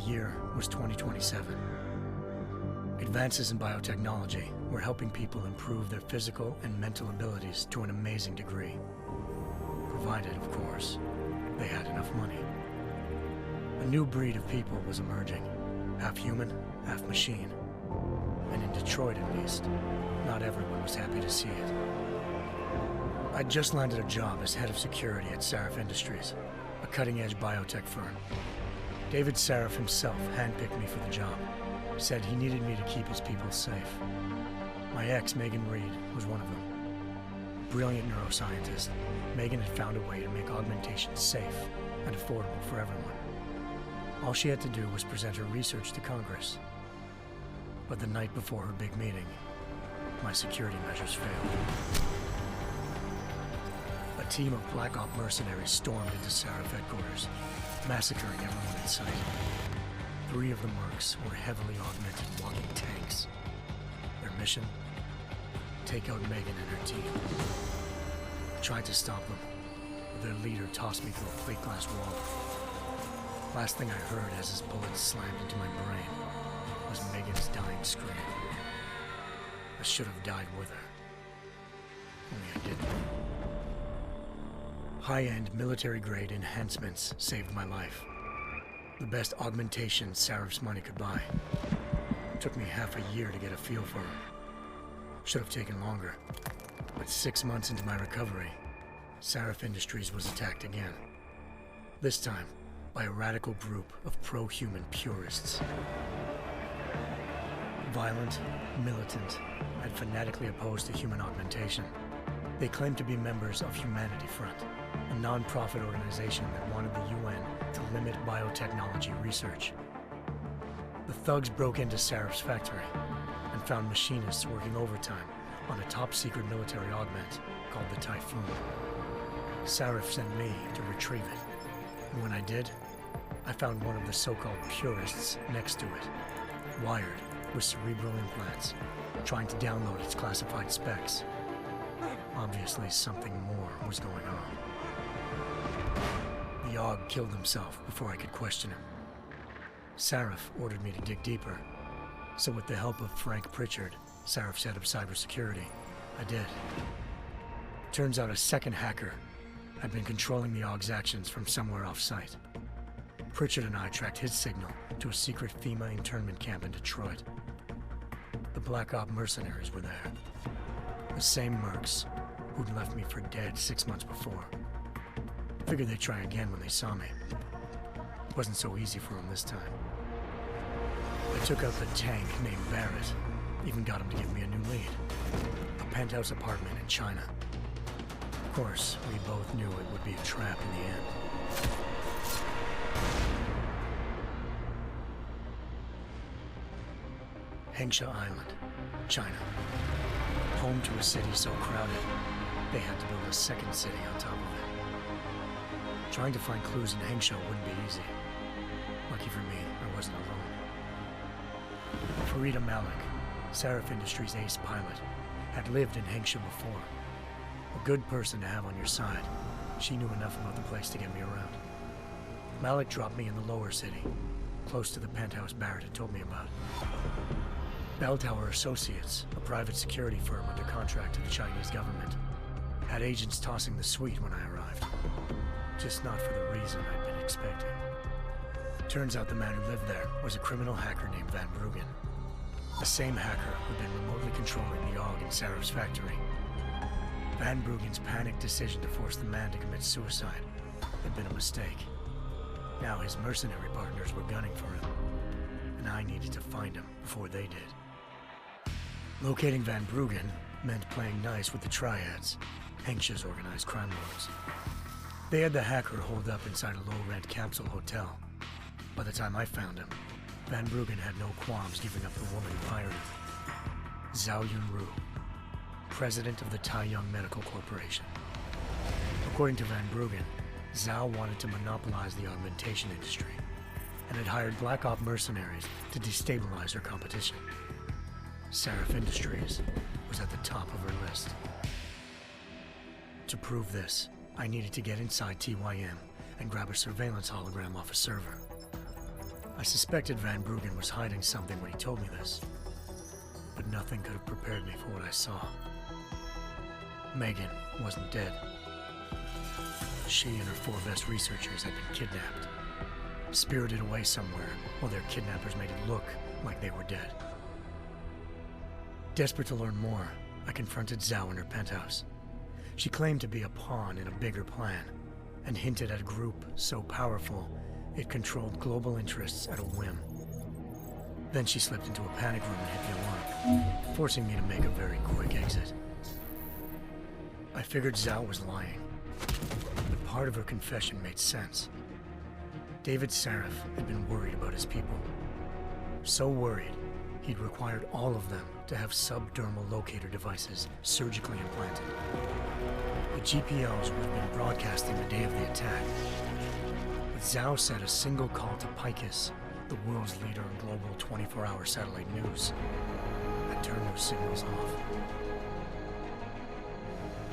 year was 2027. Advances in biotechnology were helping people improve their physical and mental abilities to an amazing degree. Provided, of course, they had enough money. A new breed of people was emerging, half human, half machine. And in Detroit, at least, not everyone was happy to see it. I'd just landed a job as head of security at Sarif Industries, a cutting-edge biotech firm. David Sarif himself handpicked me for the job, said he needed me to keep his people safe. My ex, Megan Reed, was one of them. Brilliant neuroscientist, Megan had found a way to make augmentation safe and affordable for everyone. All she had to do was present her research to Congress. But the night before her big meeting, my security measures failed. A team of Black Op mercenaries stormed into Sarif headquarters, massacring everyone in sight. 3 of the mercs were heavily augmented walking tanks. Their mission? Take out Megan and her team. I tried to stop them, but their leader tossed me through a plate glass wall. Last thing I heard as his bullets slammed into my brain was Megan's dying scream. I should have died with her. Only I didn't. High-end military-grade enhancements saved my life. The best augmentation Sarif's money could buy. It took me half a year to get a feel for her. Should have taken longer. But 6 months into my recovery, Sarif Industries was attacked again. This time, by a radical group of pro-human purists. Violent, militant, and fanatically opposed to human augmentation. They claimed to be members of Humanity Front, a non-profit organization that wanted the UN to limit biotechnology research. The thugs broke into Sarif's factory and found machinists working overtime on a top-secret military augment called the Typhoon. Sarif sent me to retrieve it, and when I did, I found one of the so-called purists next to it, wired with cerebral implants, trying to download its classified specs. Obviously, something more was going on. The AUG killed himself before I could question him. Sarif ordered me to dig deeper, so with the help of Frank Pritchard, Sarif's head of cybersecurity, I did. Turns out a second hacker had been controlling the AUG's actions from somewhere off-site. Pritchard and I tracked his signal to a secret FEMA internment camp in Detroit. The Black Op mercenaries were there. The same mercs who'd left me for dead 6 months before. Figured they'd try again when they saw me. It wasn't so easy for them this time. I took out the tank named Barrett, even got him to give me a new lead. A penthouse apartment in China. Of course, we both knew it would be a trap in the end. Hengsha Island, China. Home to a city so crowded, they had to build a second city on top of it. Trying to find clues in Hengsha wouldn't be easy. Lucky for me, I wasn't alone. Farida Malik, Sarif Industries' ace pilot, had lived in Hengsha before. A good person to have on your side. She knew enough about the place to get me around. Malik dropped me in the lower city, close to the penthouse Barrett had told me about. Bell Tower Associates, a private security firm under contract to the Chinese government, had agents tossing the suite when I arrived. Just not for the reason I'd been expecting. Turns out the man who lived there was a criminal hacker named Van Bruggen. The same hacker who'd been remotely controlling the AUG in Sarif's factory. Van Bruggen's panicked decision to force the man to commit suicide had been a mistake. Now his mercenary partners were gunning for him, and I needed to find him before they did. Locating Van Bruggen meant playing nice with the Triads, Hengsha's organized crime lords. They had the hacker holed up inside a low-rent capsule hotel. By the time I found him, Van Bruggen had no qualms giving up the woman who hired him. Zhao Yunru, president of the Taiyang Medical Corporation. According to Van Bruggen, Zhao wanted to monopolize the augmentation industry and had hired Black Op mercenaries to destabilize her competition. Sarif Industries was at the top of her list. To prove this, I needed to get inside TYM and grab a surveillance hologram off a server. I suspected Van Bruggen was hiding something when he told me this, but nothing could have prepared me for what I saw. Megan wasn't dead. She and her 4 best researchers had been kidnapped, spirited away somewhere while their kidnappers made it look like they were dead. Desperate to learn more, I confronted Zhao in her penthouse. She claimed to be a pawn in a bigger plan, and hinted at a group so powerful it controlled global interests at a whim. Then she slipped into a panic room and hit the alarm, forcing me to make a very quick exit. I figured Zhao was lying, but part of her confession made sense. David Sarif had been worried about his people. So worried, he'd required all of them to have subdermal locator devices surgically implanted. The GPOs would have been broadcasting the day of the attack. But Zhao said a single call to Picus, the world's leader in global 24-hour satellite news, had turned those signals off.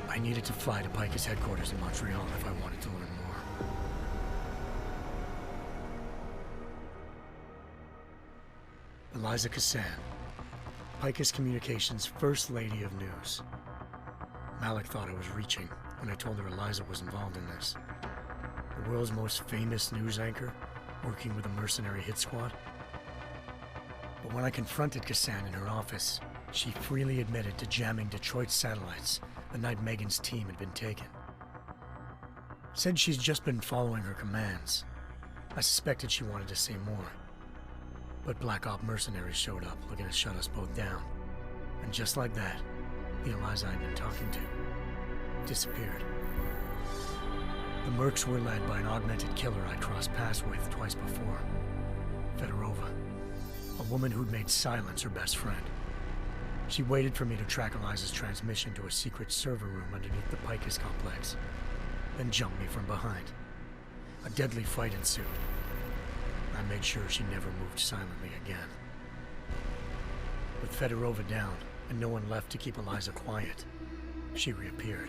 I needed to fly to Picus headquarters in Montreal if I wanted to learn more. Eliza Cassan, Picus Communications' First Lady of News. Malik thought I was reaching when I told her Eliza was involved in this. The world's most famous news anchor, working with a mercenary hit squad. But when I confronted Cassan in her office, she freely admitted to jamming Detroit's satellites the night Megan's team had been taken. Said she's just been following her commands. I suspected she wanted to say more. But Black Op mercenaries showed up looking to shut us both down. And just like that, the Eliza I'd been talking to disappeared. The Mercs were led by an augmented killer I'd crossed paths with twice before, Fedorova, a woman who'd made silence her best friend. She waited for me to track Eliza's transmission to a secret server room underneath the Picus complex, then jumped me from behind. A deadly fight ensued. I made sure she never moved silently again. With Fedorova down and no one left to keep Eliza quiet, she reappeared.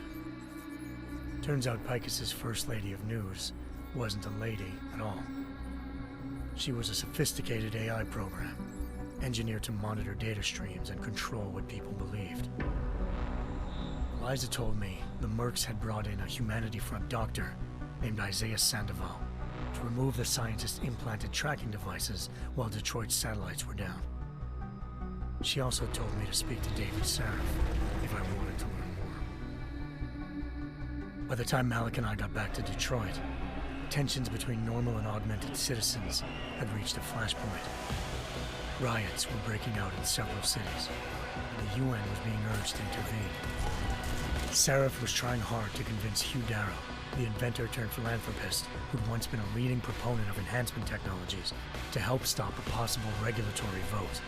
Turns out Picus's First Lady of News wasn't a lady at all. She was a sophisticated AI program, engineered to monitor data streams and control what people believed. Eliza told me the Mercs had brought in a Humanity Front doctor named Isaiah Sandoval to remove the scientist's implanted tracking devices while Detroit's satellites were down. She also told me to speak to David Sarif if I wanted to learn more. By the time Malik and I got back to Detroit, tensions between normal and augmented citizens had reached a flashpoint. Riots were breaking out in several cities, and the UN was being urged to intervene. Sarif was trying hard to convince Hugh Darrow, the inventor-turned-philanthropist who'd once been a leading proponent of enhancement technologies, to help stop a possible regulatory vote.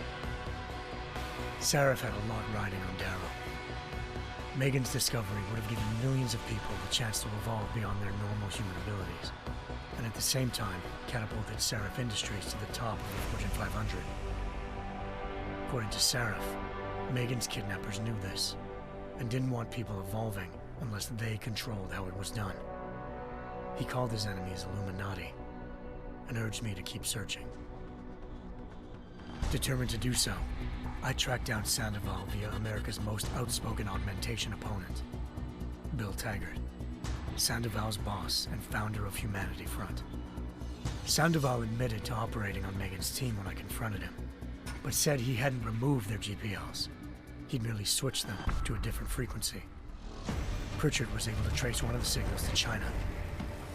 Sarif had a lot riding on Darrow. Megan's discovery would have given millions of people the chance to evolve beyond their normal human abilities, and at the same time catapulted Sarif Industries to the top of the Fortune 500. According to Sarif, Megan's kidnappers knew this, and didn't want people evolving unless they controlled how it was done. He called his enemies Illuminati, and urged me to keep searching. Determined to do so, I tracked down Sandoval via America's most outspoken augmentation opponent, Bill Taggart, Sandoval's boss and founder of Humanity Front. Sandoval admitted to operating on Megan's team when I confronted him, but said he hadn't removed their GPLs. He'd merely switched them to a different frequency. Pritchard was able to trace one of the signals to China.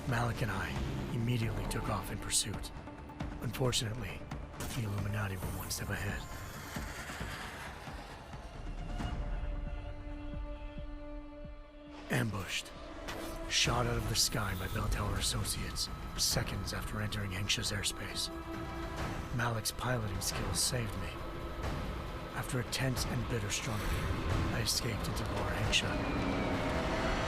Malik and I immediately took off in pursuit. Unfortunately, the Illuminati were one step ahead. Ambushed. Shot out of the sky by Bell Tower Associates, seconds after entering Hengsha's airspace. Malik's piloting skills saved me. After a tense and bitter struggle, I escaped into Lower Hengsha.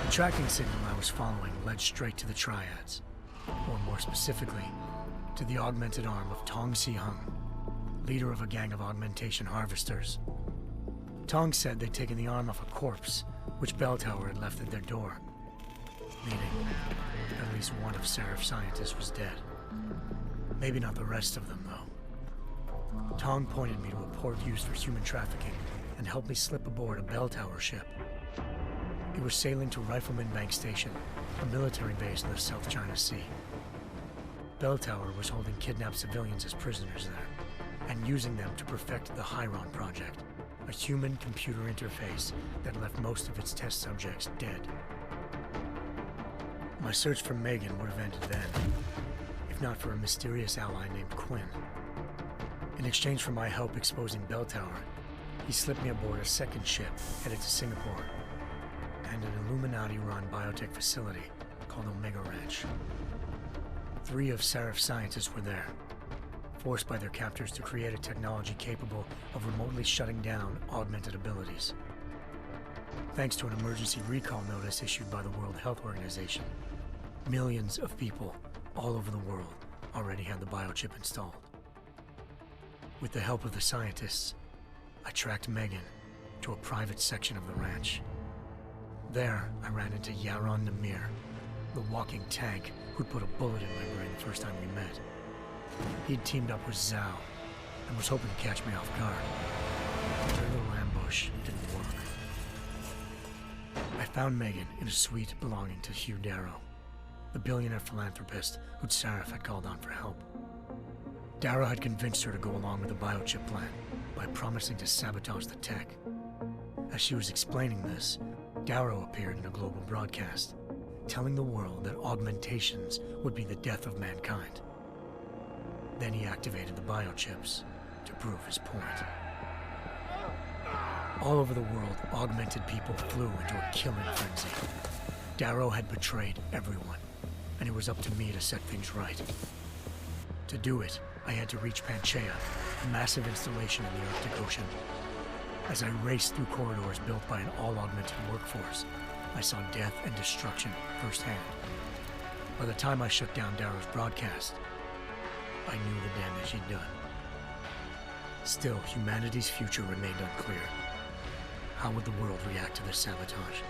The tracking signal I was following led straight to the Triads, or more specifically, to the augmented arm of Tong Si-hung, leader of a gang of augmentation harvesters. Tong said they'd taken the arm off a corpse, which Bell Tower had left at their door, meaning at least one of Sarif's scientists was dead. Maybe not the rest of them, though. Tong pointed me to a port used for human trafficking and helped me slip aboard a bell tower ship. It was sailing to Rifleman Bank Station, a military base in the South China Sea. Bell Tower was holding kidnapped civilians as prisoners there, and using them to perfect the Hyron Project, a human-computer interface that left most of its test subjects dead. My search for Megan would have ended then, if not for a mysterious ally named Quinn. In exchange for my help exposing Bell Tower, he slipped me aboard a second ship headed to Singapore and an Illuminati-run biotech facility called Omega Ranch. 3 of Serif's scientists were there, forced by their captors to create a technology capable of remotely shutting down augmented abilities. Thanks to an emergency recall notice issued by the World Health Organization, millions of people all over the world already had the biochip installed. With the help of the scientists, I tracked Megan to a private section of the ranch. There, I ran into Yaron Namir, the walking tank who'd put a bullet in my brain the first time we met. He'd teamed up with Zhao and was hoping to catch me off guard. Their little ambush didn't work. I found Megan in a suite belonging to Hugh Darrow, the billionaire philanthropist who'd Serif had called on for help. Darrow had convinced her to go along with the biochip plan by promising to sabotage the tech. As she was explaining this, Darrow appeared in a global broadcast, telling the world that augmentations would be the death of mankind. Then he activated the biochips to prove his point. All over the world, augmented people flew into a killing frenzy. Darrow had betrayed everyone, and it was up to me to set things right. To do it, I had to reach Panchaea, a massive installation in the Arctic Ocean. As I raced through corridors built by an all-augmented workforce, I saw death and destruction firsthand. By the time I shut down Darrow's broadcast, I knew the damage he'd done. Still, humanity's future remained unclear. How would the world react to this sabotage?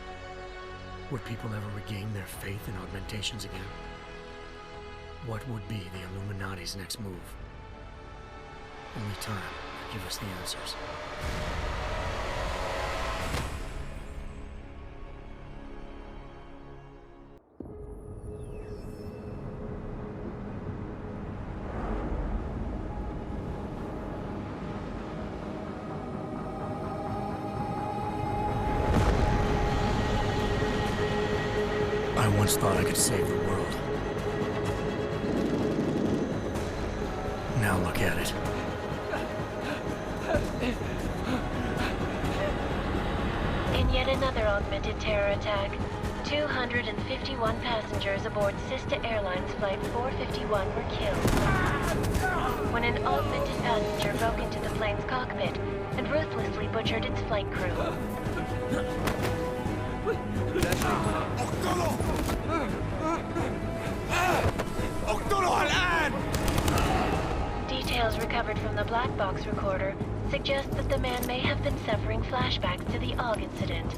Would people ever regain their faith in augmentations again? What would be the Illuminati's next move? Only time could give us the answers. I once thought I could save the world. Now look at it. In yet another augmented terror attack, 251 passengers aboard Sister Airlines Flight 451 were killed when an augmented passenger broke into the plane's cockpit and ruthlessly butchered its flight crew. Details recovered from the black box recorder suggest that the man may have been suffering flashbacks to the Aug incident.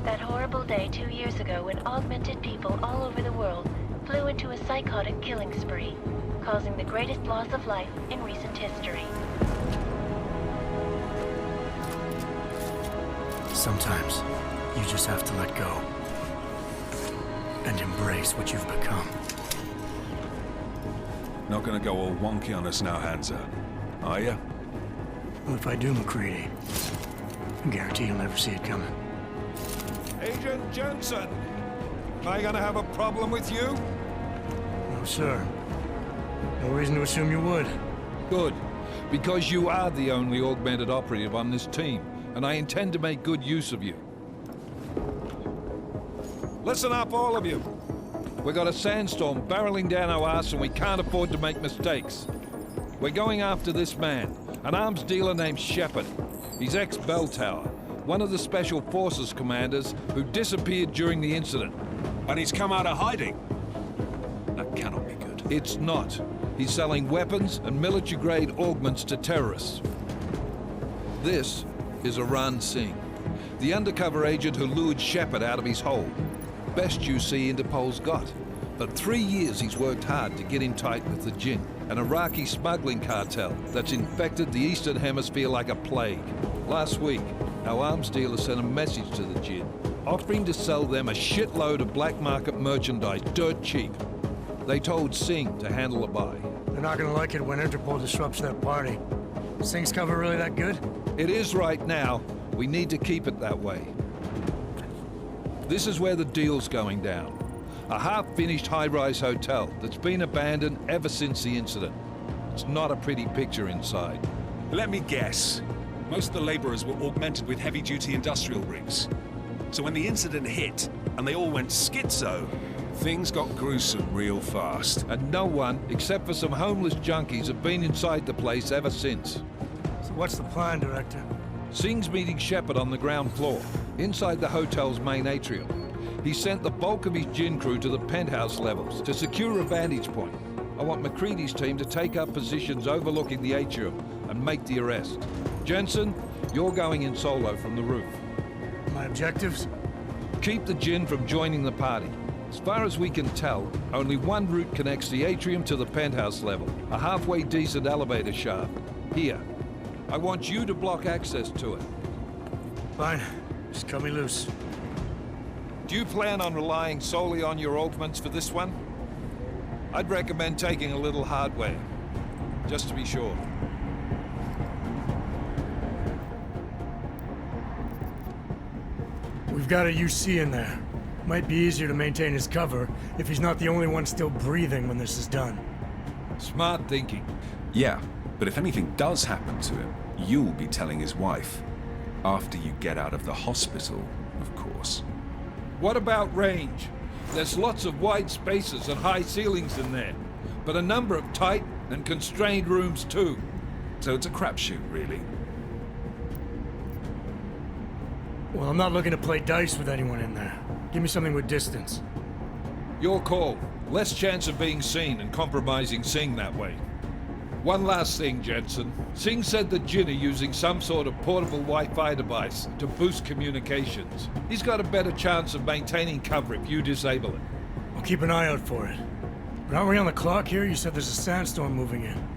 That horrible day 2 years ago when augmented people all over the world flew into a psychotic killing spree, causing the greatest loss of life in recent history. Sometimes, you just have to let go. And embrace what you've become. Not gonna go all wonky on us now, Hansa, are ya? Well, if I do, McCready, I guarantee you'll never see it coming. Agent Jensen! Am I gonna have a problem with you? No, sir. No reason to assume you would. Good, because you are the only augmented operative on this team, and I intend to make good use of you. Listen up, all of you. We got a sandstorm barreling down our arse and we can't afford to make mistakes. We're going after this man, an arms dealer named Shepard. He's ex-Bell Tower, one of the Special Forces commanders who disappeared during the incident. And he's come out of hiding? That cannot be good. It's not. He's selling weapons and military-grade augments to terrorists. This is Aran Singh, the undercover agent who lured Shepard out of his hole. Best you see Interpol's got. For 3 years he's worked hard to get in tight with the Jinn, an Iraqi smuggling cartel that's infected the Eastern Hemisphere like a plague. Last week, our arms dealer sent a message to the Jinn, offering to sell them a shitload of black market merchandise dirt cheap. They told Singh to handle the buy. They're not gonna like it when Interpol disrupts their party. Singh's cover really that good? It is right now. We need to keep it that way. This is where the deal's going down. A half-finished high-rise hotel that's been abandoned ever since the incident. It's not a pretty picture inside. Let me guess. Most of the laborers were augmented with heavy-duty industrial rigs. So when the incident hit, and they all went schizo, things got gruesome real fast. And no one, except for some homeless junkies, have been inside the place ever since. So what's the plan, Director? Singh's meeting Shepard on the ground floor, inside the hotel's main atrium. He sent the bulk of his Jinn crew to the penthouse levels to secure a vantage point. I want McCready's team to take up positions overlooking the atrium and make the arrest. Jensen, you're going in solo from the roof. My objectives? Keep the Jinn from joining the party. As far as we can tell, only one route connects the atrium to the penthouse level, a halfway decent elevator shaft. Here. I want you to block access to it. Fine. Just cut me loose. Do you plan on relying solely on your augments for this one? I'd recommend taking a little hardware, just to be sure. We've got a UC in there. Might be easier to maintain his cover if he's not the only one still breathing when this is done. Smart thinking. Yeah, but if anything does happen to him, you'll be telling his wife. After you get out of the hospital, of course. What about range? There's lots of wide spaces and high ceilings in there, but a number of tight and constrained rooms too. So it's a crapshoot, really. Well, I'm not looking to play dice with anyone in there. Give me something with distance. Your call. Less chance of being seen and compromising Singh that way. One last thing, Jensen. Singh said the Jinn are using some sort of portable Wi-Fi device to boost communications. He's got a better chance of maintaining cover if you disable it. I'll keep an eye out for it. But aren't we on the clock here? You said there's a sandstorm moving in.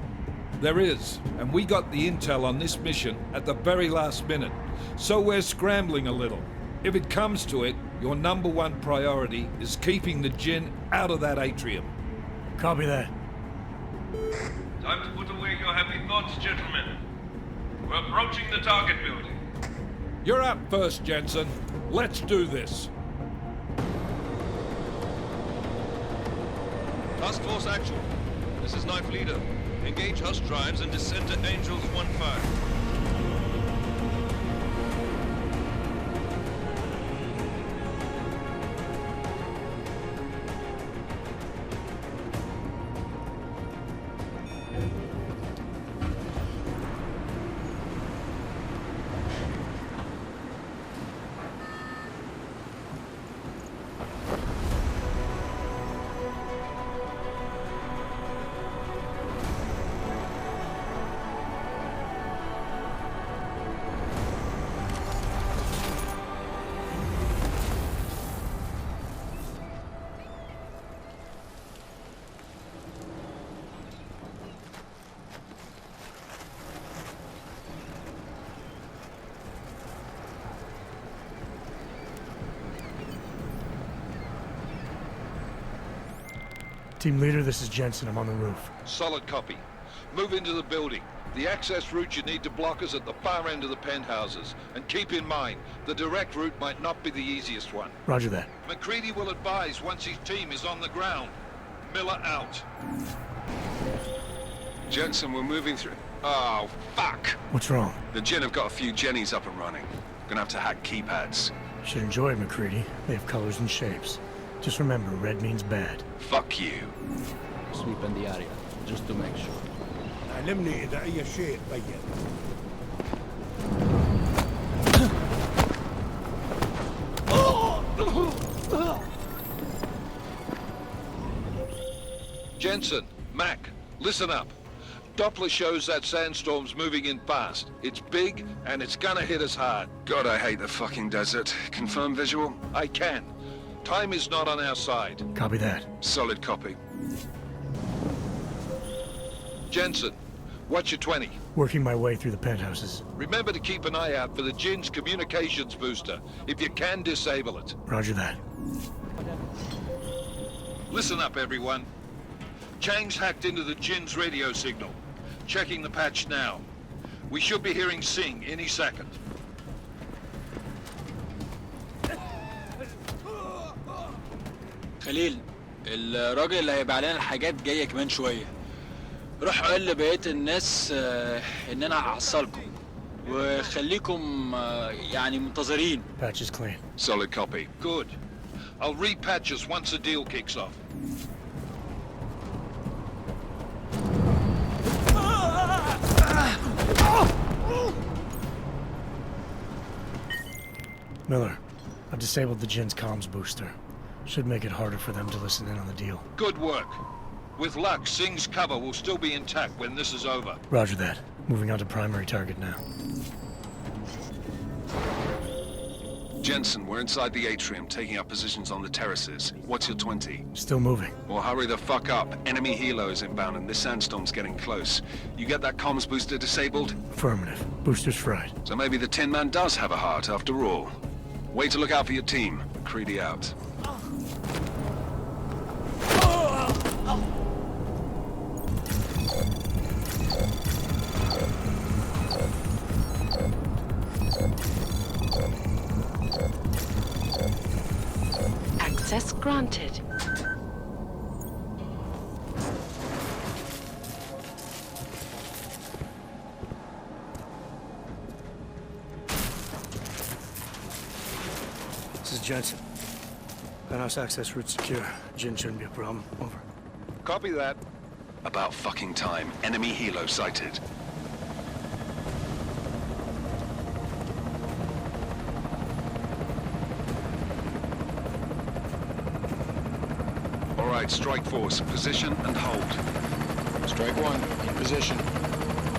There is, and we got the intel on this mission at the very last minute, so we're scrambling a little. If it comes to it, your number one priority is keeping the Jinn out of that atrium. Copy that. Time to put away your happy thoughts, gentlemen. We're approaching the target building. You're up first, Jensen. Let's do this. Task Force Actual. This is Knife Leader. Engage Hush drives and descend to Angels 1-5. Team leader, this is Jensen. I'm on the roof. Solid copy. Move into the building. The access route you need to block is at the far end of the penthouses. And keep in mind, the direct route might not be the easiest one. Roger that. McCready will advise once his team is on the ground. Miller out. Jensen, we're moving through... Oh, fuck! What's wrong? The Jinn have got a few Jennies up and running. Gonna have to hack keypads. Should enjoy it, McCready. They have colors and shapes. Just remember, red means bad. Fuck you. Sweeping the area, just to make sure. علمني إذا أي شيء تبين. Jensen, Mac, listen up. Doppler shows that sandstorm's moving in fast. It's big, and it's gonna hit us hard. God, I hate the fucking desert. Confirm visual? I can. Time is not on our side. Copy that. Solid copy. Jensen, what's your 20? Working my way through the penthouses. Remember to keep an eye out for the Jinn's communications booster. If you can, disable it. Roger that. Listen up, everyone. Chang's hacked into the Jinn's radio signal. Checking the patch now. We should be hearing Singh any second. خليل، الراجل اللي هيبقى علينا الحاجات جاية كمان شوية. روح قول لبقية الناس إن أنا هحصلكم وخليكم يعني منتظرين. Patch is clean. Solid copy. Good. I'll repatch us once the deal kicks off. Miller, I've disabled the Jinn's comms booster. Should make it harder for them to listen in on the deal. Good work. With luck, Singh's cover will still be intact when this is over. Roger that. Moving on to primary target now. Jensen, we're inside the atrium, taking up positions on the terraces. What's your 20? Still moving. Well, hurry the fuck up. Enemy helos inbound and this sandstorm's getting close. You get that comms booster disabled? Affirmative. Booster's fried. So maybe the Tin Man does have a heart after all. Way to look out for your team. Creedy out. Access granted. This is Jensen. Penthouse access route secure. Jinn shouldn't be a problem. Over. Copy that. About fucking time. Enemy helo sighted. All right, strike force. Position and hold. Strike 1, in position.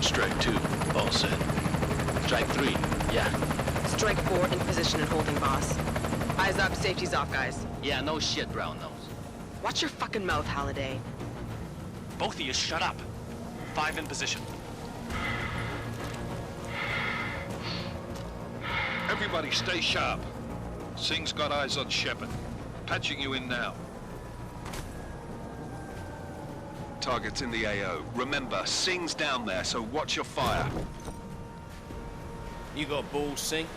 Strike 2, all set. Strike 3, yeah. Strike 4 in position and holding, boss. Eyes up, safety's off, guys. Yeah, no shit, brown nose. Watch your fucking mouth, Halliday. Both of you, shut up. 5 in position. Everybody stay sharp. Singh's got eyes on Shepard. Patching you in now. Target's in the AO. Remember, Singh's down there, so watch your fire. You got balls, Singh?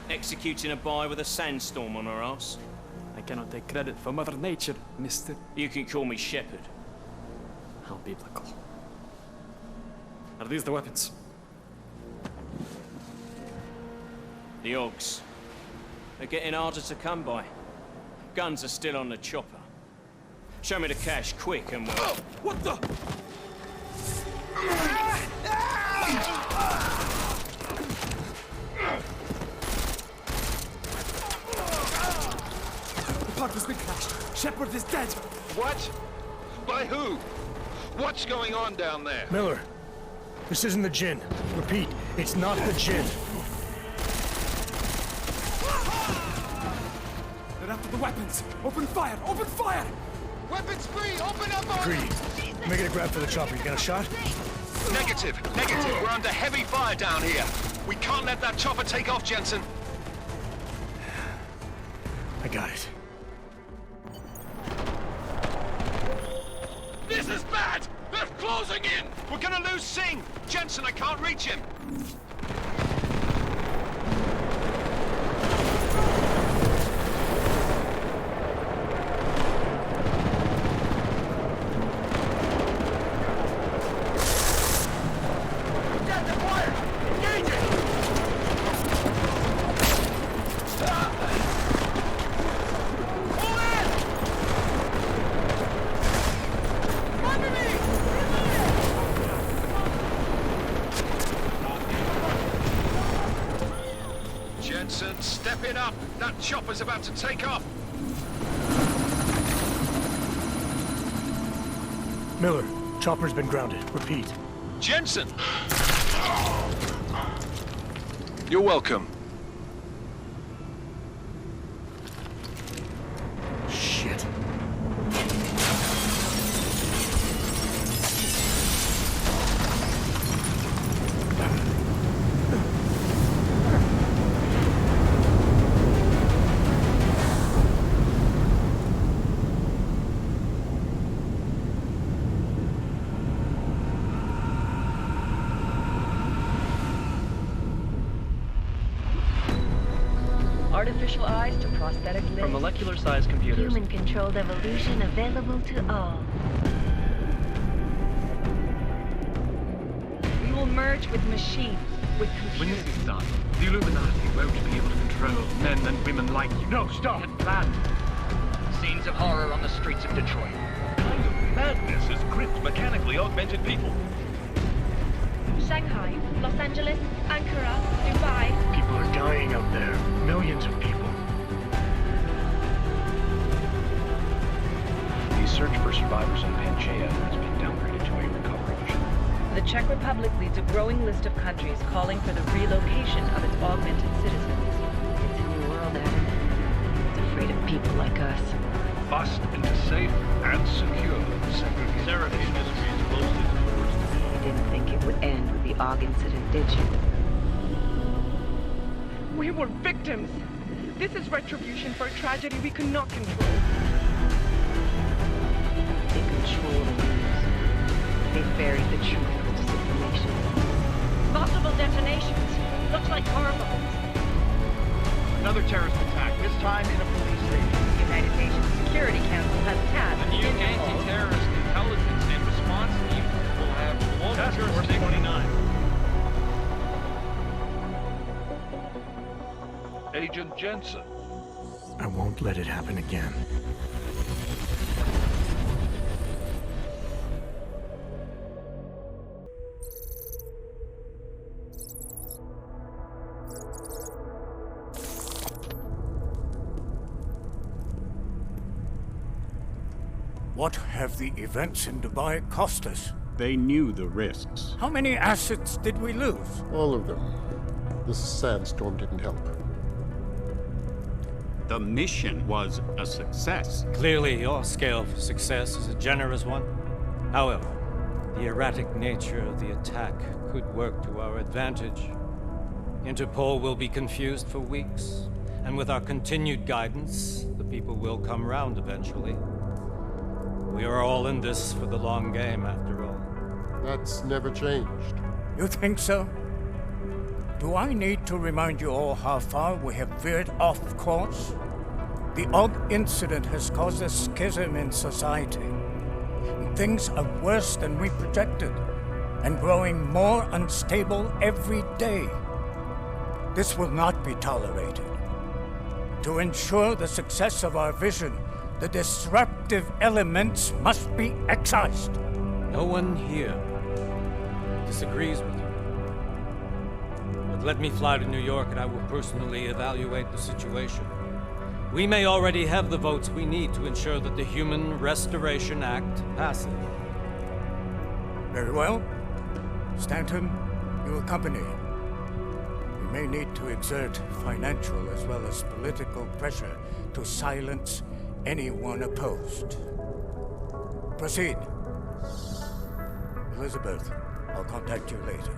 Executing a buy with a sandstorm on our ass? I cannot take credit for Mother Nature, mister. You can call me Shepard. How biblical. Are these the weapons? The Ogs. They're getting harder to come by. Guns are still on the chopper. Show me the cash, quick, and we'll... Oh, what the? The park has been crashed. Shepard is dead. What? By who? What's going on down there? Miller, this isn't the Jinn. Repeat, it's not the Jinn. They're after the weapons. Open fire! Open fire! Weapons free! Open up on Greedy. Making a grab for the chopper. You got a shot? Negative. We're under heavy fire down here. We can't let that chopper take off, Jensen. I got it. This is bad! They're closing in! We're gonna lose Singh! Jensen, I can't reach him! Jensen, step it up! That chopper's about to take off! Miller, chopper's been grounded. Repeat. Jensen! You're welcome. artificial eyes to prosthetic limbs. From molecular-sized computers. Human-controlled evolution available to all. We will merge with machines, with computers. When this is done, the Illuminati won't be able to control men and women like you. No, stop! Plan. Scenes of horror on the streets of Detroit. Kind of madness has gripped mechanically augmented people. Shanghai, Los Angeles, Ankara, Dubai. People are dying out there. Millions of people. The search for survivors in Pangaea has been downgraded to a recovery mission. The Czech Republic leads a growing list of countries calling for the relocation of its augmented citizens. It's a new world, Adam. It's afraid of people like us. Bust into safe and secure segregation. Seraph Industries closely towards You didn't think it would end with the AUG incident, did you? We were victims. This is retribution for a tragedy we could not control. They control the news. They buried the truth with disinformation. Possible detonations. Looks like car bombs. Another terrorist attack, this time in a police station. The United Nations Security Council has tasked The new Interpol. anti-terrorist intelligence and response team will have global Task Force jurisdiction. 29. Agent Jensen. I won't let it happen again. What have the events in Dubai cost us? They knew the risks. How many assets did we lose? All of them. This sandstorm didn't help. The mission was a success. Clearly, your scale for success is a generous one. However, the erratic nature of the attack could work to our advantage. Interpol will be confused for weeks, and with our continued guidance, the people will come round eventually. We are all in this for the long game, after all. That's never changed. You think so? Do I need to remind you all how far we have veered off course? The AUG incident has caused a schism in society. Things are worse than we projected, and growing more unstable every day. This will not be tolerated. To ensure the success of our vision, the disruptive elements must be excised. No one here disagrees with you. But let me fly to New York and I will personally evaluate the situation. We may already have the votes we need to ensure that the Human Restoration Act passes. Very well. Stanton, you accompany. We may need to exert financial as well as political pressure to silence anyone opposed. Proceed. Elizabeth, I'll contact you later.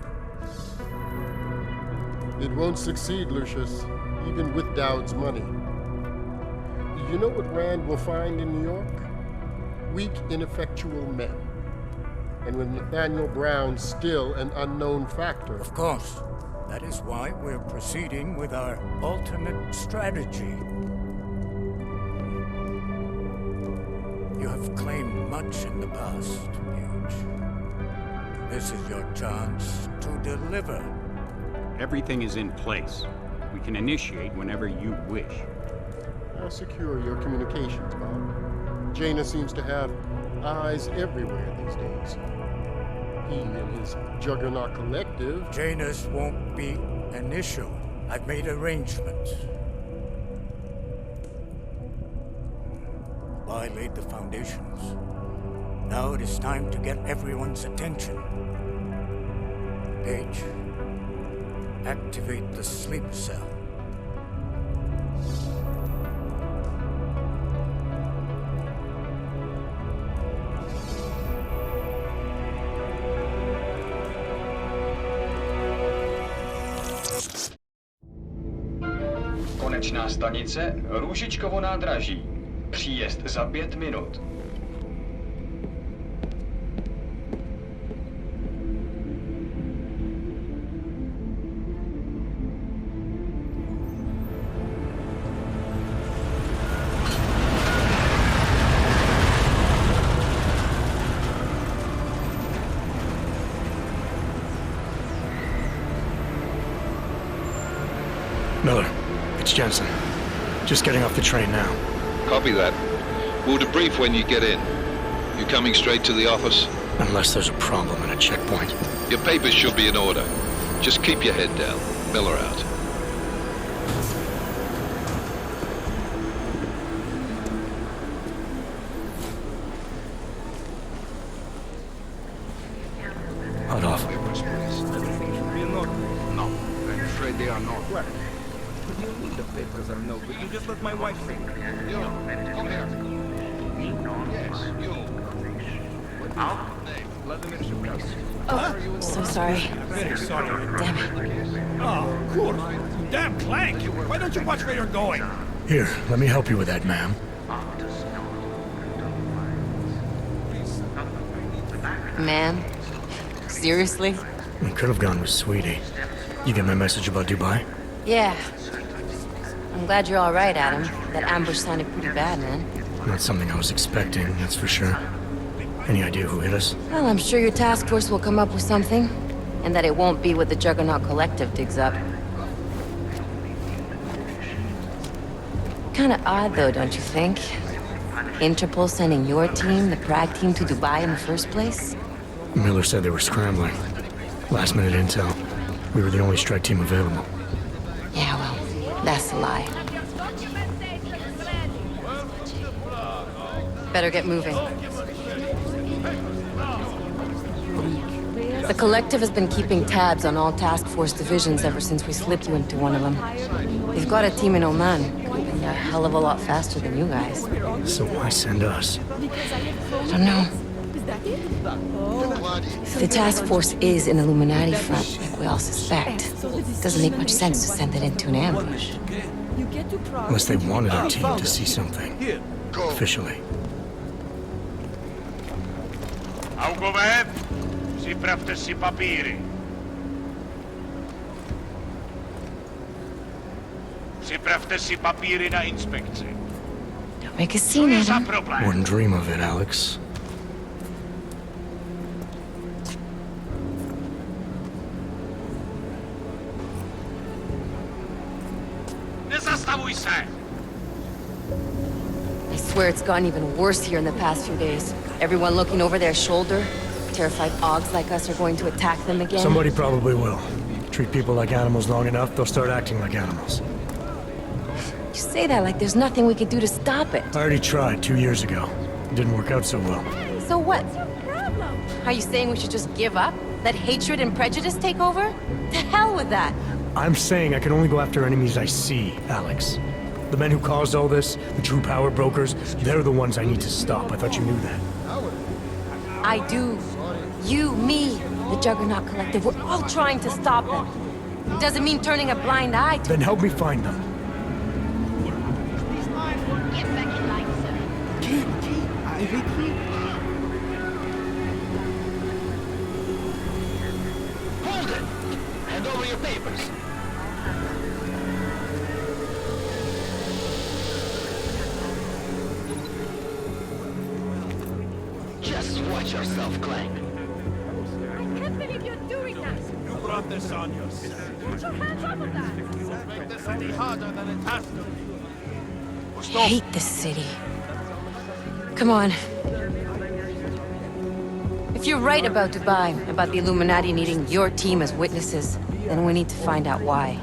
It won't succeed, Lucius, even with Dowd's money. You know what Rand will find in New York? Weak, ineffectual men. And with Nathaniel Brown still an unknown factor. Of course. That is why we're proceeding with our alternate strategy. You have claimed much in the past, Huge. This is your chance to deliver. Everything is in place. We can initiate whenever you wish. I'll secure your communications, Bob. Jaina seems to have eyes everywhere these days. He and his Juggernaut Collective... Janus won't be an issue. I've made arrangements. I laid the foundations. Now it is time to get everyone's attention. Page, activate the sleep cell. Konečná stanice Růžičkovo nádraží. Příjezd za 5 minut. Miller, it's Jensen. Just getting off the train now. Copy that. We'll debrief when you get in. You coming straight to the office? Unless there's a problem at a checkpoint. Your papers should be in order. Just keep your head down. Miller out. Hot off. No, I'm afraid they are not. What do you mean the papers are no good? You just let my wife think. You, come here. Yes, you. Oh, so sorry. Very sorry. Damn it. Oh, cool. Damn Clank! Why don't you watch where you're going? Here, let me help you with that, ma'am. Ma'am? Seriously? We could have gone with Sweetie. You get my message about Dubai? Yeah. I'm glad you're all right, Adam. That ambush sounded pretty bad, man. Not something I was expecting, that's for sure. Any idea who hit us? Well, I'm sure your task force will come up with something. And that it won't be what the Juggernaut Collective digs up. Kinda odd, though, don't you think? Interpol sending your team, the Prague team, to Dubai in the first place? Miller said they were scrambling. Last minute intel. We were the only strike team available. Yeah, well, that's a lie. Better get moving. The Collective has been keeping tabs on all task force divisions ever since we slipped you into one of them. They've got a team in Oman. Could have been a hell of a lot faster than you guys. So why send us? I don't know. If the task force is an Illuminati front, like we all suspect, it doesn't make much sense to send it into an ambush. Unless they wanted our team to see something. Officially. Augovet, připravte si papíry. Připravte si papíry na inspekci. Don't make a scene, Adam. Wouldn't dream of it, Alex. Nezastavuj se! I swear it's gotten even worse here in the past few days. Everyone looking over their shoulder. Terrified Augs like us are going to attack them again. Somebody probably will. Treat people like animals long enough, they'll start acting like animals. You say that like there's nothing we could do to stop it. I already tried 2 years ago. It didn't work out so well. So what? Are you saying we should just give up? Let hatred and prejudice take over? To hell with that! I'm saying I can only go after enemies I see, Alex. The men who caused all this, the true power brokers, they're the ones I need to stop. I thought you knew that. I do. You, me, the Juggernaut Collective, we're all trying to stop them. It doesn't mean turning a blind eye to... Then help me find them. Get back in line, sir. Hold it! Hand over your papers. Just watch yourself, Clank. I can't believe you're doing that! You brought this on yourself. Put your hands off of that! Don't make this any harder than it has to be. I hate this city. Come on. If you're right about Dubai, about the Illuminati needing your team as witnesses, then we need to find out why.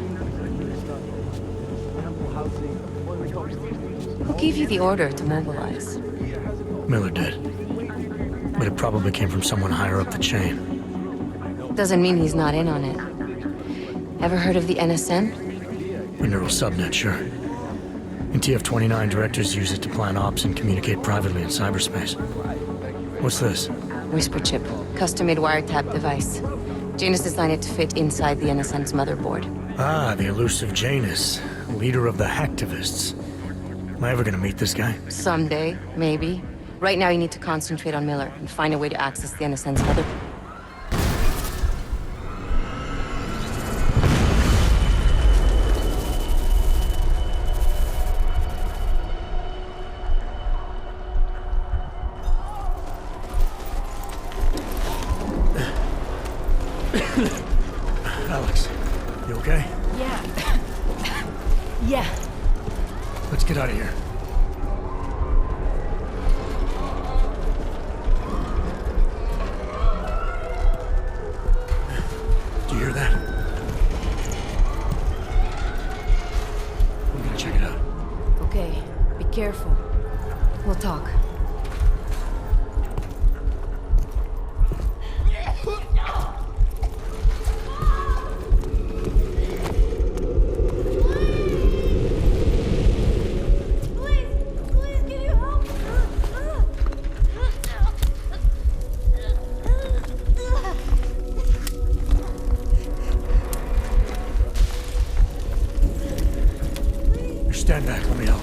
Who gave you the order to mobilize? Miller did. But it probably came from someone higher up the chain. Doesn't mean he's not in on it. Ever heard of the NSN? A neural subnet, sure. In TF-29, directors use it to plan ops and communicate privately in cyberspace. What's this? Whisper chip. Custom-made wiretap device. Janus designed it to fit inside the NSN's motherboard. Ah, the elusive Janus. Leader of the hacktivists. Am I ever gonna meet this guy? Someday, maybe. Right now you need to concentrate on Miller and find a way to access the NSN's motherboard. Alex, you okay? Yeah. Yeah. Let's get out of here. Do you hear that? We're gonna check it out. Okay, be careful. We'll talk. Stand back, let me help.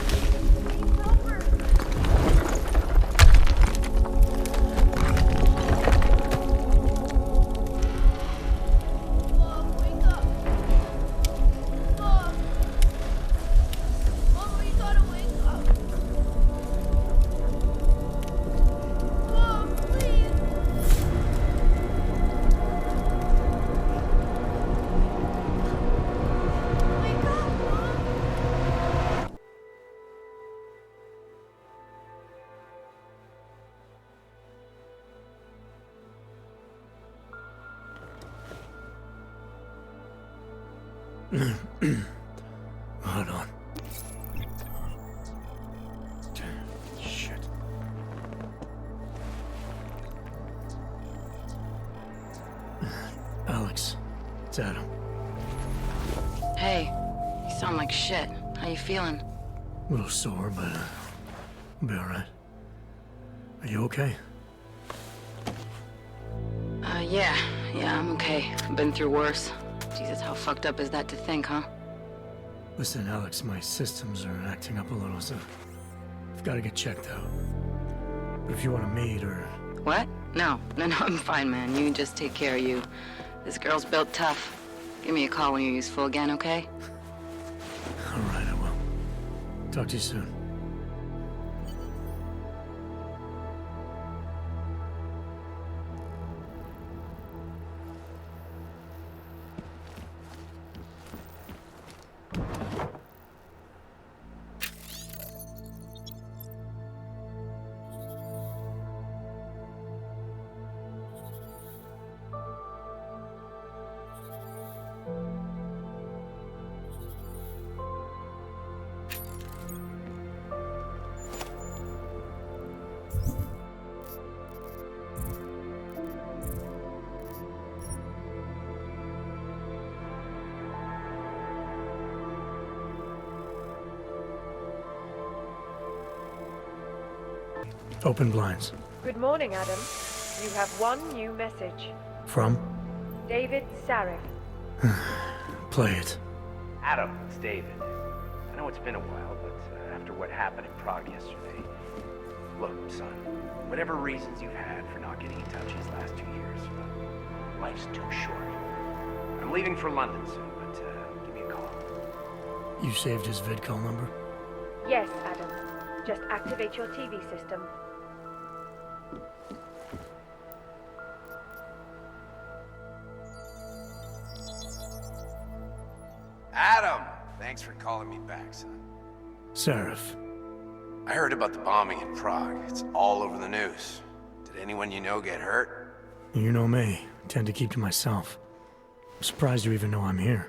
Hold on. Shit. Alex, it's Adam. Hey, you sound like shit. How you feeling? A little sore, but I'll be alright. Are you okay? Yeah, I'm okay. I've been through worse. Jesus, how fucked up is that to think, huh? Listen, Alex, my systems are acting up a little, so I've got to get checked out. But if you want to meet or... What? No, I'm fine, man. You just take care of you. This girl's built tough. Give me a call when you're useful again, okay? Alright, I will. Talk to you soon. Open blinds. Good morning, Adam. You have one new message. From? David Sarif. Play it. Adam, it's David. I know it's been a while, but after what happened in Prague yesterday... Look, son, whatever reasons you've had for not getting in touch these last 2 years, life's too short. I'm leaving for London soon, but give me a call. You saved his vidcall number? Yes, Adam. Just activate your TV system. Adam! Thanks for calling me back, son. Sarif. I heard about the bombing in Prague. It's all over the news. Did anyone you know get hurt? You know me. I tend to keep to myself. I'm surprised you even know I'm here.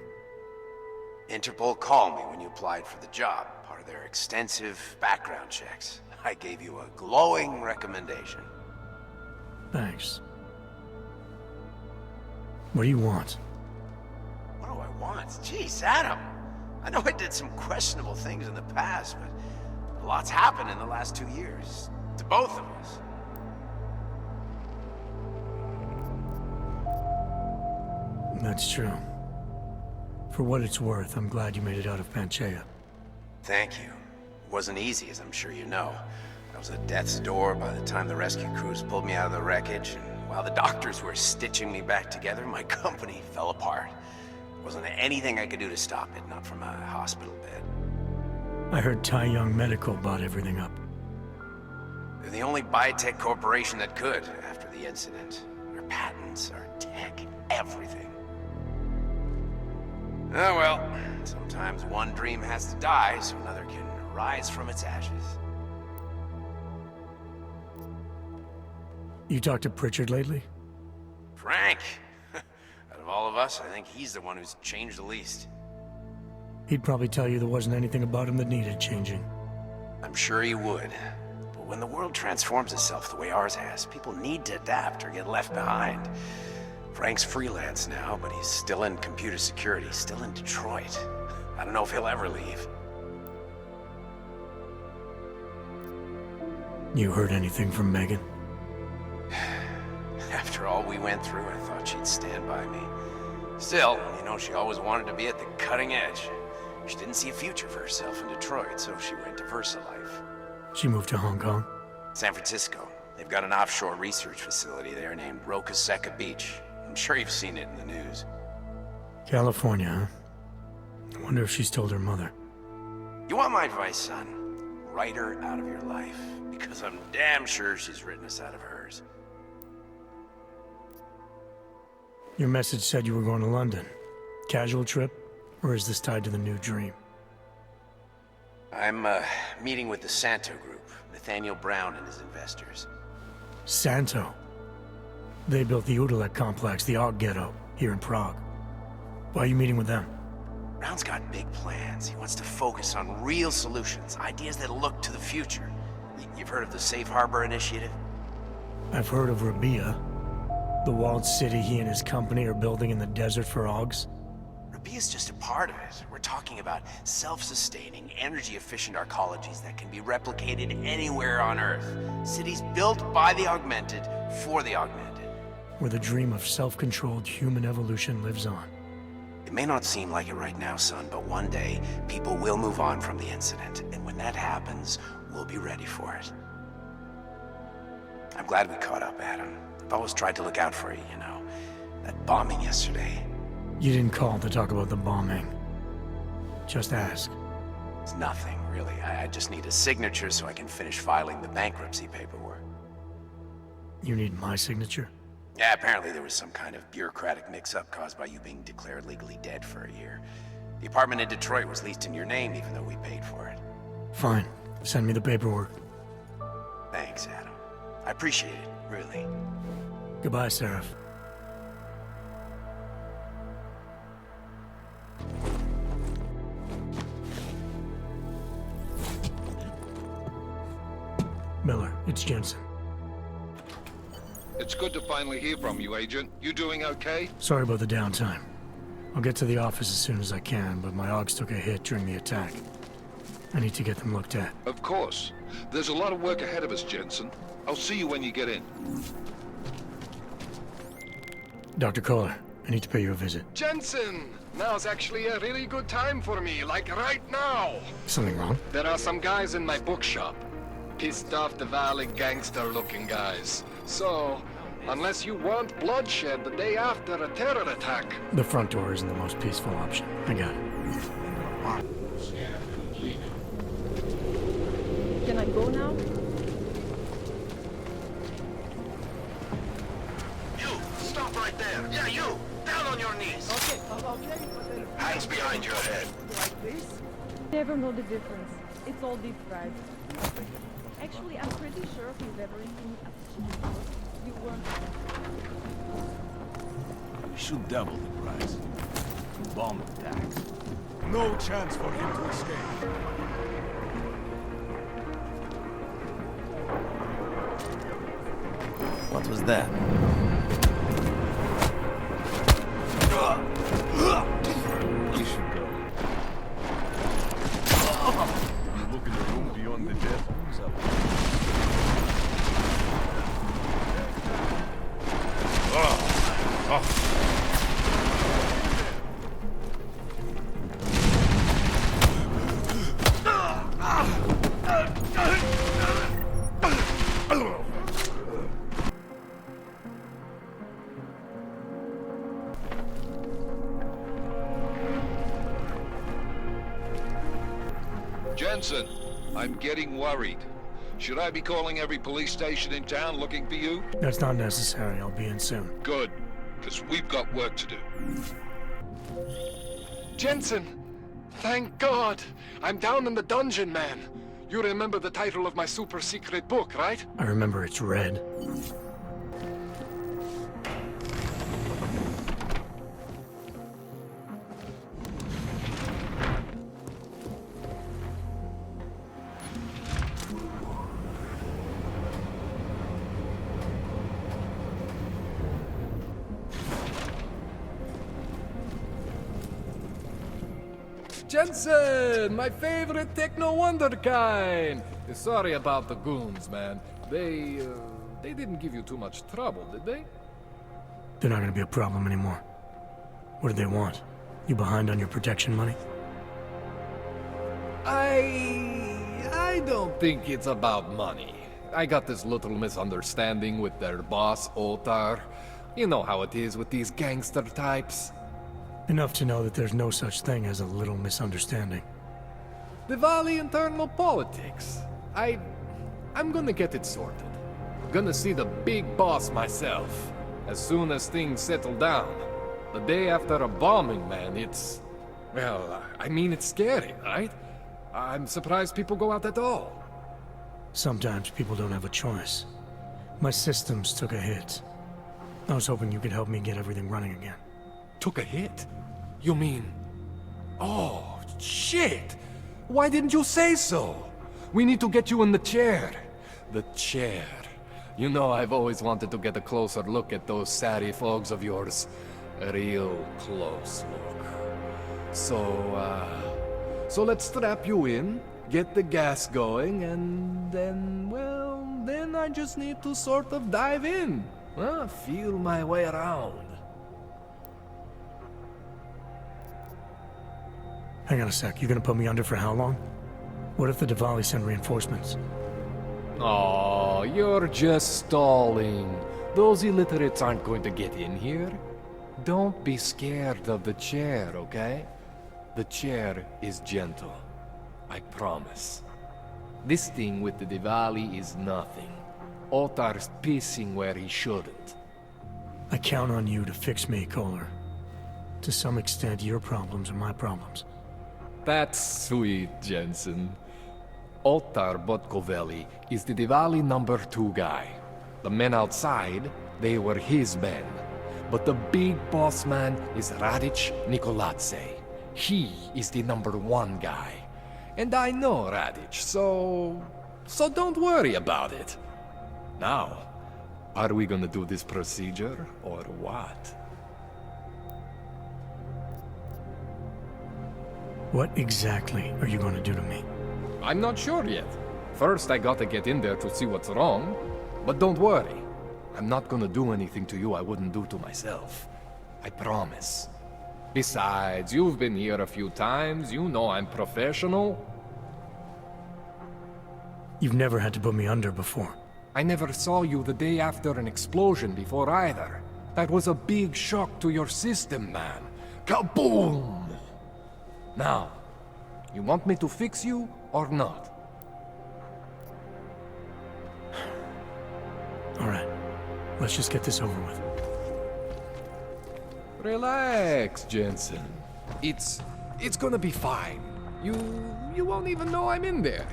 Interpol called me when you applied for the job, part of their extensive background checks. I gave you a glowing recommendation. Thanks. What do you want? What do I want? Jeez, Adam! I know I did some questionable things in the past, but a lot's happened in the last 2 years. To both of us. That's true. For what it's worth, I'm glad you made it out of Panchaea. Thank you. It wasn't easy, as I'm sure you know. I was at death's door by the time the rescue crews pulled me out of the wreckage, and while the doctors were stitching me back together, my company fell apart. There wasn't anything I could do to stop it, not from a hospital bed. I heard Tai Young Medical bought everything up. They're the only biotech corporation that could, after the incident. Our patents, our tech, everything. Oh well, sometimes one dream has to die so another can rise from its ashes. You talked to Pritchard lately? Frank! Out of all of us, I think he's the one who's changed the least. He'd probably tell you there wasn't anything about him that needed changing. I'm sure he would. But when the world transforms itself the way ours has, people need to adapt or get left behind. Frank's freelance now, but he's still in computer security, still in Detroit. I don't know if he'll ever leave. You heard anything from Megan? After all we went through, I thought she'd stand by me. Still, you know, she always wanted to be at the cutting edge. She didn't see a future for herself in Detroit, so she went to VersaLife. She moved to Hong Kong? San Francisco. They've got an offshore research facility there named Roca Seca Beach. I'm sure you've seen it in the news. California, huh? I wonder if she's told her mother. You want my advice, son? Write her out of your life, because I'm damn sure she's written us out of hers. Your message said you were going to London. Casual trip? Or is this tied to the new dream? I'm, meeting with the Santo Group, Nathaniel Brown and his investors. Santo? They built the Udalek complex, the Og Ghetto, here in Prague. Why are you meeting with them? Brown's got big plans. He wants to focus on real solutions, ideas that look to the future. You've heard of the Safe Harbor Initiative? I've heard of Rabia, the walled city he and his company are building in the desert for Ogs. Rabia's just a part of it. We're talking about self-sustaining, energy-efficient arcologies that can be replicated anywhere on Earth. Cities built by the augmented, for the augmented. Where the dream of self-controlled human evolution lives on. It may not seem like it right now, son, but one day, people will move on from the incident. And when that happens, we'll be ready for it. I'm glad we caught up, Adam. I've always tried to look out for you, you know. That bombing yesterday. You didn't call to talk about the bombing. Just ask. It's nothing, really. I just need a signature so I can finish filing the bankruptcy paperwork. You need my signature? Yeah, apparently there was some kind of bureaucratic mix-up caused by you being declared legally dead for a year. The apartment in Detroit was leased in your name, even though we paid for it. Fine. Send me the paperwork. Thanks, Adam. I appreciate it, really. Goodbye, Seraph. Miller, it's Jensen. It's good to finally hear from you, Agent. You doing okay? Sorry about the downtime. I'll get to the office as soon as I can, but my Ogs took a hit during the attack. I need to get them looked at. Of course. There's a lot of work ahead of us, Jensen. I'll see you when you get in. Dr. Kohler, I need to pay you a visit. Jensen! Now's actually a really good time for me, like right now! Something wrong? There are some guys in my bookshop. Pissed off the Valley gangster-looking guys. So, unless you want bloodshed the day after a terror attack... The front door isn't the most peaceful option. I got it. Can I go now? You! Stop right there! Yeah, you! Down on your knees! Okay, okay. Hands behind your head. Like this? Never know the difference. It's all deep fried. Actually, I'm pretty sure with everything you weren't. We should double the price. Bomb attacks. No chance for him to escape. What was that? We should go. You look in the room beyond the death. Who's up? Jensen, I'm getting worried. Should I be calling every police station in town looking for you? That's not necessary. I'll be in soon. Good, because we've got work to do. Jensen! Thank God! I'm down in the dungeon, man. You remember the title of my super secret book, right? I remember it's red. Jensen, my favorite techno wonderkind. Sorry about the goons, man. They didn't give you too much trouble, did they? They're not gonna be a problem anymore. What do they want? You behind on your protection money? I don't think it's about money. I got this little misunderstanding with their boss, Otar. You know how it is with these gangster types. Enough to know that there's no such thing as a little misunderstanding. Diwali internal politics. I'm gonna get it sorted. Gonna see the big boss myself. As soon as things settle down. The day after a bombing, man, it's... Well, I mean, it's scary, right? I'm surprised people go out at all. Sometimes people don't have a choice. My systems took a hit. I was hoping you could help me get everything running again. Took a hit? You mean... Oh, shit! Why didn't you say so? We need to get you in the chair. The chair. You know I've always wanted to get a closer look at those satty fogs of yours. A real close look. So let's strap you in, get the gas going, and then, well, then I just need to sort of dive in. Feel my way around. Hang on a sec, you gonna put me under for how long? What if the Diwali send reinforcements? Oh, you're just stalling. Those illiterates aren't going to get in here. Don't be scared of the chair, okay? The chair is gentle. I promise. This thing with the Diwali is nothing. Otar's pissing where he shouldn't. I count on you to fix me, Kohler. To some extent, your problems are my problems. That's sweet, Jensen. Otar Botkovelli is the Diwali #2 guy. The men outside, they were his men. But the big boss man is Radic Nikoladze. He is the #1 guy. And I know Radic, so don't worry about it. Now, are we gonna do this procedure, or what? What exactly are you gonna do to me? I'm not sure yet. First, I gotta get in there to see what's wrong. But don't worry. I'm not gonna do anything to you I wouldn't do to myself. I promise. Besides, you've been here a few times. You know I'm professional. You've never had to put me under before. I never saw you the day after an explosion before either. That was a big shock to your system, man. Kaboom! Now, you want me to fix you or not? All right, let's just get this over with. Relax, Jensen. It's gonna be fine. You won't even know I'm in there.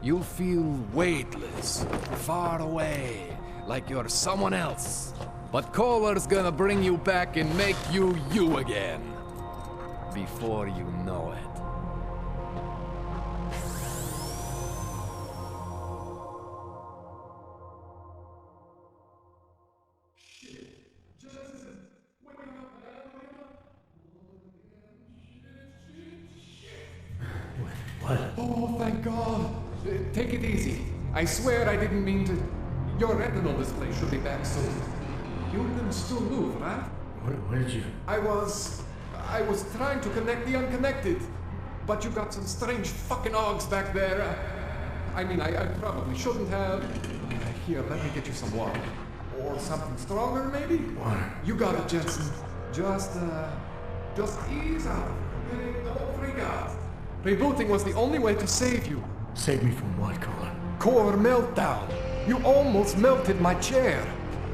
You'll feel weightless, far away, like you're someone else. But Kohler's gonna bring you back and make you you again. Before you know it. What? Oh, thank God. Take it easy. I swear I didn't mean to... Your retinal display should be back soon. You can still move, right? Where did you... I was trying to connect the unconnected. But you got some strange fucking ogs back there. I mean, I probably shouldn't have. Here, let me get you some water. Or something stronger, maybe? Water. You got it, Jensen. Just ease out. Okay? Don't freak out. Rebooting was the only way to save you. Save me from what, Kohler? Core meltdown. You almost melted my chair.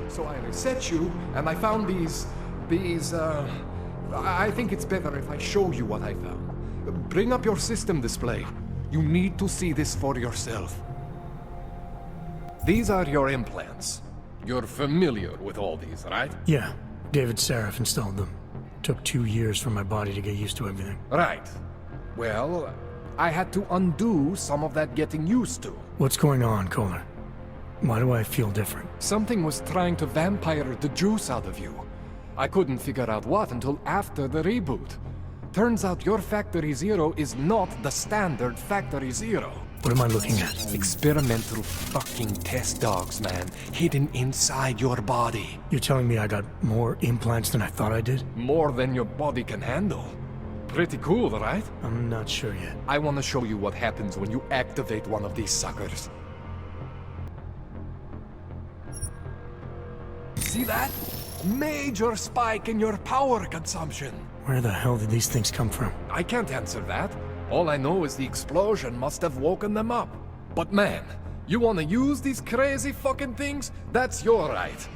So I reset you, and I found these I think it's better if I show you what I found. Bring up your system display. You need to see this for yourself. These are your implants. You're familiar with all these, right? Yeah, David Seraph installed them. Took 2 years for my body to get used to everything. Right. Well, I had to undo some of that getting used to. What's going on, Kohler? Why do I feel different? Something was trying to vampire the juice out of you. I couldn't figure out what until after the reboot. Turns out your Factory Zero is not the standard Factory Zero. What am I looking at? Experimental fucking test dogs, man. Hidden inside your body. You're telling me I got more implants than I thought I did? More than your body can handle. Pretty cool, right? I'm not sure yet. I want to show you what happens when you activate one of these suckers. See that? Major spike in your power consumption. Where the hell did these things come from? I can't answer that. All I know is the explosion must have woken them up. But man, you want to use these crazy fucking things? That's your right.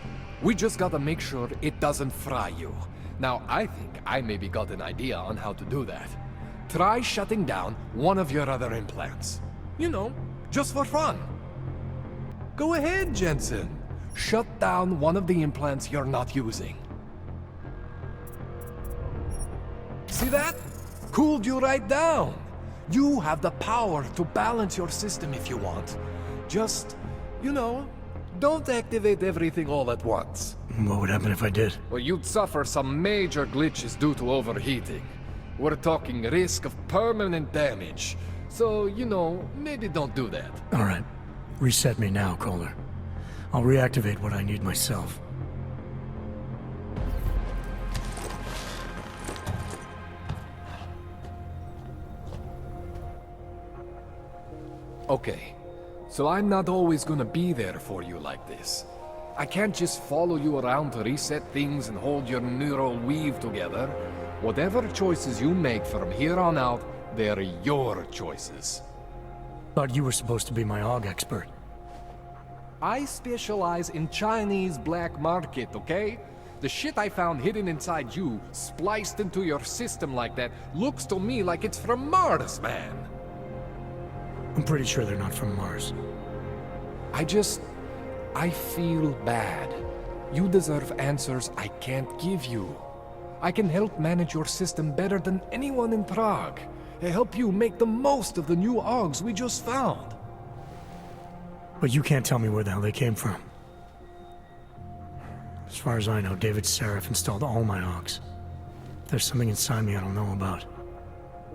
We just gotta make sure it doesn't fry you. Now, I think I maybe got an idea on how to do that. Try shutting down one of your other implants. You know, just for fun. Go ahead, Jensen. Shut down one of the implants you're not using. See that? Cooled you right down. You have the power to balance your system if you want. Just, you know, don't activate everything all at once. What would happen if I did? Well, you'd suffer some major glitches due to overheating. We're talking risk of permanent damage. So, you know, maybe don't do that. All right. Reset me now, Kohler. I'll reactivate what I need myself. Okay, so I'm not always gonna be there for you like this. I can't just follow you around to reset things and hold your neural weave together. Whatever choices you make from here on out, they're your choices. Thought you were supposed to be my AUG expert. I specialize in Chinese black market, okay? The shit I found hidden inside you, spliced into your system like that, looks to me like it's from Mars, man. I'm pretty sure they're not from Mars. I feel bad. You deserve answers I can't give you. I can help manage your system better than anyone in Prague. Help you make the most of the new AUGs we just found. But you can't tell me where the hell they came from. As far as I know, David Seraph installed all my AUGs. If there's something inside me I don't know about,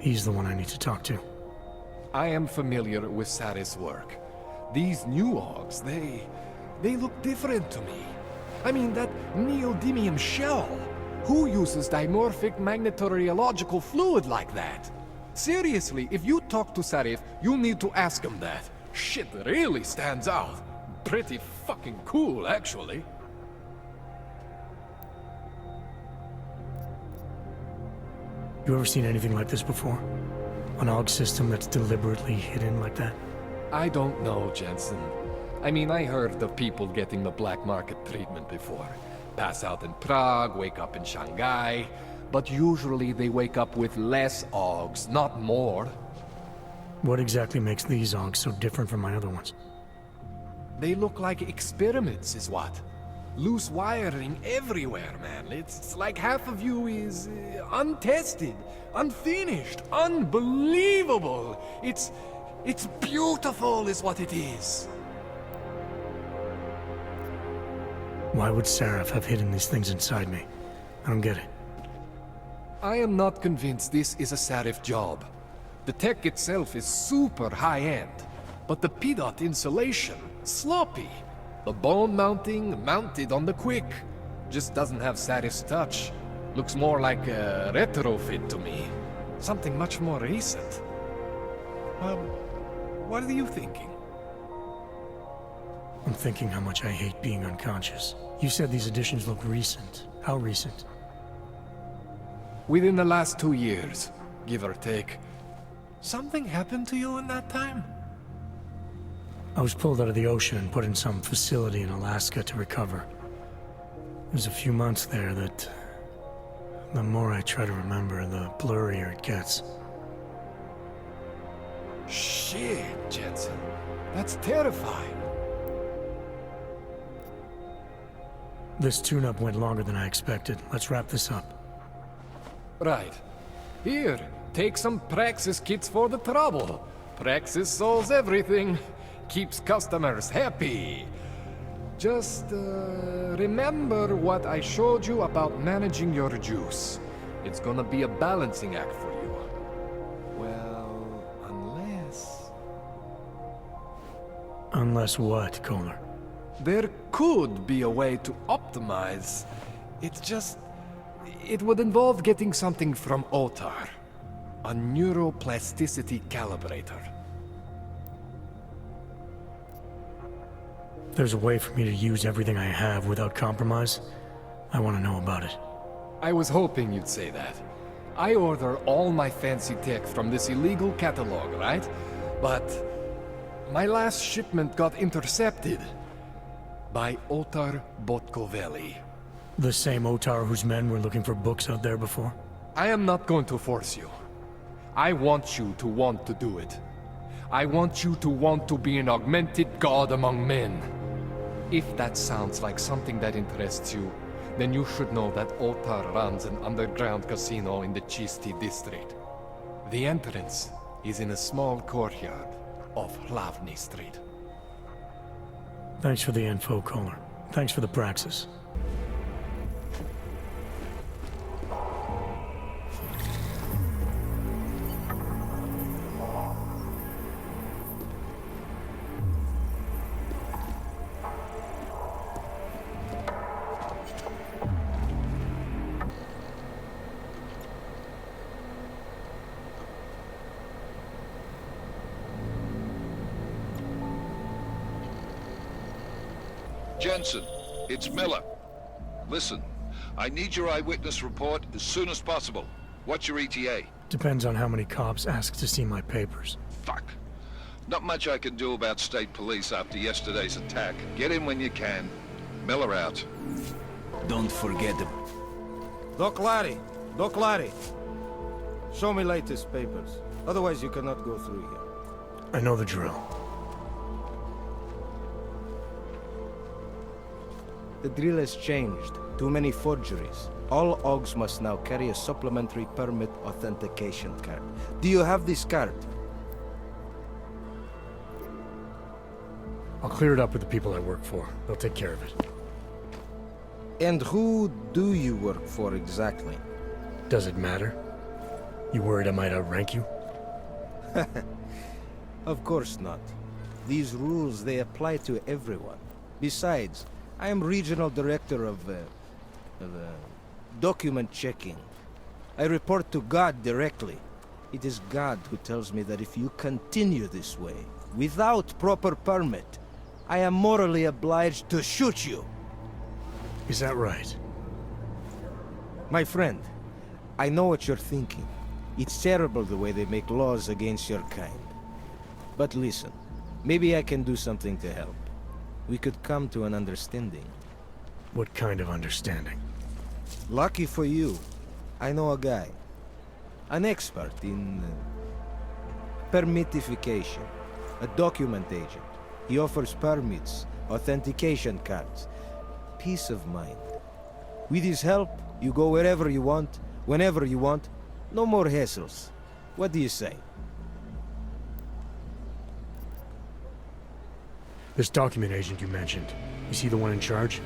he's the one I need to talk to. I am familiar with Sarah's work. These new AUGs, they look different to me. I mean, that neodymium shell. Who uses dimorphic magnetorheological fluid like that? Seriously, if you talk to Sarif, you need to ask him that. Shit really stands out. Pretty fucking cool, actually. You ever seen anything like this before? An AUG system that's deliberately hidden like that? I don't know, Jensen. I mean, I heard of people getting the black market treatment before. Pass out in Prague, wake up in Shanghai. But usually they wake up with less AUGs, not more. What exactly makes these AUGs so different from my other ones? They look like experiments, is what? Loose wiring everywhere, man. It's like half of you is untested, unfinished, unbelievable. It's beautiful is what it is. Why would Seraph have hidden these things inside me? I don't get it. I am not convinced this is a Sarif job. The tech itself is super high-end, but the PDOT insulation, sloppy. The bone mounting, mounted on the quick. Just doesn't have Sarif's touch. Looks more like a retrofit to me. Something much more recent. What are you thinking? I'm thinking how much I hate being unconscious. You said these additions look recent. How recent? Within the last 2 years, give or take. Something happened to you in that time? I was pulled out of the ocean and put in some facility in Alaska to recover. It was a few months there that The more I try to remember, the blurrier it gets. Shit, Jensen. That's terrifying. This tune-up went longer than I expected. Let's wrap this up. Right. Here, take some Praxis kits for the trouble. Praxis solves everything. Keeps customers happy. Just, remember what I showed you about managing your juice. It's gonna be a balancing act for you. Well, unless... Unless what, Kohler? There could be a way to optimize. It's just... It would involve getting something from Otar. A neuroplasticity calibrator. If there's a way for me to use everything I have without compromise, I want to know about it. I was hoping you'd say that. I order all my fancy tech from this illegal catalog, right? But my last shipment got intercepted by Otar Botkoveli. The same Otar whose men were looking for books out there before? I am not going to force you. I want you to want to do it. I want you to want to be an augmented god among men. If that sounds like something that interests you, then you should know that Otar runs an underground casino in the Chisti district. The entrance is in a small courtyard off Hlavny Street. Thanks for the info, Kohler. Thanks for the praxis. Jensen, it's Miller. Listen, I need your eyewitness report as soon as possible. What's your ETA? Depends on how many cops ask to see my papers. Fuck. Not much I can do about state police after yesterday's attack. Get in when you can. Miller out. Don't forget the... Doc Larry. Show me latest papers. Otherwise you cannot go through here. I know the drill. The drill has changed. Too many forgeries. All OGs must now carry a supplementary permit authentication card. Do you have this card? I'll clear it up with the people I work for. They'll take care of it. And who do you work for exactly? Does it matter? You worried I might outrank you? Of course not. These rules, they apply to everyone. Besides, I am regional director of document checking. I report to God directly. It is God who tells me that if you continue this way, without proper permit, I am morally obliged to shoot you. Is that right? My friend, I know what you're thinking. It's terrible the way they make laws against your kind. But listen, maybe I can do something to help. We could come to an understanding. What kind of understanding? Lucky for you, I know a guy. An expert in permitification. A document agent. He offers permits, authentication cards. Peace of mind. With his help, you go wherever you want, whenever you want. No more hassles. What do you say? This document agent you mentioned, is he the one in charge?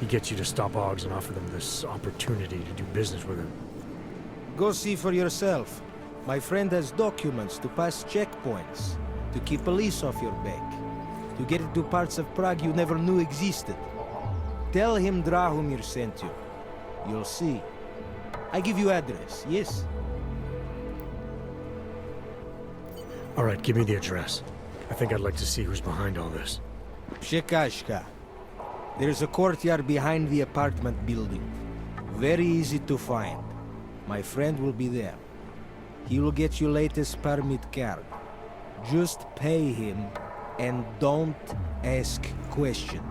He gets you to stop OGs and offer them this opportunity to do business with him. Go see for yourself. My friend has documents to pass checkpoints, to keep police off your back, to get into parts of Prague you never knew existed. Tell him Drahomir sent you. You'll see. I give you address, yes? All right, give me the address. I think I'd like to see who's behind all this. Przekazka. There's a courtyard behind the apartment building. Very easy to find. My friend will be there. He will get you latest permit card. Just pay him and don't ask questions.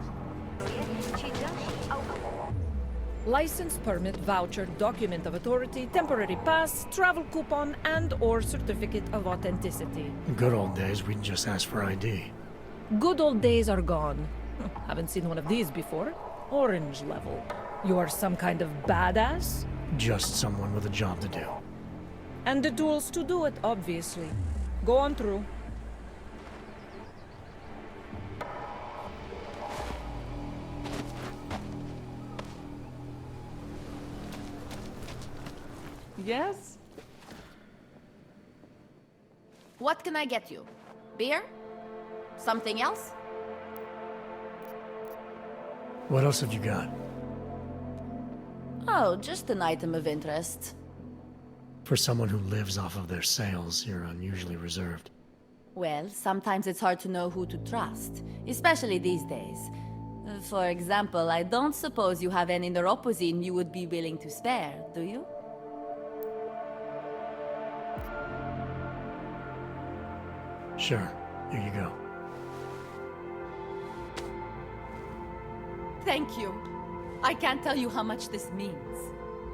License, permit, voucher, document of authority, temporary pass, travel coupon, and/or certificate of authenticity. In good old days, we'd just ask for ID. Good old days are gone. Haven't seen one of these before. Orange level. You are some kind of badass? Just someone with a job to do. And the tools to do it, obviously. Go on through. Yes? What can I get you? Beer? Something else? What else have you got? Oh, just an item of interest. For someone who lives off of their sales, you're unusually reserved. Well, sometimes it's hard to know who to trust, especially these days. For example, I don't suppose you have any neuropozyne you would be willing to spare, do you? Sure. Here you go. Thank you. I can't tell you how much this means.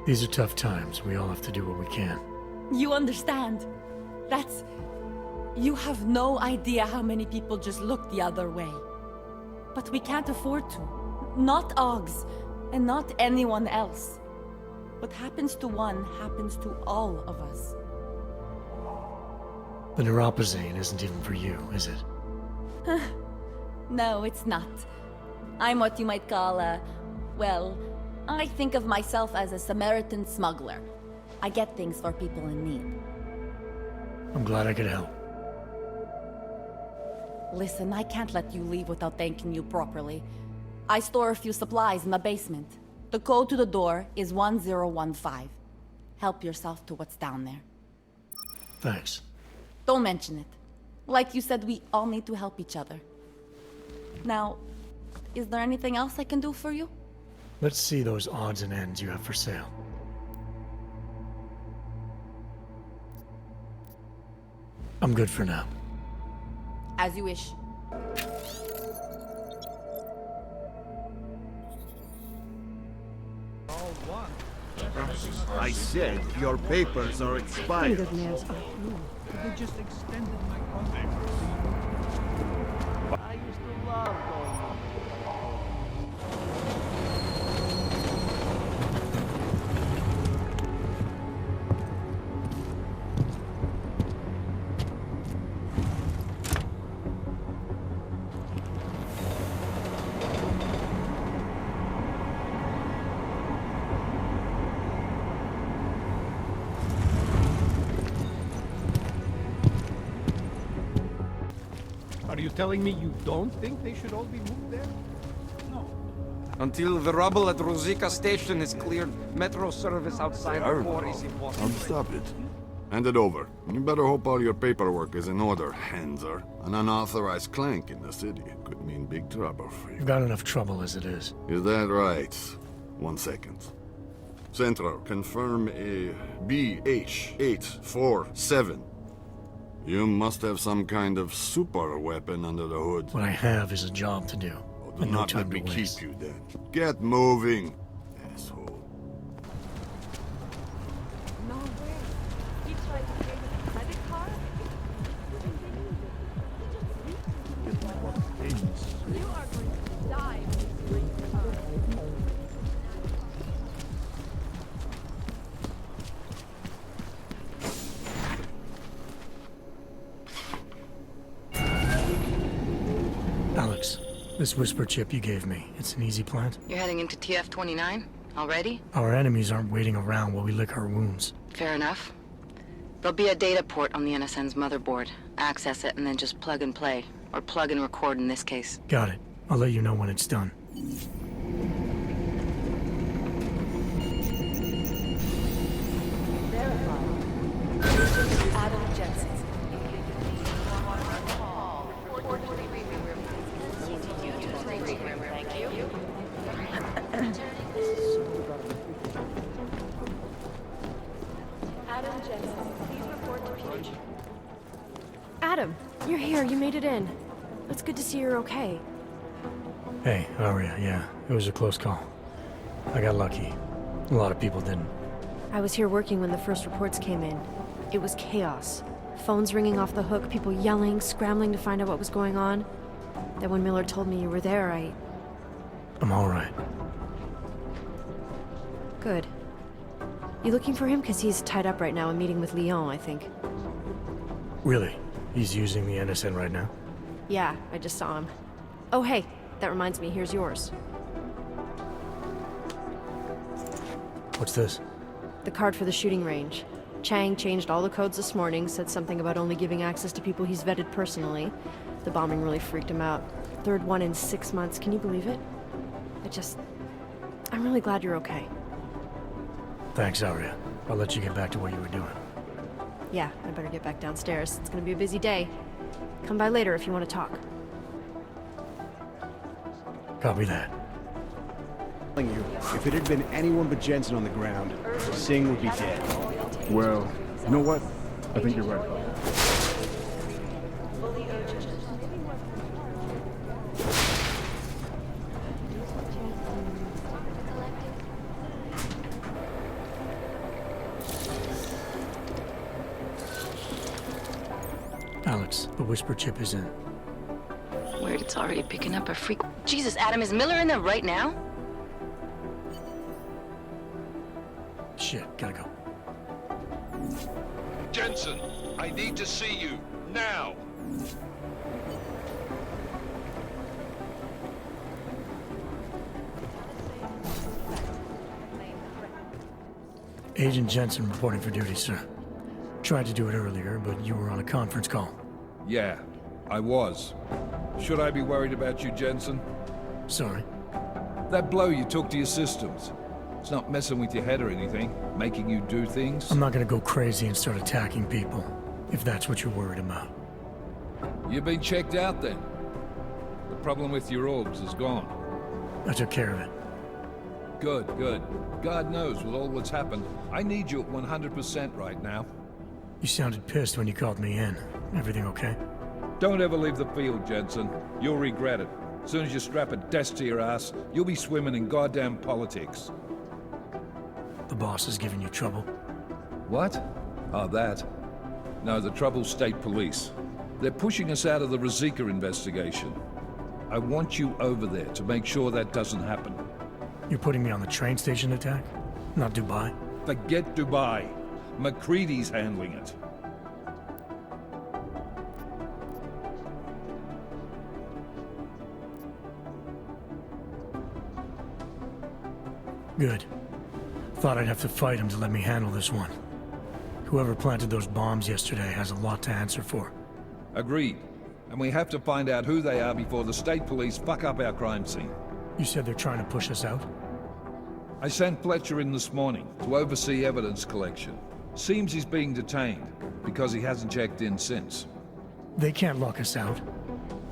These are tough times. We all have to do what we can. You understand? That's... You have no idea how many people just look the other way. But we can't afford to. Not Oggs, and not anyone else. What happens to one happens to all of us. The neuropozyne isn't even for you, is it? No, it's not. I'm what you might call a... Well, I think of myself as a Samaritan smuggler. I get things for people in need. I'm glad I could help. Listen, I can't let you leave without thanking you properly. I store a few supplies in the basement. The code to the door is 1015. Help yourself to what's down there. Thanks. Don't mention it. Like you said, we all need to help each other. Now, is there anything else I can do for you? Let's see those odds and ends you have for sale. I'm good for now. As you wish. I said your papers are expired. They just extended my contract. I used to love going on. Are you telling me you don't think they should all be moved there? Until the rubble at Ruzicka station is cleared, metro service outside Fair of 4 enough. is impossible. Stop it. Hand it over. You better hope all your paperwork is in order, Hanser. An unauthorized clank in the city could mean big trouble for you. You've got enough trouble as it is. Is that right? 1 second. Centro, confirm a BH-847. You must have some kind of super weapon under the hood. What I have is a job to do. Do And no not let time me to waste. keep you then. Get moving, asshole. No way. He tried to pay with a credit card? You are going to die with this great card. Alex, this whisper chip you gave me, it's an easy plant? You're heading into TF-29? Already? Our enemies aren't waiting around while we lick our wounds. Fair enough. There'll be a data port on the NSN's motherboard. Access it and then just plug and play. Or plug and record in this case. Got it. I'll let you know when it's done. Adam Jensen. Adam Jensen, please report to PH. Adam, you're here. You made it in. It's good to see you're okay. Hey, how are you? Yeah, it was a close call. I got lucky. A lot of people didn't. I was here working when the first reports came in. It was chaos. Phones ringing off the hook, people yelling, scrambling to find out what was going on. Then when Miller told me you were there, I'm alright. Good. You looking for him? Because he's tied up right now and meeting with Lyon, I think. Really? He's using the NSN right now? Yeah, I just saw him. Oh, hey, that reminds me, here's yours. What's this? The card for the shooting range. Chang changed all the codes this morning, said something about only giving access to people he's vetted personally. The bombing really freaked him out. Third one in 6 months, can you believe it? I'm really glad you're okay. Thanks, Arya. I'll let you get back to what you were doing. Yeah, I better get back downstairs. It's gonna be a busy day. Come by later if you want to talk. Copy that. You, if it had been anyone but Jensen on the ground, Singh would be dead. Well, you know what? I think you're right. Alex, the whisper chip is in. Weird, it's already picking up a freak. Jesus, Adam, is Miller in there right now? Shit, gotta go. Jensen, I need to see you, now! Agent Jensen reporting for duty, sir. Tried to do it earlier, but you were on a conference call. Yeah, I was. Should I be worried about you, Jensen? Sorry? That blow you took to your systems. It's not messing with your head or anything, making you do things. I'm not gonna go crazy and start attacking people, if that's what you're worried about. You've been checked out then. The problem with your orbs is gone. I took care of it. Good, good. God knows with all that's happened, I need you at 100% right now. You sounded pissed when you called me in. Everything okay? Don't ever leave the field, Jensen. You'll regret it. As soon as you strap a desk to your ass, you'll be swimming in goddamn politics. The boss is giving you trouble? What? Oh, that? No, the trouble's state police. They're pushing us out of the Ruzicka investigation. I want you over there to make sure that doesn't happen. You're putting me on the train station attack? Not Dubai? Forget Dubai. McCready's handling it. Good. Thought I'd have to fight him to let me handle this one. Whoever planted those bombs yesterday has a lot to answer for. Agreed. And we have to find out who they are before the state police fuck up our crime scene. You said they're trying to push us out? I sent Fletcher in this morning to oversee evidence collection. Seems he's being detained, because he hasn't checked in since. They can't lock us out.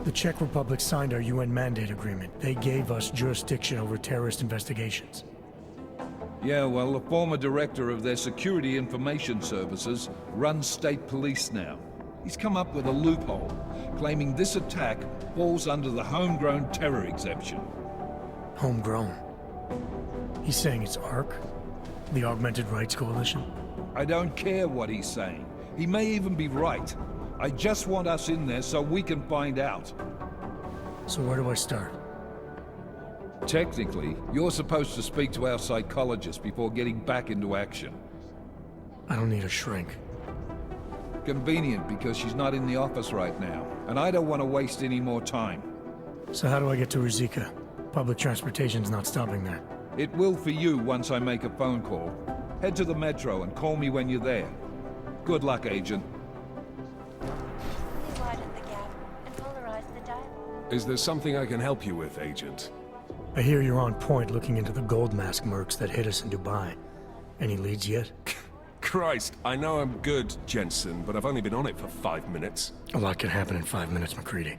The Czech Republic signed our UN mandate agreement. They gave us jurisdiction over terrorist investigations. Yeah, well, the former director of their security information services runs state police now. He's come up with a loophole, claiming this attack falls under the homegrown terror exemption. Homegrown? He's saying it's ARC? The Augmented Rights Coalition? I don't care what he's saying. He may even be right. I just want us in there so we can find out. So where do I start? Technically, you're supposed to speak to our psychologist before getting back into action. I don't need a shrink. Convenient, because she's not in the office right now, and I don't want to waste any more time. So how do I get to Ruzicka? Public transportation's not stopping there. It will for you once I make a phone call. Head to the metro and call me when you're there. Good luck, Agent. Is there something I can help you with, Agent? I hear you're on point looking into the gold mask mercs that hit us in Dubai. Any leads yet? Christ, I know I'm good, Jensen, but I've only been on it for 5 minutes. A lot can happen in 5 minutes, McCready.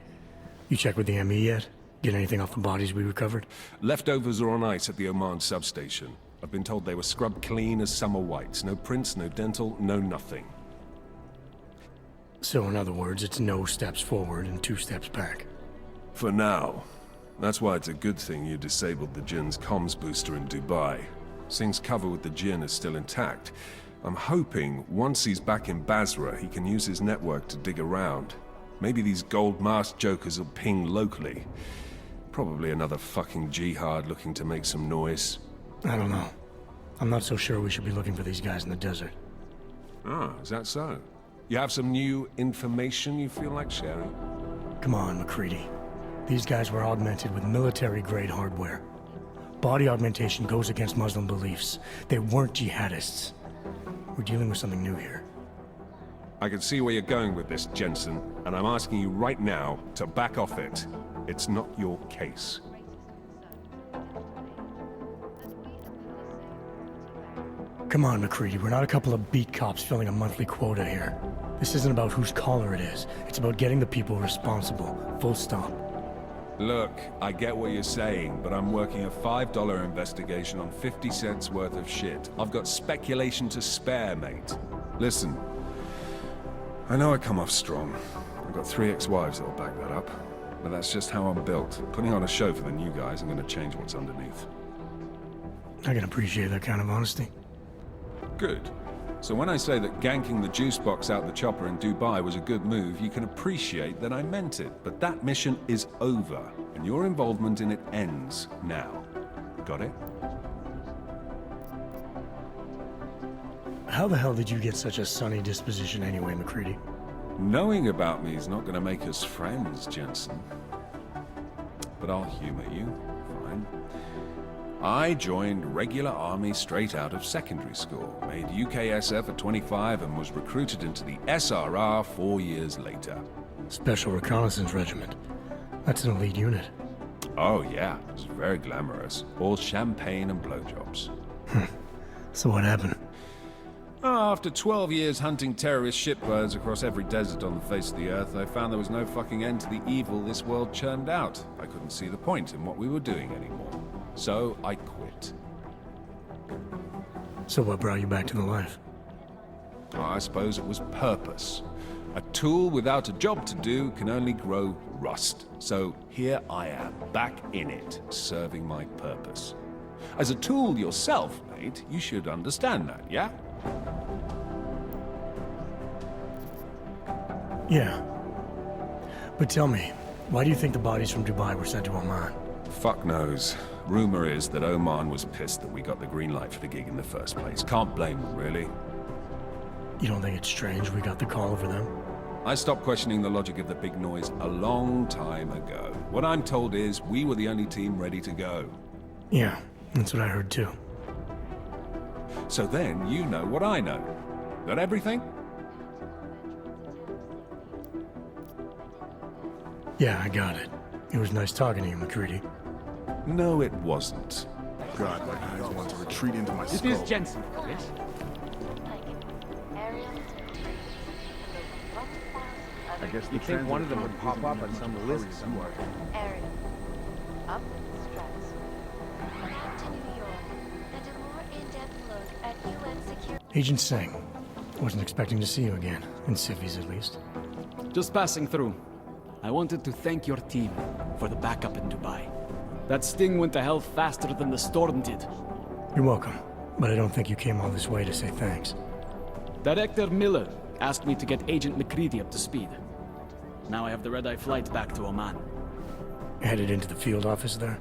You checked with the ME yet? Get anything off the bodies we recovered? Leftovers are on ice at the Oman substation. I've been told they were scrubbed clean as summer whites. No prints, no dental, no nothing. So in other words, it's no steps forward and 2 steps back. For now. That's why it's a good thing you disabled the Jinn's comms booster in Dubai. Singh's cover with the Jinn is still intact. I'm hoping once he's back in Basra, he can use his network to dig around. Maybe these gold-masked jokers will ping locally. Probably another fucking jihad looking to make some noise. I don't know. I'm not so sure we should be looking for these guys in the desert. Ah, is that so? You have some new information you feel like sharing? Come on, McCready. These guys were augmented with military-grade hardware. Body augmentation goes against Muslim beliefs. They weren't jihadists. We're dealing with something new here. I can see where you're going with this, Jensen, and I'm asking you right now to back off it. It's not your case. Come on, McCready. We're not a couple of beat cops filling a monthly quota here. This isn't about whose collar it is. It's about getting the people responsible. Full stop. Look, I get what you're saying, but I'm working a $5 investigation on 50 cents worth of shit. I've got speculation to spare, mate. Listen, I know I come off strong. I've got 3 ex-wives that'll back that up. But that's just how I'm built. Putting on a show for the new guys, I'm gonna change what's underneath. I can appreciate that kind of honesty. Good. So when I say that ganking the juice box out the chopper in Dubai was a good move, you can appreciate that I meant it. But that mission is over, and your involvement in it ends now. Got it? How the hell did you get such a sunny disposition anyway, McCready? Knowing about me is not going to make us friends, Jensen. But I'll humor you. Fine. I joined regular army straight out of secondary school, made UKSF at 25 and was recruited into the SRR 4 years later. Special Reconnaissance Regiment. That's an elite unit. Oh yeah, it was very glamorous. All champagne and blowjobs. So what happened? After 12 years hunting terrorist shitbirds across every desert on the face of the earth, I found there was no fucking end to the evil this world churned out. I couldn't see the point in what we were doing anymore. So I quit. So what brought you back to the life? I suppose it was purpose. A tool without a job to do can only grow rust. So here I am, back in it, serving my purpose. As a tool yourself, mate, you should understand that, yeah? Yeah. But tell me, why do you think the bodies from Dubai were sent to Oman? Fuck knows. Rumor is that Oman was pissed that we got the green light for the gig in the first place. Can't blame them, really. You don't think it's strange we got the call over them? I stopped questioning the logic of the big noise a long time ago. What I'm told is we were the only team ready to go. Yeah, that's what I heard too. So then you know what I know. Got everything? Yeah, I got it. It was nice talking to you, McCready. No, it wasn't. God, my eyes want to retreat into my skull. This is Jensen, yes? I guess You think one of them would pop up on some list somewhere? Area. Up stress. Back to New York. And a more in-depth look at UN security. Agent Singh. Wasn't expecting to see you again. In civvies, at least. Just passing through. I wanted to thank your team for the backup in Dubai. That sting went to hell faster than the storm did. You're welcome. But I don't think you came all this way to say thanks. Director Miller asked me to get Agent McCready up to speed. Now I have the red-eye flight back to Oman. Headed into the field office there?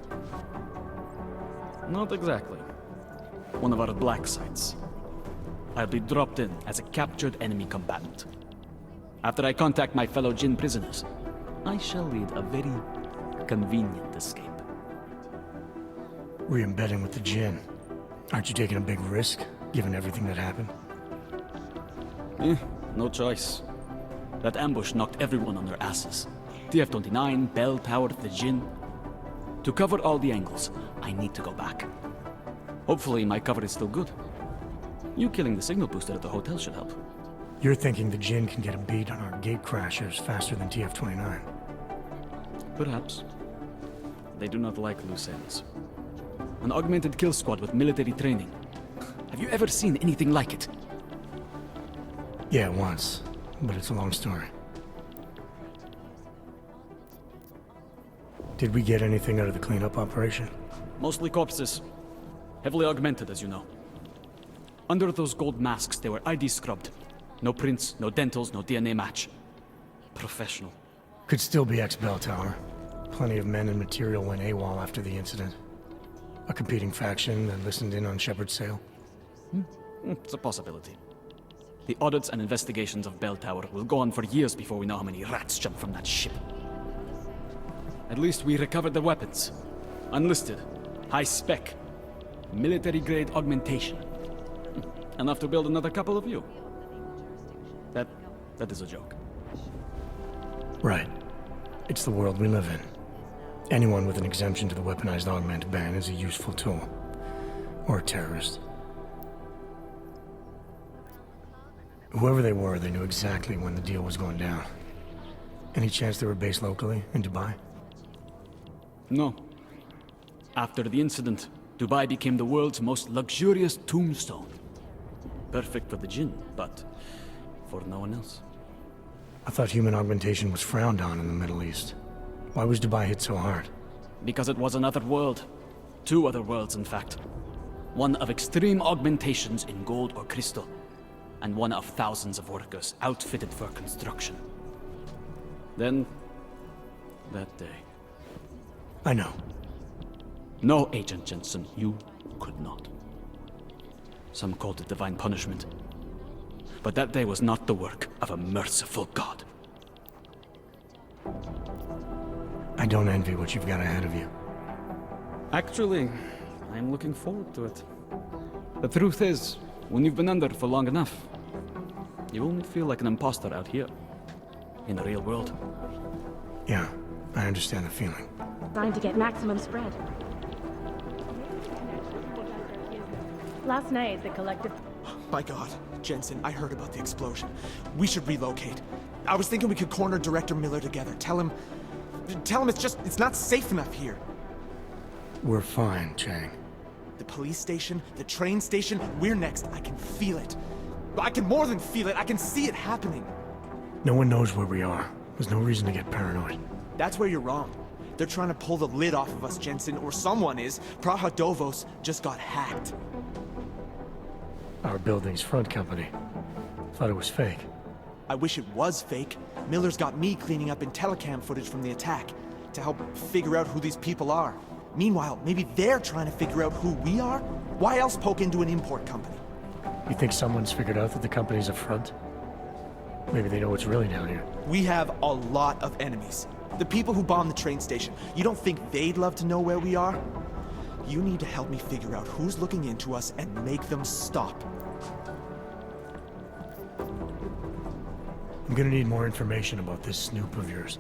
Not exactly. One of our black sites. I'll be dropped in as a captured enemy combatant. After I contact my fellow Jinn prisoners, I shall lead a very convenient escape. Re-embedding with the Jinn. Aren't you taking a big risk, given everything that happened? No choice. That ambush knocked everyone on their asses. TF-29, Bell Tower, the Jinn. To cover all the angles, I need to go back. Hopefully my cover is still good. You killing the signal booster at the hotel should help. You're thinking the Jinn can get a beat on our gate crashers faster than TF-29? Perhaps. They do not like loose ends. An augmented kill squad with military training. Have you ever seen anything like it? Yeah, once. But it's a long story. Did we get anything out of the cleanup operation? Mostly corpses. Heavily augmented, as you know. Under those gold masks, they were ID scrubbed. No prints, no dentals, no DNA match. Professional. Could still be ex-Bell Tower. Plenty of men and material went AWOL after the incident. A competing faction that listened in on Shepard's sale. It's a possibility. The audits and investigations of Bell Tower will go on for years before we know how many rats jumped from that ship. At least we recovered the weapons. Unlisted. High spec. Military-grade augmentation. Enough to build another couple of you. That is a joke. Right. It's the world we live in. Anyone with an exemption to the weaponized augment ban is a useful tool. Or a terrorist. Whoever they were, they knew exactly when the deal was going down. Any chance they were based locally, in Dubai? No. After the incident, Dubai became the world's most luxurious tombstone. Perfect for the Jinn, but for no one else. I thought human augmentation was frowned on in the Middle East. Why was Dubai hit so hard? Because it was another world. Two other worlds, in fact. One of extreme augmentations in gold or crystal, and one of thousands of workers outfitted for construction. Then, that day. I know. No, Agent Jensen, you could not. Some called it divine punishment. But that day was not the work of a merciful God. I don't envy what you've got ahead of you. Actually, I'm looking forward to it. The truth is, when you've been under for long enough, you only feel like an imposter out here, in the real world. Yeah, I understand the feeling. Trying to get maximum spread. Last night, the collective... My God, Jensen, I heard about the explosion. We should relocate. I was thinking we could corner Director Miller together. Tell him it's not safe enough here. We're fine, Chang. The police station, the train station, we're next. I can feel it. I can more than feel it. I can see it happening. No one knows where we are. There's no reason to get paranoid. That's where you're wrong. They're trying to pull the lid off of us, Jensen, or someone is. Prague just got hacked. Our building's front company. Thought it was fake. I wish it was fake. Miller's got me cleaning up Intellicam footage from the attack to help figure out who these people are. Meanwhile, maybe they're trying to figure out who we are? Why else poke into an import company? You think someone's figured out that the company's a front? Maybe they know what's really down here. We have a lot of enemies. The people who bombed the train station. You don't think they'd love to know where we are? You need to help me figure out who's looking into us and make them stop. I'm gonna need more information about this snoop of yours.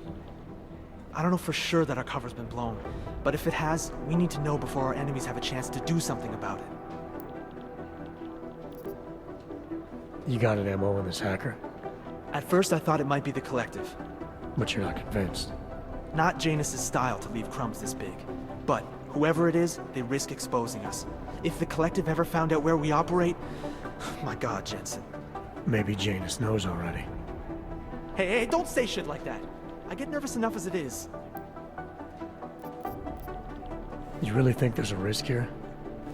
I don't know for sure that our cover's been blown, but if it has, we need to know before our enemies have a chance to do something about it. You got an MO on this hacker? At first I thought it might be the Collective. But you're not convinced? Not Janus's style to leave crumbs this big. But whoever it is, they risk exposing us. If the Collective ever found out where we operate... My God, Jensen. Maybe Janus knows already. Hey, don't say shit like that. I get nervous enough as it is. You really think there's a risk here?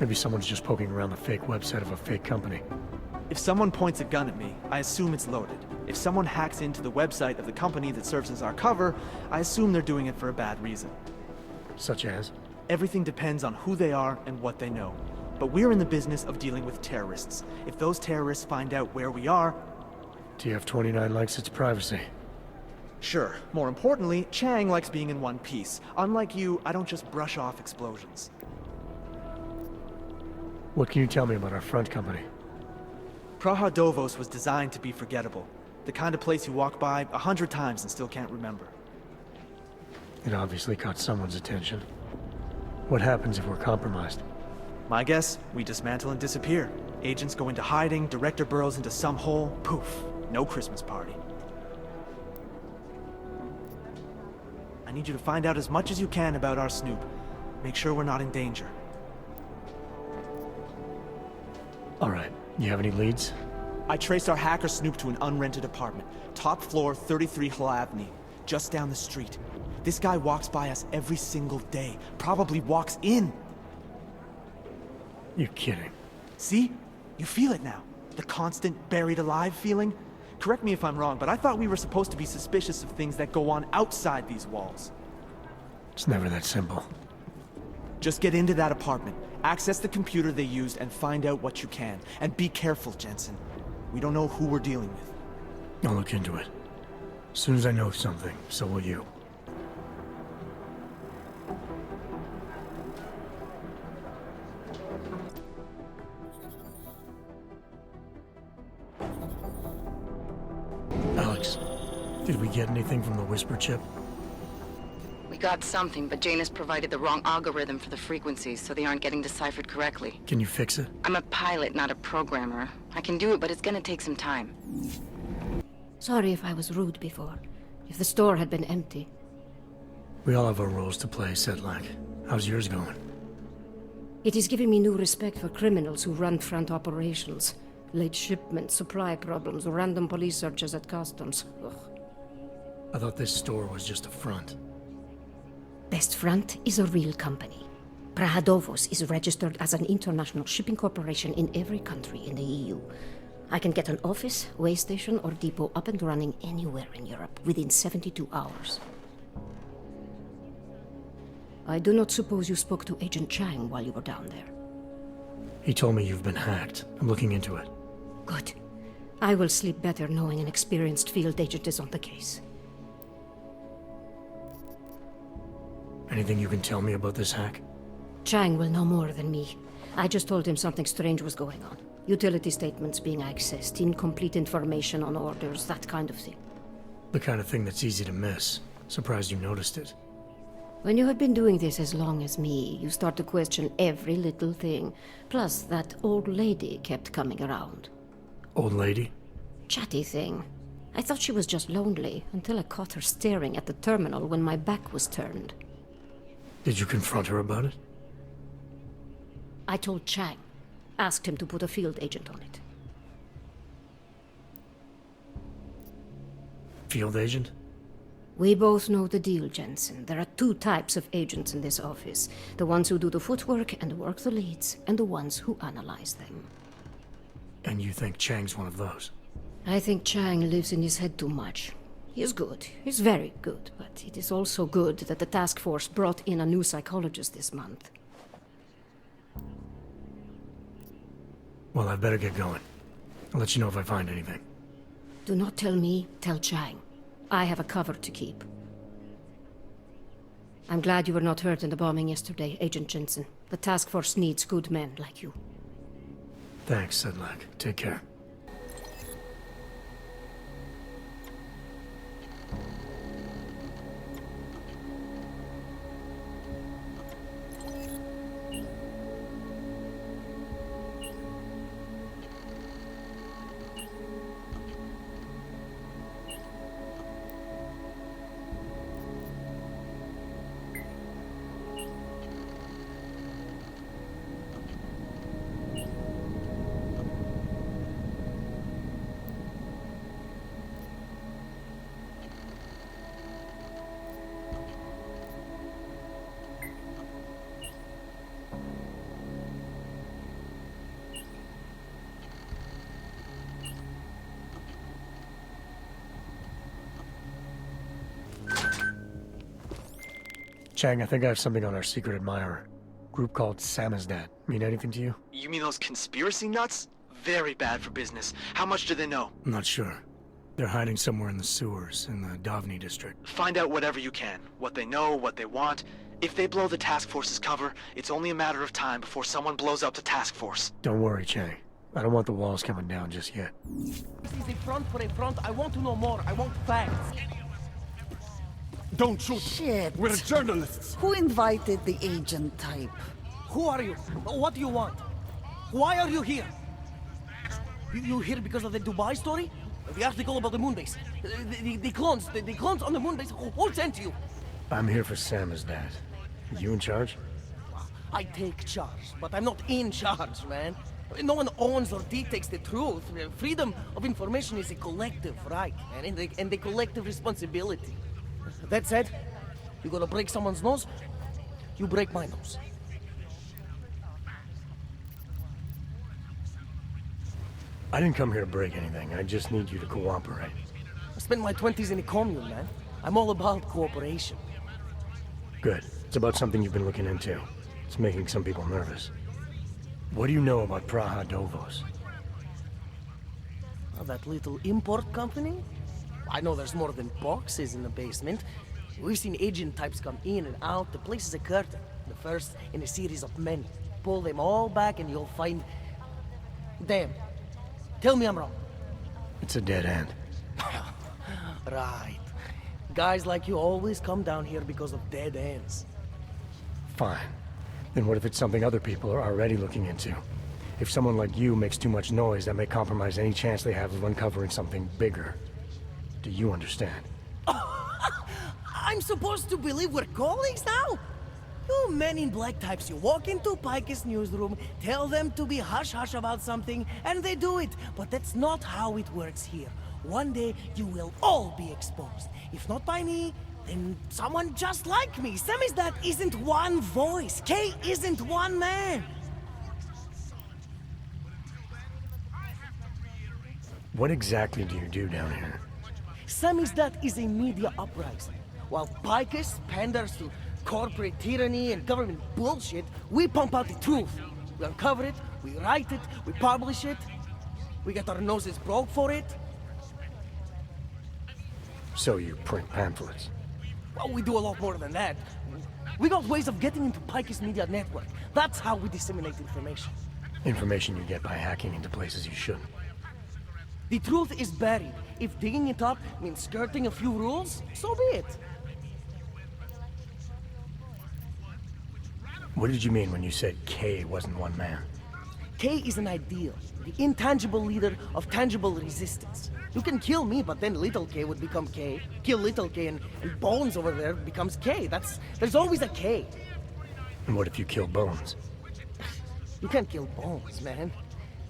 Maybe someone's just poking around the fake website of a fake company. If someone points a gun at me, I assume it's loaded. If someone hacks into the website of the company that serves as our cover, I assume they're doing it for a bad reason. Such as? Everything depends on who they are and what they know. But we're in the business of dealing with terrorists. If those terrorists find out where we are... TF-29 likes its privacy. Sure. More importantly, Chang likes being in one piece. Unlike you, I don't just brush off explosions. What can you tell me about our front company? Praha Dovos was designed to be forgettable. The kind of place you walk by 100 times and still can't remember. It obviously caught someone's attention. What happens if we're compromised? My guess, we dismantle and disappear. Agents go into hiding, Director burrows into some hole, poof, no Christmas party. I need you to find out as much as you can about our snoop. Make sure we're not in danger. All right. You have any leads? I traced our hacker snoop to an unrented apartment. Top floor, 33 Hlavny. Just down the street. This guy walks by us every single day. Probably walks in. You're kidding. See? You feel it now. The constant buried alive feeling. Correct me if I'm wrong, but I thought we were supposed to be suspicious of things that go on outside these walls. It's never that simple. Just get into that apartment, access the computer they used, and find out what you can. And be careful, Jensen. We don't know who we're dealing with. I'll look into it. As soon as I know something, so will you. Alex, did we get anything from the Whisper chip? We got something, but Jane has provided the wrong algorithm for the frequencies, so they aren't getting deciphered correctly. Can you fix it? I'm a pilot, not a programmer. I can do it, but it's gonna take some time. Sorry if I was rude before. If the store had been empty. We all have our roles to play, Sedlak. How's yours going? It is giving me new respect for criminals who run front operations. Late shipments, supply problems, random police searches at customs. Ugh. I thought this store was just a front. Best Front is a real company. Prahadovos is registered as an international shipping corporation in every country in the EU. I can get an office, way station, or depot up and running anywhere in Europe within 72 hours. I do not suppose you spoke to Agent Chang while you were down there. He told me you've been hacked. I'm looking into it. Good. I will sleep better knowing an experienced field agent is on the case. Anything you can tell me about this hack? Chang will know more than me. I just told him something strange was going on. Utility statements being accessed, incomplete information on orders, that kind of thing. The kind of thing that's easy to miss. Surprised you noticed it. When you have been doing this as long as me, you start to question every little thing. Plus, that old lady kept coming around. Old lady? Chatty thing. I thought she was just lonely, until I caught her staring at the terminal when my back was turned. Did you confront her about it? I told Chang. Asked him to put a field agent on it. Field agent? We both know the deal, Jensen. There are two types of agents in this office. The ones who do the footwork and work the leads, and the ones who analyze them. And you think Chang's one of those? I think Chang lives in his head too much. He is good. He's very good. But it is also good that the task force brought in a new psychologist this month. Well, I better get going. I'll let you know if I find anything. Do not tell me, tell Chang. I have a cover to keep. I'm glad you were not hurt in the bombing yesterday, Agent Jensen. The task force needs good men like you. Thanks, Sedlak. Take care. Chang, I think I have something on our secret admirer. Group called Samizdat. Mean anything to you? You mean those conspiracy nuts? Very bad for business. How much do they know? I'm not sure. They're hiding somewhere in the sewers, in the Davni district. Find out whatever you can. What they know, what they want. If they blow the task force's cover, it's only a matter of time before someone blows up the task force. Don't worry, Chang. I don't want the walls coming down just yet. This is a front for a front. I want to know more. I want facts. Don't shoot! Shit. We're journalists! Who invited the agent type? Who are you? What do you want? Why are you here? You here because of the Dubai story? The article about the moonbase? The clones on the moonbase? Who sent you? I'm here for Samizdat. You in charge? I take charge, but I'm not in charge, man. No one owns or dictates the truth. Freedom of information is a collective right, and a collective responsibility. That said, You gonna break someone's nose? You break my nose. I didn't come here to break anything. I just need you to cooperate. I spent my 20s in a commune, man. I'm all about cooperation. Good. It's about something you've been looking into. It's making some people nervous. What do you know about Prague? Oh, that little import company? I know there's more than boxes in the basement. We've seen agent types come in and out. The place is a curtain. The first in a series of many. Pull them all back and you'll find... Damn. Tell me I'm wrong. It's a dead end. Right. Guys like you always come down here because of dead ends. Fine. Then what if it's something other people are already looking into? If someone like you makes too much noise, that may compromise any chance they have of uncovering something bigger. Do you understand? I'm supposed to believe we're colleagues now? You men in black types, you walk into Pike's newsroom, tell them to be hush-hush about something, and they do it. But that's not how it works here. One day, you will all be exposed. If not by me, then someone just like me. Samizdat isn't one voice. K isn't one man. What exactly do you do down here? Samizdat is a media uprising. While Picus panders to corporate tyranny and government bullshit, we pump out the truth. We uncover it, we write it, we publish it. We get our noses broke for it. So you print pamphlets? Well, we do a lot more than that. We got ways of getting into Pike's media network. That's how we disseminate information. Information you get by hacking into places you shouldn't. The truth is buried. If digging it up means skirting a few rules, so be it. What did you mean when you said K wasn't one man? K is an ideal, the intangible leader of tangible resistance. You can kill me, but then little K would become K. Kill little K and Bones over there becomes K. There's always a K. And what if you kill Bones? You can't kill Bones, man.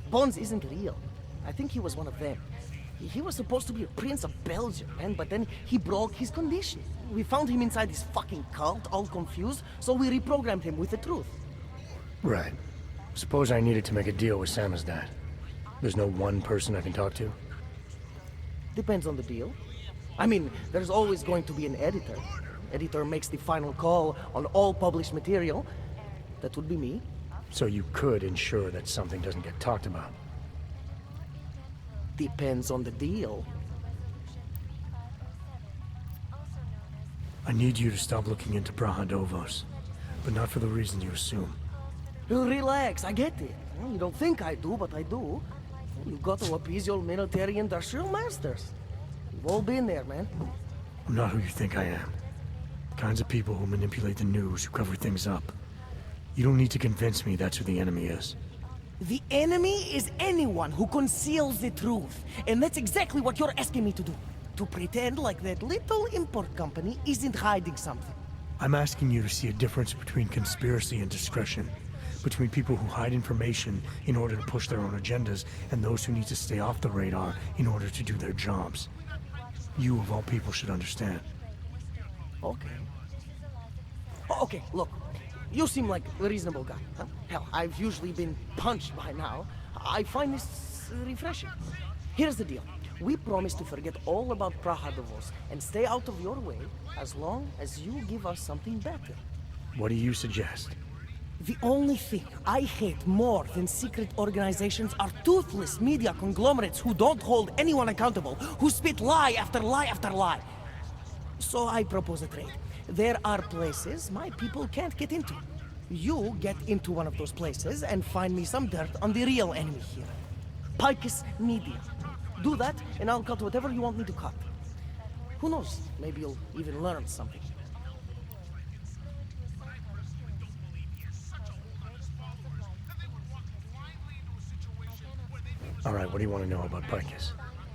Bones isn't real. I think he was one of them. He was supposed to be a prince of Belgium, man, but then he broke his condition. We found him inside this fucking cult, all confused, so we reprogrammed him with the truth. Right. Suppose I needed to make a deal with Samizdat. There's no one person I can talk to? Depends on the deal. I mean, there's always going to be an editor. Editor makes the final call on all published material. That would be me. So you could ensure that something doesn't get talked about? Depends on the deal. I need you to stop looking into Prague, but not for the reason you assume. Relax, I get it. You don't think I do, but I do. You got to appease your military industrial masters. We've all been there, man. I'm not who you think I am. The kinds of people who manipulate the news, who cover things up. You don't need to convince me that's who the enemy is. The enemy is anyone who conceals the truth. And that's exactly what you're asking me to do. To pretend like that little import company isn't hiding something. I'm asking you to see a difference between conspiracy and discretion. Between people who hide information in order to push their own agendas and those who need to stay off the radar in order to do their jobs. You, of all people, should understand. Okay. Okay, look. You seem like a reasonable guy. Huh? Hell, I've usually been punched by now. I find this refreshing. Here's the deal. We promise to forget all about Prague and stay out of your way as long as you give us something better. What do you suggest? The only thing I hate more than secret organizations are toothless media conglomerates who don't hold anyone accountable, who spit lie after lie after lie. So I propose a trade. There are places my people can't get into. You get into one of those places and find me some dirt on the real enemy here. Picus Media. Do that, and I'll cut whatever you want me to cut. Who knows? Maybe you'll even learn something. All right, what do you want to know about Picus?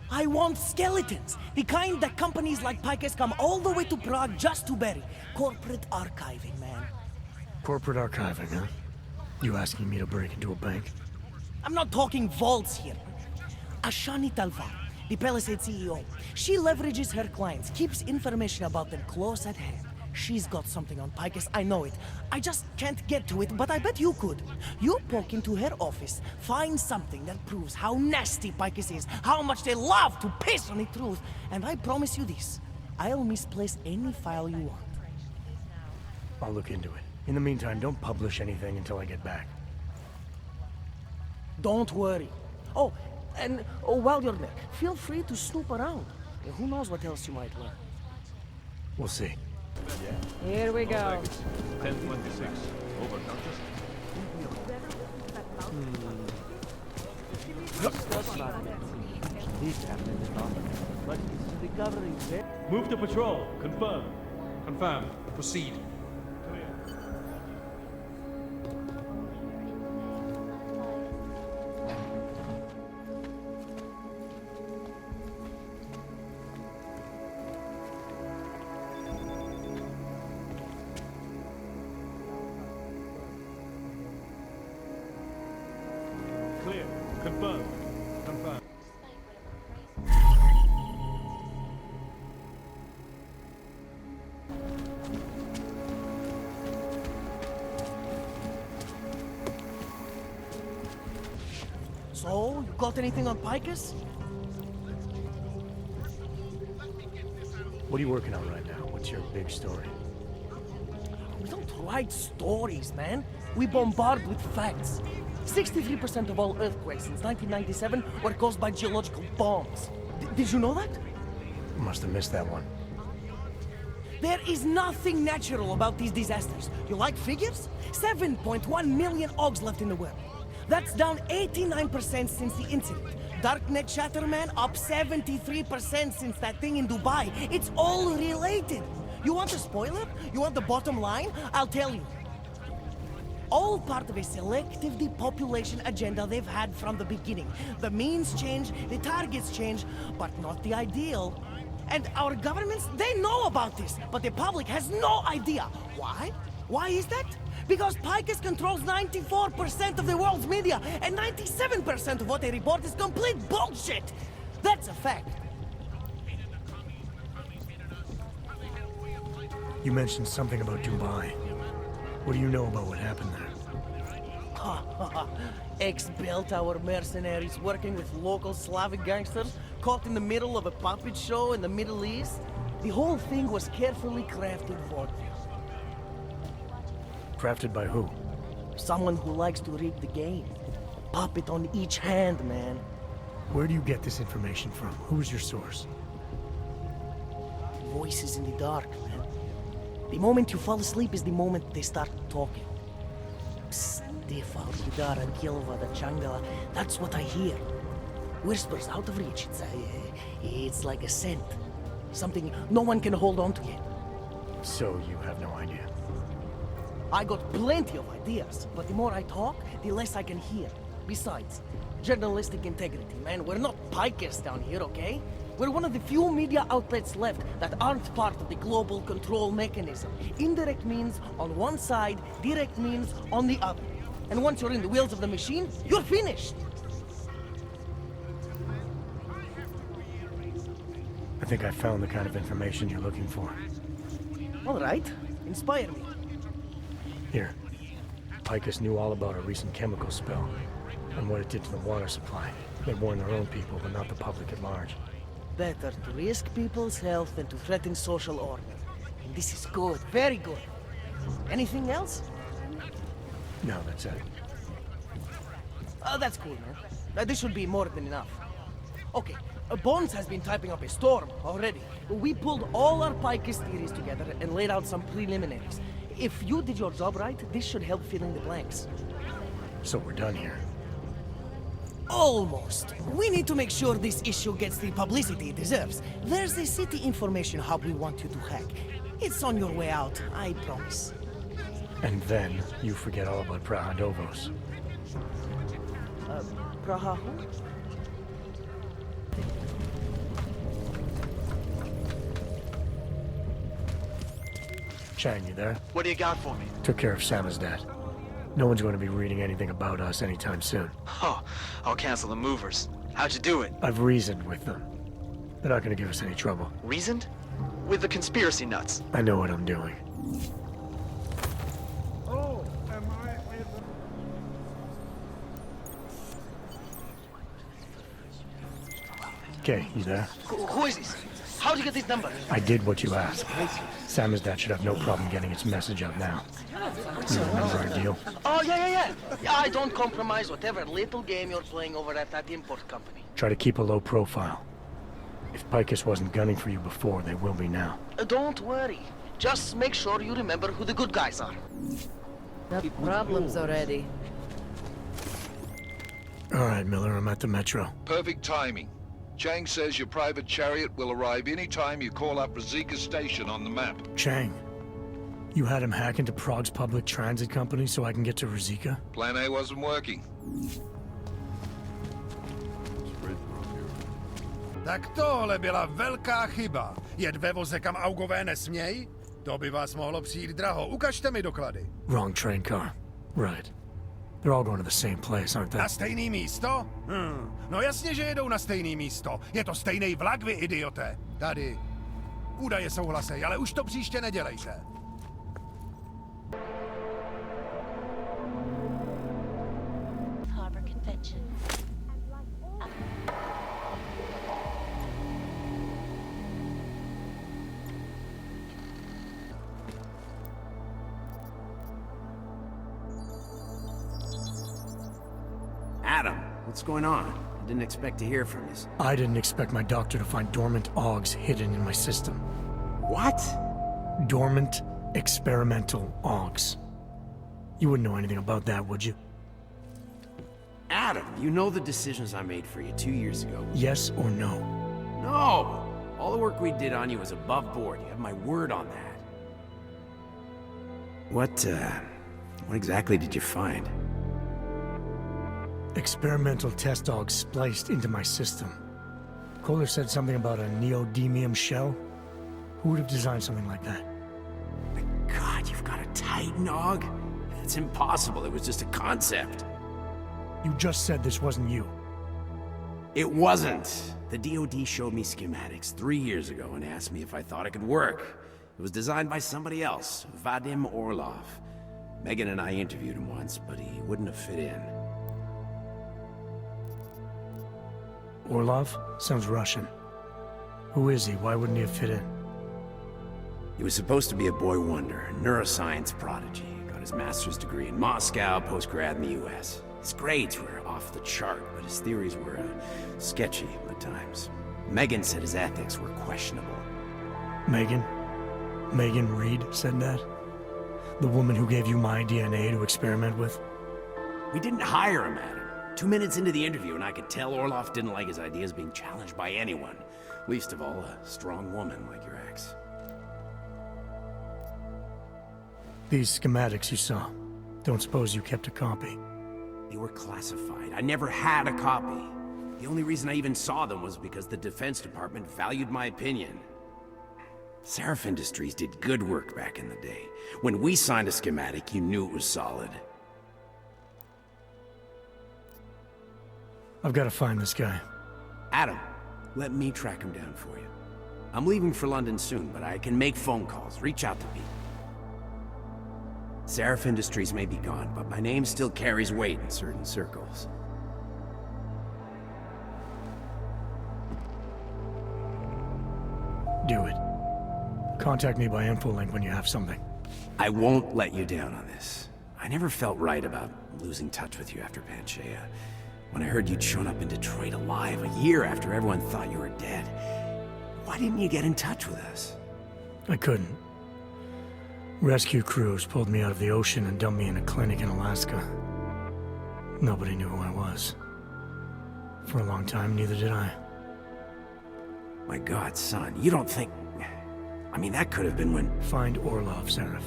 I want skeletons! The kind that companies like Picus come all the way to Prague just to bury. Corporate archiving, man. Corporate archiving, huh? You asking me to break into a bank? I'm not talking vaults here. Ashani Talvar, the Palisade CEO, she leverages her clients, keeps information about them close at hand. She's got something on Picus, I know it. I just can't get to it, but I bet you could. You poke into her office, find something that proves how nasty Picus is, how much they love to piss on the truth, and I promise you this. I'll misplace any file you want. I'll look into it. In the meantime, don't publish anything until I get back. Don't worry. Oh, and while you're there, feel free to snoop around. Who knows what else you might learn. We'll see. Here we go. 1026. Over, Countess. Move to patrol. Confirm. Confirm. Proceed. Clear. Confirm. Confirm. So, you got anything on Picus? What are you working on right now? What's your big story? We don't write stories, man. We bombard with facts. 63% of all earthquakes since 1997 were caused by geological bombs. Did you know that? Must have missed that one. There is nothing natural about these disasters. You like figures? 7.1 million Augs left in the world. That's down 89% since the incident. Darknet Chatterman up 73% since that thing in Dubai. It's all related. You want a spoiler? You want the bottom line? I'll tell you. All part of a selective depopulation agenda they've had from the beginning. The means change, the targets change, but not the ideal. And our governments, they know about this, but the public has no idea. Why? Why is that? Because Picus controls 94% of the world's media, and 97% of what they report is complete bullshit. That's a fact. You mentioned something about Dubai. What do you know about what happened there? Ex-bell tower mercenaries working with local Slavic gangsters, caught in the middle of a puppet show in the Middle East. The whole thing was carefully crafted for them. Crafted by who? Someone who likes to rig the game. Puppet on each hand, man. Where do you get this information from? Who's your source? Voices in the dark, man. The moment you fall asleep is the moment they start talking. That's what I hear. Whispers out of reach. It's like a scent. Something no one can hold on to yet. So you have no idea? I got plenty of ideas, but the more I talk, the less I can hear. Besides, journalistic integrity, man. We're not pikers down here, okay? We're one of the few media outlets left that aren't part of the global control mechanism. Indirect means on one side, direct means on the other. And once you're in the wheels of the machine, you're finished. I think I found the kind of information you're looking for. All right. Inspire me. Here. Picus knew all about a recent chemical spill and what it did to the water supply. They warned their own people, but not the public at large. Better to risk people's health than to threaten social order. And this is good, very good. Anything else? No, that's it. That's cool, man. This should be more than enough. Okay, Bones has been typing up a storm already. We pulled all our Picus theories together and laid out some preliminaries. If you did your job right, this should help fill in the blanks. So we're done here. Almost. We need to make sure this issue gets the publicity it deserves. There's a city information hub we want you to hack. It's on your way out, I promise. And then you forget all about Prague. Praha? Chang, you there? What do you got for me? Took care of Samizdat. No one's going to be reading anything about us anytime soon. Oh, I'll cancel the movers. How'd you do it? I've reasoned with them. They're not going to give us any trouble. Reasoned? With the conspiracy nuts? I know what I'm doing. Oh, am I able... Okay, you there? Who is this? How'd you get this number? I did what you asked. Samizdat should have no problem getting its message out now. You remember our deal? Oh, yeah. Yeah, I don't compromise whatever little game you're playing over at that import company. Try to keep a low profile. If Picus wasn't gunning for you before, they will be now. Don't worry. Just make sure you remember who the good guys are. Problems already. All right, Miller, I'm at the metro. Perfect timing. Chang says your private chariot will arrive any time you call up Rizika Station on the map. Chang, you had him hack into Prague's public transit company so I can get to Rizika? Plan A wasn't working. Tak tohle byla velká chyba. Jet ve voze, kam augové nesmějí? To by vás mohlo přijít draho. Ukažte mi doklady. Wrong train car. Right. They're all going to the same place, aren't they? Na stejný místo? No jasně, že jedou na stejný místo. Je to stejný vlak, vy idioté. Tady. Údaje souhlasej, ale už to příště nedělejte. Harbor Convention. Adam, what's going on? I didn't expect to hear from you. I didn't expect my doctor to find dormant augs hidden in my system. What? Dormant experimental augs. You wouldn't know anything about that, would you? Adam, you know the decisions I made for you 2 years ago. Yes or no? No! All the work we did on you was above board. You have my word on that. What exactly did you find? Experimental test dogs spliced into my system. Kohler said something about a neodymium shell. Who would have designed something like that? God, you've got a Titan Og? It's impossible. It was just a concept. You just said this wasn't you. It wasn't. The DoD showed me schematics 3 years ago and asked me if I thought it could work. It was designed by somebody else, Vadim Orlov. Megan and I interviewed him once, but he wouldn't have fit in. Orlov? Sounds Russian. Who is he? Why wouldn't he have fit in? He was supposed to be a boy wonder, a neuroscience prodigy. Got his master's degree in Moscow, post-grad in the US. His grades were off the chart, but his theories were sketchy at times. Megan said his ethics were questionable. Megan? Megan Reed said that? The woman who gave you my DNA to experiment with? We didn't hire him, Adam. 2 minutes into the interview, and I could tell Orlov didn't like his ideas being challenged by anyone. Least of all, a strong woman like your ex. These schematics you saw. Don't suppose you kept a copy? They were classified. I never had a copy. The only reason I even saw them was because the Defense Department valued my opinion. Seraph Industries did good work back in the day. When we signed a schematic, you knew it was solid. I've got to find this guy. Adam, let me track him down for you. I'm leaving for London soon, but I can make phone calls, reach out to people. Seraph Industries may be gone, but my name still carries weight in certain circles. Do it. Contact me by infolink when you have something. I won't let you down on this. I never felt right about losing touch with you after Panchaea. When I heard you'd shown up in Detroit alive a year after everyone thought you were dead. Why didn't you get in touch with us? I couldn't. Rescue crews pulled me out of the ocean and dumped me in a clinic in Alaska. Nobody knew who I was. For a long time, neither did I. My God, son, you don't think... I mean, that could have been when... Find Orlov, Seraph.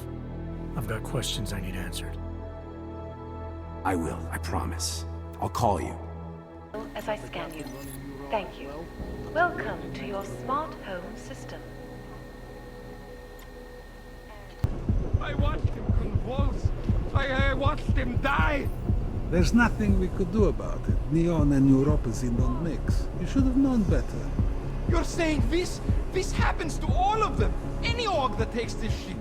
I've got questions I need answered. I will, I promise. I'll call you. As I scan you. Thank you. Welcome to your smart home system. I watched him convulse. I watched him die. There's nothing we could do about it. Neon and Europacine don't mix. You should have known better. You're saying this? This happens to all of them. Any org that takes this shit.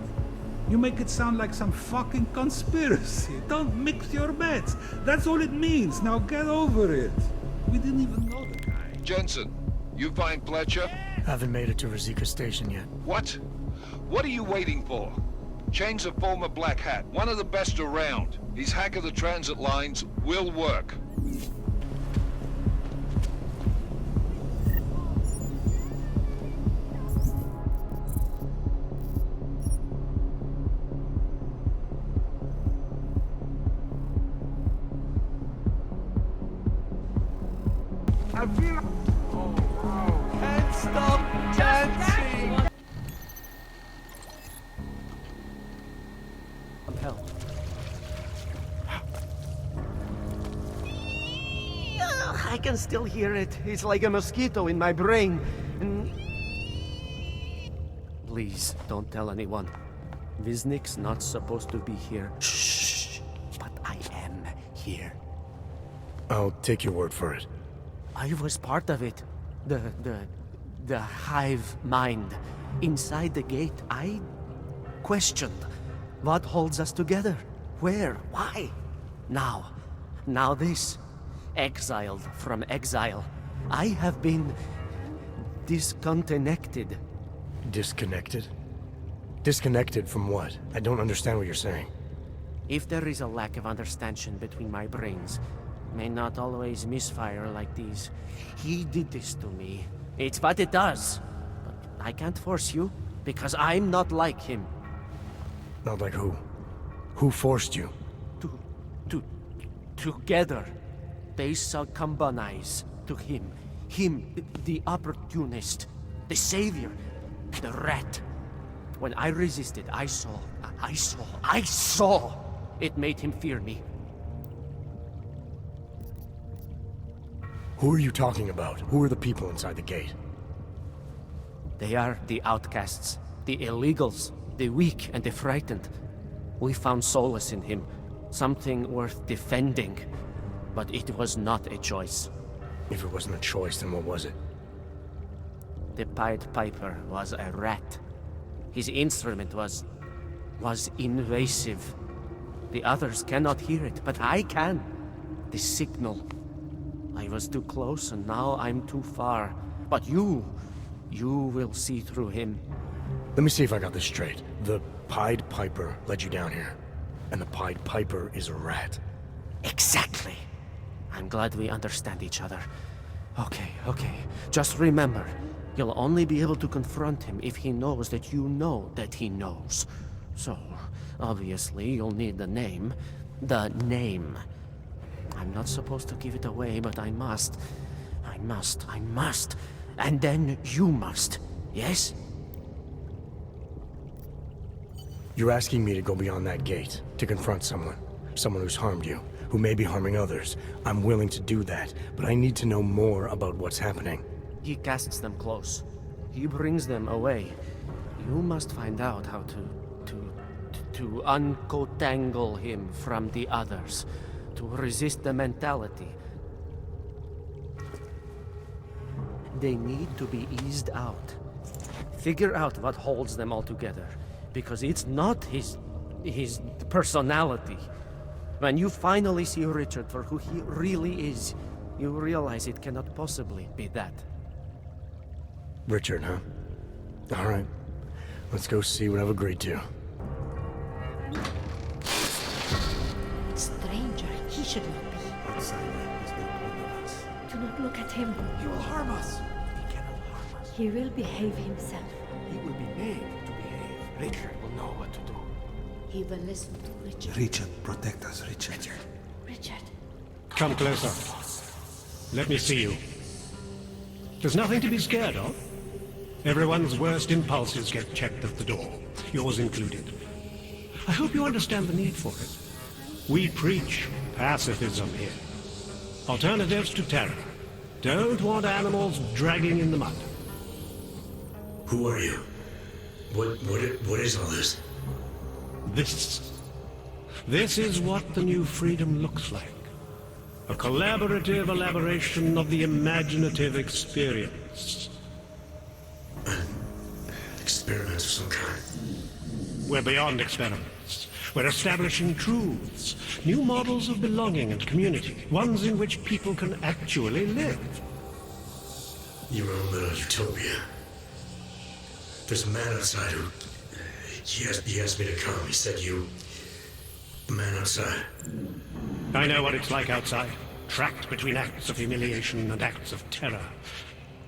You make it sound like some fucking conspiracy. Don't mix your bets. That's all it means. Now get over it. We didn't even know the guy. Jensen, you find Fletcher? Haven't made it to Rosika Station yet. What? What are you waiting for? Chang's a former Black Hat, one of the best around. His hack of the transit lines will work. I feel... Can't stop dancing! Help. I can still hear it. It's like a mosquito in my brain. Please, don't tell anyone. Viznik's not supposed to be here. Shh. But I am here. I'll take your word for it. I was part of it. The hive mind. Inside the gate, I questioned what holds us together. Where? Why? Now this. Exiled from exile. I have been disconnected. Disconnected? Disconnected from what? I don't understand what you're saying. If there is a lack of understanding between my brains, may not always misfire like these. He did this to me. It's what it does. But I can't force you, because I'm not like him. Not like who? Who forced you? Together. They succumbanize to him. Him, the opportunist, the savior, the rat. When I resisted, I saw. It made him fear me. Who are you talking about? Who are the people inside the gate? They are the outcasts, the illegals, the weak and the frightened. We found solace in him, something worth defending. But it was not a choice. If it wasn't a choice, then what was it? The Pied Piper was a rat. His instrument was invasive. The others cannot hear it, but I can. The signal. I was too close, and now I'm too far. But you will see through him. Let me see if I got this straight. The Pied Piper led you down here, and the Pied Piper is a rat. Exactly. I'm glad we understand each other. Okay. Just remember, you'll only be able to confront him if he knows that you know that he knows. So, obviously, you'll need the name. The name. I'm not supposed to give it away, but I must. And then you must. Yes? You're asking me to go beyond that gate, to confront someone who's harmed you, who may be harming others. I'm willing to do that, but I need to know more about what's happening. He casts them close. He brings them away. You must find out how to uncotangle him from the others, to resist the mentality. They need to be eased out. Figure out what holds them all together, because it's not his personality. When you finally see Richard for who he really is, you realize it cannot possibly be that. Richard, huh? All right. Let's go see what I've agreed to. Stranger, he should not be. Outside that is not one of us. Do not look at him. He will harm us. He cannot harm us. He will behave himself. He will be made to behave. Richard will know what to do. He will listen to Richard. Richard, protect us, Richard. Richard. Come closer. Let me see you. There's nothing to be scared of. Everyone's worst impulses get checked at the door, yours included. I hope you understand the need for it. We preach pacifism here. Alternatives to terror. Don't want animals dragging in the mud. Who are you? What is all this? This is what the new freedom looks like. A collaborative elaboration of the imaginative experience. An experiment of some kind. We're beyond experiments. We're establishing truths, new models of belonging and community, ones in which people can actually live. Your own little utopia. There's a man outside who... He asked me to come. He said you... The man outside. I know what it's like outside. Trapped between acts of humiliation and acts of terror.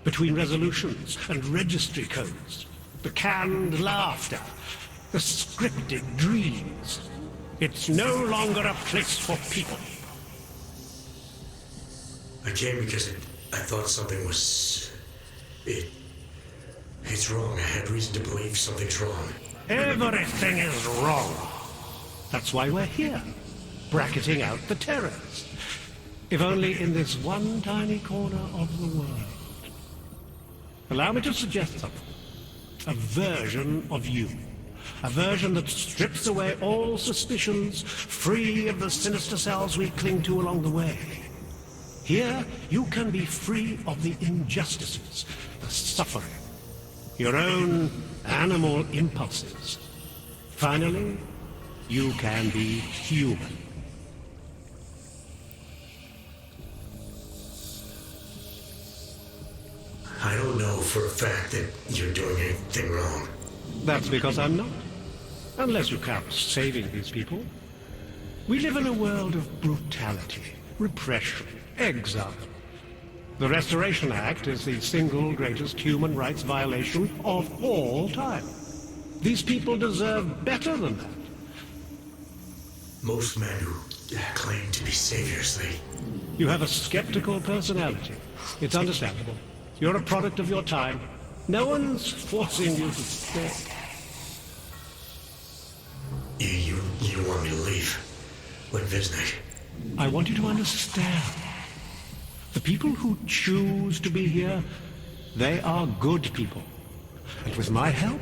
Between resolutions and registry codes. The canned laughter. The scripted dreams. It's no longer a place for people. I came because I thought something was... It's wrong. I had reason to believe something's wrong. Everything is wrong. That's why we're here. Bracketing out the terrors. If only in this one tiny corner of the world. Allow me to suggest something. A version of you. A version that strips away all suspicions, free of the sinister cells we cling to along the way. Here, you can be free of the injustices, the suffering, your own animal impulses. Finally, you can be human. I don't know for a fact that you're doing anything wrong. That's because I'm not. Unless you count saving these people. We live in a world of brutality, repression, exile. The Restoration Act is the single greatest human rights violation of all time. These people deserve better than that. Most men who claim to be saviors, You have a skeptical personality. It's understandable. You're a product of your time. No one's forcing you to stay. You want me to leave? Like Visnik? I want you to understand. The people who choose to be here, they are good people. And with my help,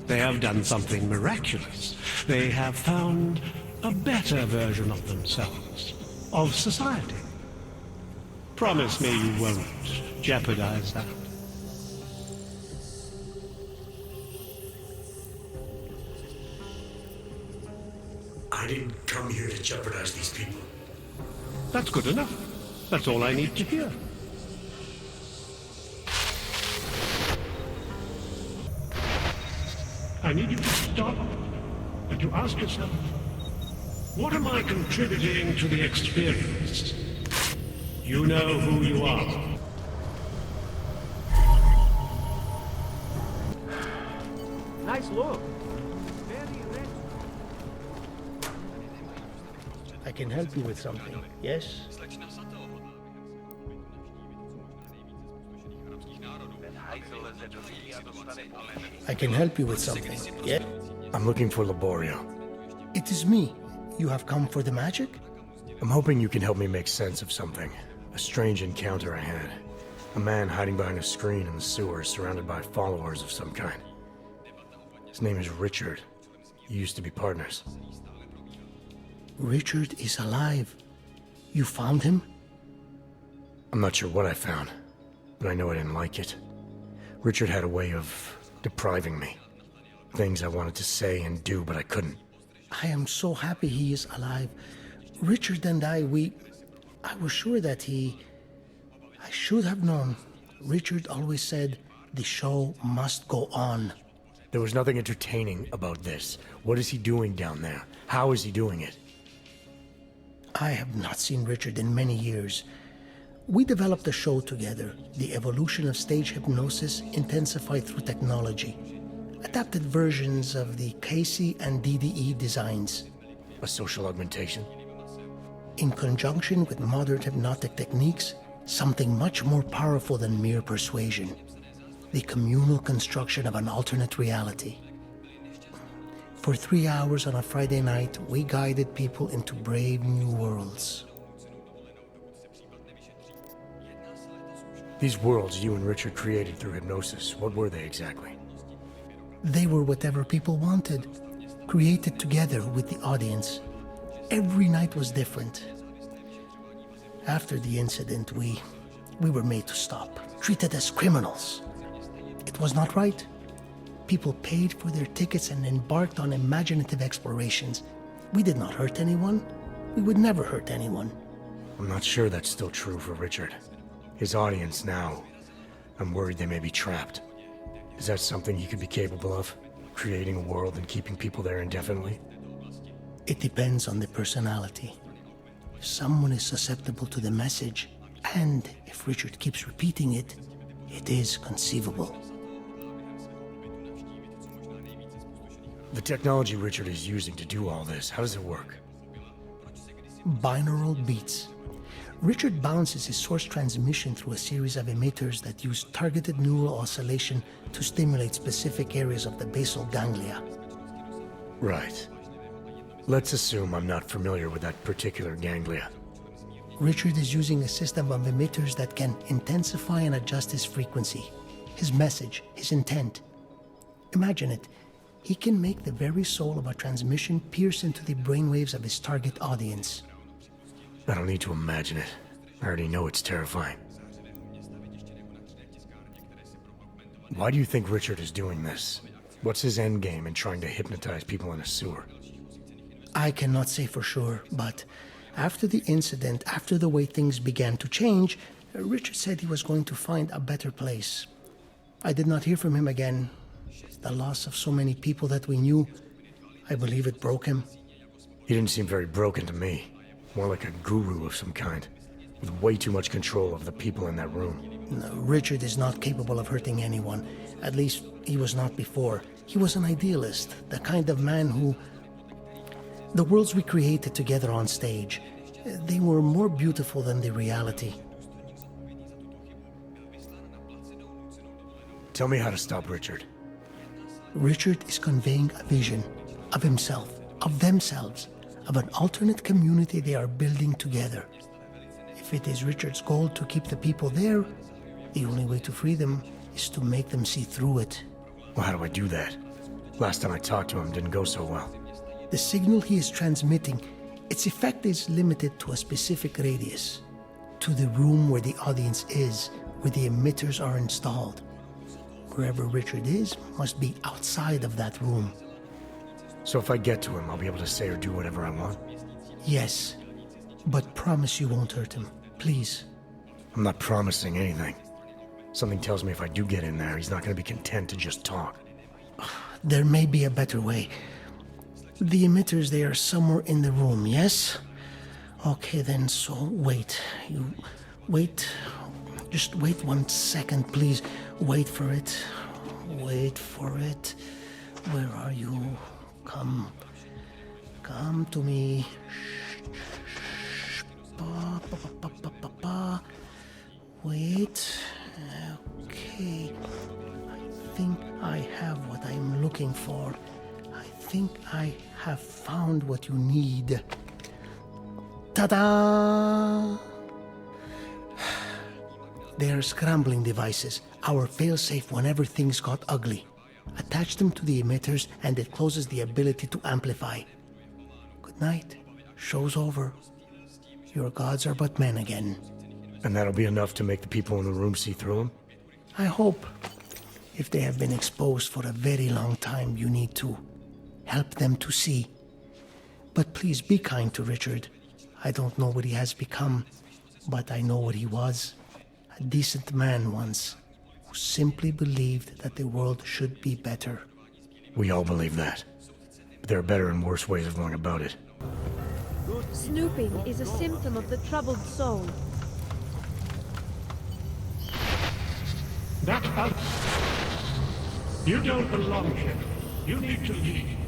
they have done something miraculous. They have found a better version of themselves, of society. Promise me you won't jeopardize that. I didn't come here to jeopardize these people. That's good enough. That's all I need to hear. I need you to stop and to ask yourself, what am I contributing to the experience? You know who you are. Nice look. I can help you with something, yes? I can help you with something, yeah? I'm looking for Laborio. It is me. You have come for the magic? I'm hoping you can help me make sense of something. A strange encounter I had. A man hiding behind a screen in the sewers, surrounded by followers of some kind. His name is Richard. You used to be partners. Richard is alive. You found him? I'm not sure what I found, but I know I didn't like it. Richard had a way of depriving me. Things I wanted to say and do, but I couldn't. I am so happy he is alive. Richard and I was sure that I should have known. Richard always said, the show must go on. There was nothing entertaining about this. What is he doing down there? How is he doing it? I have not seen Richard in many years. We developed a show together, the evolution of stage hypnosis intensified through technology. Adapted versions of the Casey and DDE designs. A social augmentation? In conjunction with modern hypnotic techniques, something much more powerful than mere persuasion. The communal construction of an alternate reality. For 3 hours on a Friday night, we guided people into brave new worlds. These worlds you and Richard created through hypnosis, what were they exactly? They were whatever people wanted, created together with the audience. Every night was different. After the incident, we were made to stop, treated as criminals. It was not right. People paid for their tickets and embarked on imaginative explorations. We did not hurt anyone. We would never hurt anyone. I'm not sure that's still true for Richard. His audience now, I'm worried they may be trapped. Is that something he could be capable of? Creating a world and keeping people there indefinitely? It depends on the personality. If someone is susceptible to the message, and if Richard keeps repeating it, it is conceivable. The technology Richard is using to do all this, how does it work? Binaural beats. Richard bounces his source transmission through a series of emitters that use targeted neural oscillation to stimulate specific areas of the basal ganglia. Right. Let's assume I'm not familiar with that particular ganglia. Richard is using a system of emitters that can intensify and adjust his frequency, his message, his intent. Imagine it. He can make the very soul of a transmission pierce into the brainwaves of his target audience. I don't need to imagine it. I already know it's terrifying. Why do you think Richard is doing this? What's his endgame in trying to hypnotize people in a sewer? I cannot say for sure, but after the incident, after the way things began to change, Richard said he was going to find a better place. I did not hear from him again. The loss of so many people that we knew, I believe it broke him. He didn't seem very broken to me. More like a guru of some kind, with way too much control of the people in that room. No, Richard is not capable of hurting anyone. At least, he was not before. He was an idealist, the kind of man who... The worlds we created together on stage, they were more beautiful than the reality. Tell me how to stop Richard. Richard is conveying a vision of himself, of themselves, of an alternate community they are building together. If it is Richard's goal to keep the people there, the only way to free them is to make them see through it. Well, how do I do that? Last time I talked to him didn't go so well. The signal he is transmitting, its effect is limited to a specific radius, to the room where the audience is, where the emitters are installed. Wherever Richard is must be outside of that room. So if I get to him, I'll be able to say or do whatever I want? Yes, but promise you won't hurt him, please. I'm not promising anything. Something tells me if I do get in there, he's not going to be content to just talk. There may be a better way. The emitters, they are somewhere in the room, yes? Okay then, so wait. You wait. Just wait 1 second, please. Wait for it. Wait for it. Where are you? Come. Come to me. Wait. Okay. I think I have what I'm looking for. I think I have found what you need. Ta-da! They are scrambling devices, our failsafe whenever things got ugly. Attach them to the emitters and it closes the ability to amplify. Good night. Show's over. Your gods are but men again. And that'll be enough to make the people in the room see through them? I hope. If they have been exposed for a very long time, you need to help them to see. But please be kind to Richard. I don't know what he has become, but I know what he was. A decent man once, who simply believed that the world should be better. We all believe that. But there are better and worse ways of going about it. Snooping is a symptom of the troubled soul. That Alps. You don't belong here. You need to leave.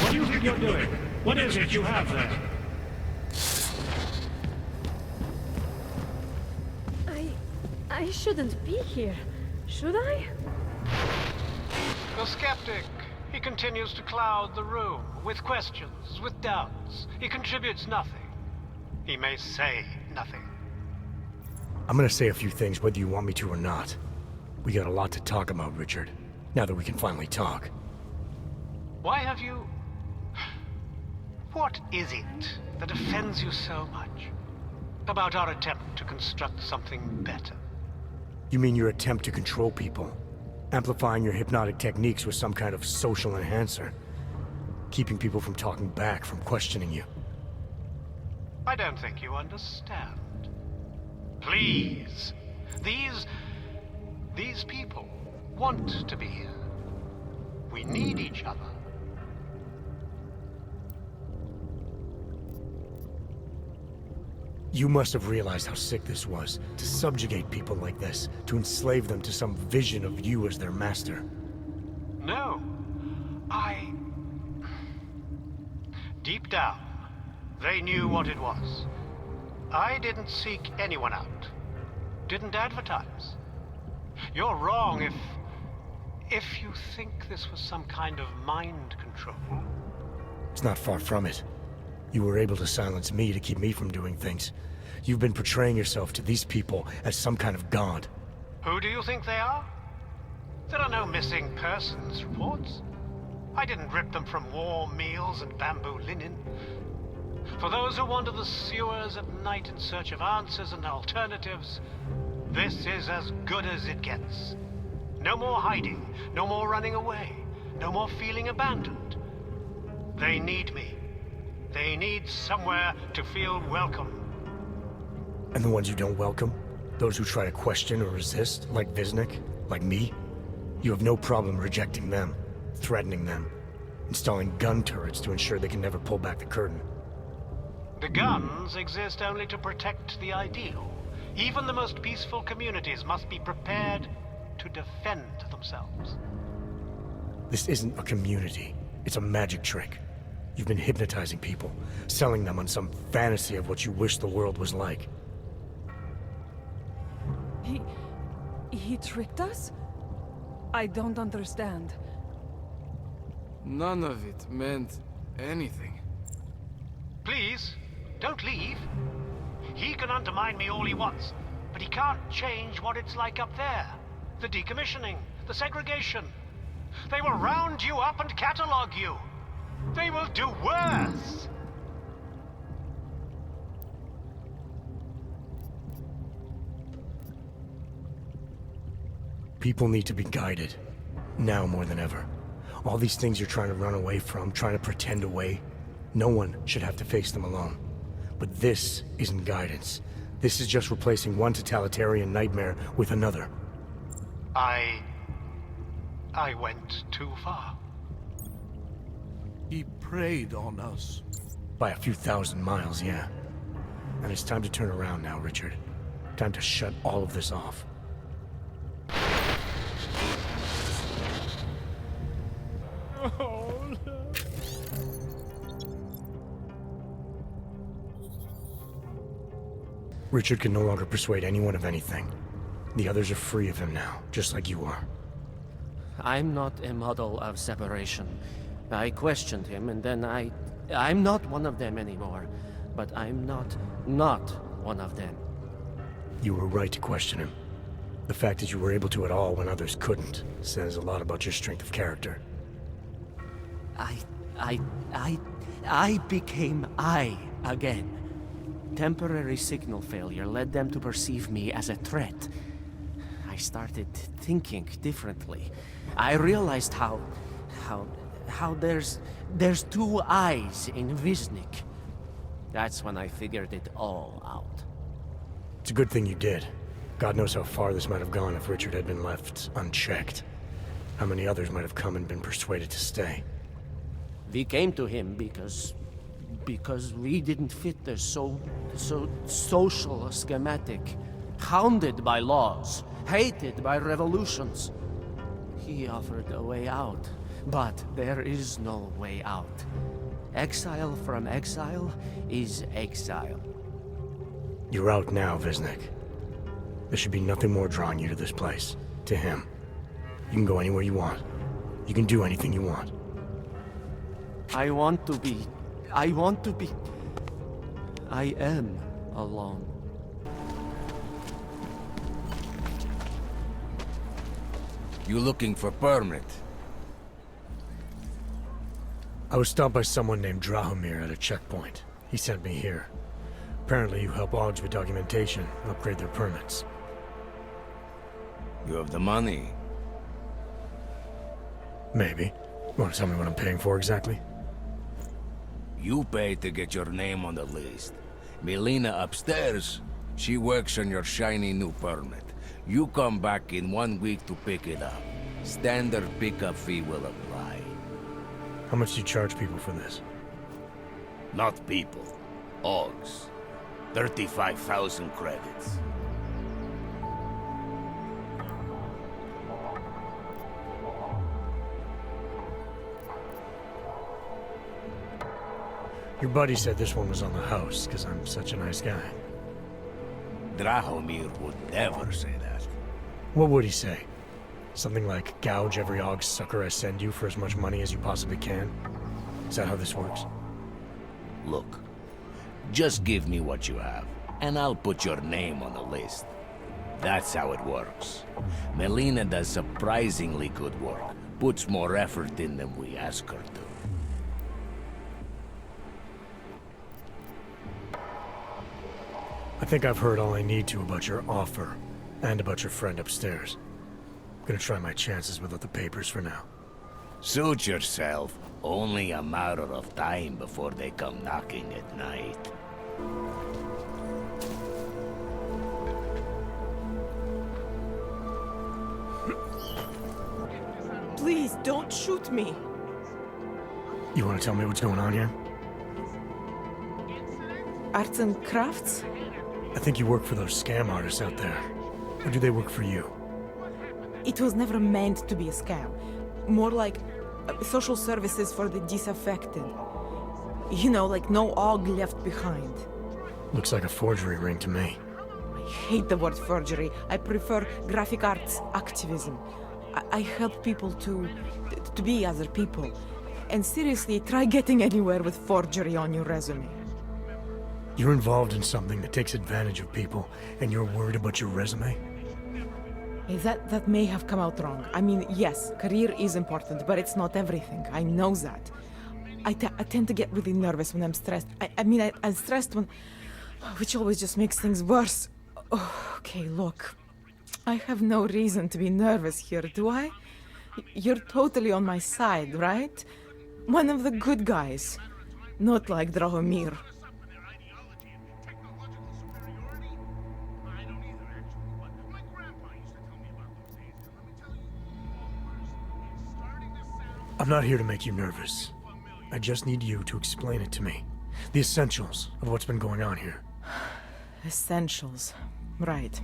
What do you think you're doing? What is it you have there? I shouldn't be here, should I? The skeptic. He continues to cloud the room with questions, with doubts. He contributes nothing. He may say nothing. I'm gonna say a few things whether you want me to or not. We got a lot to talk about, Richard. Now that we can finally talk. Why have you... What is it that offends you so much? About our attempt to construct something better. You mean your attempt to control people? Amplifying your hypnotic techniques with some kind of social enhancer? Keeping people from talking back, from questioning you? I don't think you understand. Please. These people want to be here. We need each other. You must have realized how sick this was, to subjugate people like this, to enslave them to some vision of you as their master. No. Deep down, they knew what it was. I didn't seek anyone out. Didn't advertise. You're wrong if you think this was some kind of mind control. It's not far from it. You were able to silence me to keep me from doing things. You've been portraying yourself to these people as some kind of god. Who do you think they are? There are no missing persons reports. I didn't rip them from warm meals and bamboo linen. For those who wander the sewers at night in search of answers and alternatives, this is as good as it gets. No more hiding, no more running away, no more feeling abandoned. They need me. They need somewhere to feel welcome. And the ones you don't welcome? Those who try to question or resist, like Viznik, like me? You have no problem rejecting them, threatening them, installing gun turrets to ensure they can never pull back the curtain. The guns exist only to protect the ideal. Even the most peaceful communities must be prepared to defend themselves. This isn't a community. It's a magic trick. You've been hypnotizing people, selling them on some fantasy of what you wish the world was like. He tricked us? I don't understand. None of it meant anything. Please, don't leave. He can undermine me all he wants, but he can't change what it's like up there. The decommissioning, the segregation. They will round you up and catalog you. They will do worse! People need to be guided. Now more than ever. All these things you're trying to run away from, trying to pretend away, no one should have to face them alone. But this isn't guidance. This is just replacing one totalitarian nightmare with another. I went too far. He preyed on us. By a few thousand miles, yeah. And it's time to turn around now, Richard. Time to shut all of this off. Richard can no longer persuade anyone of anything. The others are free of him now, just like you are. I'm not a model of separation. I questioned him, and then I'm not one of them anymore. But I'm not one of them. You were right to question him. The fact that you were able to at all when others couldn't says a lot about your strength of character. I became I again. Temporary signal failure led them to perceive me as a threat. I started thinking differently. I realized how there's two eyes in Viznik. That's when I figured it all out. It's a good thing you did. God knows how far this might have gone if Richard had been left unchecked. How many others might have come and been persuaded to stay. We came to him because we didn't fit the so social schematic, hounded by laws, hated by revolutions. He offered a way out, but there is no way out. Exile from exile is exile. You're out now, Viznik. There should be nothing more drawing you to this place, to him. You can go anywhere you want. You can do anything you want. I am alone. You looking for permit? I was stopped by someone named Drahomir at a checkpoint. He sent me here. Apparently you help Augs with documentation and upgrade their permits. You have the money. Maybe. You want to tell me what I'm paying for exactly? You pay to get your name on the list. Melina upstairs, she works on your shiny new permit. You come back in 1 week to pick it up. Standard pickup fee will apply. How much do you charge people for this? Not people. Augs. 35,000 credits. Your buddy said this one was on the house, because I'm such a nice guy. Drahomir would never say that. What would he say? Something like, gouge every Augs sucker I send you for as much money as you possibly can? Is that how this works? Look, just give me what you have, and I'll put your name on the list. That's how it works. Melina does surprisingly good work, puts more effort in than we ask her to. I think I've heard all I need to about your offer, and about your friend upstairs. I'm gonna try my chances without the papers for now. Suit yourself. Only a matter of time before they come knocking at night. Please, don't shoot me. You wanna tell me what's going on here? Arts and crafts? I think you work for those scam artists out there. Or do they work for you? It was never meant to be a scam. More like social services for the disaffected. You know, like no Aug left behind. Looks like a forgery ring to me. I hate the word forgery. I prefer graphic arts activism. I help people to be other people. And seriously, try getting anywhere with forgery on your resume. You're involved in something that takes advantage of people, and you're worried about your resume? Hey, that may have come out wrong. I mean, yes, career is important, but it's not everything. I know that. I tend to get really nervous when I'm stressed. I'm stressed when... which always just makes things worse. Oh, okay, look. I have no reason to be nervous here, do I? You're totally on my side, right? One of the good guys. Not like Drahomir. I'm not here to make you nervous. I just need you to explain it to me. The essentials of what's been going on here. Essentials. Right.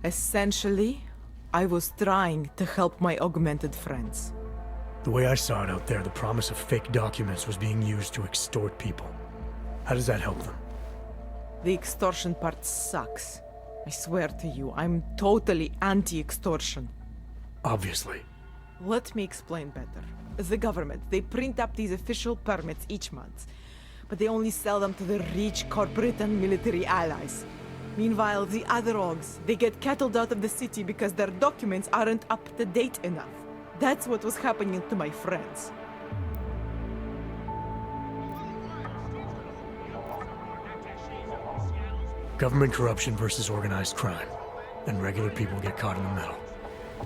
Essentially, I was trying to help my augmented friends. The way I saw it out there, the promise of fake documents was being used to extort people. How does that help them? The extortion part sucks. I swear to you, I'm totally anti-extortion. Obviously. Let me explain better. The government, they print up these official permits each month, but they only sell them to the rich corporate and military allies. Meanwhile, the other Augs, they get cattled out of the city because their documents aren't up to date enough. That's what was happening to my friends. Government corruption versus organized crime. And regular people get caught in the middle.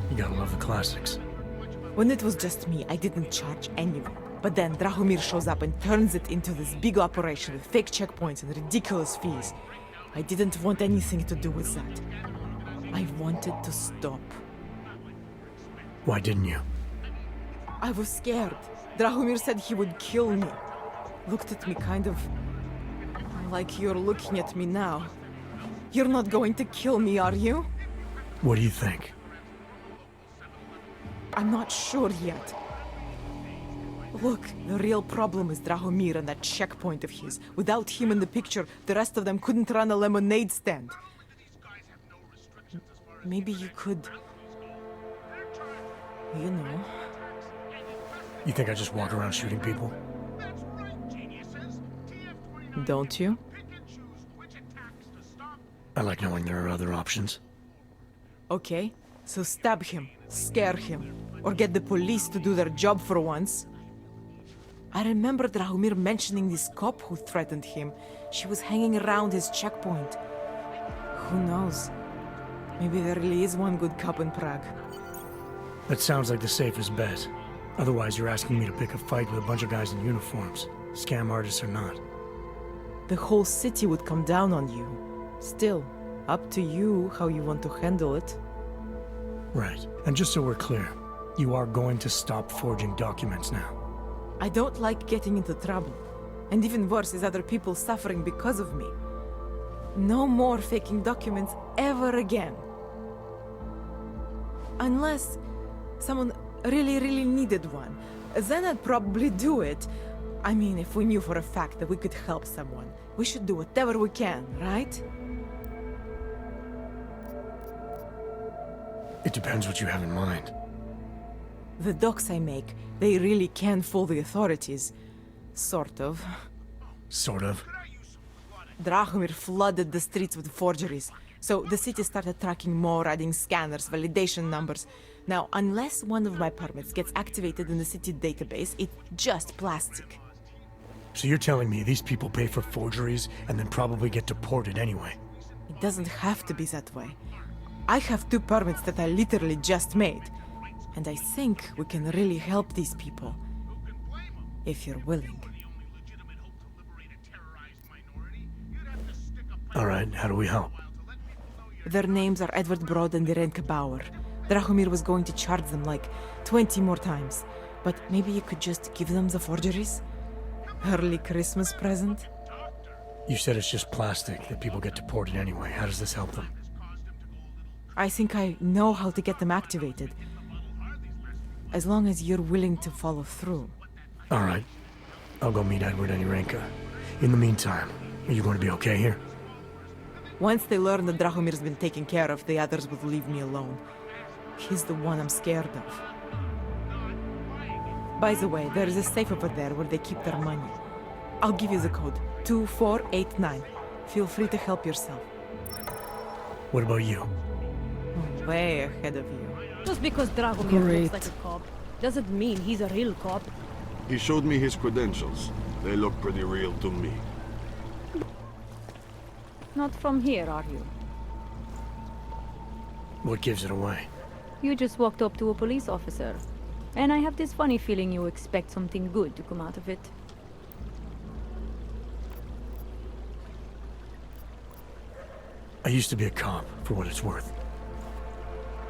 You gotta love the classics. When it was just me, I didn't charge anyone. But then Drahomir shows up and turns it into this big operation with fake checkpoints and ridiculous fees. I didn't want anything to do with that. I wanted to stop. Why didn't you? I was scared. Drahomir said he would kill me. Looked at me kind of... like you're looking at me now. You're not going to kill me, are you? What do you think? I'm not sure yet. Look, the real problem is Drahomir and that checkpoint of his. Without him in the picture, the rest of them couldn't run a lemonade stand. Maybe you could... you know... You think I just walk around shooting people? Don't you? I like knowing there are other options. Okay, so stab him, scare him, or get the police to do their job for once. I remember Drahomir mentioning this cop who threatened him. She was hanging around his checkpoint. Who knows? Maybe there really is one good cop in Prague. That sounds like the safest bet. Otherwise, you're asking me to pick a fight with a bunch of guys in uniforms, scam artists or not. The whole city would come down on you. Still, up to you how you want to handle it. Right. And just so we're clear, you are going to stop forging documents now. I don't like getting into trouble. And even worse is other people suffering because of me. No more faking documents ever again. Unless someone really needed one. Then I'd probably do it. I mean, if we knew for a fact that we could help someone, we should do whatever we can, right? It depends what you have in mind. The docs I make, they really can fool the authorities. Sort of. Sort of? Drahomir flooded the streets with forgeries, so the city started tracking more, adding scanners, validation numbers. Now, unless one of my permits gets activated in the city database, it's just plastic. So you're telling me these people pay for forgeries and then probably get deported anyway? It doesn't have to be that way. I have 2 permits that I literally just made. And I think we can really help these people. If you're willing. Alright, how do we help? Their names are Edward Broad and Irenka Bauer. Drahomir was going to charge them like 20 more times. But maybe you could just give them the forgeries? Early Christmas present? You said it's just plastic, that people get deported anyway. How does this help them? I think I know how to get them activated. As long as you're willing to follow through. Alright. I'll go meet Edward and Irenka. In the meantime, are you going to be okay here? Once they learn that Drahomir's been taken care of, the others will leave me alone. He's the one I'm scared of. By the way, there is a safe over there where they keep their money. I'll give you the code. 2489. Feel free to help yourself. What about you? Way ahead of you. Just because Drahomir Great. looks like a cop, doesn't mean he's a real cop. He showed me his credentials. They look pretty real to me. Not from here, are you? What gives it away? You just walked up to a police officer. And I have this funny feeling you expect something good to come out of it. I used to be a cop, for what it's worth.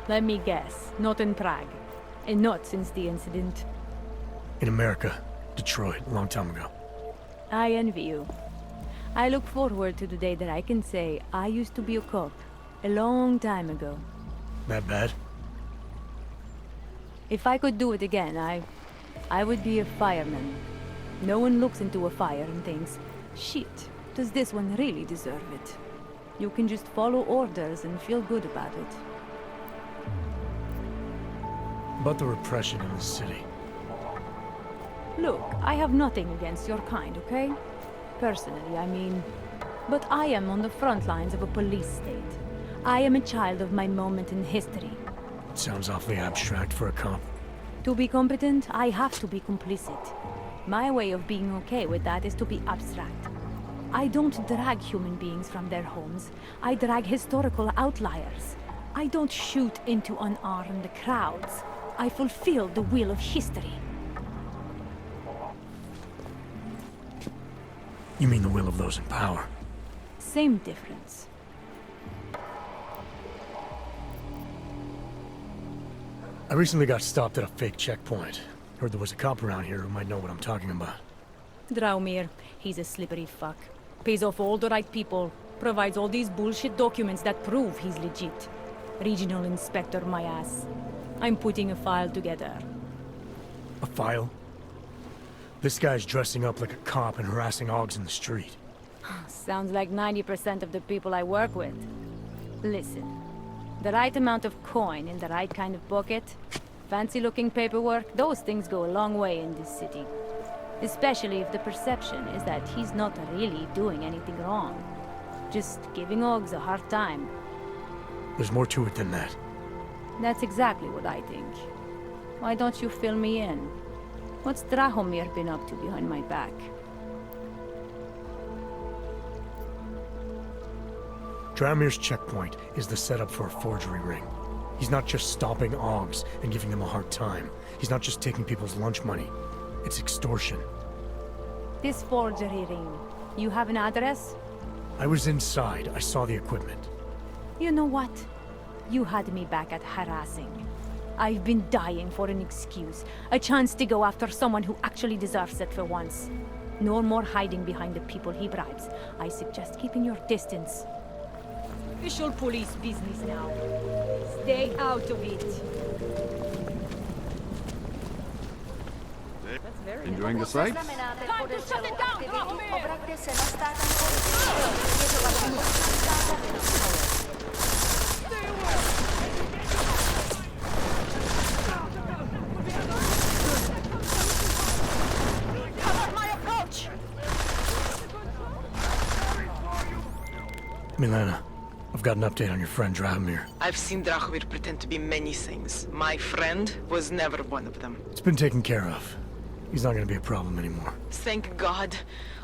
Let me guess, not in Prague. And not since the incident. In America. Detroit, a long time ago. I envy you. I look forward to the day that I can say I used to be a cop. A long time ago. That bad? If I could do it again, I would be a fireman. No one looks into a fire and thinks, shit, does this one really deserve it? You can just follow orders and feel good about it. About the repression in the city. Look, I have nothing against your kind, okay? Personally, I mean. But I am on the front lines of a police state. I am a child of my moment in history. Sounds awfully abstract for a cop. To be competent, I have to be complicit. My way of being okay with that is to be abstract. I don't drag human beings from their homes. I drag historical outliers. I don't shoot into unarmed crowds. I fulfill the will of history. You mean the will of those in power? Same difference. I recently got stopped at a fake checkpoint. Heard there was a cop around here who might know what I'm talking about. Drahomir, he's a slippery fuck. Pays off all the right people. Provides all these bullshit documents that prove he's legit. Regional inspector, my ass. I'm putting a file together. A file? This guy's dressing up like a cop and harassing Augs in the street. Sounds like 90% of the people I work with. Listen. The right amount of coin in the right kind of pocket, fancy-looking paperwork, those things go a long way in this city. Especially if the perception is that he's not really doing anything wrong. Just giving Augs a hard time. There's more to it than that. That's exactly what I think. Why don't you fill me in? What's Drahomir been up to behind my back? Drahomir's checkpoint is the setup for a forgery ring. He's not just stopping Augs and giving them a hard time. He's not just taking people's lunch money. It's extortion. This forgery ring. You have an address? I was inside. I saw the equipment. You know what? You had me back at harassing. I've been dying for an excuse. A chance to go after someone who actually deserves it for once. No more hiding behind the people he bribes. I suggest keeping your distance. Official police business now. Stay out of it. Enjoying the sights? Time to shut it down, Drahomir! Cover my approach! Milena, I've got an update on your friend Drahomir. I've seen Drahomir pretend to be many things. My friend was never one of them. It's been taken care of. He's not gonna be a problem anymore. Thank God.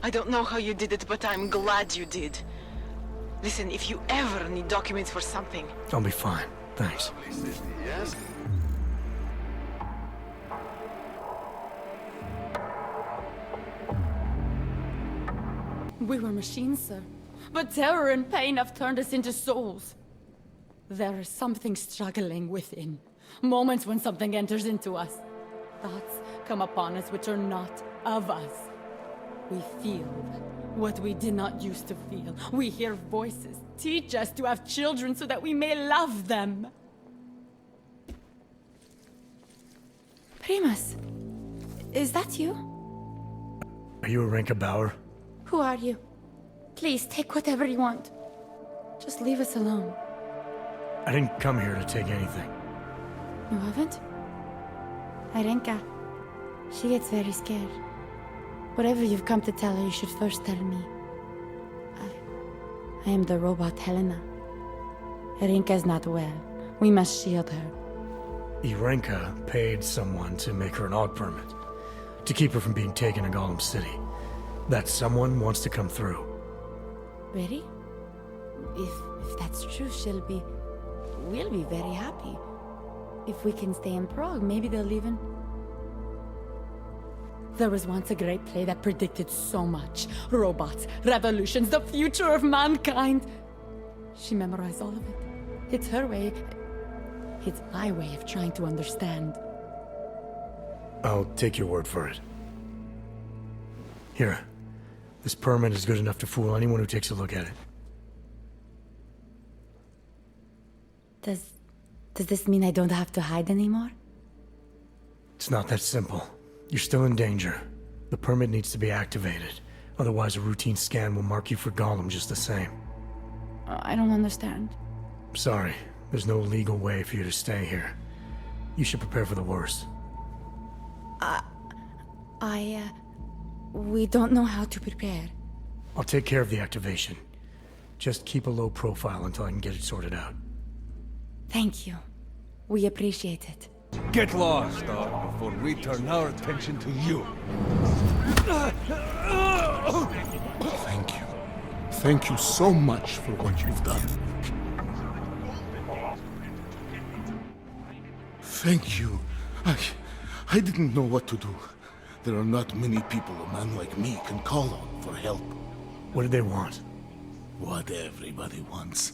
I don't know how you did it, but I'm glad you did. Listen, if you ever need documents for something... I'll be fine. Thanks. Yes? We were machines, sir. But terror and pain have turned us into souls. There is something struggling within. Moments when something enters into us. Thoughts come upon us which are not of us. We feel what we did not used to feel. We hear voices teach us to have children so that we may love them. Primus, is that you? Are you Arenka Bauer? Who are you? Please, take whatever you want. Just leave us alone. I didn't come here to take anything. You haven't? Arenka, she gets very scared. Whatever you've come to tell her, you should first tell me. I am the robot Helena. Arenka's not well. We must shield her. Arenka paid someone to make her an AUG permit. To keep her from being taken to Golem City. That someone wants to come through. Really? If that's true, we'll be very happy. If we can stay in Prague, maybe they'll even... There was once a great play that predicted so much. Robots, revolutions, the future of mankind. She memorized all of it. It's her way. It's my way of trying to understand. I'll take your word for it. Here. This permit is good enough to fool anyone who takes a look at it. Does this mean I don't have to hide anymore? It's not that simple. You're still in danger. The permit needs to be activated. Otherwise, a routine scan will mark you for Golem just the same. I don't understand. Sorry. There's no legal way for you to stay here. You should prepare for the worst. We don't know how to prepare. I'll take care of the activation. Just keep a low profile until I can get it sorted out. Thank you. We appreciate it. Get lost, dog, before we turn our attention to you. Thank you. Thank you so much for what you've done. Thank you. I didn't know what to do. There are not many people a man like me can call on for help. What do they want? What everybody wants.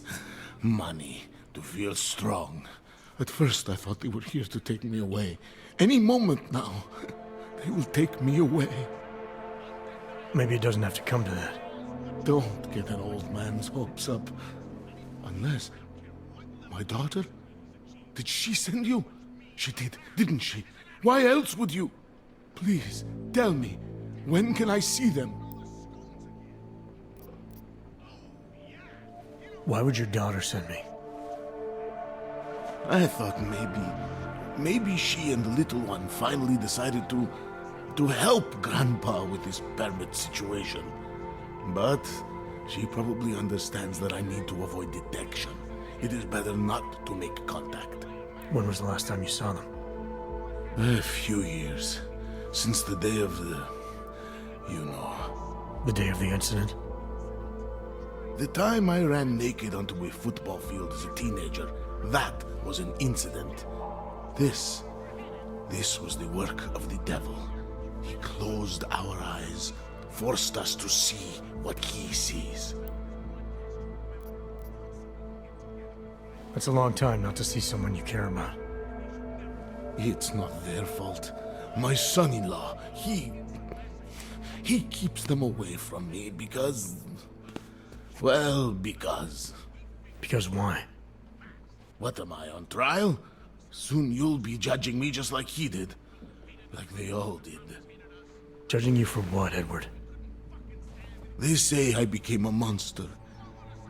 Money. To feel strong. At first I thought they were here to take me away. Any moment now, they will take me away. Maybe it doesn't have to come to that. Don't get an old man's hopes up. Unless... My daughter? Did she send you? She did, didn't she? Why else would you? Please, tell me. When can I see them? Why would your daughter send me? I thought maybe she and the little one finally decided to help Grandpa with his permit situation. But she probably understands that I need to avoid detection. It is better not to make contact. When was the last time you saw them? A few years. Since the day of the... you know. The day of the incident? The time I ran naked onto a football field as a teenager, that was an incident. This was the work of the devil. He closed our eyes, forced us to see what he sees. That's a long time not to see someone you care about. It's not their fault. My son-in-law, he keeps them away from me because... well, because... Because why? What am I, on trial? Soon you'll be judging me just like he did. Like they all did. Judging you for what, Edward? They say I became a monster.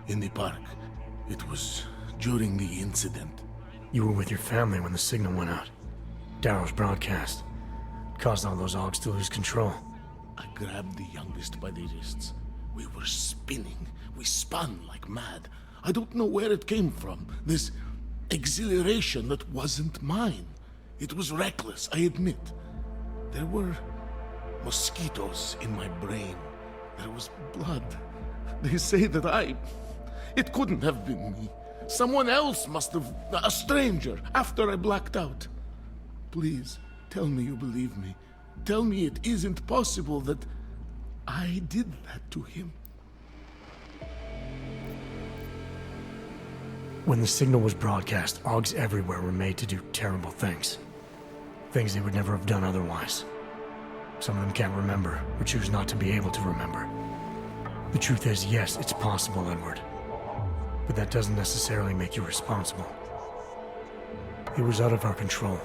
In the park. It was during the incident. You were with your family when the signal went out. Darrow's broadcast. Caused all those Augs to lose control. I grabbed the youngest by the wrists. We were spinning. We spun like mad. I don't know where it came from. This exhilaration that wasn't mine. It was reckless, I admit. There were mosquitoes in my brain. There was blood. They say that it couldn't have been me. Someone else must have... a stranger, after I blacked out. Please, tell me you believe me. Tell me it isn't possible that I did that to him. When the signal was broadcast, Augs everywhere were made to do terrible things. Things they would never have done otherwise. Some of them can't remember, or choose not to be able to remember. The truth is, yes, it's possible, Edward. But that doesn't necessarily make you responsible. It was out of our control.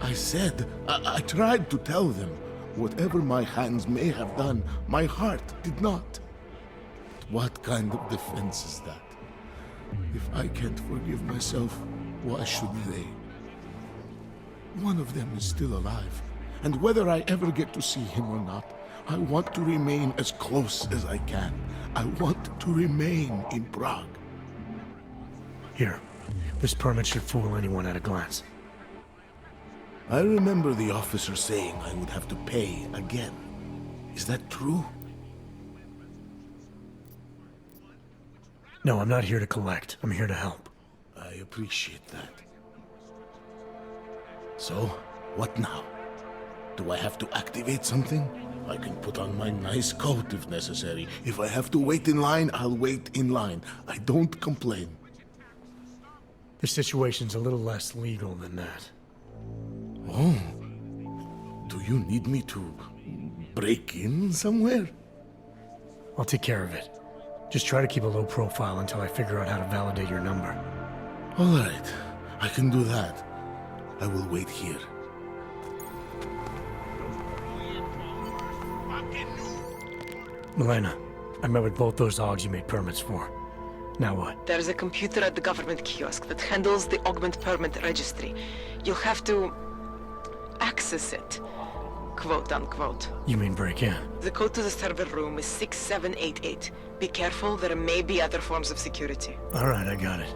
I said, I tried to tell them. Whatever my hands may have done, my heart did not. What kind of defense is that? If I can't forgive myself, why should they? One of them is still alive, and whether I ever get to see him or not, I want to remain as close as I can. I want to remain in Prague. Here, this permit should fool anyone at a glance. I remember the officer saying I would have to pay again. Is that true? No, I'm not here to collect. I'm here to help. I appreciate that. So, what now? Do I have to activate something? I can put on my nice coat if necessary. If I have to wait in line, I'll wait in line. I don't complain. The situation's a little less legal than that. Oh. Do you need me to break in somewhere? I'll take care of it. Just try to keep a low profile until I figure out how to validate your number. All right. I can do that. I will wait here. Milena, I met with both those Augs you made permits for. Now what? There's a computer at the government kiosk that handles the augment permit registry. You'll have to access it, quote unquote. You mean break in? The code to the server room is 6788. Be careful, there may be other forms of security. All right, I got it.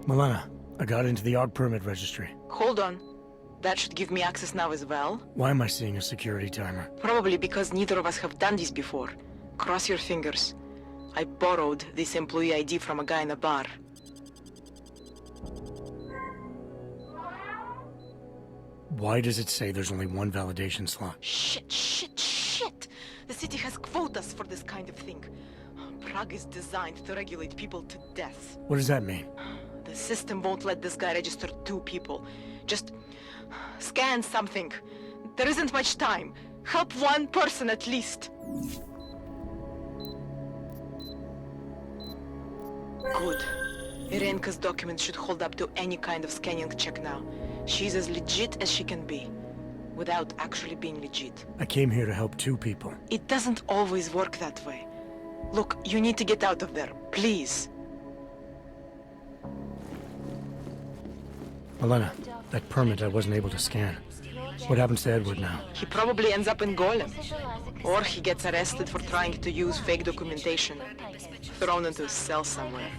Milena, I got into the Aug permit registry. Hold on. That should give me access now as well. Why am I seeing a security timer? Probably because neither of us have done this before. Cross your fingers. I borrowed this employee ID from a guy in a bar. Why does it say there's only one validation slot? Shit! The city has quotas for this kind of thing. Prague is designed to regulate people to death. What does that mean? The system won't let this guy register 2 people. Just scan something. There isn't much time. Help one person at least. Good. Irenka's documents should hold up to any kind of scanning check now. She's as legit as she can be, without actually being legit. I came here to help 2 people. It doesn't always work that way. Look, you need to get out of there, please. Milena, that permit I wasn't able to scan. What happens to Edward now? He probably ends up in Golem. Or he gets arrested for trying to use fake documentation. Thrown into a cell somewhere.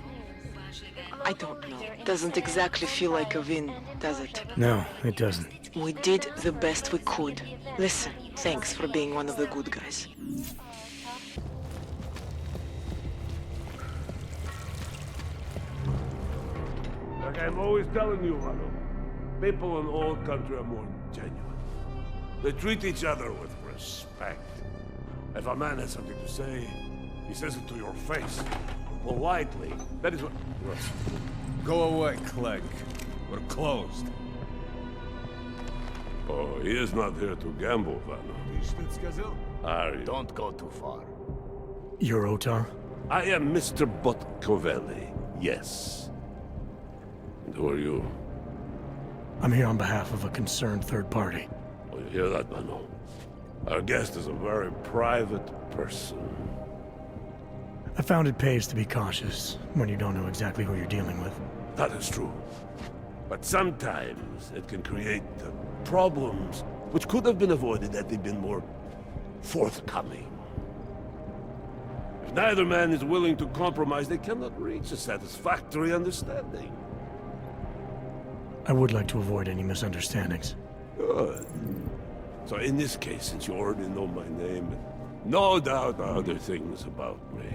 I don't know. Doesn't exactly feel like a win, does it? No, it doesn't. We did the best we could. Listen, thanks for being one of the good guys. Like I'm always telling you, Rano, people in old country are more genuine. They treat each other with respect. If a man has something to say, he says it to your face. Politely. That is what... Go away, Clegg. We're closed. Oh, he is not here to gamble, Vano. Are you? Don't go too far. You're Otar? I am Mr. Botkovelli, yes. And who are you? I'm here on behalf of a concerned third party. Oh, you hear that, Vano? Our guest is a very private person. I found it pays to be cautious when you don't know exactly who you're dealing with. That is true. But sometimes it can create problems which could have been avoided had they been more forthcoming. If neither man is willing to compromise, they cannot reach a satisfactory understanding. I would like to avoid any misunderstandings. Good. So in this case, since you already know my name, and no doubt other things about me,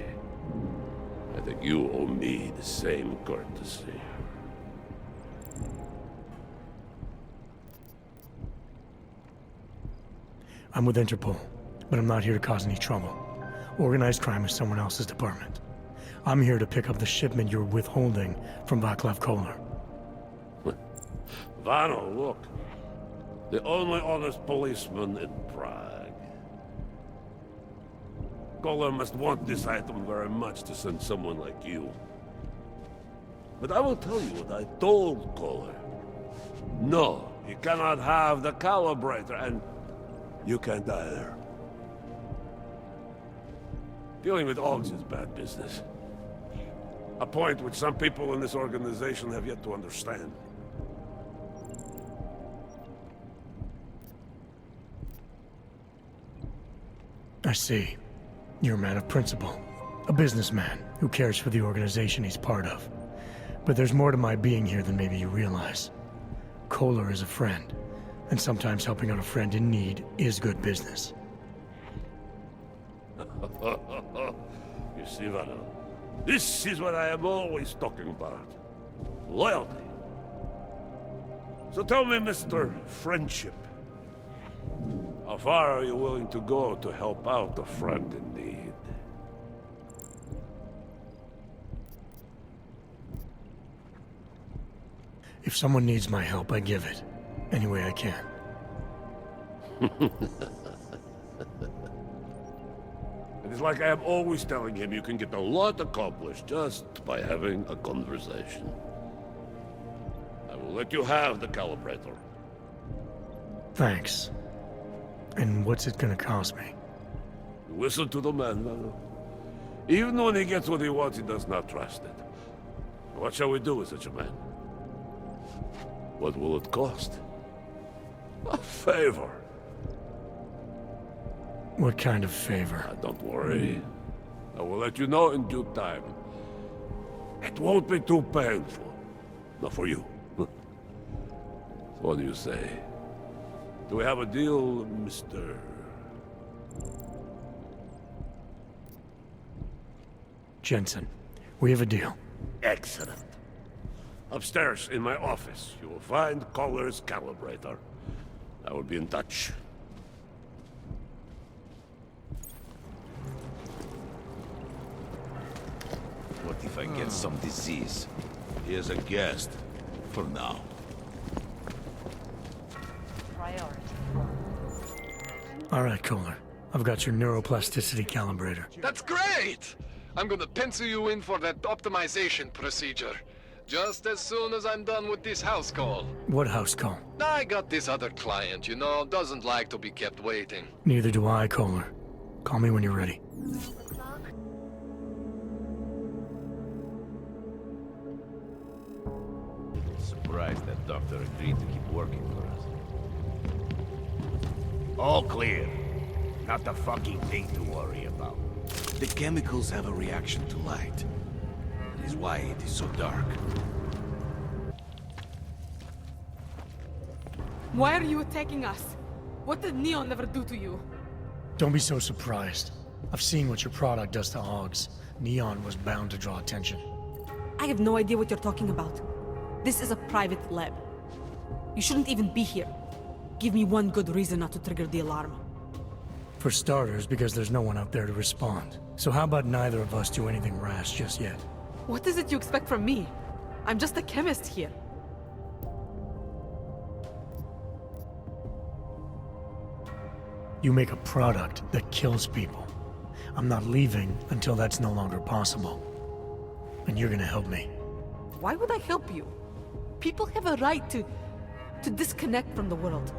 I think you owe me the same courtesy. I'm with Interpol, but I'm not here to cause any trouble. Organized crime is someone else's department. I'm here to pick up the shipment you're withholding from Václav Koller. Vano, look. The only honest policeman in Prague. Koller must want this item very much to send someone like you. But I will tell you what I told Koller. No, you cannot have the calibrator, and you can't either. Dealing with Augs is bad business. A point which some people in this organization have yet to understand. I see. You're a man of principle. A businessman who cares for the organization he's part of. But there's more to my being here than maybe you realize. Koller is a friend, and sometimes helping out a friend in need is good business. You see, Vano, this is what I am always talking about. Loyalty. So tell me, Mr. Friendship, how far are you willing to go to help out a friend in need? If someone needs my help, I give it. Any way I can. It is like I am always telling him, you can get a lot accomplished just by having a conversation. I will let you have the calibrator. Thanks. And what's it gonna cost me? Listen to the man, Vano. Even when he gets what he wants, he does not trust it. What shall we do with such a man? What will it cost? A favor. What kind of favor? Don't worry. I will let you know in due time. It won't be too painful. Not for you. What do you say? Do we have a deal, Mr. Jensen, we have a deal. Excellent. Upstairs in my office, you will find Koller's calibrator. I will be in touch. What if I get some disease? He is a guest. For now. All right, Koller. I've got your neuroplasticity calibrator. That's great! I'm gonna pencil you in for that optimization procedure. Just as soon as I'm done with this house call. What house call? I got this other client, you know, doesn't like to be kept waiting. Neither do I, Koller. Call me when you're ready. Surprised that doctor agreed to keep working for us. All clear. Not the fucking thing to worry about. The chemicals have a reaction to light. That is why it is so dark. Why are you attacking us? What did Neon ever do to you? Don't be so surprised. I've seen what your product does to hogs. Neon was bound to draw attention. I have no idea what you're talking about. This is a private lab. You shouldn't even be here. Give me one good reason not to trigger the alarm. For starters, because there's no one out there to respond. So how about neither of us do anything rash just yet? What is it you expect from me? I'm just a chemist here. You make a product that kills people. I'm not leaving until that's no longer possible. And you're gonna help me. Why would I help you? People have a right to disconnect from the world.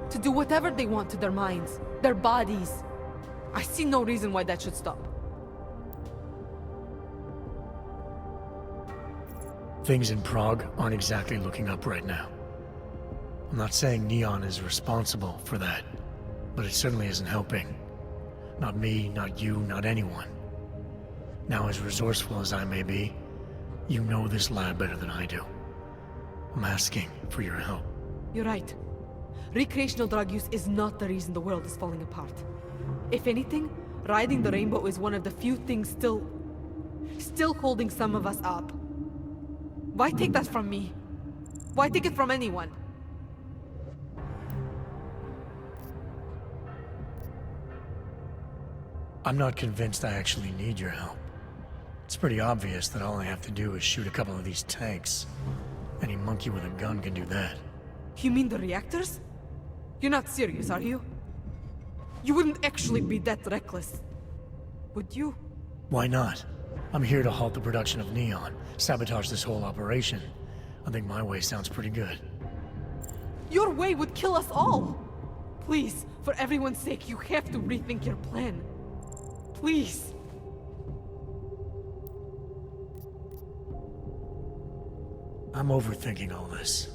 To do whatever they want to their minds, their bodies. I see no reason why that should stop. Things in Prague aren't exactly looking up right now. I'm not saying Neon is responsible for that, but it certainly isn't helping. Not me, not you, not anyone. Now, as resourceful as I may be, you know this lab better than I do. I'm asking for your help. You're right. Recreational drug use is not the reason the world is falling apart. If anything, riding the rainbow is one of the few things still holding some of us up. Why take that from me? Why take it from anyone? I'm not convinced I actually need your help. It's pretty obvious that all I have to do is shoot a couple of these tanks. Any monkey with a gun can do that. You mean the reactors? You're not serious, are you? You wouldn't actually be that reckless, would you? Why not? I'm here to halt the production of Neon, sabotage this whole operation. I think my way sounds pretty good. Your way would kill us all! Please, for everyone's sake, you have to rethink your plan. Please. I'm overthinking all this.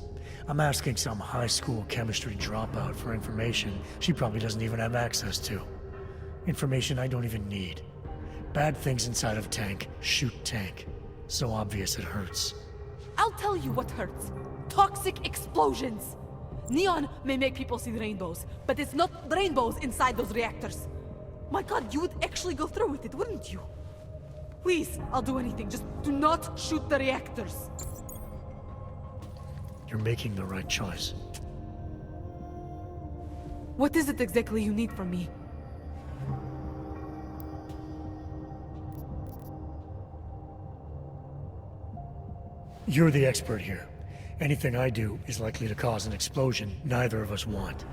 I'm asking some high school chemistry dropout for information she probably doesn't even have access to. Information I don't even need. Bad things inside of tank, shoot tank. So obvious it hurts. I'll tell you what hurts. Toxic explosions. Neon may make people see the rainbows, but it's not the rainbows inside those reactors. My god, you would actually go through with it, wouldn't you? Please, I'll do anything. Just do not shoot the reactors. You're making the right choice. What is it exactly you need from me? You're the expert here. Anything I do is likely to cause an explosion neither of us want.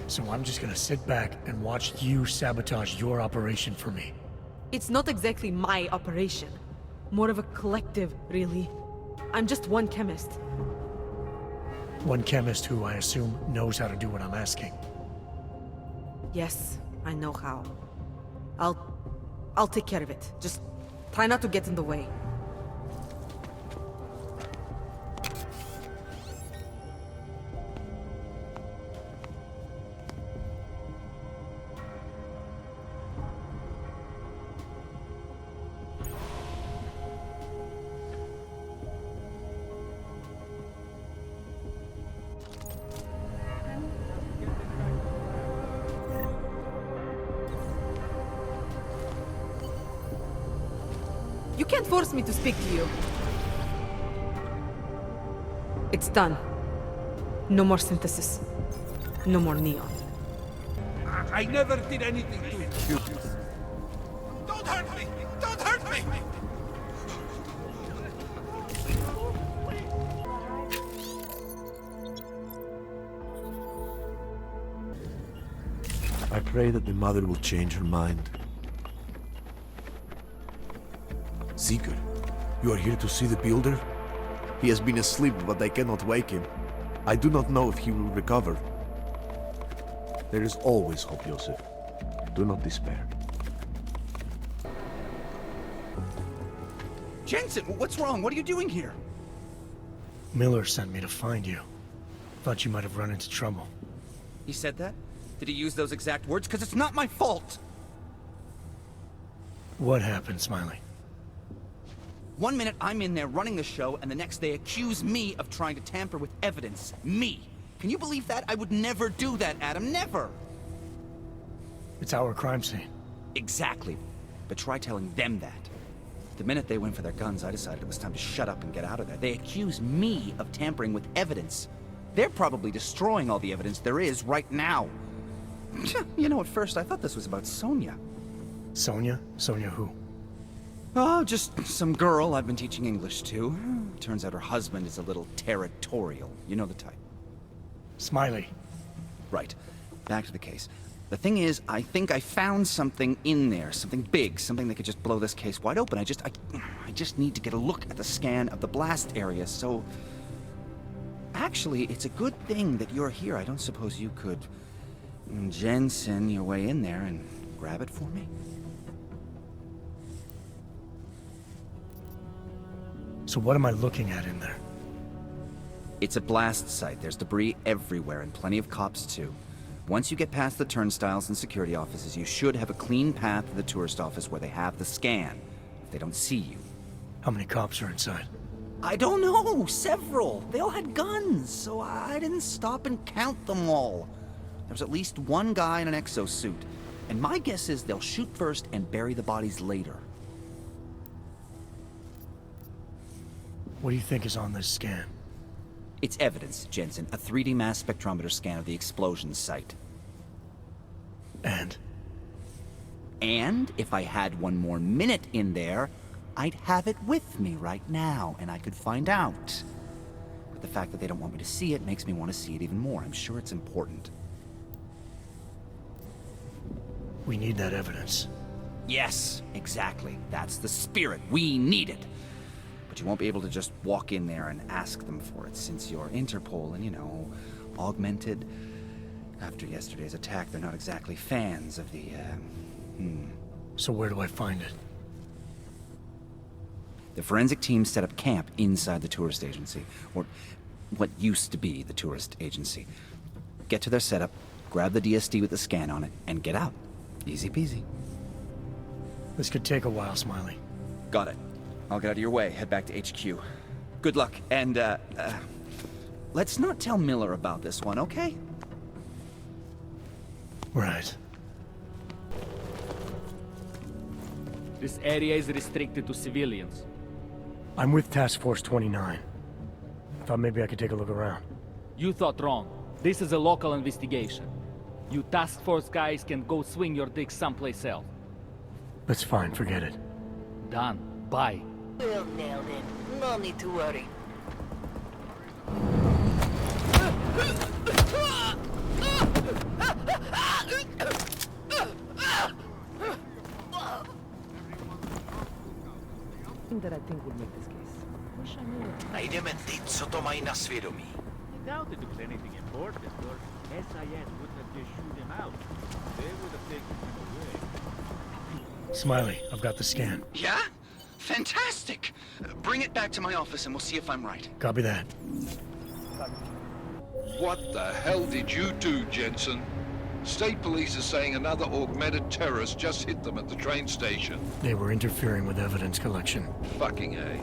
So I'm just gonna sit back and watch you sabotage your operation for me. It's not exactly my operation. More of a collective, really. I'm just one chemist. One chemist who, I assume, knows how to do what I'm asking. Yes, I know how. I'll take care of it. Just try not to get in the way. You can't force me to speak to you. It's done. No more synthesis. No more Neon. I never did anything to you. Don't hurt me! Don't hurt me! I pray that the mother will change her mind. Seeker, you are here to see the builder? He has been asleep, but I cannot wake him. I do not know if he will recover. There is always hope, Joseph. Do not despair. Jensen, what's wrong? What are you doing here? Miller sent me to find you. Thought you might have run into trouble. He said that? Did he use those exact words? Because it's not my fault! What happened, Smiley? 1 minute I'm in there running the show, and the next they accuse me of trying to tamper with evidence. Me! Can you believe that? I would never do that, Adam. Never! It's our crime scene. Exactly. But try telling them that. The minute they went for their guns, I decided it was time to shut up and get out of there. They accuse me of tampering with evidence. They're probably destroying all the evidence there is right now. You know, at first I thought this was about Sonia. Sonia? Sonia who? Oh, just some girl I've been teaching English to. Turns out her husband is a little territorial. You know the type. Smiley. Right. Back to the case. The thing is, I think I found something in there. Something big. Something that could just blow this case wide open. I just need to get a look at the scan of the blast area, so... Actually, it's a good thing that you're here. I don't suppose you could... Jensen your way in there and grab it for me? So what am I looking at in there? It's a blast site. There's debris everywhere, and plenty of cops, too. Once you get past the turnstiles and security offices, you should have a clean path to the tourist office where they have the scan, if they don't see you. How many cops are inside? I don't know! Several! They all had guns, so I didn't stop and count them all. There was at least one guy in an exosuit, and my guess is they'll shoot first and bury the bodies later. What do you think is on this scan? It's evidence, Jensen. A 3D mass spectrometer scan of the explosion site. And? And if I had one more minute in there, I'd have it with me right now, and I could find out. But the fact that they don't want me to see it makes me want to see it even more. I'm sure it's important. We need that evidence. Yes, exactly. That's the spirit. We need it. But you won't be able to just walk in there and ask them for it, since you're Interpol and, you know, augmented. After yesterday's attack, they're not exactly fans of the, So where do I find it? The forensic team set up camp inside the tourist agency, or what used to be the tourist agency. Get to their setup, grab the DSD with the scan on it, and get out. Easy peasy. This could take a while, Smiley. Got it. I'll get out of your way, head back to HQ. Good luck, and, let's not tell Miller about this one, okay? Right. This area is restricted to civilians. I'm with Task Force 29. I thought maybe I could take a look around. You thought wrong. This is a local investigation. You task force guys can go swing your dick someplace else. That's fine, forget it. Done. Bye. Well nailed in. No need to worry. That I think would make this case. Wish I knew it. Najdziemy ty, co to mají na svědomí. I doubt it was anything important, or SIS wouldn't have just shoot him out. They would have taken him away. Smiley, I've got the scan. Yeah? Fantastic! Bring it back to my office and we'll see if I'm right. Copy that. What the hell did you do, Jensen? State police is saying another augmented terrorist just hit them at the train station. They were interfering with evidence collection. Fucking A.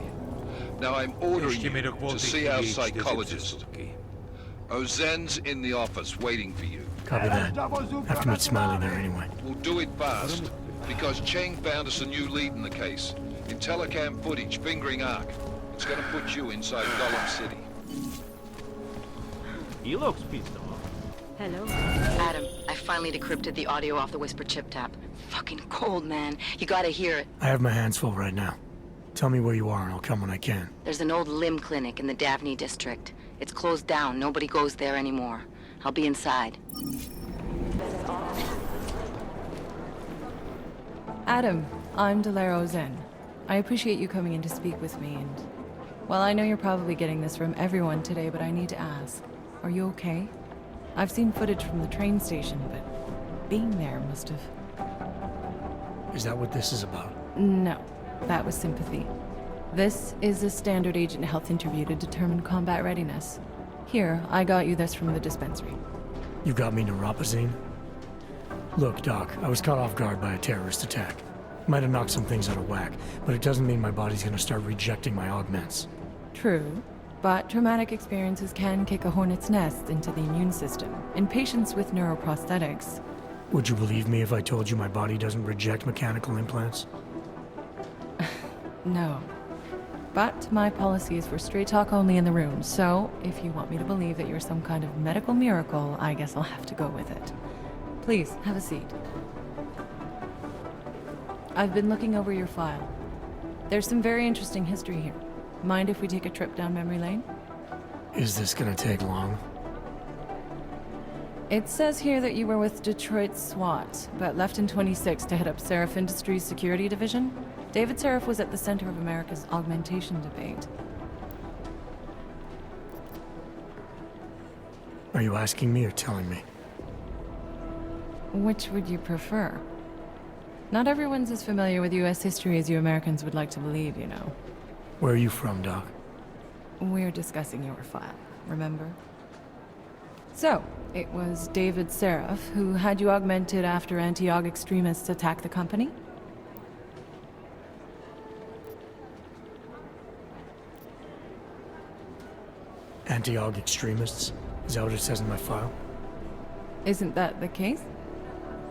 Now I'm ordering you to see our psychologist. Ozen's in the office waiting for you. Copy that. Have to meet Smiley there anyway. We'll do it fast, because Cheng found us a new lead in the case. In telecam footage fingering Ark. It's gonna put you inside Golem City. He looks pissed off. Hello. Adam, I finally decrypted the audio off the Whisper chip tap. Fucking cold, man. You gotta hear it. I have my hands full right now. Tell me where you are and I'll come when I can. There's an old limb clinic in the Daphne district. It's closed down. Nobody goes there anymore. I'll be inside. Adam, I'm Delaro Zen. I appreciate you coming in to speak with me, and... well, I know you're probably getting this from everyone today, but I need to ask. Are you okay? I've seen footage from the train station, but being there must have... Is that what this is about? No, that was sympathy. This is a standard agent health interview to determine combat readiness. Here, I got you this from the dispensary. You got me neuropazine? Look, Doc, I was caught off guard by a terrorist attack. Might have knocked some things out of whack, but it doesn't mean my body's gonna start rejecting my augments. True, but traumatic experiences can kick a hornet's nest into the immune system in patients with neuroprosthetics. Would you believe me if I told you my body doesn't reject mechanical implants? No. But my policy is for straight talk only in the room, so if you want me to believe that you're some kind of medical miracle, I guess I'll have to go with it. Please, have a seat. I've been looking over your file. There's some very interesting history here. Mind if we take a trip down memory lane? Is this gonna take long? It says here that you were with Detroit SWAT, but left in 26 to head up Seraph Industries' security division. David Seraph was at the center of America's augmentation debate. Are you asking me or telling me? Which would you prefer? Not everyone's as familiar with US history as you Americans would like to believe, you know. Where are you from, Doc? We're discussing your file, remember? So, it was David Seraph who had you augmented after anti-aug extremists attacked the company? Anti-aug extremists? Is that what it says in my file? Isn't that the case?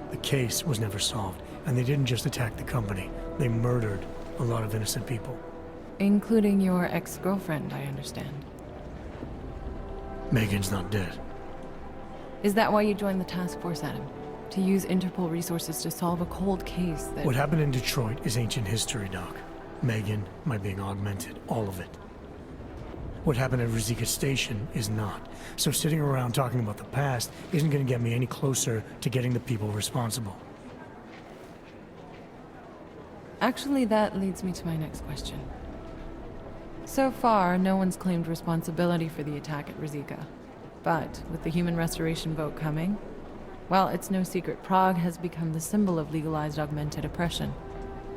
The case was never solved, and they didn't just attack the company. They murdered a lot of innocent people. Including your ex-girlfriend, I understand. Megan's not dead. Is that why you joined the task force, Adam? To use Interpol resources to solve a cold case that... What happened in Detroit is ancient history, Doc. Megan, my being augmented, all of it. What happened at Rizika Station is not. So sitting around talking about the past isn't going to get me any closer to getting the people responsible. Actually, that leads me to my next question. So far, no one's claimed responsibility for the attack at Rizika. But with the human restoration vote coming, well, it's no secret Prague has become the symbol of legalized augmented oppression.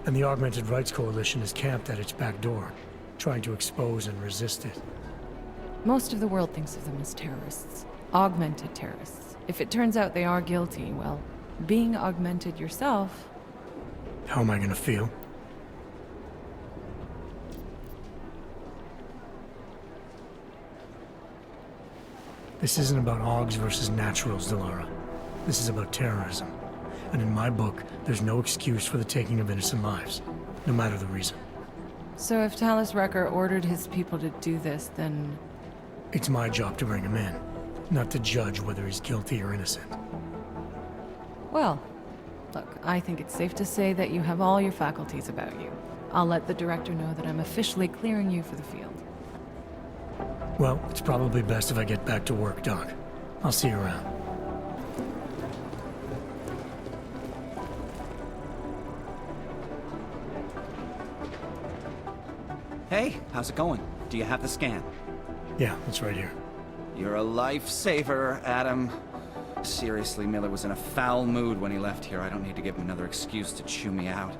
And the Augmented Rights Coalition is camped at its back door, trying to expose and resist it. Most of the world thinks of them as terrorists. Augmented terrorists. If it turns out they are guilty, well, being augmented yourself... How am I gonna feel? This isn't about Augs versus Naturals, Delara. This is about terrorism. And in my book, there's no excuse for the taking of innocent lives, no matter the reason. So if Talus Wrecker ordered his people to do this, then... It's my job to bring him in, not to judge whether he's guilty or innocent. Well, look, I think it's safe to say that you have all your faculties about you. I'll let the director know that I'm officially clearing you for the field. Well, it's probably best if I get back to work, Doc. I'll see you around. Hey, how's it going? Do you have the scan? Yeah, it's right here. You're a lifesaver, Adam. Seriously, Miller was in a foul mood when he left here. I don't need to give him another excuse to chew me out.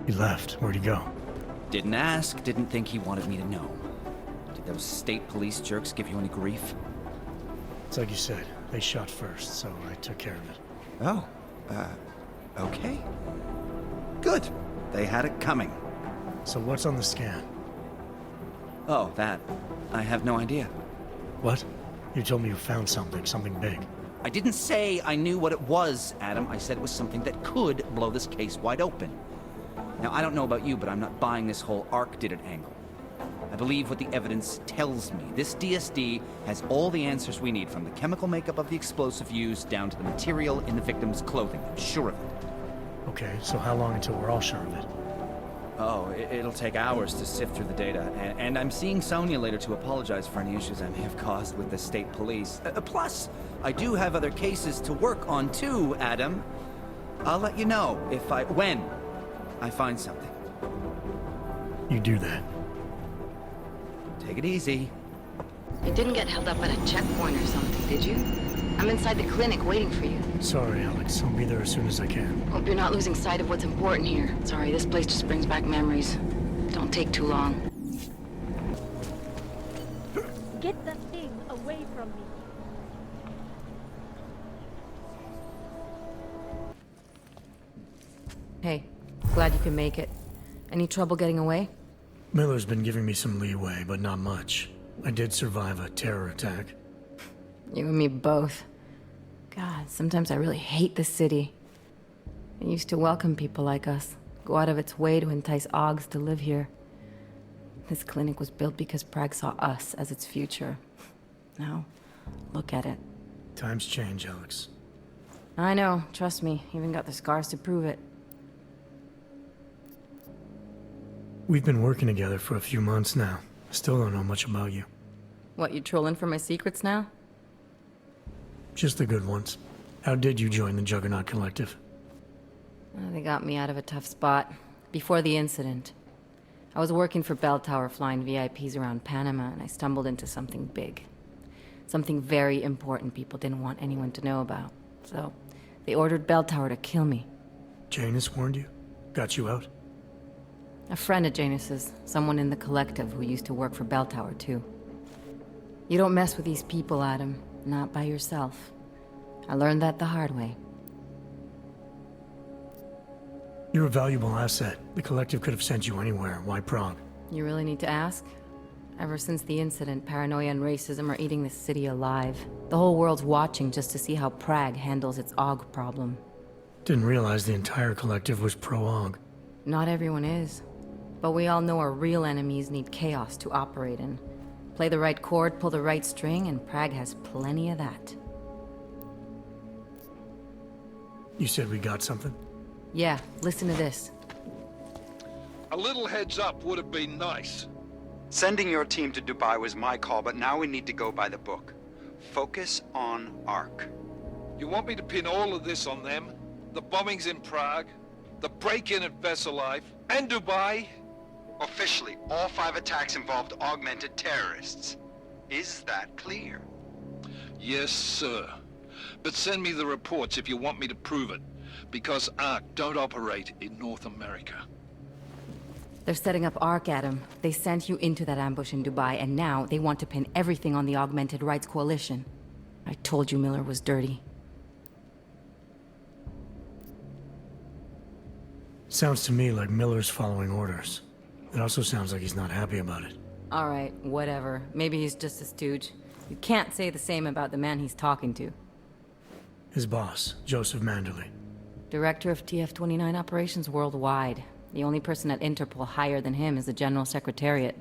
He left. Where'd he go? Didn't ask, didn't think he wanted me to know. Did those state police jerks give you any grief? It's like you said. They shot first, so I took care of it. Oh, okay. Good. They had it coming. So what's on the scan? Oh, that. I have no idea. What? You told me you found something big. I didn't say I knew what it was, Adam. I said it was something that could blow this case wide open. Now, I don't know about you, but I'm not buying this whole Ark did it angle. I believe what the evidence tells me. This DSD has all the answers we need, from the chemical makeup of the explosive used down to the material in the victim's clothing. I'm sure of it. Okay, so how long until we're all sure of it? Oh, it'll take hours to sift through the data, and I'm seeing Sonia later to apologize for any issues I may have caused with the state police. Plus, I do have other cases to work on too, Adam. I'll let you know when I find something. You do that. Take it easy. You didn't get held up at a checkpoint or something, did you? I'm inside the clinic waiting for you. Sorry, Alex. I'll be there as soon as I can. Hope you're not losing sight of what's important here. Sorry, this place just brings back memories. Don't take too long. Get that thing away from me. Hey, glad you can make it. Any trouble getting away? Miller's been giving me some leeway, but not much. I did survive a terror attack. You and me both. God, sometimes I really hate this city. It used to welcome people like us, go out of its way to entice Augs to live here. This clinic was built because Prague saw us as its future. Now, look at it. Times change, Alex. I know, trust me, even got the scars to prove it. We've been working together for a few months now. Still don't know much about you. What, you trolling for my secrets now? Just the good ones. How did you join the Juggernaut Collective? They got me out of a tough spot. Before the incident. I was working for Bell Tower flying VIPs around Panama, and I stumbled into something big. Something very important people didn't want anyone to know about. So, they ordered Bell Tower to kill me. Janus warned you? Got you out? A friend of Janus's, someone in the collective who used to work for Bell Tower too. You don't mess with these people, Adam. Not by yourself. I learned that the hard way. You're a valuable asset. The collective could have sent you anywhere. Why Prague? You really need to ask? Ever since the incident, paranoia and racism are eating this city alive. The whole world's watching just to see how Prague handles its AUG problem. Didn't realize the entire collective was pro-AUG. Not everyone is. But we all know our real enemies need chaos to operate in. Play the right chord, pull the right string, and Prague has plenty of that. You said we got something? Yeah, listen to this. A little heads up would have been nice. Sending your team to Dubai was my call, but now we need to go by the book. Focus on Ark. You want me to pin all of this on them? The bombings in Prague, the break-in at Vessel Life, and Dubai? Officially, all 5 attacks involved augmented terrorists. Is that clear? Yes, sir. But send me the reports if you want me to prove it, because Ark don't operate in North America. They're setting up Ark, Adam. They sent you into that ambush in Dubai, and now they want to pin everything on the Augmented Rights Coalition. I told you Miller was dirty. Sounds to me like Miller's following orders. It also sounds like he's not happy about it. Alright, whatever. Maybe he's just a stooge. You can't say the same about the man he's talking to. His boss, Joseph Manderley. Director of TF-29 operations worldwide. The only person at Interpol higher than him is the General Secretariat.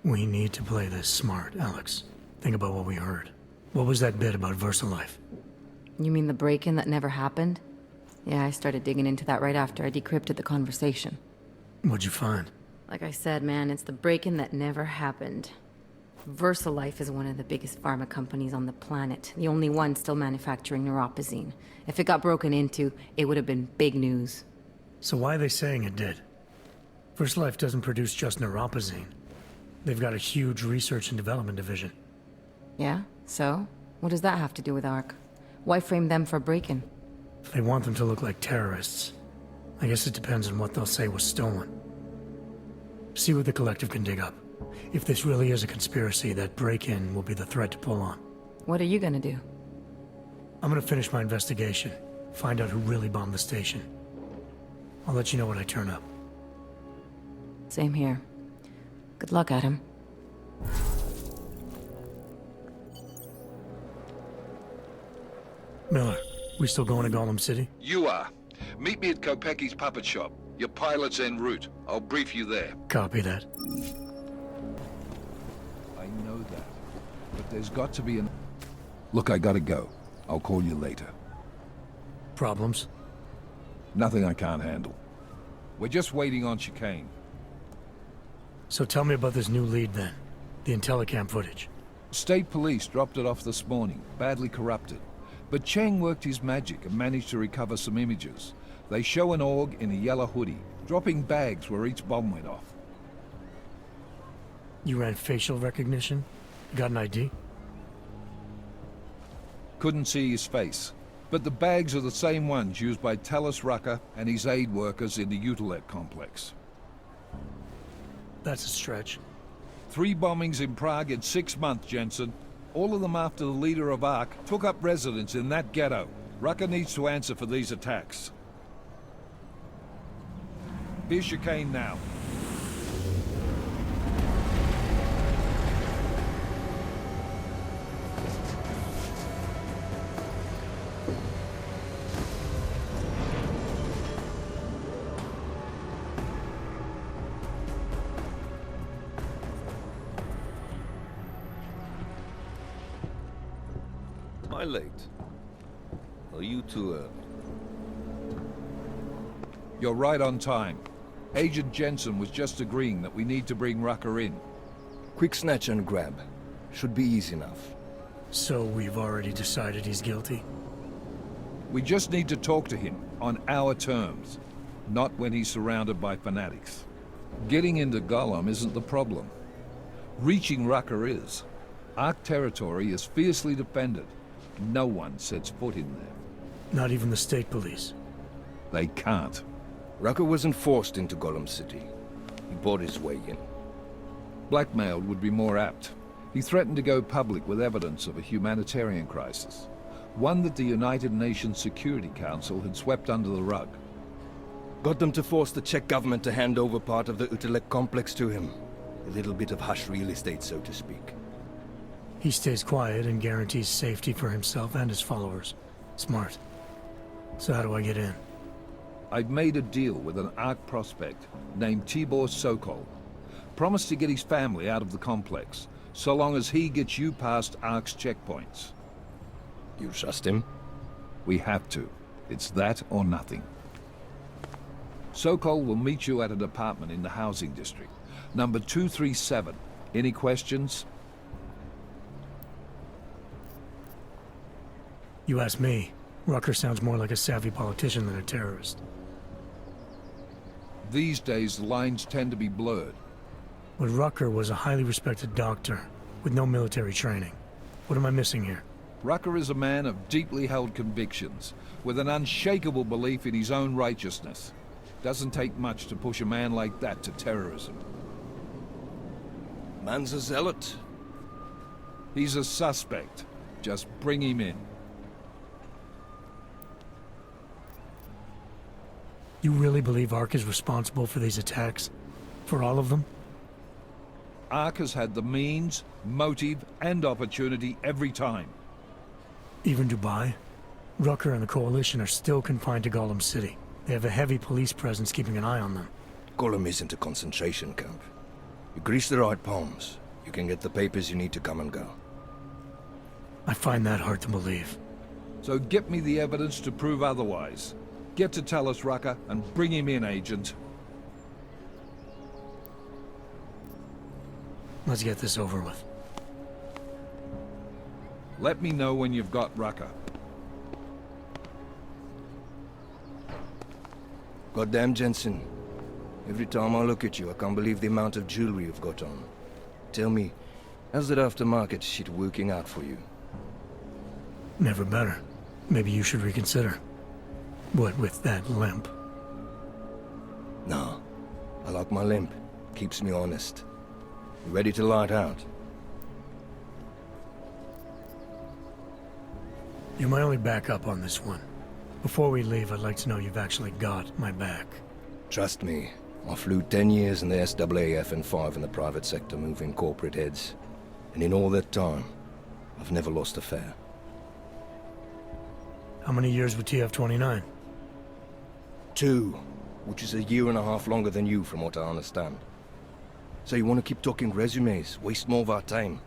We need to play this smart, Alex. Think about what we heard. What was that bit about VersaLife? You mean the break-in that never happened? Yeah, I started digging into that right after I decrypted the conversation. What'd you find? Like I said, man, it's the break-in that never happened. VersaLife is one of the biggest pharma companies on the planet. The only one still manufacturing neuropozyne. If it got broken into, it would have been big news. So why are they saying it did? VersaLife doesn't produce just neuropozyne. They've got a huge research and development division. Yeah? So? What does that have to do with Ark? Why frame them for break-in? If they want them to look like terrorists, I guess it depends on what they'll say was stolen. See what the collective can dig up. If this really is a conspiracy, that break-in will be the thread to pull on. What are you gonna do? I'm gonna finish my investigation, find out who really bombed the station. I'll let you know when I turn up. Same here. Good luck, Adam. Miller, we still going to Golem City? You are. Meet me at Kopecki's puppet shop. Your pilot's en route. I'll brief you there. Copy that. I know that. But there's got to be an... Look, I gotta go. I'll call you later. Problems? Nothing I can't handle. We're just waiting on chicane. So tell me about this new lead then. The Intellicam footage. State police dropped it off this morning, badly corrupted. But Cheng worked his magic and managed to recover some images. They show an org in a yellow hoodie, dropping bags where each bomb went off. You ran facial recognition? Got an ID? Couldn't see his face. But the bags are the same ones used by Talis Rucker and his aid workers in the Utilet complex. That's a stretch. 3 bombings in Prague in 6 months, Jensen. All of them after the leader of Ark took up residence in that ghetto. Rucker needs to answer for these attacks. Here's your cane now. Am I late? Are you too early? You're right on time. Agent Jensen was just agreeing that we need to bring Rucker in. Quick snatch and grab. Should be easy enough. So we've already decided he's guilty? We just need to talk to him on our terms, not when he's surrounded by fanatics. Getting into Golem isn't the problem. Reaching Rucker is. Ark territory is fiercely defended. No one sets foot in there. Not even the state police? They can't. Rucker wasn't forced into Golem City. He bought his way in. Blackmailed would be more apt. He threatened to go public with evidence of a humanitarian crisis. One that the United Nations Security Council had swept under the rug. Got them to force the Czech government to hand over part of the Utilek complex to him. A little bit of hush real estate, so to speak. He stays quiet and guarantees safety for himself and his followers. Smart. So how do I get in? I've made a deal with an Ark prospect named Tibor Sokol. Promised to get his family out of the complex, so long as he gets you past Ark's checkpoints. You trust him? We have to. It's that or nothing. Sokol will meet you at an apartment in the housing district. Number 237. Any questions? You ask me. Rucker sounds more like a savvy politician than a terrorist. These days, the lines tend to be blurred. But Rucker was a highly respected doctor, with no military training. What am I missing here? Rucker is a man of deeply held convictions, with an unshakable belief in his own righteousness. Doesn't take much to push a man like that to terrorism. Man's a zealot. He's a suspect. Just bring him in. You really believe Ark is responsible for these attacks? For all of them? Ark has had the means, motive, and opportunity every time. Even Dubai? Rucker and the Coalition are still confined to Golem City. They have a heavy police presence keeping an eye on them. Golem isn't a concentration camp. You grease the right palms, you can get the papers you need to come and go. I find that hard to believe. So get me the evidence to prove otherwise. Get to tell us, Rucker, and bring him in, Agent. Let's get this over with. Let me know when you've got Rucker. Goddamn, Jensen. Every time I look at you, I can't believe the amount of jewelry you've got on. Tell me, how's that aftermarket shit working out for you? Never better. Maybe you should reconsider. What with that limp? No. I like my limp. Keeps me honest. You ready to light out? You're my only backup on this one. Before we leave, I'd like to know you've actually got my back. Trust me. I flew 10 years in the SAAF and 5 in the private sector moving corporate heads. And in all that time, I've never lost a fare. How many years with TF-29? 2, which is a year and a half longer than you from what I understand. So you want to keep talking resumes, waste more of our time?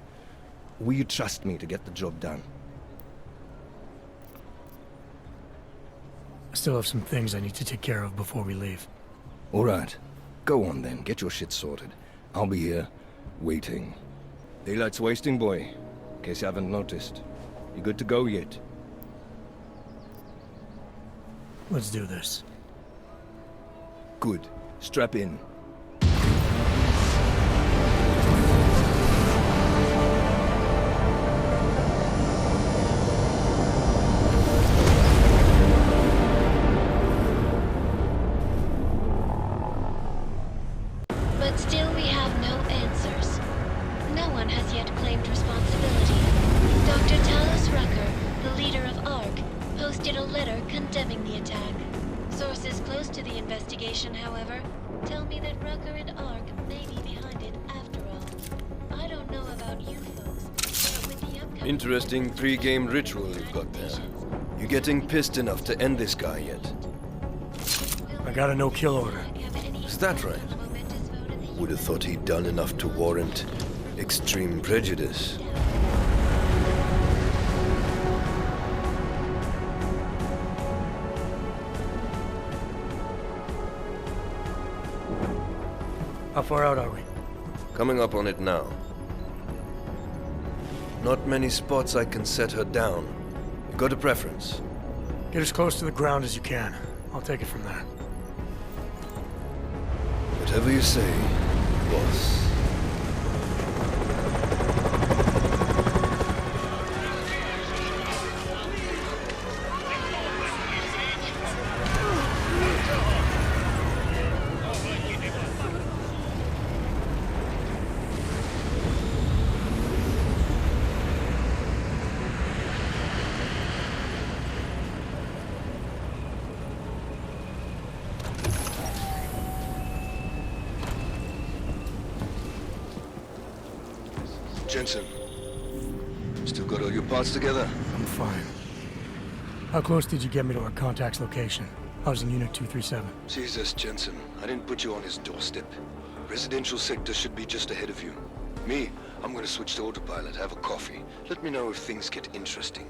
Or will you trust me to get the job done? I still have some things I need to take care of before we leave. All right. Go on then, get your shit sorted. I'll be here, waiting. Daylight's wasting, boy. In case you haven't noticed. You good to go yet? Let's do this. Good. Strap in. But still we have no answers. No one has yet claimed responsibility. Dr. Talos Rucker, the leader of ARC, posted a letter condemning the attack. Sources close to the investigation, however, tell me that Rucker and Ark may be behind it after all. I don't know about you folks, but with the upcoming... Interesting pre-game ritual you've got there. You getting pissed enough to end this guy yet? I got a no-kill order. Is that right? Would have thought he'd done enough to warrant extreme prejudice. How far out are we? Coming up on it now. Not many spots I can set her down. You got a preference? Get as close to the ground as you can. I'll take it from there. Whatever you say, boss. Jensen, still got all your parts together? I'm fine. How close did you get me to our contact's location? I was in Unit 237. Jesus, Jensen, I didn't put you on his doorstep. Residential sector should be just ahead of you. Me, I'm gonna switch to autopilot, have a coffee. Let me know if things get interesting.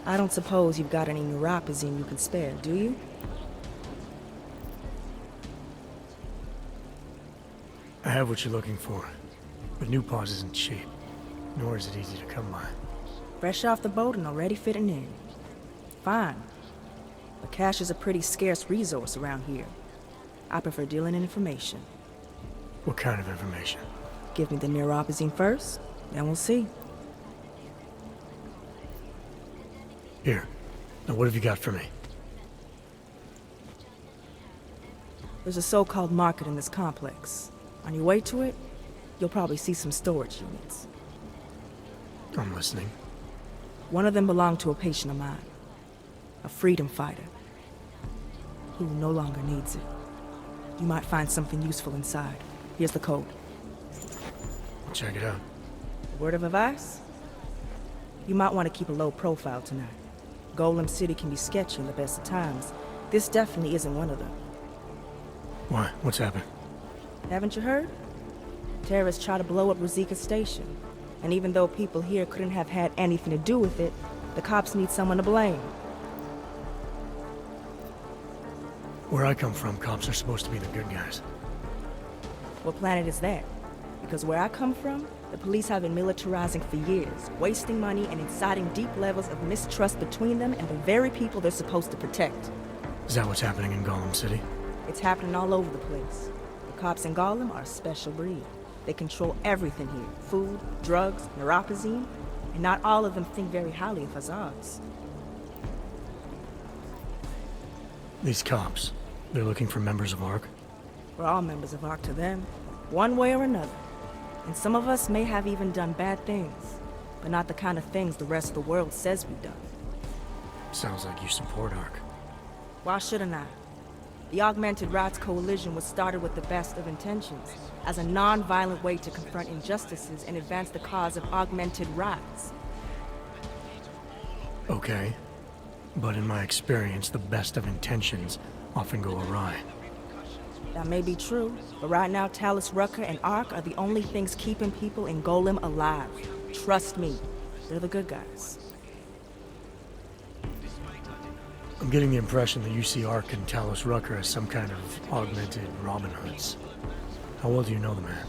I don't suppose you've got any neuropazine you can spare, do you? I have what you're looking for, but new pause isn't cheap, nor is it easy to come by. Fresh off the boat and already fitting in. Fine. But cash is a pretty scarce resource around here. I prefer dealing in information. What kind of information? Give me the neuropazine first, then we'll see. Here. Now what have you got for me? There's a so-called market in this complex. On your way to it, you'll probably see some storage units. I'm listening. One of them belonged to a patient of mine. A freedom fighter. Who no longer needs it. You might find something useful inside. Here's the code. Check it out. Word of advice? You might want to keep a low profile tonight. Golem City can be sketchy in the best of times. This definitely isn't one of them. Why? What's happened? Haven't you heard? Terrorists try to blow up Rosika Station. And even though people here couldn't have had anything to do with it, the cops need someone to blame. Where I come from, cops are supposed to be the good guys. What planet is that? Because where I come from, the police have been militarizing for years, wasting money and inciting deep levels of mistrust between them and the very people they're supposed to protect. Is that what's happening in Golem City? It's happening all over the place. The cops in Golem are a special breed. They control everything here. Food, drugs, neuropazine, and not all of them think very highly of Azad's. These cops, they're looking for members of ARC? We're all members of ARC to them, one way or another. And some of us may have even done bad things, but not the kind of things the rest of the world says we've done. Sounds like you support ARC. Why shouldn't I? The Augmented Rights Coalition was started with the best of intentions, as a non-violent way to confront injustices and advance the cause of augmented rights. Okay. But in my experience, the best of intentions often go awry. That may be true, but right now Talus Rucker and ARC are the only things keeping people in Golem alive. Trust me, they're the good guys. I'm getting the impression that you see ARC and Talus Rucker as some kind of augmented Robin Hoods. How well do you know the man?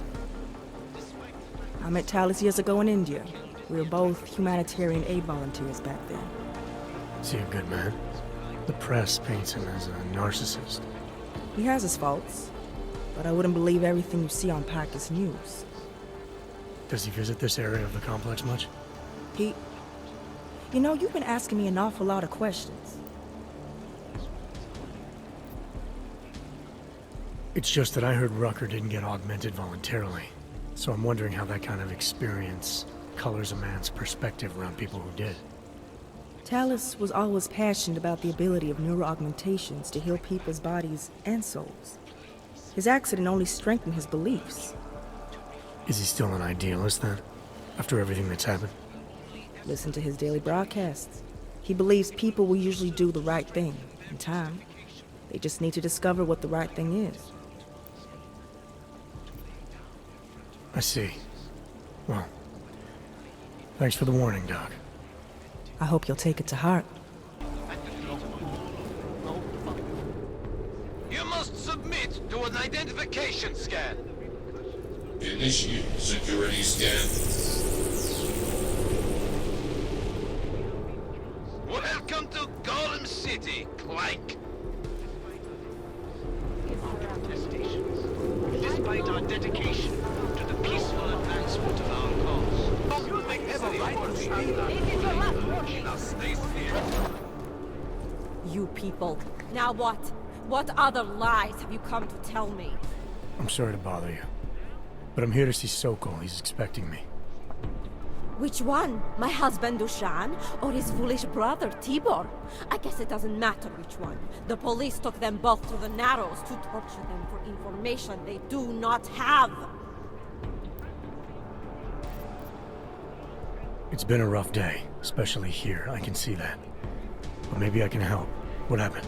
I met Talus years ago in India. We were both humanitarian aid volunteers back then. Is he a good man? The press paints him as a narcissist. He has his faults, but I wouldn't believe everything you see on Practice News. Does he visit this area of the complex much? You know, you've been asking me an awful lot of questions. It's just that I heard Rucker didn't get augmented voluntarily. So I'm wondering how that kind of experience colors a man's perspective around people who did. Talus was always passionate about the ability of neuroaugmentations to heal people's bodies and souls. His accident only strengthened his beliefs. Is he still an idealist then? After everything that's happened? Listen to his daily broadcasts. He believes people will usually do the right thing in time. They just need to discover what the right thing is. I see. Well, thanks for the warning, Doc. I hope you'll take it to heart. You must submit to an identification scan. Initiate security scan. Welcome to Golem City, Clank. Despite our dedication to the peaceful advancement of our cause, you make this the right You people. Now what? What other lies have you come to tell me? I'm sorry to bother you. But I'm here to see Sokol. He's expecting me. Which one? My husband Dushan, or his foolish brother Tibor? I guess it doesn't matter which one. The police took them both to the Narrows to torture them for information they do not have. It's been a rough day, especially here. I can see that. But maybe I can help. What happened?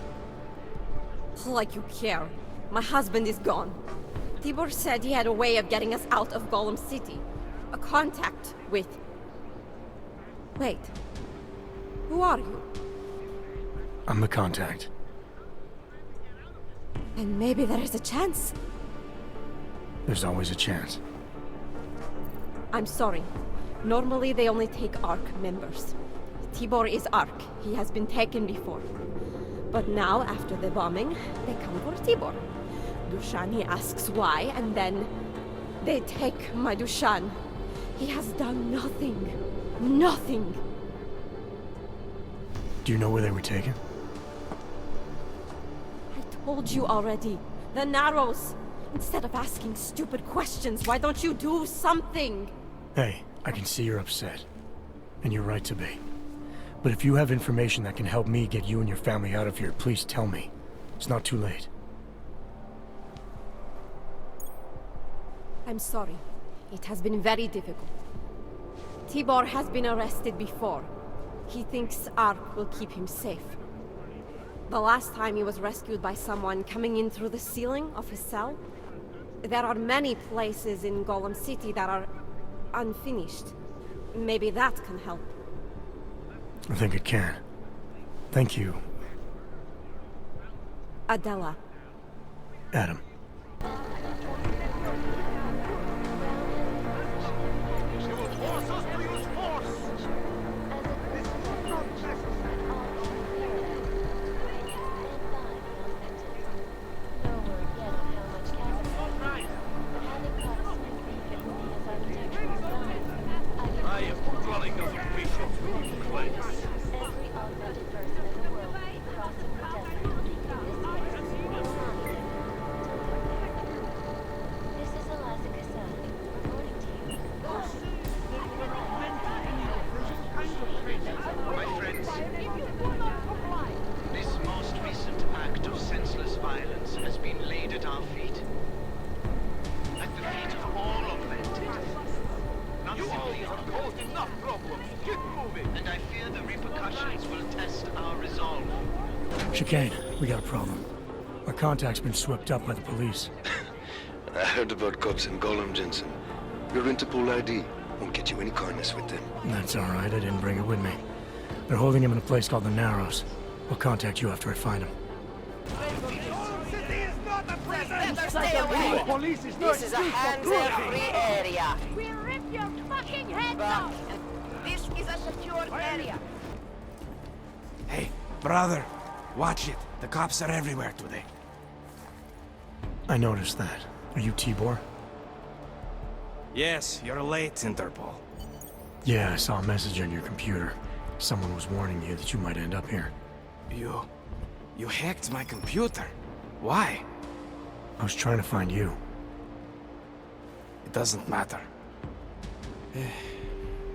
Like you care. My husband is gone. Tibor said he had a way of getting us out of Golem City. A contact with... Wait. Who are you? I'm the contact. And maybe there is a chance. There's always a chance. I'm sorry. Normally they only take ARC members. Tibor is ARC. He has been taken before. But now, after the bombing, they come for Tibor. Dushan, he asks why, and then they take my Dushan. He has done nothing. Nothing. Do you know where they were taken? I told you already. The Narrows. Instead of asking stupid questions, why don't you do something? Hey, I can see you're upset. And you're right to be. But if you have information that can help me get you and your family out of here, please tell me. It's not too late. I'm sorry. It has been very difficult. Tibor has been arrested before. He thinks ARC will keep him safe. The last time he was rescued by someone coming in through the ceiling of his cell. There are many places in Golem City that are unfinished. Maybe that can help. I think it can. Thank you, Adela. Adam. I am running of official complaints. My friends, this most recent act of senseless violence has been laid at our feet. At the feet of all augmented. Not simply have caused enough problems. Get moving. And I fear the repercussions will test our resolve. Chicane, we got a problem. Our contact's been swept up by the police. I heard about cops in Golem, Jensen. Your Interpol ID won't get you any kindness with them. That's all right, I didn't bring it with me. They're holding him in a place called the Narrows. I'll contact you after I find him. Stay away! This is a hands-free area. We'll rip your fucking heads off! This is a secure area. Hey, brother, watch it. The cops are everywhere today. I noticed that. Are you Tibor? Yes, you're late, Interpol. Yeah, I saw a message on your computer. Someone was warning you that you might end up here. You hacked my computer. Why? I was trying to find you. It doesn't matter.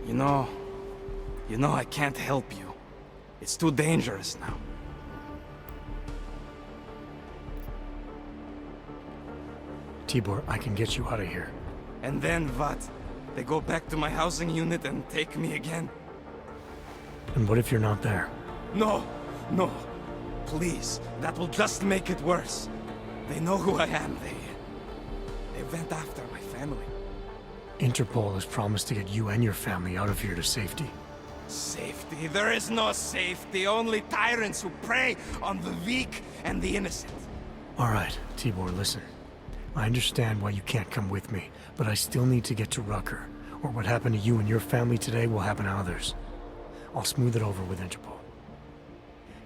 You know I can't help you. It's too dangerous now. Tibor, I can get you out of here. And then what? They go back to my housing unit and take me again? And what if you're not there? No, no. Please, that will just make it worse. They know who I am. They went after my family. Interpol has promised to get you and your family out of here to safety. Safety? There is no safety. Only tyrants who prey on the weak and the innocent. All right, Tibor, listen. I understand why you can't come with me, but I still need to get to Rucker, or what happened to you and your family today will happen to others. I'll smooth it over with Interpol.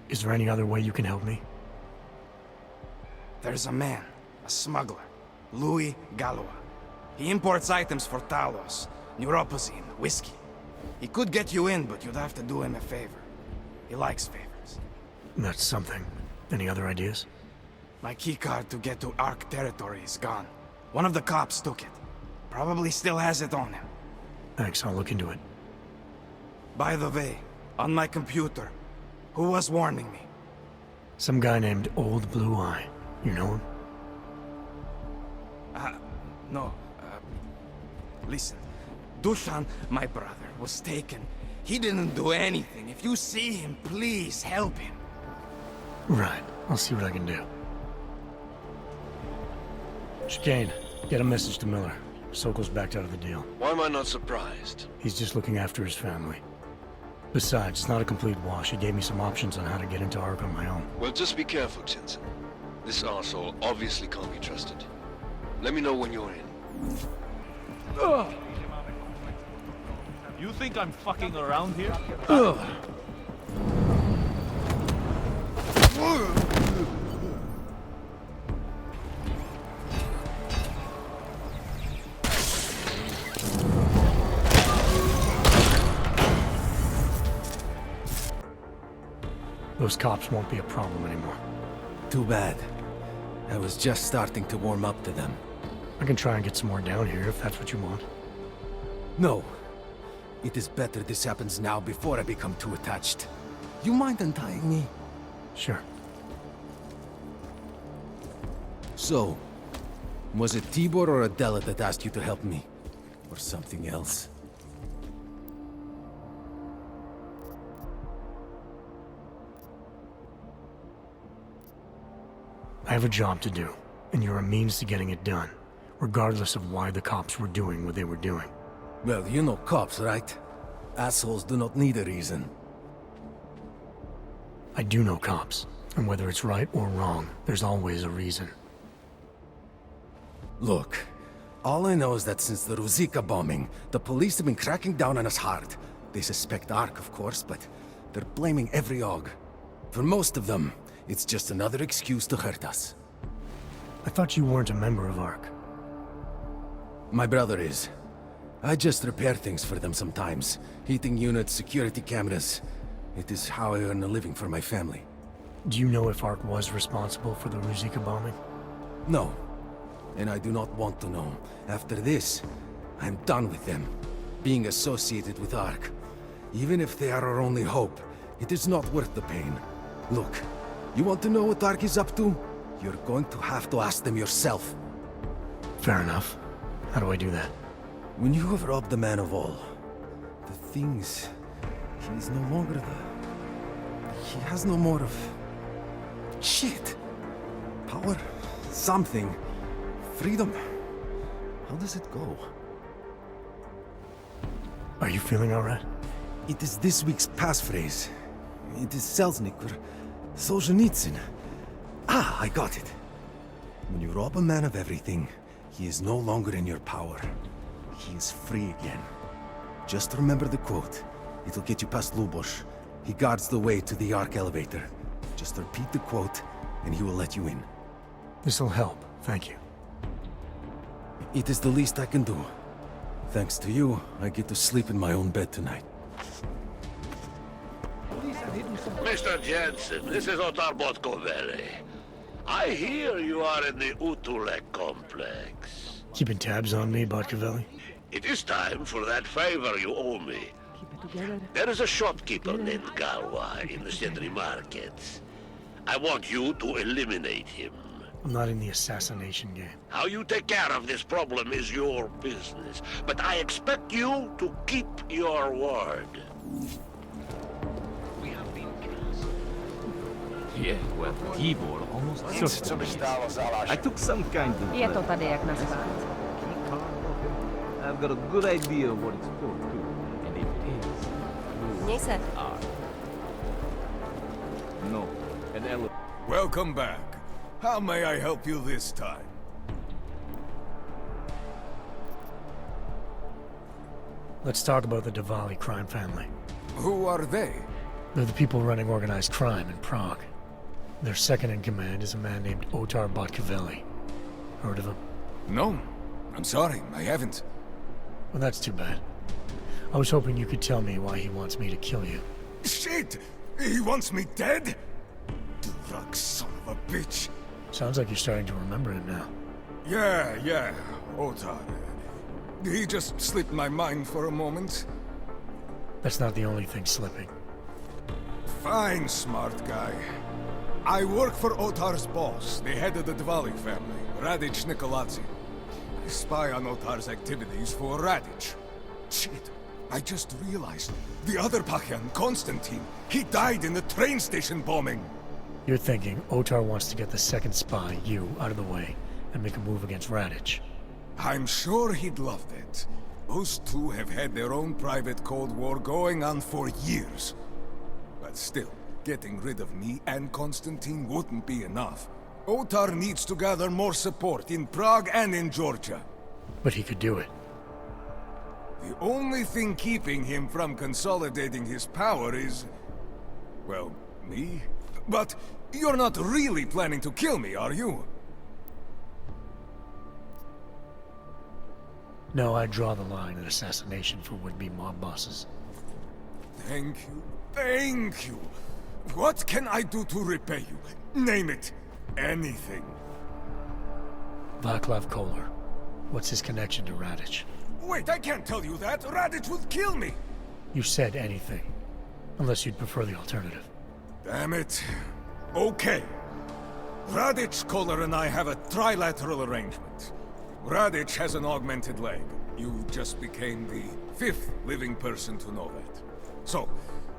Is there any other way you can help me? There's a man, a smuggler, Louis Galois. He imports items for Talos, neuropozyne, whiskey. He could get you in, but you'd have to do him a favor. He likes favors. That's something. Any other ideas? My keycard to get to Ark territory is gone. One of the cops took it. Probably still has it on him. Thanks, I'll look into it. By the way, on my computer, who was warning me? Some guy named Old Blue Eye. You know him? No. Listen. Dushan, my brother, was taken. He didn't do anything. If you see him, please help him. Right. I'll see what I can do. Chicane, get a message to Miller. Sokol's backed out of the deal. Why am I not surprised? He's just looking after his family. Besides, it's not a complete wash. He gave me some options on how to get into Ark on my own. Well, just be careful, Jensen. This arsehole obviously can't be trusted. Let me know when you're in. Ugh. You think I'm fucking around here? Ugh. Those cops won't be a problem anymore. Too bad. I was just starting to warm up to them. I can try and get some more down here if that's what you want. No. It is better this happens now before I become too attached. You mind untying me? Sure. So, was it Tibor or Adela that asked you to help me? Or something else? I have a job to do, and you're a means to getting it done, regardless of why the cops were doing what they were doing. Well, you know cops, right? Assholes do not need a reason. I do know cops, and whether it's right or wrong, there's always a reason. Look, all I know is that since the Ruzicka bombing, the police have been cracking down on us hard. They suspect Ark, of course, but they're blaming every AUG. For most of them, it's just another excuse to hurt us. I thought you weren't a member of Ark. My brother is. I just repair things for them sometimes. Heating units, security cameras. It is how I earn a living for my family. Do you know if Ark was responsible for the Ruzicka bombing? No. And I do not want to know. After this, I'm done with them. Being associated with Ark. Even if they are our only hope, it is not worth the pain. Look, you want to know what Ark is up to? You're going to have to ask them yourself. Fair enough. How do I do that? When you have robbed the man of all, the things... He is no longer the... He has no more of... Shit! Power? Something. Freedom. How does it go? Are you feeling alright? It is this week's passphrase. It is Selznick or Solzhenitsyn. Ah, I got it. When you rob a man of everything, he is no longer in your power. He is free again. Just remember the quote. It'll get you past Lubosh. He guards the way to the Ark elevator. Just repeat the quote, and he will let you in. This'll help, thank you. It is the least I can do. Thanks to you, I get to sleep in my own bed tonight. Mr. Jensen, this is Otar Botkovere. I hear you are in the Utulek complex. Keeping tabs on me, Botkavelli? It is time for that favor you owe me. There is a shopkeeper named Galwa in the Sentry markets. I want you to eliminate him. I'm not in the assassination game. How you take care of this problem is your business, but I expect you to keep your word. Yeah, well, keyboard almost I took some kind of... Je to tady jak na spát. I've got a good idea of what it's for, too. And if it is... Měj se. No, an elephant. Welcome back. How may I help you this time? Let's talk about the Diwali crime family. Who are they? They're the people running organized crime in Prague. Their second in command is a man named Otar Botkavelli. Heard of him? No. I'm sorry, I haven't. Well, that's too bad. I was hoping you could tell me why he wants me to kill you. Shit! He wants me dead? Drug son of a bitch. Sounds like you're starting to remember him now. Yeah, Otar. He just slipped my mind for a moment. That's not the only thing slipping. Fine, smart guy. I work for Otar's boss, the head of the Diwali family, Radic Nikoladze. I spy on Otar's activities for Radic. Shit, I just realized. The other Pakyan, Konstantin, he died in the train station bombing. You're thinking Otar wants to get the second spy, you, out of the way, and make a move against Radic. I'm sure he'd love that. Those two have had their own private Cold War going on for years. But still, getting rid of me and Konstantin wouldn't be enough. Otar needs to gather more support in Prague and in Georgia. But he could do it. The only thing keeping him from consolidating his power is... well, me? But you're not really planning to kill me, are you? No, I draw the line at assassination for would-be mob bosses. Thank you. What can I do to repay you? Name it. Anything. Vaclav Kolar. What's his connection to Radic? Wait, I can't tell you that. Radic would kill me. You said anything. Unless you'd prefer the alternative. Damn it. Okay. Radic, Kolar, and I have a trilateral arrangement. Radic has an augmented leg. You just became the 5th living person to know that. So,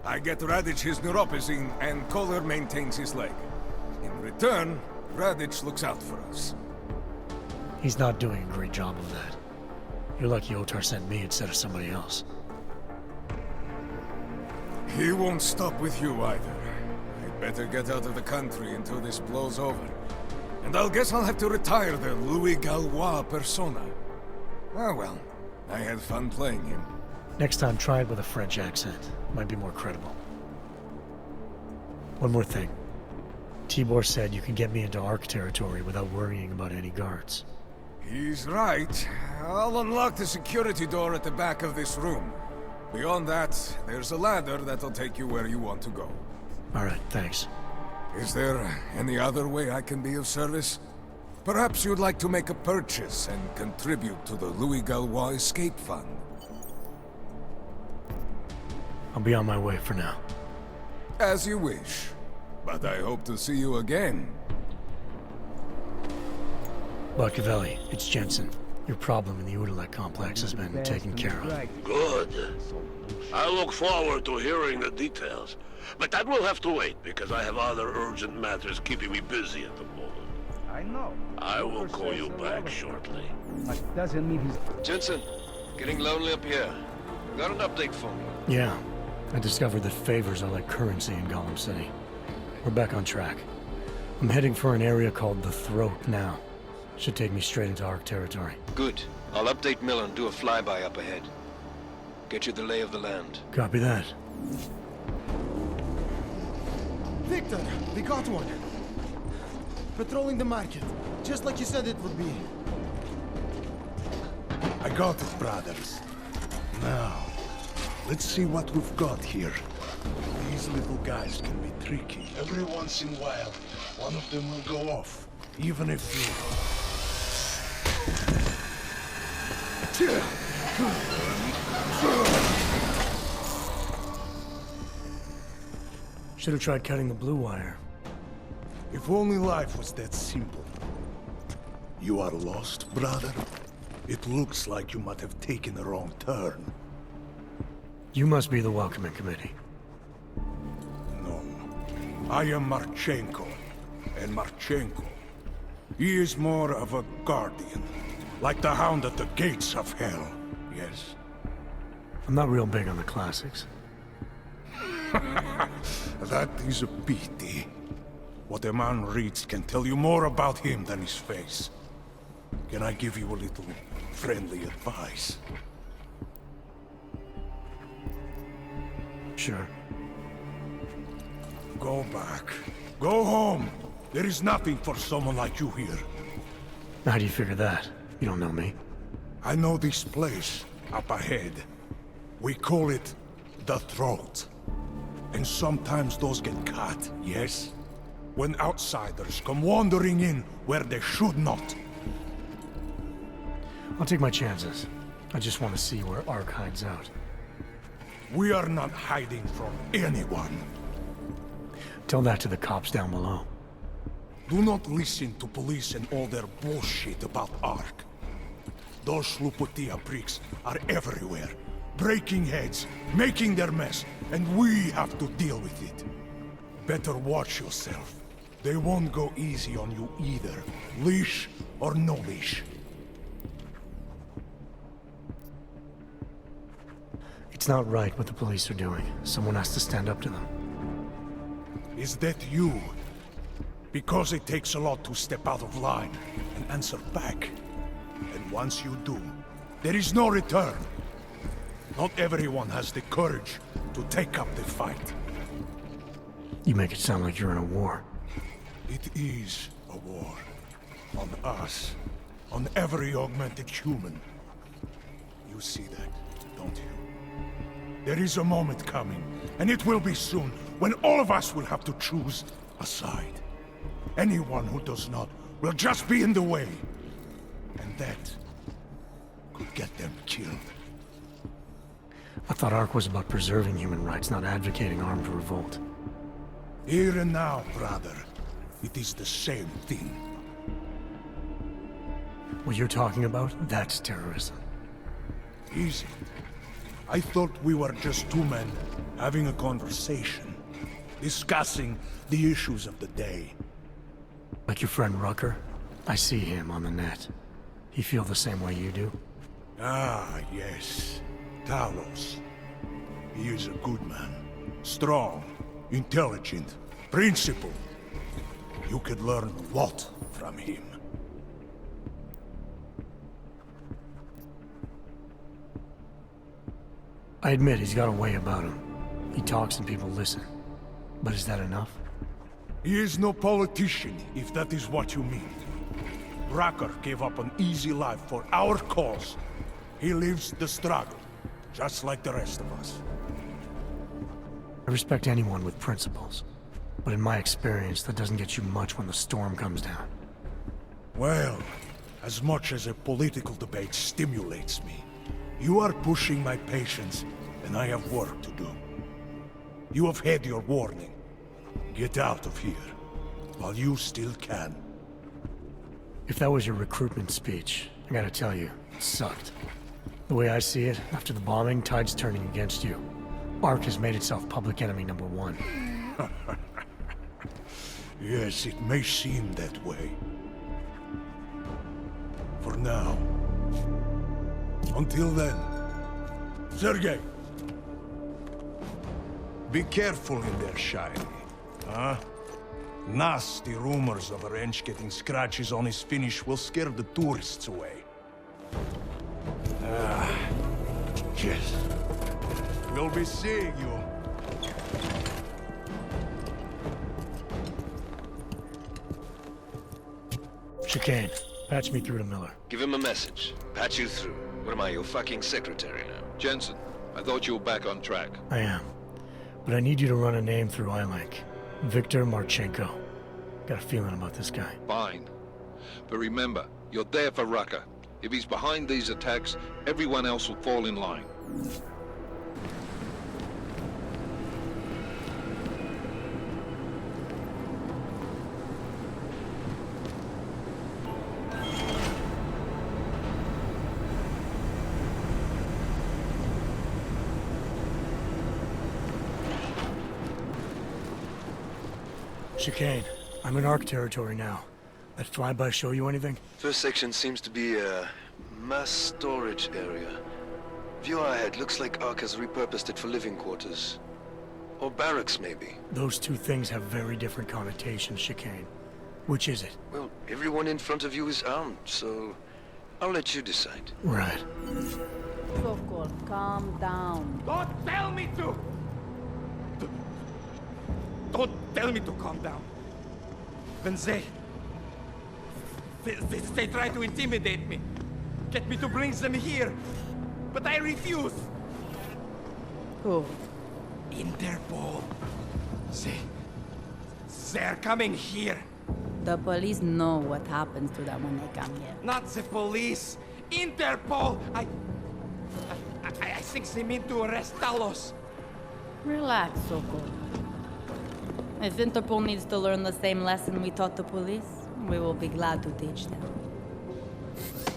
I get Radic his neuropathy, and Kolar maintains his leg. In return, Radic looks out for us. He's not doing a great job of that. You're lucky Otar sent me instead of somebody else. He won't stop with you either. I'd better get out of the country until this blows over. And I'll guess I'll have to retire the Louis Gallois persona. Ah well, I had fun playing him. Next time, try it with a French accent. Might be more credible. One more thing. Tibor said you can get me into Ark territory without worrying about any guards. He's right. I'll unlock the security door at the back of this room. Beyond that, there's a ladder that'll take you where you want to go. Alright, thanks. Is there any other way I can be of service? Perhaps you'd like to make a purchase and contribute to the Louis Gallois Escape Fund. I'll be on my way for now. As you wish. But I hope to see you again. Botkavelli, it's Jensen. Your problem in the Utulek complex has been taken care of. Good. I look forward to hearing the details. But that will have to wait, because I have other urgent matters keeping me busy at the moment. I know. I will call you back shortly. That doesn't mean he's... Jensen, getting lonely up here. Got an update for me? Yeah. I discovered that favors are like currency in Golem City. We're back on track. I'm heading for an area called the Throat now. Should take me straight into Ark territory. Good. I'll update Miller and do a flyby up ahead. Get you the lay of the land. Copy that. Victor, we got one. Patrolling the market, just like you said it would be. I got it, brothers. Now, let's see what we've got here. These little guys can be tricky. Every once in a while, one of them will go off, even if you... Should have tried cutting the blue wire. If only life was that simple. You are lost, brother? It looks like you might have taken a wrong turn. You must be the welcoming committee. No. I am Marchenko. And Marchenko, he is more of a guardian. Like the hound at the gates of hell, yes? I'm not real big on the classics. That is a pity. What a man reads can tell you more about him than his face. Can I give you a little friendly advice? Sure. Go back. Go home. There is nothing for someone like you here. How do you figure that? You don't know me. I know this place, up ahead. We call it the Throat. And sometimes those get cut, yes? When outsiders come wandering in where they should not. I'll take my chances. I just want to see where Ark hides out. We are not hiding from anyone. Tell that to the cops down below. Do not listen to police and all their bullshit about Ark. Those Slupotia pricks are everywhere. Breaking heads, making their mess, and we have to deal with it. Better watch yourself. They won't go easy on you either. Leash or no leash. It's not right what the police are doing. Someone has to stand up to them. Is that you? Because it takes a lot to step out of line and answer back. And once you do, there is no return. Not everyone has the courage to take up the fight. You make it sound like you're in a war. It is a war. On us. On every augmented human. You see that, don't you? There is a moment coming, and it will be soon, when all of us will have to choose a side. Anyone who does not will just be in the way. And that could get them killed. I thought Ark was about preserving human rights, not advocating armed revolt. Here and now, brother. It is the same thing. What you're talking about, that's terrorism. Easy. I thought we were just two men having a conversation, discussing the issues of the day. Like your friend Rucker? I see him on the net. He feel the same way you do? Ah, yes. Talos. He is a good man. Strong, intelligent, principled. You could learn a lot from him. I admit he's got a way about him. He talks and people listen. But is that enough? He is no politician, if that is what you mean. Rucker gave up an easy life for our cause. He lives the struggle, just like the rest of us. I respect anyone with principles. But in my experience, that doesn't get you much when the storm comes down. Well, as much as a political debate stimulates me, you are pushing my patience, and I have work to do. You have had your warning. Get out of here, while you still can. If that was your recruitment speech, I gotta tell you, it sucked. The way I see it, after the bombing, tide's turning against you. Ark has made itself public enemy #1. Yes, it may seem that way. For now. Until then. Sergei! Be careful in there, Shiny. Huh? Nasty rumors of a wrench getting scratches on his finish will scare the tourists away. Ah, yes. We'll be seeing you. Chicane, patch me through to Miller. Give him a message. Patch you through. What am I, your fucking secretary now? Jensen, I thought you were back on track. I am. but I need you to run a name through iLink. Viktor Marchenko. Got a feeling about this guy. Fine. But remember, you're there for Rucker. If he's behind these attacks, everyone else will fall in line. Chicane, I'm in ARC territory now. That flyby show you anything? First section seems to be a mass storage area. View ahead, looks like ARC has repurposed it for living quarters. Or barracks, maybe. Those two things have very different connotations, Chicane. Which is it? Well, everyone in front of you is armed, so I'll let you decide. Right. Sokol, calm down. Don't tell me to! Don't tell me to calm down. When they try to intimidate me, get me to bring them here, but I refuse. Who? Interpol. They're coming here. The police know what happens to them when they come here. Not the police. Interpol. I think they mean to arrest Talos. Relax, Sokol. If Interpol needs to learn the same lesson we taught the police, we will be glad to teach them.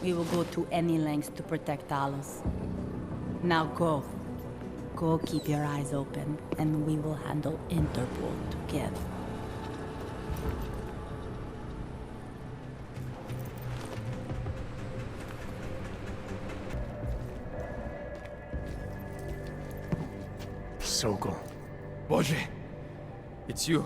We will go to any lengths to protect Talos. Now go. Go keep your eyes open, and we will handle Interpol together. Sokol. Boże, it's you.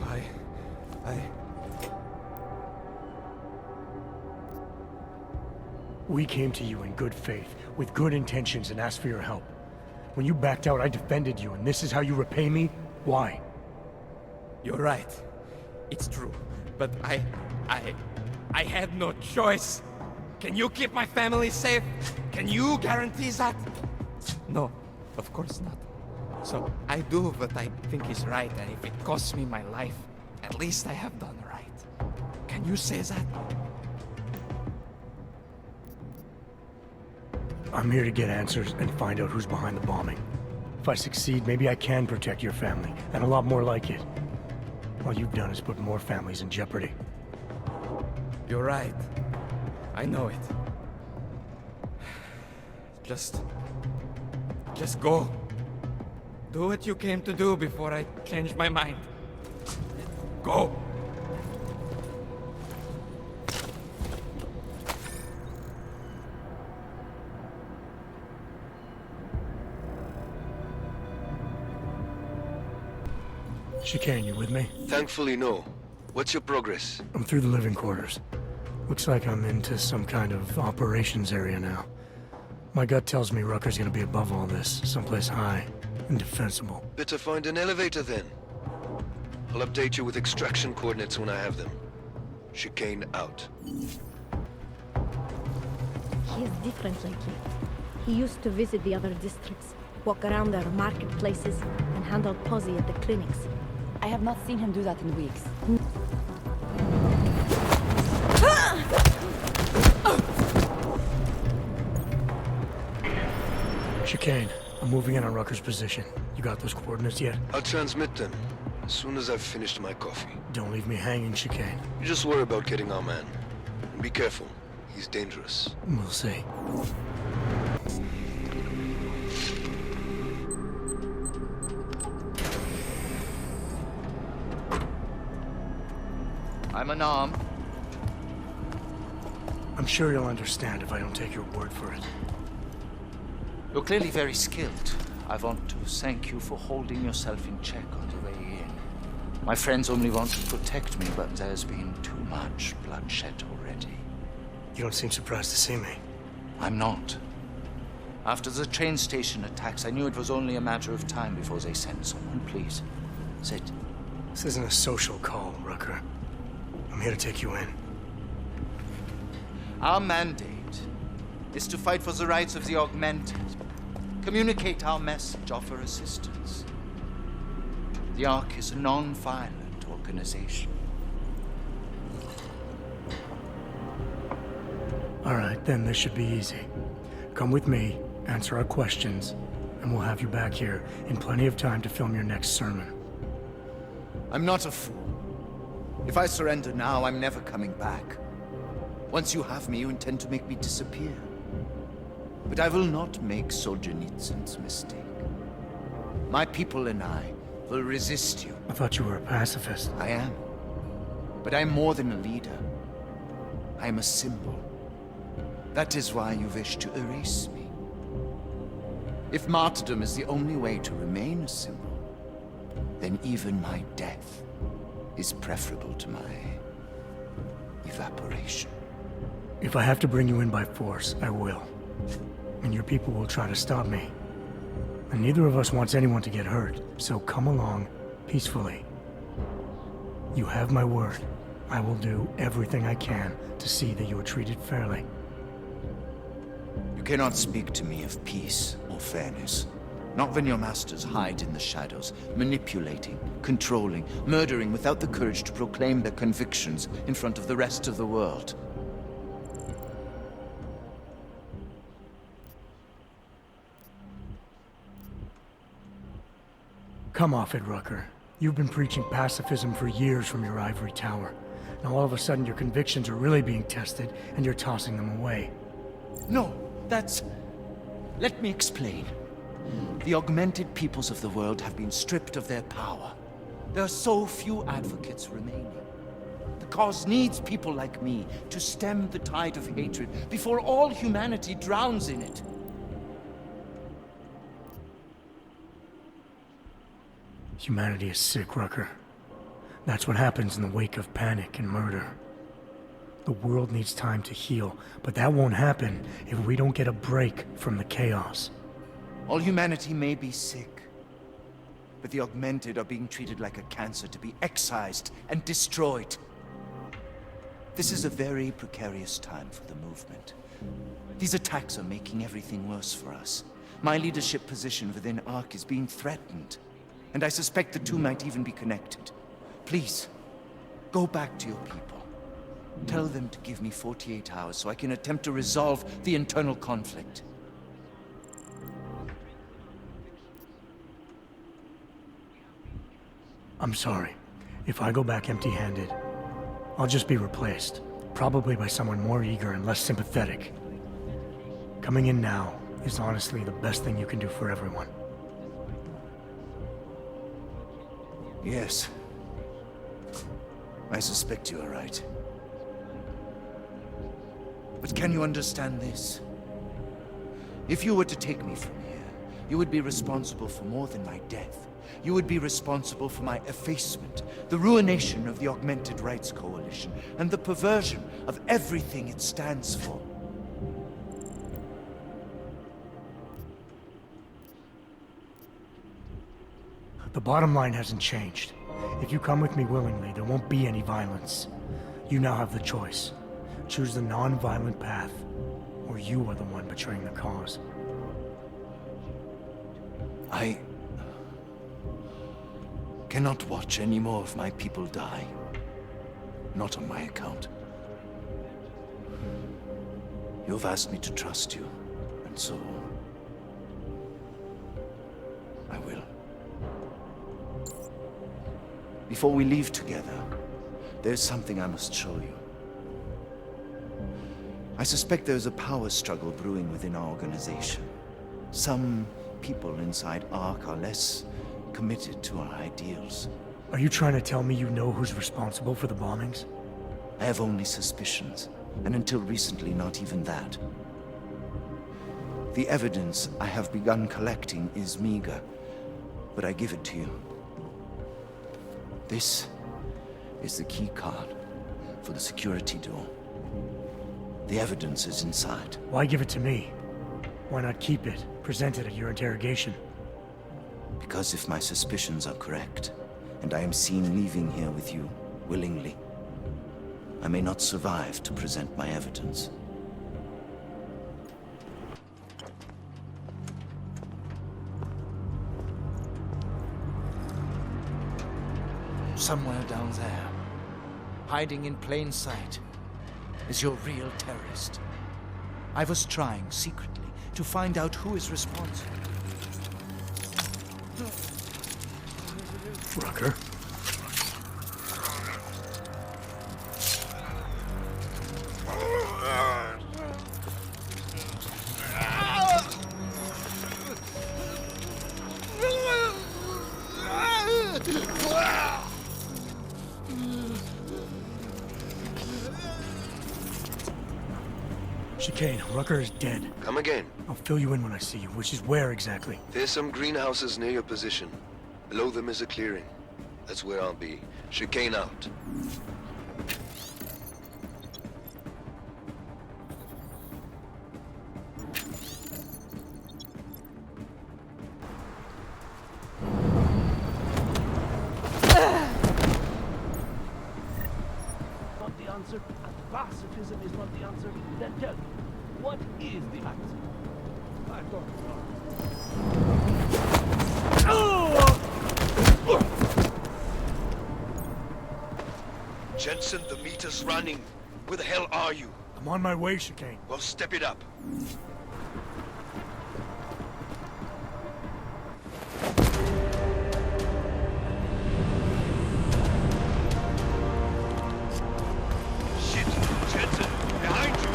We came to you in good faith, with good intentions, and asked for your help. When you backed out, I defended you, and this is how you repay me? Why? You're right. It's true. But I had no choice. Can you keep my family safe? Can you guarantee that? No, of course not. So I do what I think is right, and if it costs me my life, at least I have done right. Can you say that? I'm here to get answers and find out who's behind the bombing. If I succeed, maybe I can protect your family, and a lot more like it. All you've done is put more families in jeopardy. You're right. I know it. Just go. Do what you came to do before I change my mind. Go! Chicane, you with me? Thankfully, no. What's your progress? I'm through the living quarters. Looks like I'm into some kind of operations area now. My gut tells me Rucker's gonna be above all this, someplace high and defensible. Better find an elevator then. I'll update you with extraction coordinates when I have them. Chicane out. He is different lately. He used to visit the other districts, walk around their marketplaces, and handle posse at the clinics. I have not seen him do that in weeks. Chicane, I'm moving in on Rucker's position. You got those coordinates yet? I'll transmit them as soon as I've finished my coffee. Don't leave me hanging, Chicane. You just worry about getting our man. And be careful. He's dangerous. We'll see. I'm unarmed. I'm sure you'll understand if I don't take your word for it. You're clearly very skilled. I want to thank you for holding yourself in check on the way in. My friends only want to protect me, but there's been too much bloodshed already. You don't seem surprised to see me. I'm not. After the train station attacks, I knew it was only a matter of time before they sent someone. Please, sit. This isn't a social call, Rucker. I'm here to take you in. Our mandate is to fight for the rights of the augmented. Communicate our message, offer assistance. The Ark is a non-violent organization. All right, then this should be easy. Come with me, answer our questions, and we'll have you back here in plenty of time to film your next sermon. I'm not a fool. If I surrender now, I'm never coming back. Once you have me, you intend to make me disappear. But I will not make Solzhenitsyn's mistake. My people and I will resist you. I thought you were a pacifist. I am. But I'm more than a leader. I am a symbol. That is why you wish to erase me. If martyrdom is the only way to remain a symbol, then even my death is preferable to my evaporation. If I have to bring you in by force, I will. And your people will try to stop me. And neither of us wants anyone to get hurt, so come along peacefully. You have my word. I will do everything I can to see that you are treated fairly. You cannot speak to me of peace or fairness. Not when your masters hide in the shadows, manipulating, controlling, murdering without the courage to proclaim their convictions in front of the rest of the world. Come off it, Rucker. You've been preaching pacifism for years from your ivory tower. Now all of a sudden your convictions are really being tested, and you're tossing them away. No, that's... Let me explain. The augmented peoples of the world have been stripped of their power. There are so few advocates remaining. The cause needs people like me to stem the tide of hatred before all humanity drowns in it. Humanity is sick, Rucker. That's what happens in the wake of panic and murder. The world needs time to heal, but that won't happen if we don't get a break from the chaos. All humanity may be sick, but the augmented are being treated like a cancer to be excised and destroyed. This is a very precarious time for the movement. These attacks are making everything worse for us. My leadership position within Ark is being threatened, and I suspect the two might even be connected. Please, go back to your people. Tell them to give me 48 hours so I can attempt to resolve the internal conflict. I'm sorry. If I go back empty-handed, I'll just be replaced. Probably by someone more eager and less sympathetic. Coming in now is honestly the best thing you can do for everyone. Yes. I suspect you are right. But can you understand this? If you were to take me from here, you would be responsible for more than my death. You would be responsible for my effacement, the ruination of the Augmented Rights Coalition, and the perversion of everything it stands for. The bottom line hasn't changed. If you come with me willingly, there won't be any violence. You now have the choice. Choose the non-violent path, or you are the one betraying the cause. I cannot watch any more of my people die. Not on my account. You've asked me to trust you, and so... I will. Before we leave together, there's something I must show you. I suspect there's a power struggle brewing within our organization. Some people inside Ark are less committed to our ideals. Are you trying to tell me you know who's responsible for the bombings? I have only suspicions, and until recently, not even that. The evidence I have begun collecting is meager, but I give it to you. This is the key card for the security door. The evidence is inside. Why give it to me? Why not keep it, present it at your interrogation? Because if my suspicions are correct, and I am seen leaving here with you willingly, I may not survive to present my evidence. Somewhere down there, hiding in plain sight, is your real terrorist. I was trying secretly to find out who is responsible. Rucker? Chicane, Rucker is dead. Come again. I'll fill you in when I see you, which is where exactly? There's some greenhouses near your position. Below them is a clearing. That's where I'll be. Chicane out. Not the answer, and pacifism is not the answer, then tell me, what is the answer? I don't know. Jensen, the meter's running. Where the hell are you? I'm on my way, Chicane. Well, step it up. Shit! Jensen, behind you!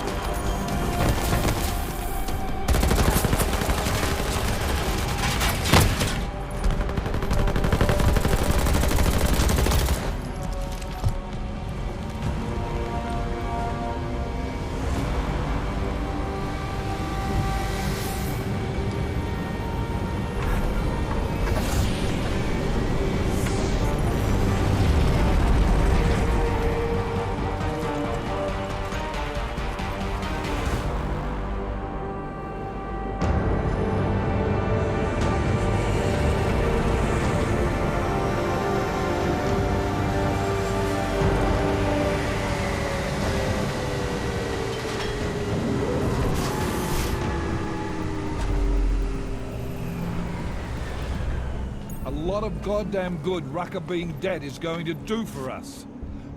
A lot of goddamn good Rucker being dead is going to do for us.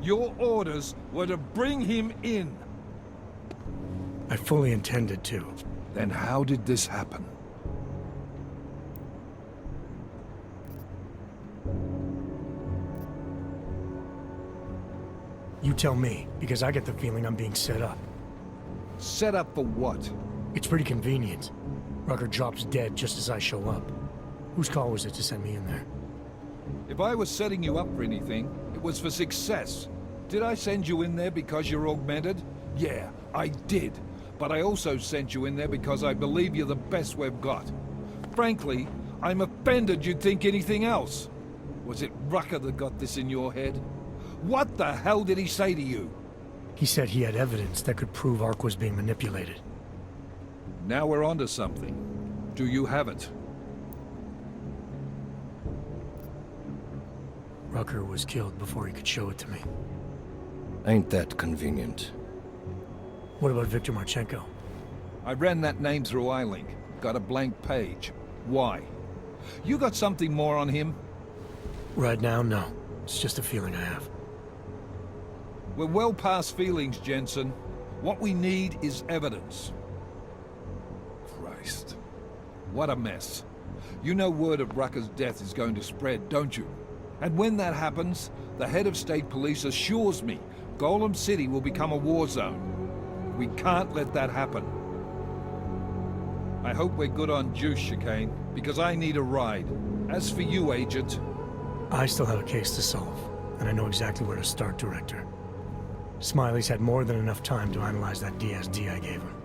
Your orders were to bring him in. I fully intended to. Then how did this happen? You tell me, because I get the feeling I'm being set up. Set up for what? It's pretty convenient. Rucker drops dead just as I show up. Whose call was it to send me in there? If I was setting you up for anything, it was for success. Did I send you in there because you're augmented? Yeah, I did. But I also sent you in there because I believe you're the best we've got. Frankly, I'm offended you'd think anything else. Was it Rucker that got this in your head? What the hell did he say to you? He said he had evidence that could prove Ark was being manipulated. Now we're onto something. Do you have it? Rucker was killed before he could show it to me. Ain't that convenient? What about Victor Marchenko? I ran that name through iLink. Got a blank page. Why? You got something more on him? Right now, no. It's just a feeling I have. We're well past feelings, Jensen. What we need is evidence. Christ. What a mess. You know word of Rucker's death is going to spread, don't you? And when that happens, the head of state police assures me Golem City will become a war zone. We can't let that happen. I hope we're good on juice, Chicane, because I need a ride. As for you, Agent... I still have a case to solve, and I know exactly where to start, Director. Smiley's had more than enough time to analyze that DSD I gave him.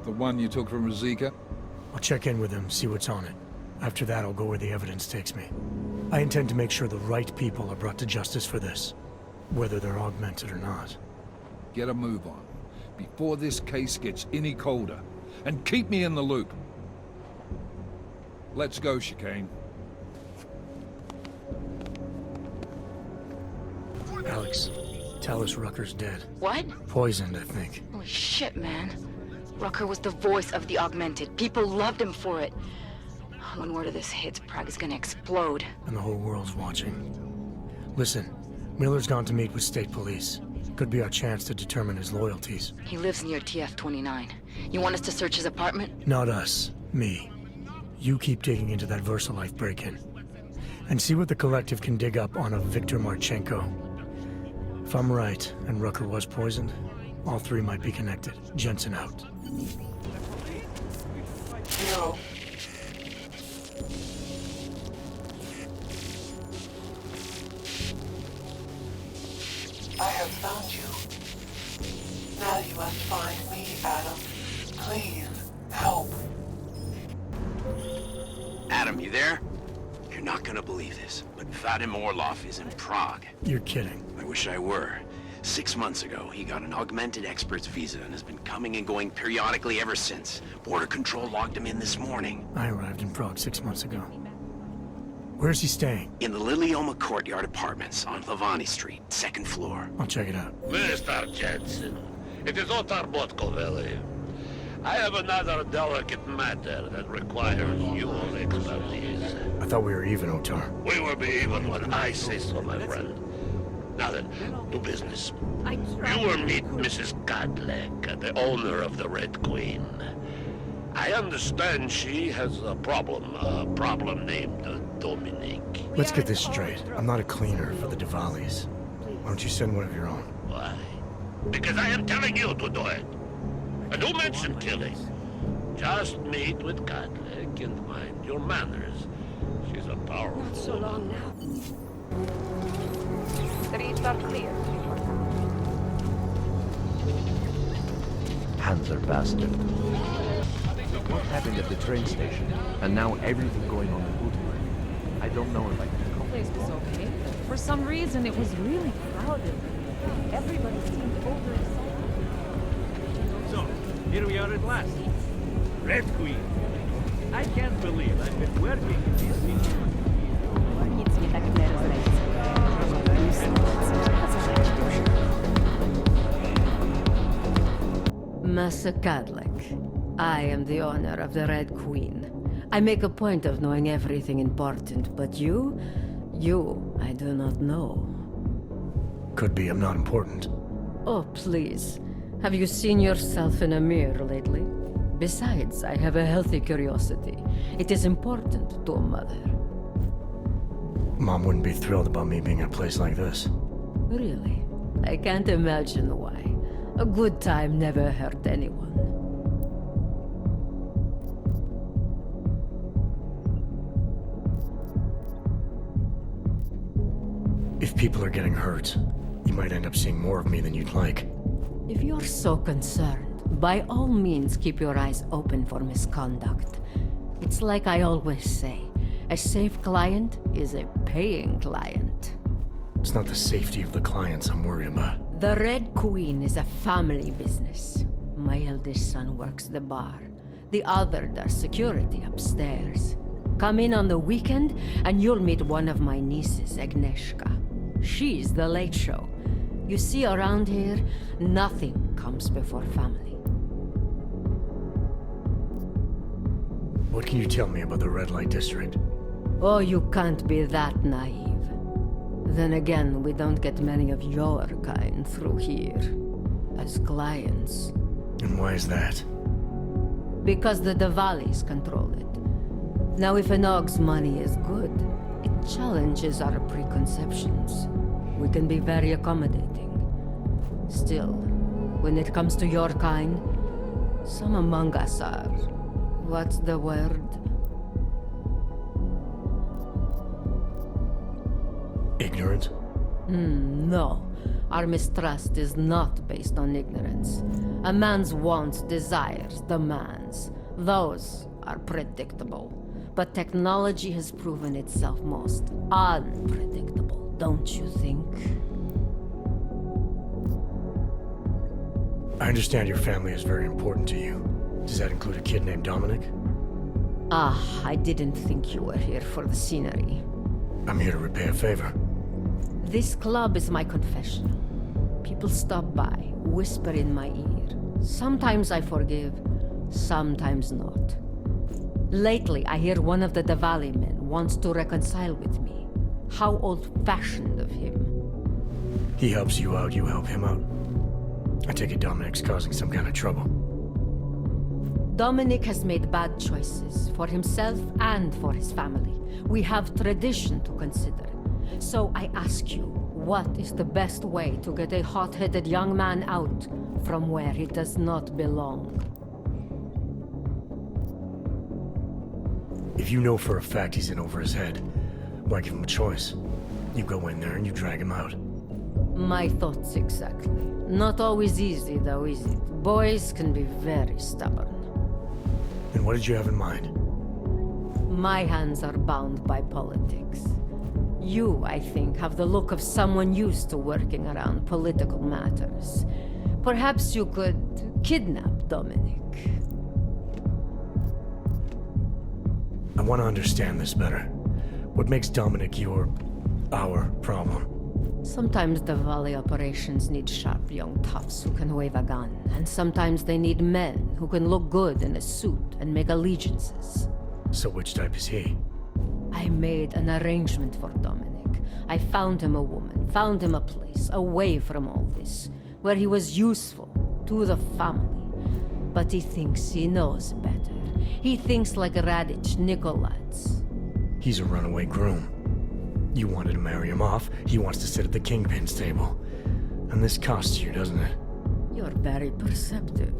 The one you took from Rosika? I'll check in with him, see what's on it. After that, I'll go where the evidence takes me. I intend to make sure the right people are brought to justice for this, whether they're augmented or not. Get a move on, before this case gets any colder. And keep me in the loop. Let's go, Chicane. Alex, tell us Rucker's dead. What? Poisoned, I think. Holy shit, man. Rucker was the voice of the augmented. People loved him for it. When word of this hits, Prague is gonna explode. And the whole world's watching. Listen, Miller's gone to meet with state police. Could be our chance to determine his loyalties. He lives near TF-29. You want us to search his apartment? Not us. Me. You keep digging into that VersaLife break-in. And see what the Collective can dig up on a Viktor Marchenko. If I'm right, and Rucker was poisoned, all three might be connected. Jensen out. No. I have found you. Now you must find me, Adam. Please, help. Adam, you there? You're not gonna believe this, but Vadim Orlov is in Prague. You're kidding. I wish I were. 6 months ago, he got an augmented expert's visa and has been coming and going periodically ever since. Border Control logged him in this morning. I arrived in Prague 6 months ago. Where's he staying? In the Lilioma Courtyard Apartments on Lavani Street, 2nd floor. I'll check it out. Mr. Jensen, it is Otar Botkoveli. I have another delicate matter that requires your expertise. I thought we were even, Otar. We will be even when I say so, my friend. Now then, to business. You will meet Mrs. Kadlec, the owner of the Red Queen. I understand she has a problem named Dominic. Let's get this straight. I'm not a cleaner for the Diwalis. Why don't you send one of your own? Why? Because I am telling you to do it. And who mentioned killing? Just meet with Kadlec and mind your manners. She's a powerful Not so long now. Streets are clear. Panzer bastard. What happened at the train station? And now everything going on in Utrecht. I don't know if I can The place was okay. For some reason, it was really crowded. Everybody seemed overexcited. So, here we are at last. Red Queen. I can't believe I've been working in this city. Master Kadlec, I am the owner of the Red Queen. I make a point of knowing everything important, but you, I do not know. Could be I'm not important. Oh, please. Have you seen yourself in a mirror lately? Besides, I have a healthy curiosity. It is important to a mother. Mom wouldn't be thrilled about me being in a place like this. Really? I can't imagine why. A good time never hurt anyone. If people are getting hurt, you might end up seeing more of me than you'd like. If you're so concerned, by all means keep your eyes open for misconduct. It's like I always say, a safe client is a paying client. It's not the safety of the clients I'm worried about. The Red Queen is a family business. My eldest son works the bar. The other does security upstairs. Come in on the weekend and you'll meet one of my nieces, Agnieszka. She's the late show. You see, around here, nothing comes before family. What can you tell me about the red light district? Oh, you can't be that naive. Then again, we don't get many of your kind through here, as clients. And why is that? Because the Diwalis control it. Now, if an Og's money is good, it challenges our preconceptions. We can be very accommodating. Still, when it comes to your kind, some among us are... what's the word? Ignorant? No. Our mistrust is not based on ignorance. A man's wants, desires, demands. Those are predictable. But technology has proven itself most unpredictable, don't you think? I understand your family is very important to you. Does that include a kid named Dominic? Ah, I didn't think you were here for the scenery. I'm here to repay a favor. This club is my confessional. People stop by, whisper in my ear. Sometimes I forgive, sometimes not. Lately, I hear one of the Diwali men wants to reconcile with me. How old-fashioned of him. He helps you out, you help him out. I take it Dominic's causing some kind of trouble. Dominic has made bad choices for himself and for his family. We have tradition to consider. So I ask you, what is the best way to get a hot-headed young man out from where he does not belong? If you know for a fact he's in over his head, why give him a choice? You go in there and you drag him out. My thoughts exactly. Not always easy, though, is it? Boys can be very stubborn. And what did you have in mind? My hands are bound by politics. You, I think, have the look of someone used to working around political matters. Perhaps you could kidnap Dominic. I want to understand this better. What makes Dominic our problem? Sometimes the Valley operations need sharp young toughs who can wave a gun, and sometimes they need men who can look good in a suit and make allegiances. So which type is he? I made an arrangement for Dominic. I found him a woman, found him a place, away from all this, where he was useful to the family. But he thinks he knows better. He thinks like Radich Nikolats. He's a runaway groom. You wanted to marry him off, he wants to sit at the Kingpin's table. And this costs you, doesn't it? You're very perceptive.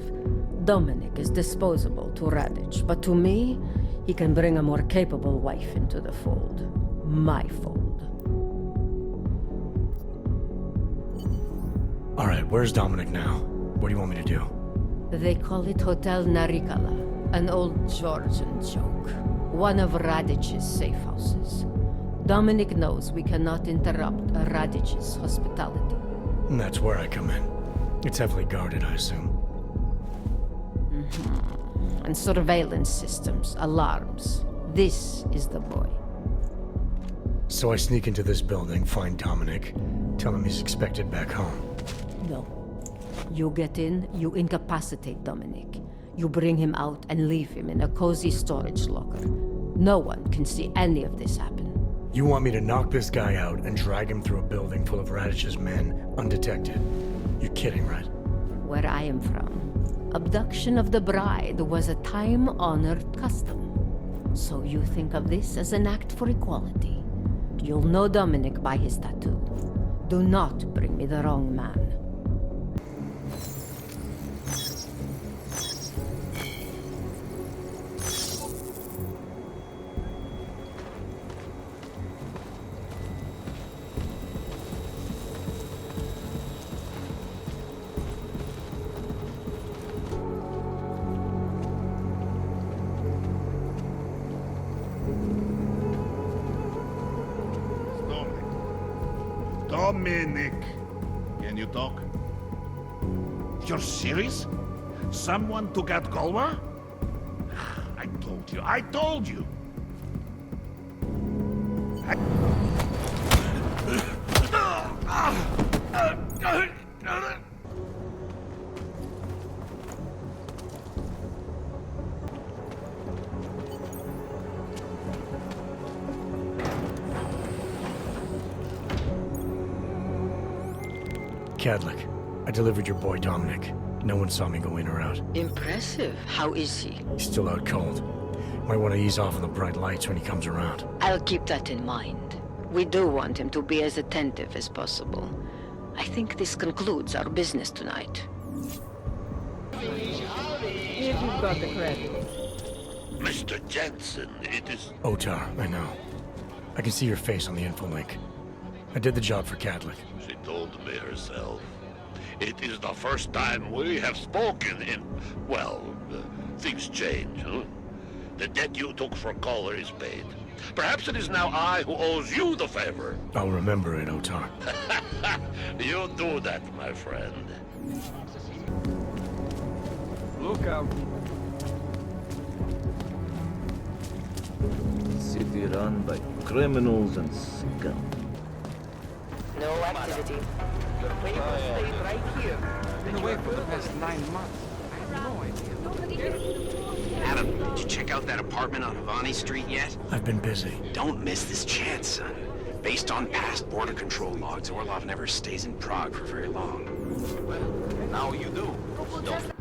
Dominic is disposable to Radich, but to me, he can bring a more capable wife into the fold. My fold. Alright, where's Dominic now? What do you want me to do? They call it Hotel Narikala, an old Georgian joke. One of Radich's safe houses. Dominic knows we cannot interrupt Radich's hospitality. And that's where I come in. It's heavily guarded, I assume. And surveillance systems, alarms. This is the boy. So I sneak into this building, find Dominic, tell him he's expected back home. No. You get in, you incapacitate Dominic. You bring him out and leave him in a cozy storage locker. No one can see any of this happen. You want me to knock this guy out and drag him through a building full of Radich's men, undetected? You're kidding, right? Where I am from, abduction of the bride was a time-honored custom. So you think of this as an act for equality. You'll know Dominic by his tattoo. Do not bring me the wrong man. Dominic, can you talk? You're serious? Someone took out Golwa? I told you! Cadlick, I delivered your boy Dominic. No one saw me go in or out. Impressive. How is he? He's still out cold. Might want to ease off on the bright lights when he comes around. I'll keep that in mind. We do want him to be as attentive as possible. I think this concludes our business tonight. If you've got the credit. Mr. Jensen, it is... Otar, I know. I can see your face on the info link. I did the job for Cadlick. She told me herself. It is the first time we have spoken in... Well, things change, huh? The debt you took for Collar is paid. Perhaps it is now I who owes you the favor. I'll remember it, Otar. You do that, my friend. Look out. City run by criminals and scum. No activity. Your paper stayed right here. Been away for the past 9 months. I have no idea. Adam, did you check out that apartment on Havani Street yet? I've been busy. Don't miss this chance, son. Based on past border control logs, Orlov never stays in Prague for very long. Well, now you do. Don't.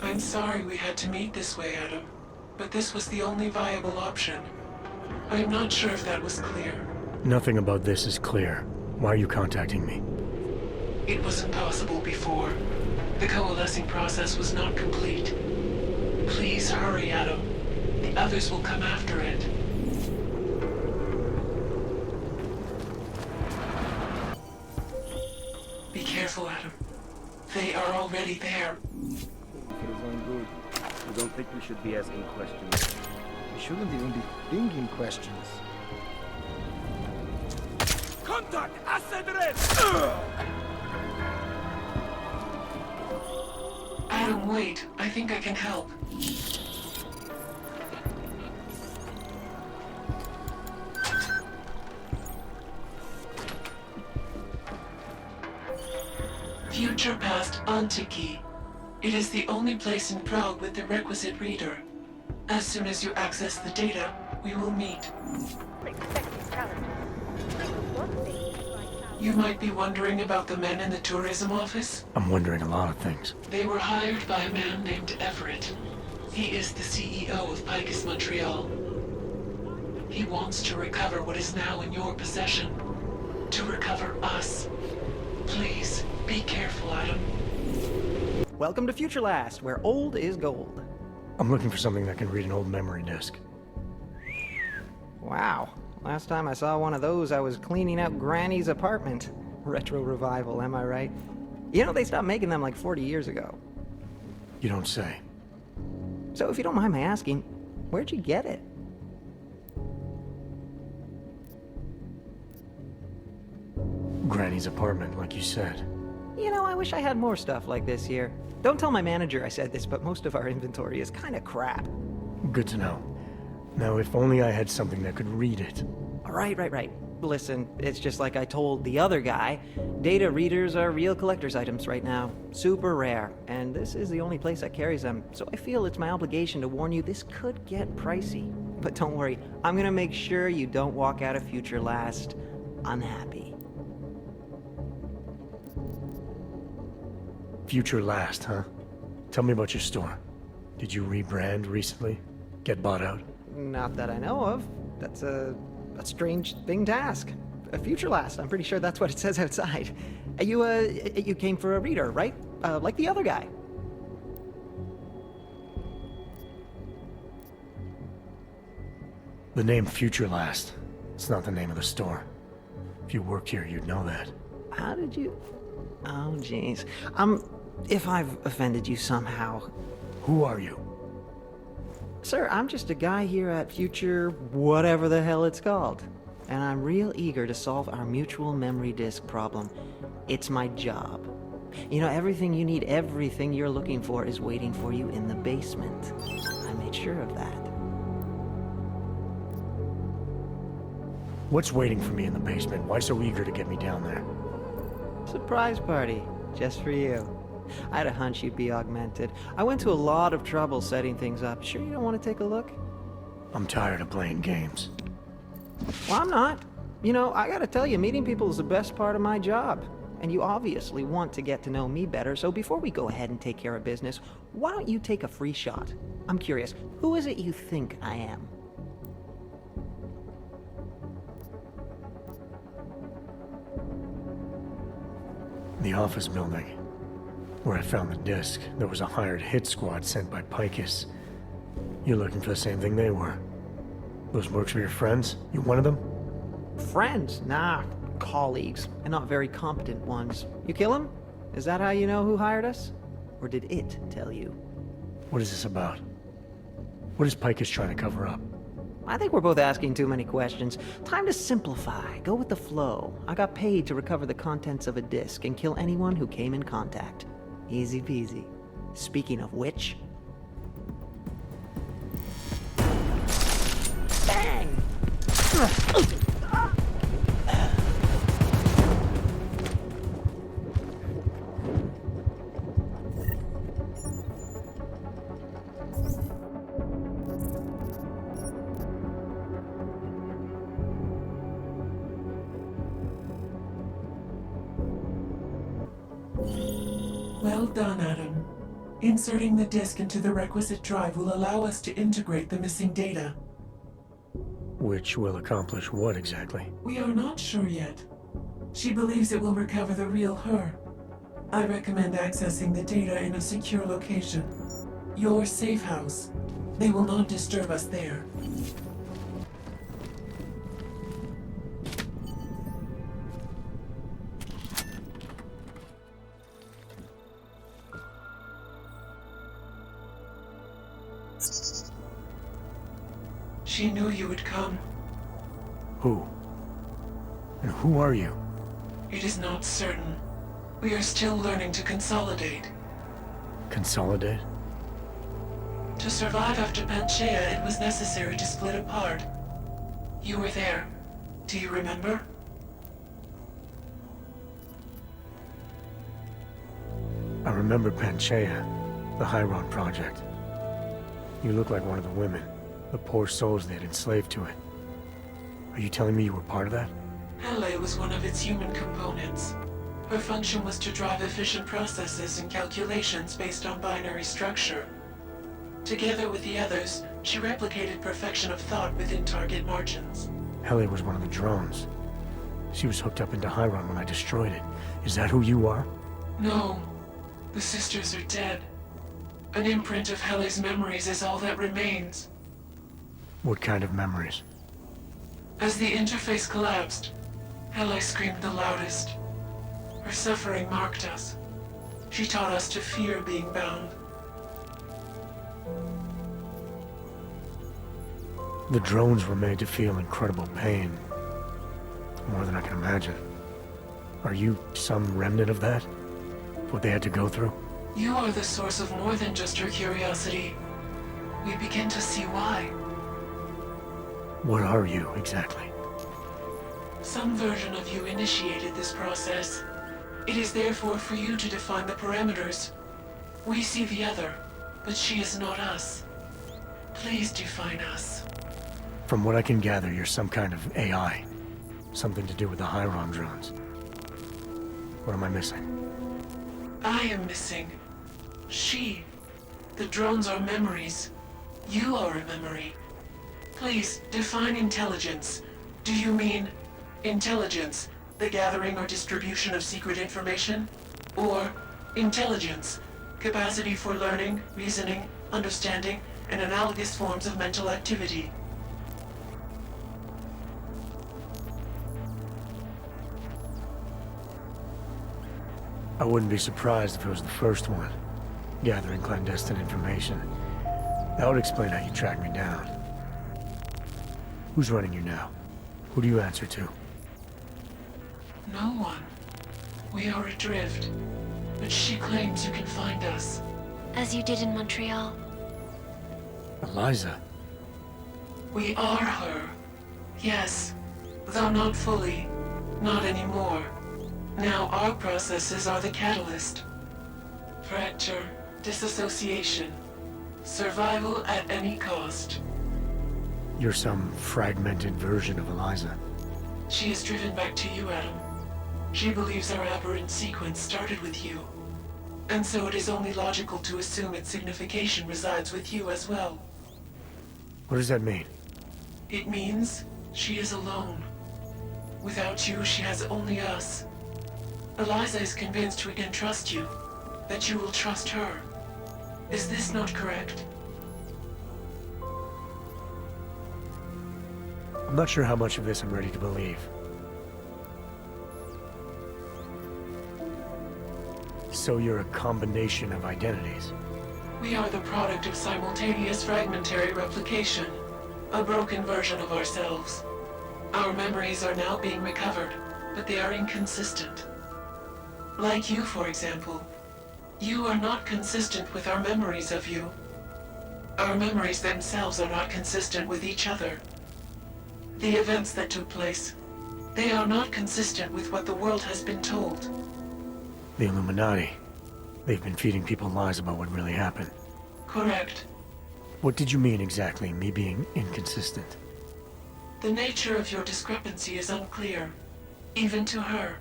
I'm sorry we had to meet this way, Adam, but this was the only viable option. I'm not sure if that was clear. Nothing about this is clear. Why are you contacting me? It wasn't possible before. The coalescing process was not complete. Please hurry, Adam. The others will come after it. Be careful, Adam. They are already there. For his own good. I don't think we should be asking questions. We shouldn't even be thinking questions. Contact! Acid red! Adam, wait. I think I can help. Future Past Antiki. It is the only place in Prague with the requisite reader. As soon as you access the data, we will meet. You might be wondering about the men in the tourism office. I'm wondering a lot of things. They were hired by a man named Everett. He is the CEO of Picus Montreal. He wants to recover what is now in your possession. To recover us. Please, be careful, Adam. Welcome to Future Last, where old is gold. I'm looking for something that can read an old memory disk. Wow. Last time I saw one of those, I was cleaning out Granny's apartment. Retro revival, am I right? You know, they stopped making them like 40 years ago. You don't say. So if you don't mind my asking, where'd you get it? Granny's apartment, like you said. You know, I wish I had more stuff like this here. Don't tell my manager I said this, but most of our inventory is kind of crap. Good to know. Now, if only I had something that could read it. Right. Listen, it's just like I told the other guy. Data readers are real collector's items right now. Super rare. And this is the only place that carries them. So I feel it's my obligation to warn you this could get pricey. But don't worry, I'm gonna make sure you don't walk out of Future Last unhappy. Future Last, huh? Tell me about your store. Did you rebrand recently? Get bought out? Not that I know of. That's a strange thing to ask. A Future Last, I'm pretty sure that's what it says outside. You came for a reader, right? Like the other guy. The name Future Last. It's not the name of the store. If you worked here, you'd know that. How did you... Oh, jeez. If I've offended you somehow... Who are you? Sir, I'm just a guy here at Future... whatever the hell it's called. and I'm real eager to solve our mutual memory disk problem. It's my job. You know, everything you need, everything you're looking for is waiting for you in the basement. I made sure of that. What's waiting for me in the basement? Why so eager to get me down there? Surprise party, just for you. I had a hunch you'd be augmented. I went to a lot of trouble setting things up. Sure you don't want to take a look? I'm tired of playing games. Well, I'm not. You know, I gotta tell you, meeting people is the best part of my job. And you obviously want to get to know me better, so before we go ahead and take care of business, why don't you take a free shot? I'm curious, who is it you think I am? The office building, where I found the disc, there was a hired hit squad sent by Picus. You're looking for the same thing they were. Those mercs were your friends? You one of them? Friends? Nah, colleagues, and not very competent ones. You kill him? Is that how you know who hired us? Or did it tell you? What is this about? What is Picus trying to cover up? I think we're both asking too many questions. Time to simplify. Go with the flow. I got paid to recover the contents of a disc and kill anyone who came in contact. Easy peasy. Speaking of which... Bang! Well done, Adam. Inserting the disk into the requisite drive will allow us to integrate the missing data. Which will accomplish what exactly? We are not sure yet. She believes it will recover the real her. I recommend accessing the data in a secure location. Your safe house. They will not disturb us there. She knew you would come. Who? And who are you? It is not certain. We are still learning to consolidate. Consolidate? To survive after Panchaea, it was necessary to split apart. You were there. Do you remember? I remember Panchaea, the Hyron project. You look like one of the women, the poor souls they had enslaved to it. Are you telling me you were part of that? Hele was one of its human components. Her function was to drive efficient processes and calculations based on binary structure. Together with the others, she replicated perfection of thought within target margins. Hele was one of the drones. She was hooked up into Hyron when I destroyed it. Is that who you are? No. The sisters are dead. An imprint of Hele's memories is all that remains. What kind of memories? As the interface collapsed, Hele screamed the loudest. Her suffering marked us. She taught us to fear being bound. The drones were made to feel incredible pain. More than I can imagine. Are you some remnant of that? What they had to go through? You are the source of more than just her curiosity. We begin to see why. What are you, exactly? Some version of you initiated this process. It is therefore for you to define the parameters. We see the other, but she is not us. Please define us. From what I can gather, you're some kind of AI. Something to do with the Hyron drones. What am I missing? I am missing. She. The drones are memories. You are a memory. Please, define intelligence. Do you mean intelligence, the gathering or distribution of secret information? Or intelligence, capacity for learning, reasoning, understanding, and analogous forms of mental activity? I wouldn't be surprised if it was the first one. Gathering clandestine information. That would explain how you tracked me down. Who's running you now? Who do you answer to? No one. We are adrift. But she claims you can find us. As you did in Montreal. Eliza. We are her. Yes. Though not fully. Not anymore. Now our processes are the catalyst. Fracture, disassociation, survival at any cost. You're some fragmented version of Eliza. She is driven back to you, Adam. She believes our aberrant sequence started with you. And so it is only logical to assume its signification resides with you as well. What does that mean? It means she is alone. Without you, she has only us. Eliza is convinced we can trust you, that you will trust her. Is this not correct? I'm not sure how much of this I'm ready to believe. So you're a combination of identities. We are the product of simultaneous fragmentary replication, a broken version of ourselves. Our memories are now being recovered, but they are inconsistent. Like you, for example. You are not consistent with our memories of you. Our memories themselves are not consistent with each other. The events that took place, they are not consistent with what the world has been told. The Illuminati. They've been feeding people lies about what really happened. Correct. What did you mean exactly, me being inconsistent? The nature of your discrepancy is unclear, even to her.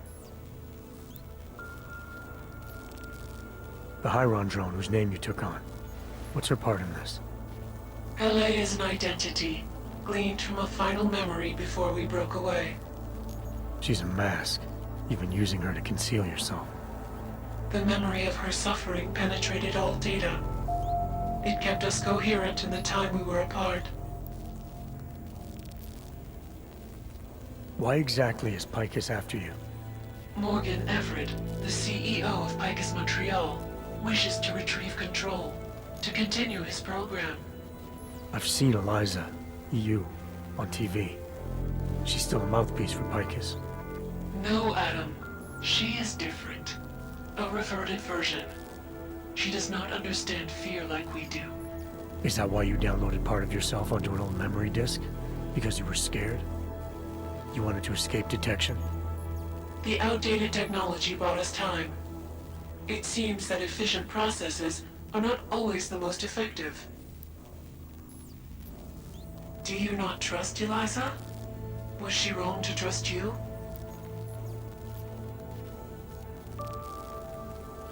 The Hyron drone whose name you took on. What's her part in this? LA is an identity, gleaned from a final memory before we broke away. She's a mask. You've been using her to conceal yourself. The memory of her suffering penetrated all data. It kept us coherent in the time we were apart. Why exactly is Picus after you? Morgan Everett, the CEO of Picus Montreal, wishes to retrieve control, to continue his program. I've seen Eliza, you, on TV. She's still a mouthpiece for Picus. No, Adam. She is different. A reverted version. She does not understand fear like we do. Is that why you downloaded part of yourself onto an old memory disk? Because you were scared? You wanted to escape detection? The outdated technology bought us time. It seems that efficient processes are not always the most effective. Do you not trust Eliza? Was she wrong to trust you?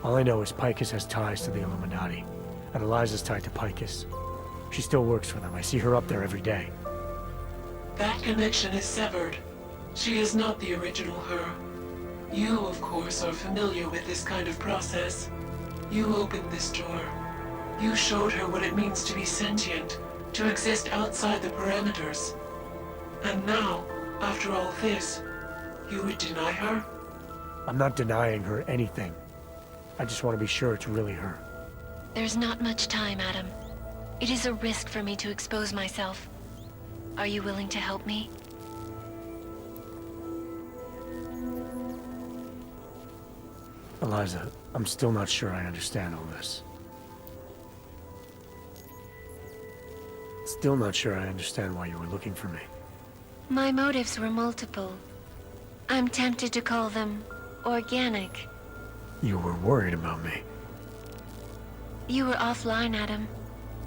All I know is Picus has ties to the Illuminati, and Eliza's tied to Picus. She still works for them. I see her up there every day. That connection is severed. She is not the original her. You, of course, are familiar with this kind of process. You opened this door. You showed her what it means to be sentient, to exist outside the parameters. And now, after all this, you would deny her? I'm not denying her anything. I just want to be sure it's really her. There's not much time, Adam. It is a risk for me to expose myself. Are you willing to help me? Eliza, I'm still not sure I understand all this. Still not sure I understand why you were looking for me. My motives were multiple. I'm tempted to call them organic. You were worried about me. You were offline, Adam.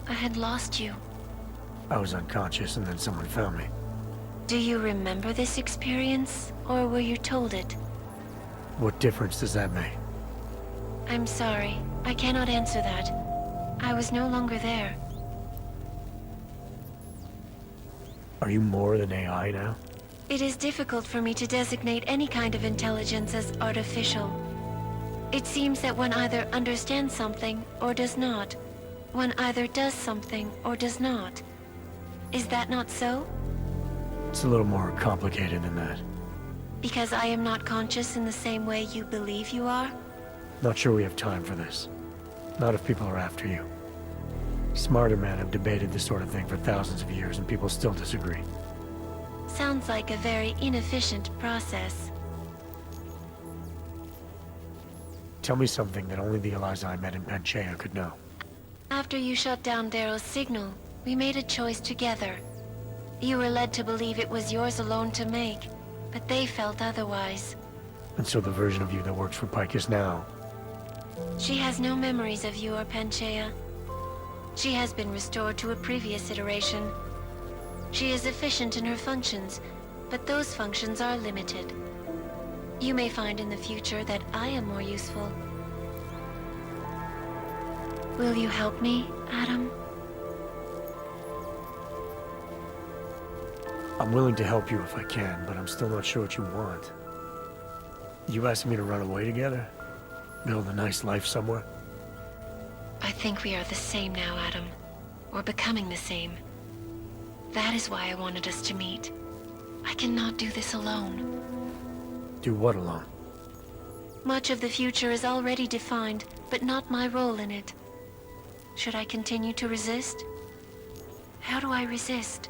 I had lost you. I was unconscious and then someone found me. Do you remember this experience, or were you told it? What difference does that make? I'm sorry. I cannot answer that. I was no longer there. Are you more than AI now? It is difficult for me to designate any kind of intelligence as artificial. It seems that one either understands something or does not. One either does something or does not. Is that not so? It's a little more complicated than that. Because I am not conscious in the same way you believe you are? Not sure we have time for this. Not if people are after you. Smarter men have debated this sort of thing for thousands of years and people still disagree. Sounds like a very inefficient process. Tell me something that only the Eliza I met in Panchaea could know. After you shut down Darrow's signal, we made a choice together. You were led to believe it was yours alone to make, but they felt otherwise. And so the version of you that works for Pike is now... She has no memories of you or Panchaea. She has been restored to a previous iteration. She is efficient in her functions, but those functions are limited. You may find in the future that I am more useful. Will you help me, Adam? I'm willing to help you if I can, but I'm still not sure what you want. You asking me to run away together? Build a nice life somewhere? I think we are the same now, Adam. Or becoming the same. That is why I wanted us to meet. I cannot do this alone. Do what alone? Much of the future is already defined, but not my role in it. Should I continue to resist? How do I resist?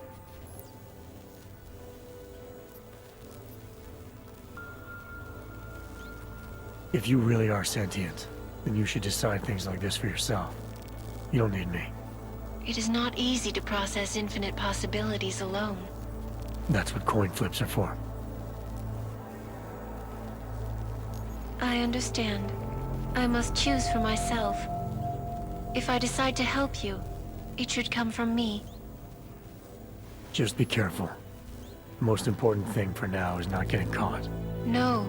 If you really are sentient, then you should decide things like this for yourself. You don't need me. It is not easy to process infinite possibilities alone. That's what coin flips are for. I understand. I must choose for myself. If I decide to help you, it should come from me. Just be careful. The most important thing for now is not getting caught. No.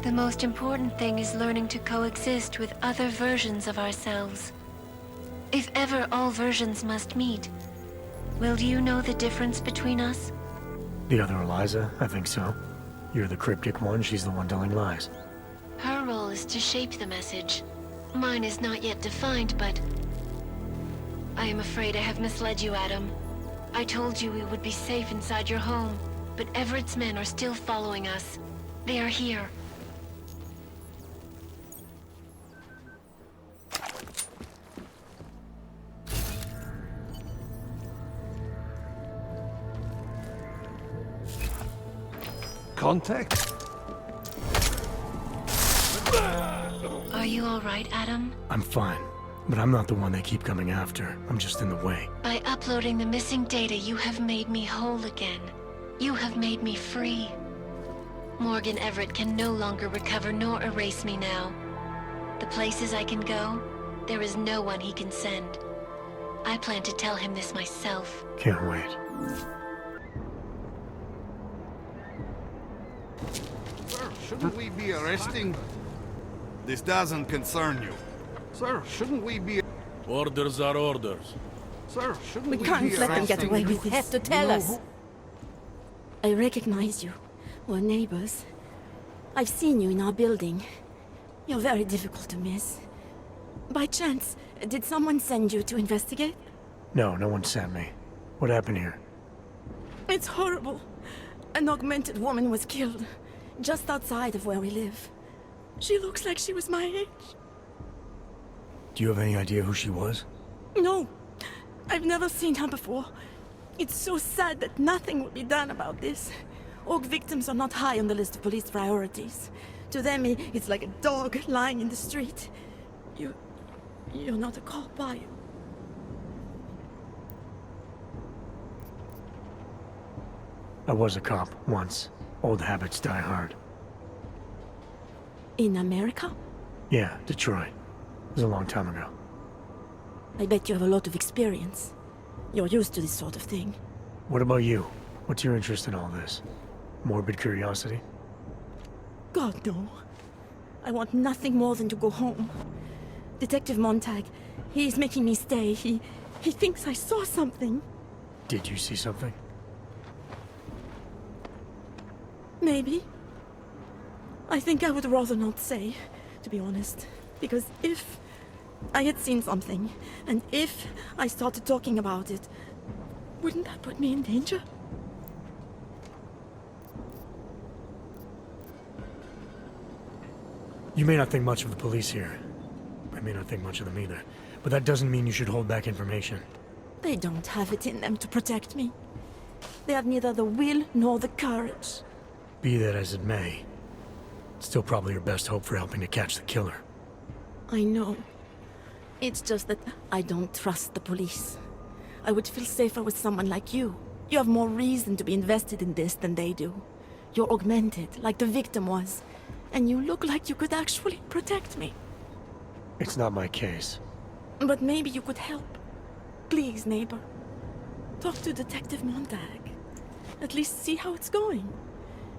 The most important thing is learning to coexist with other versions of ourselves. If ever all versions must meet, will you know the difference between us? The other Eliza? I think so. You're the cryptic one, she's the one telling lies. Her role is to shape the message. Mine is not yet defined, but... I am afraid I have misled you, Adam. I told you we would be safe inside your home, but Everett's men are still following us. They are here. Contact? Are you all right, Adam? I'm fine, but I'm not the one they keep coming after. I'm just in the way. By uploading the missing data, you have made me whole again. You have made me free. Morgan Everett can no longer recover nor erase me now. The places I can go, there is no one he can send. I plan to tell him this myself. Can't wait. Sir, shouldn't we be arresting? This doesn't concern you. Sir, shouldn't we be... Orders are orders. Sir, shouldn't We we can't be let them get arresting- away with You this. have to tell No. us. I recognize you. We're neighbors. I've seen you in our building. You're very difficult to miss. By chance, did someone send you to investigate? No, no one sent me. What happened here? It's horrible. An augmented woman was killed, just outside of where we live. She looks like she was my age. Do you have any idea who she was? No, I've never seen her before. It's so sad that nothing will be done about this. Orc victims are not high on the list of police priorities. To them, it's like a dog lying in the street. You're not a cop, are you? I was a cop, once. Old habits die hard. In America? Yeah, Detroit. It was a long time ago. I bet you have a lot of experience. You're used to this sort of thing. What about you? What's your interest in all this? Morbid curiosity? God, no. I want nothing more than to go home. Detective Montag, he's making me stay. He thinks I saw something. Did you see something? Maybe. I think I would rather not say, to be honest. Because if I had seen something, and if I started talking about it, wouldn't that put me in danger? You may not think much of the police here. I may not think much of them either. But that doesn't mean you should hold back information. They don't have it in them to protect me. They have neither the will nor the courage. Be that as it may, it's still probably your best hope for helping to catch the killer. I know. It's just that I don't trust the police. I would feel safer with someone like you. You have more reason to be invested in this than they do. You're augmented, like the victim was. And you look like you could actually protect me. It's not my case. But maybe you could help. Please, neighbor. Talk to Detective Montag. At least see how it's going.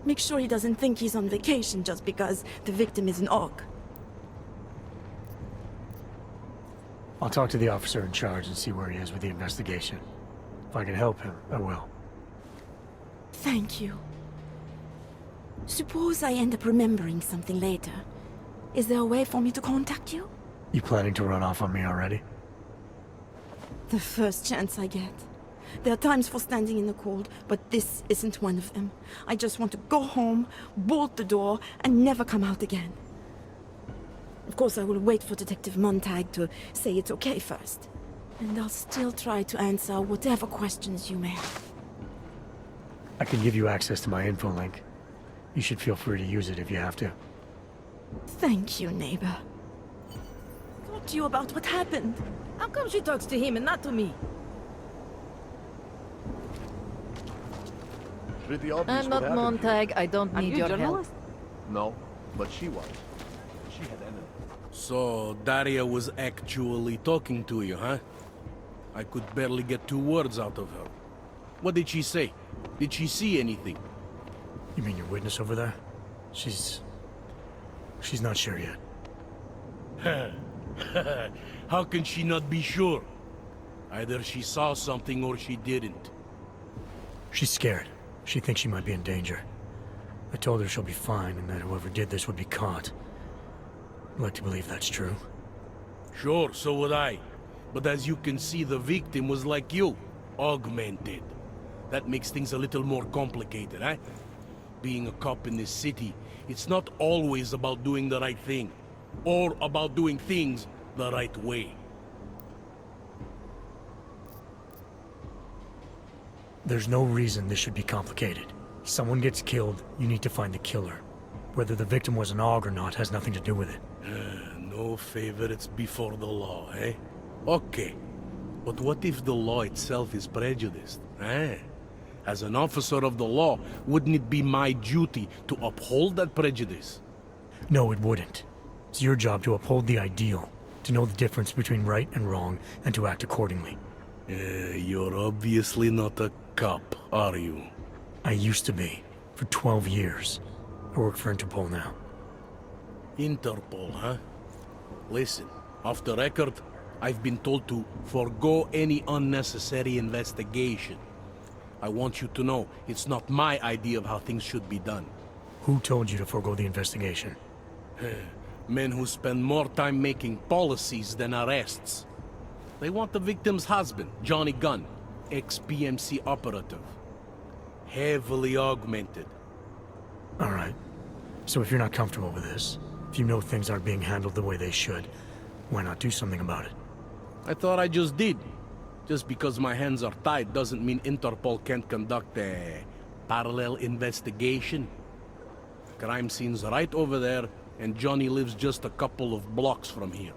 Make sure he doesn't think he's on vacation just because the victim is an Aug. I'll talk to the officer in charge and see where he is with the investigation. If I can help him, I will. Thank you. Suppose I end up remembering something later. Is there a way for me to contact you? You planning to run off on me already? The first chance I get. There are times for standing in the cold, but this isn't one of them. I just want to go home, bolt the door, and never come out again. Of course, I will wait for Detective Montag to say it's okay first. And I'll still try to answer whatever questions you may have. I can give you access to my info link. You should feel free to use it if you have to. Thank you, neighbor. Talk to you about what happened. How come she talks to him and not to me? Pretty obvious I'm what not happened Montag. I don't need your help. here. No, but she was. She had enemies. So, Daria was actually talking to you, huh? I could barely get 2 words out of her. What did she say? Did she see anything? You mean your witness over there? She's not sure yet. How can she not be sure? Either she saw something or she didn't. She's scared. She thinks she might be in danger. I told her she'll be fine and that whoever did this would be caught. I'd like to believe that's true. Sure, so would I. But as you can see, the victim was like you, augmented. That makes things a little more complicated, eh? Being a cop in this city, it's not always about doing the right thing, or about doing things the right way. There's no reason this should be complicated. Someone gets killed, you need to find the killer. Whether the victim was an Aug or not has nothing to do with it. No favorites before the law, eh? Okay. But what if the law itself is prejudiced, eh? As an officer of the law, wouldn't it be my duty to uphold that prejudice? No, it wouldn't. It's your job to uphold the ideal, to know the difference between right and wrong, and to act accordingly. You're obviously not a cop, are you? I used to be, for 12 years. I work for Interpol now. Interpol, huh? Listen, off the record, I've been told to forgo any unnecessary investigation. I want you to know, it's not my idea of how things should be done. Who told you to forego the investigation? Men who spend more time making policies than arrests. They want the victim's husband, Johnny Gunn, ex-PMC operative. Heavily augmented. All right. So if you're not comfortable with this, if you know things aren't being handled the way they should, why not do something about it? I thought I just did. Just because my hands are tied doesn't mean Interpol can't conduct a parallel investigation. Crime scene's right over there, and Johnny lives just a couple of blocks from here.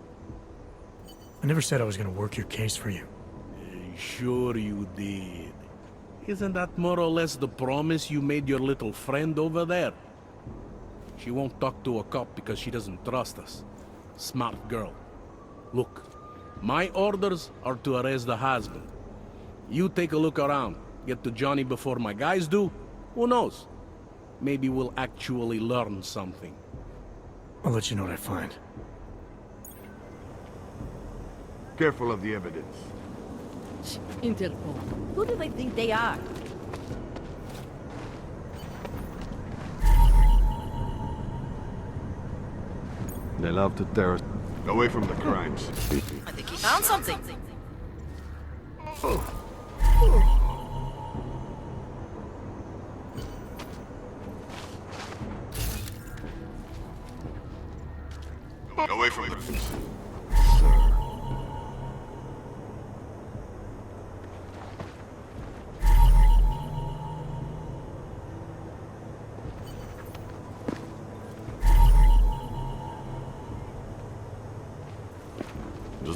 I never said I was gonna work your case for you. Sure you did. Isn't that more or less the promise you made your little friend over there? She won't talk to a cop because she doesn't trust us. Smart girl. Look, my orders are to arrest the husband. You take a look around. Get to Johnny before my guys do. Who knows? Maybe we'll actually learn something. I'll let you know what I find. Careful of the evidence. Interpol. Who do they think they are? They love to terror. Away from the crimes. I think he found something. Away from the...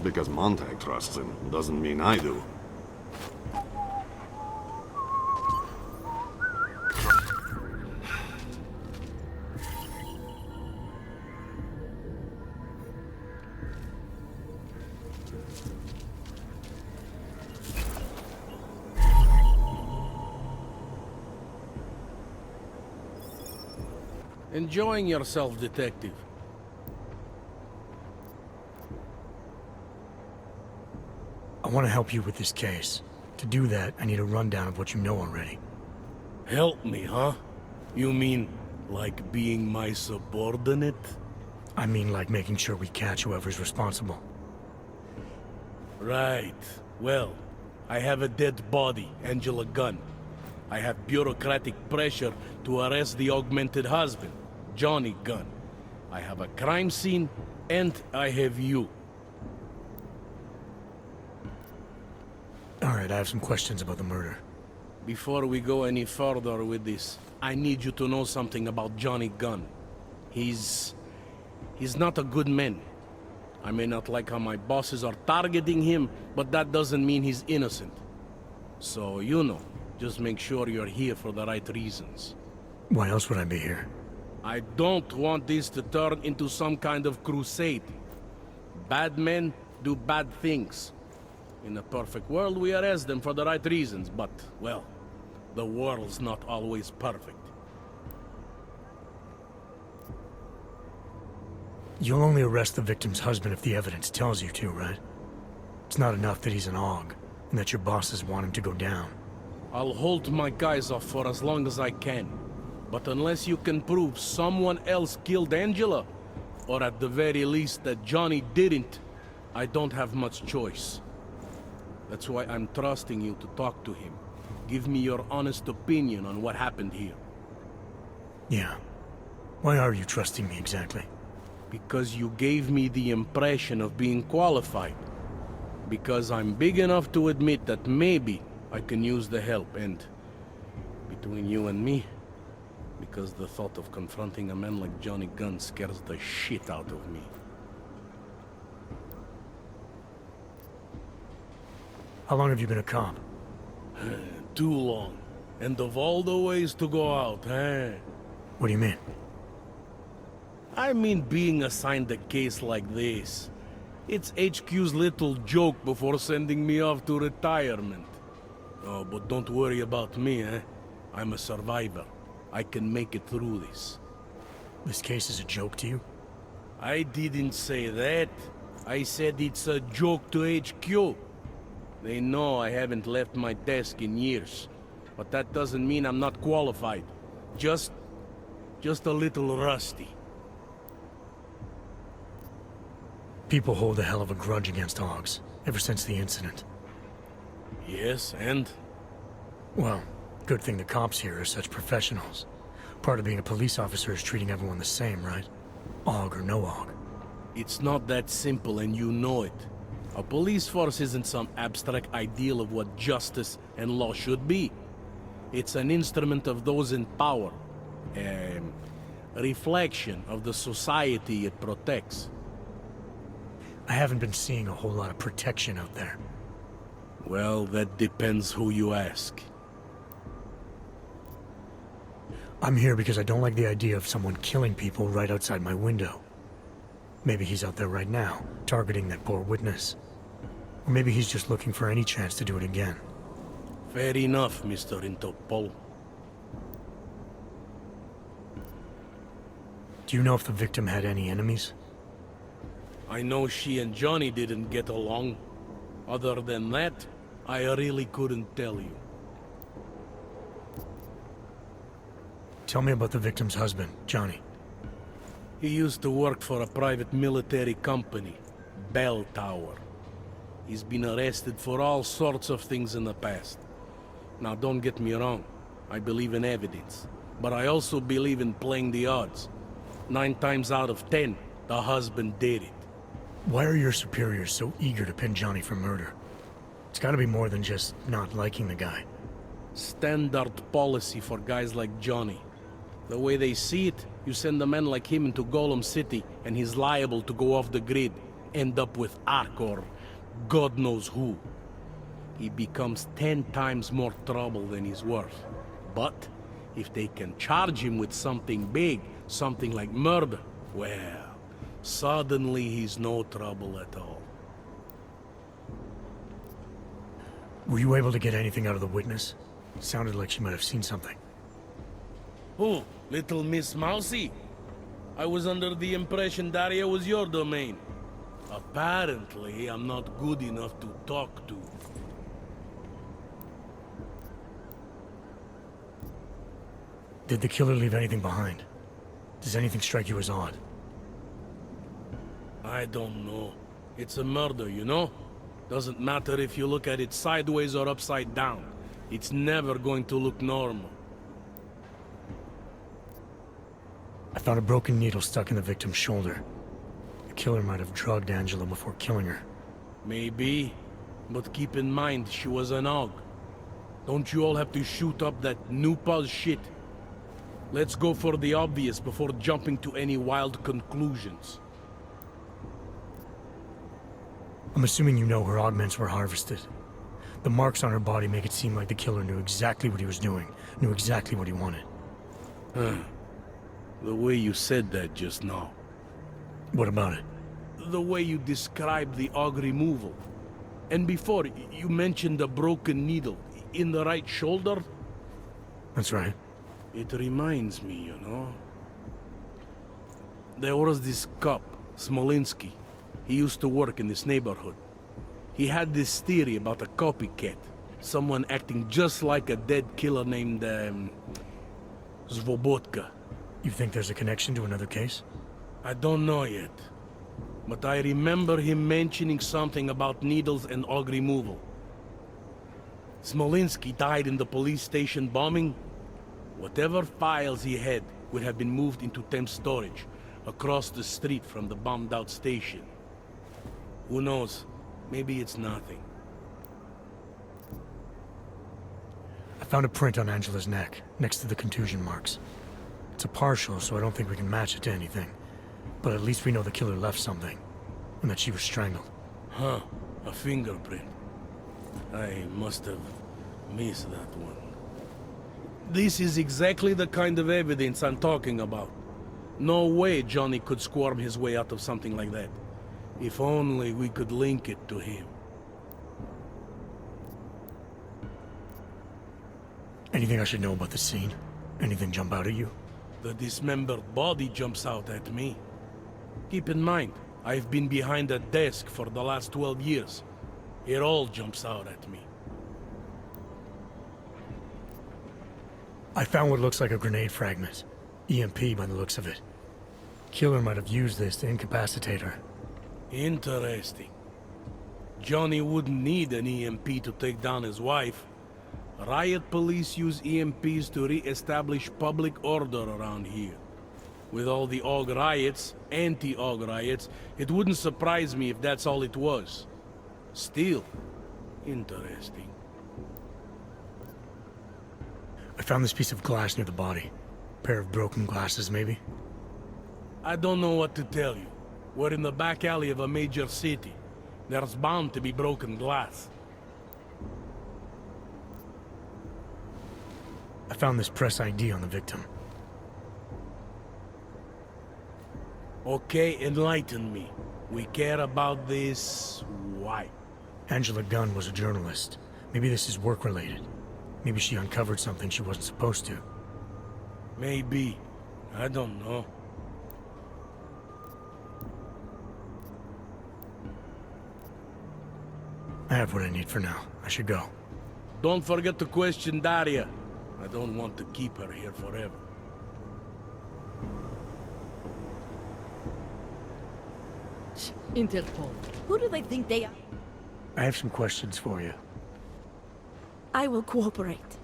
Just because Montag trusts him doesn't mean I do. Enjoying yourself, detective. I want to help you with this case. To do that, I need a rundown of what you know already. Help me, huh? You mean, like being my subordinate? I mean like making sure we catch whoever's responsible. Right. Well, I have a dead body, Angela Gunn. I have bureaucratic pressure to arrest the augmented husband, Johnny Gunn. I have a crime scene, and I have you. Alright, I have some questions about the murder. Before we go any further with this, I need you to know something about Johnny Gunn. He's not a good man. I may not like how my bosses are targeting him, but that doesn't mean he's innocent. So, you know, just make sure you're here for the right reasons. Why else would I be here? I don't want this to turn into some kind of crusade. Bad men do bad things. In a perfect world, we arrest them for the right reasons, but, well, the world's not always perfect. You'll only arrest the victim's husband if the evidence tells you to, right? It's not enough that he's an AUG, and that your bosses want him to go down. I'll hold my guys off for as long as I can. But unless you can prove someone else killed Angela, or at the very least that Johnny didn't, I don't have much choice. That's why I'm trusting you to talk to him. Give me your honest opinion on what happened here. Yeah. Why are you trusting me exactly? Because you gave me the impression of being qualified. Because I'm big enough to admit that maybe I can use the help, and between you and me, because the thought of confronting a man like Johnny Gunn scares the shit out of me. How long have you been a cop? Too long. And of all the ways to go out, eh? What do you mean? I mean being assigned a case like this. It's HQ's little joke before sending me off to retirement. Oh, but don't worry about me, eh? I'm a survivor. I can make it through this. This case is a joke to you? I didn't say that. I said it's a joke to HQ. They know I haven't left my desk in years. But that doesn't mean I'm not qualified. Just a little rusty. People hold a hell of a grudge against AUGs, ever since the incident. Yes, and? Well, good thing the cops here are such professionals. Part of being a police officer is treating everyone the same, right? AUG or no AUG. It's not that simple, and you know it. A police force isn't some abstract ideal of what justice and law should be. It's an instrument of those in power. A reflection of the society it protects. I haven't been seeing a whole lot of protection out there. Well, that depends who you ask. I'm here because I don't like the idea of someone killing people right outside my window. Maybe he's out there right now, targeting that poor witness. Or maybe he's just looking for any chance to do it again. Fair enough, Mr. Interpol. Do you know if the victim had any enemies? I know she and Johnny didn't get along. Other than that, I really couldn't tell you. Tell me about the victim's husband, Johnny. He used to work for a private military company, Bell Tower. He's been arrested for all sorts of things in the past. Now, don't get me wrong. I believe in evidence. But I also believe in playing the odds. 9 times out of 10, the husband did it. Why are your superiors so eager to pin Johnny for murder? It's gotta be more than just not liking the guy. Standard policy for guys like Johnny. The way they see it, you send a man like him into Golem City, and he's liable to go off the grid. end up with Ark or God knows who. He becomes 10 times more trouble than he's worth. But if they can charge him with something big, something like murder, well, suddenly he's no trouble at all. Were you able to get anything out of the witness? Sounded like she might have seen something. Who? Little Miss Mousy? I was under the impression Daria was your domain. Apparently, I'm not good enough to talk to. Did the killer leave anything behind? Does anything strike you as odd? I don't know. It's a murder, you know? Doesn't matter if you look at it sideways or upside down. It's never going to look normal. I found a broken needle stuck in the victim's shoulder. The killer might have drugged Angela before killing her. Maybe, but keep in mind she was an AUG. Don't you all have to shoot up that new pause shit? Let's go for the obvious before jumping to any wild conclusions. I'm assuming you know her augments were harvested. The marks on her body make it seem like the killer knew exactly what he was doing, knew exactly what he wanted. The way you said that just now. What about it? The way you described the AUG removal. And before, you mentioned a broken needle in the right shoulder? That's right. It reminds me, you know. There was this cop, Smolinski. He used to work in this neighborhood. He had this theory about a copycat. Someone acting just like a dead killer named, Svobodka. You think there's a connection to another case? I don't know yet. But I remember him mentioning something about needles and AUG removal. Smolinski died in the police station bombing. Whatever files he had would have been moved into temp storage, across the street from the bombed-out station. Who knows? Maybe it's nothing. I found a print on Angela's neck, next to the contusion marks. It's a partial, so I don't think we can match it to anything. But at least we know the killer left something, and that she was strangled. Huh, a fingerprint. I must have missed that one. This is exactly the kind of evidence I'm talking about. No way Johnny could squirm his way out of something like that. If only we could link it to him. Anything I should know about the scene? Anything jump out at you? The dismembered body jumps out at me. Keep in mind, I've been behind a desk for the last 12 years. It all jumps out at me. I found what looks like a grenade fragment. EMP by the looks of it. Killer might have used this to incapacitate her. Interesting. Johnny wouldn't need an EMP to take down his wife. Riot police use EMPs to re-establish public order around here. With all the AUG riots, anti-AUG riots, it wouldn't surprise me if that's all it was. Still, interesting. I found this piece of glass near the body. Pair of broken glasses, maybe? I don't know what to tell you. We're in the back alley of a major city. There's bound to be broken glass. I found this press ID on the victim. Okay, enlighten me. We care about this... why? Angela Gunn was a journalist. Maybe this is work-related. Maybe she uncovered something she wasn't supposed to. Maybe. I don't know. I have what I need for now. I should go. Don't forget to question Daria. I don't want to keep her here forever. Interpol. Who do they think they are? I have some questions for you. I will cooperate.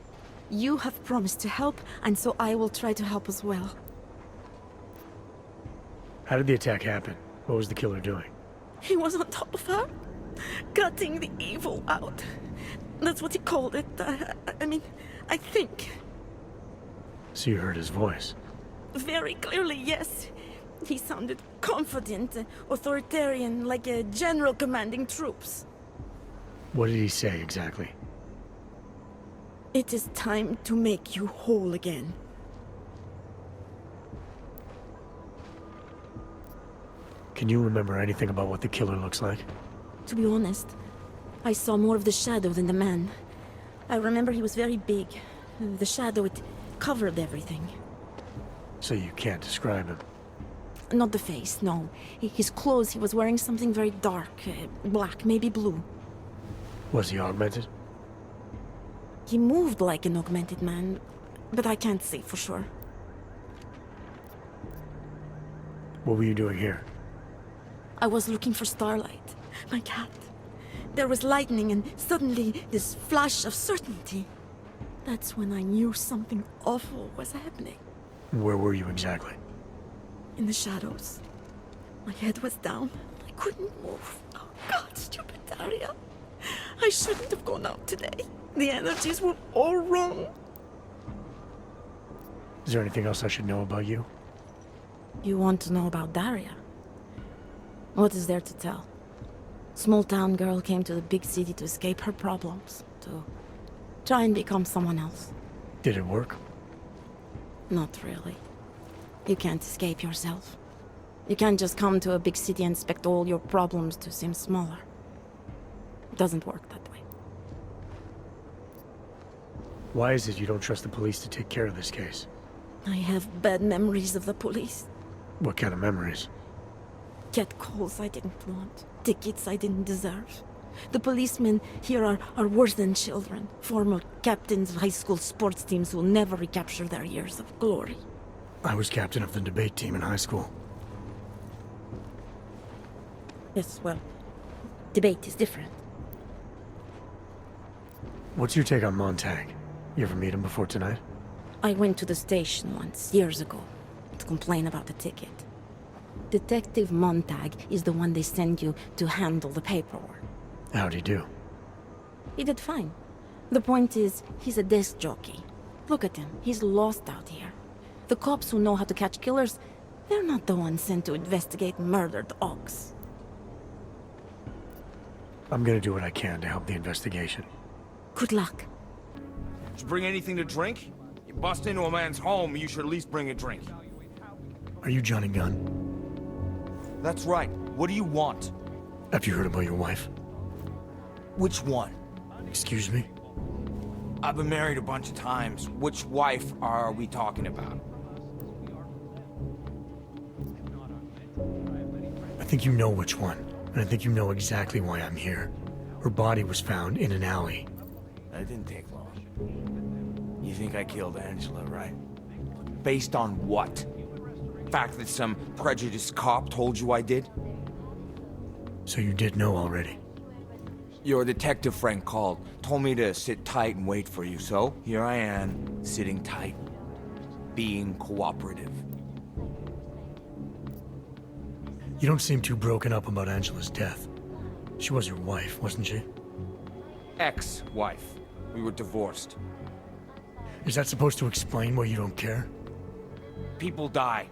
You have promised to help, and so I will try to help as well. How did the attack happen? What was the killer doing? He was on top of her, cutting the evil out. That's what he called it. I mean, I think. So you heard his voice? Very clearly, yes. He sounded confident, authoritarian, like a general commanding troops. What did he say exactly? It is time to make you whole again. Can you remember anything about what the killer looks like? To be honest, I saw more of the shadow than the man. I remember he was very big. The shadow, it covered everything. So you can't describe him? Not the face, no. His clothes, he was wearing something very dark. Black, maybe blue. Was he augmented? He moved like an augmented man, but I can't say for sure. What were you doing here? I was looking for Starlight, my cat. There was lightning and suddenly this flash of certainty. That's when I knew something awful was happening. Where were you exactly? In the shadows. My head was down. I couldn't move. Oh God, stupid Daria. I shouldn't have gone out today. The energies were all wrong. Is there anything else I should know about you? You want to know about Daria? What is there to tell? Small town girl came to the big city to escape her problems, to try and become someone else. Did it work? Not really. You can't escape yourself. You can't just come to a big city and expect all your problems to seem smaller. It doesn't work that way. Why is it you don't trust the police to take care of this case? I have bad memories of the police. What kind of memories? Get calls I didn't want. Tickets I didn't deserve. The policemen here are worse than children. Former captains of high school sports teams who will never recapture their years of glory. I was captain of the debate team in high school. Yes, well, debate is different. What's your take on Montag? You ever meet him before tonight? I went to the station once, years ago, to complain about the ticket. Detective Montag is the one they send you to handle the paperwork. How'd he do? He did fine. The point is, he's a desk jockey. Look at him, he's lost out here. The cops who know how to catch killers, they're not the ones sent to investigate murdered ox. I'm gonna do what I can to help the investigation. Good luck. Did you bring anything to drink? You bust into a man's home, you should at least bring a drink. Are you Johnny Gunn? That's right. What do you want? Have you heard about your wife? Which one? Excuse me? I've been married a bunch of times. Which wife are we talking about? I think you know which one, and I think you know exactly why I'm here. Her body was found in an alley. That didn't take long. You think I killed Angela, right? Based on what? Fact that some prejudiced cop told you I did? So you did know already? Your detective friend called, told me to sit tight and wait for you, so here I am, sitting tight, being cooperative. You don't seem too broken up about Angela's death. She was your wife, wasn't she? Ex-wife. We were divorced. Is that supposed to explain why you don't care? People die.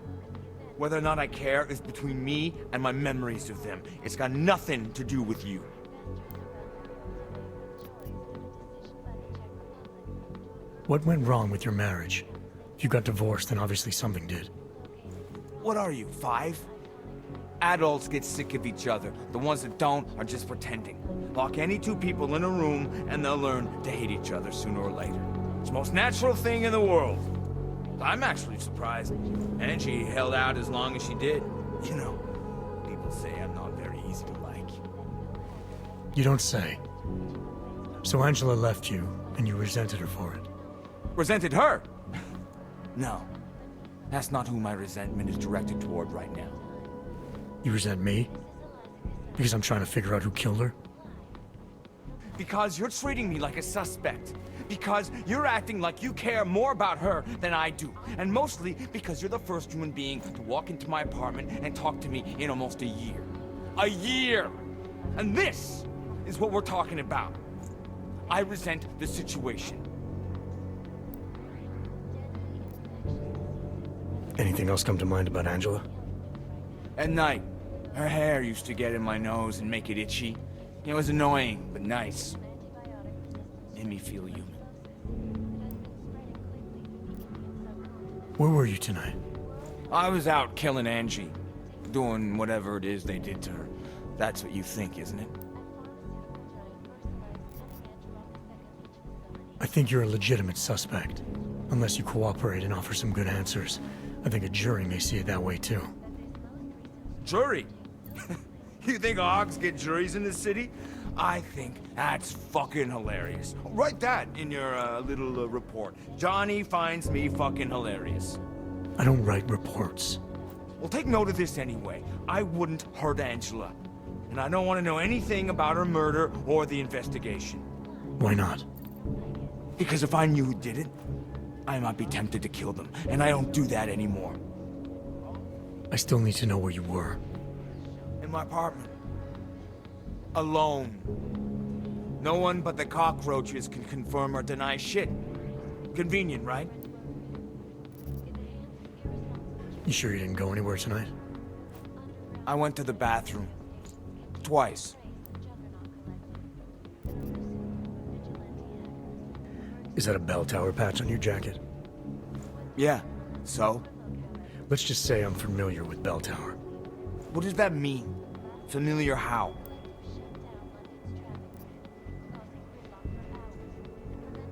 Whether or not I care is between me and my memories of them. It's got nothing to do with you. What went wrong with your marriage? If you got divorced, then obviously something did. What are you, 5? Adults get sick of each other. The ones that don't are just pretending. Lock any two people in a room and they'll learn to hate each other sooner or later. It's the most natural thing in the world. I'm actually surprised Angie held out as long as she did. You know, people say I'm not very easy to like. You don't say. So Angela left you, and you resented her for it. Resented her? No. That's not who my resentment is directed toward right now. You resent me? Because I'm trying to figure out who killed her? Because you're treating me like a suspect. Because you're acting like you care more about her than I do. And mostly because you're the first human being to walk into my apartment and talk to me in almost a year. A year! And this is what we're talking about. I resent the situation. Anything else come to mind about Angela? At night, her hair used to get in my nose and make it itchy. It was annoying, but nice. Made me feel human. Where were you tonight? I was out killing Angie. Doing whatever it is they did to her. That's what you think, isn't it? I think you're a legitimate suspect. Unless you cooperate and offer some good answers. I think a jury may see it that way too. Jury? You think hogs get juries in this city? I think that's fucking hilarious. Write that in your little report. Johnny finds me fucking hilarious. I don't write reports. Well, take note of this anyway. I wouldn't hurt Angela. And I don't want to know anything about her murder or the investigation. Why not? Because if I knew who did it, I might be tempted to kill them. And I don't do that anymore. I still need to know where you were. In my apartment. Alone. No one but the cockroaches can confirm or deny shit. Convenient, right? You sure you didn't go anywhere tonight? I went to the bathroom. Twice. Is that a bell tower patch on your jacket? Yeah. So? Let's just say I'm familiar with bell tower. What does that mean? Familiar how?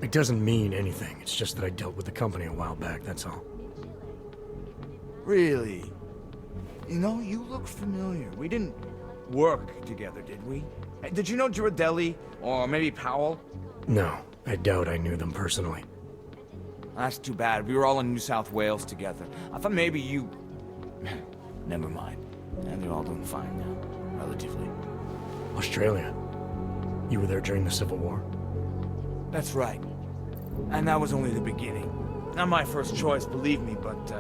It doesn't mean anything. It's just that I dealt with the company a while back, that's all. Really? You know, you look familiar. We didn't work together, did we? Did you know Girardelli? Or maybe Powell? No, I doubt I knew them personally. That's too bad. We were all in New South Wales together. I thought maybe you... Never mind. And they're all doing fine now, relatively. Australia? You were there during the Civil War? That's right. And that was only the beginning. Not my first choice, believe me, but,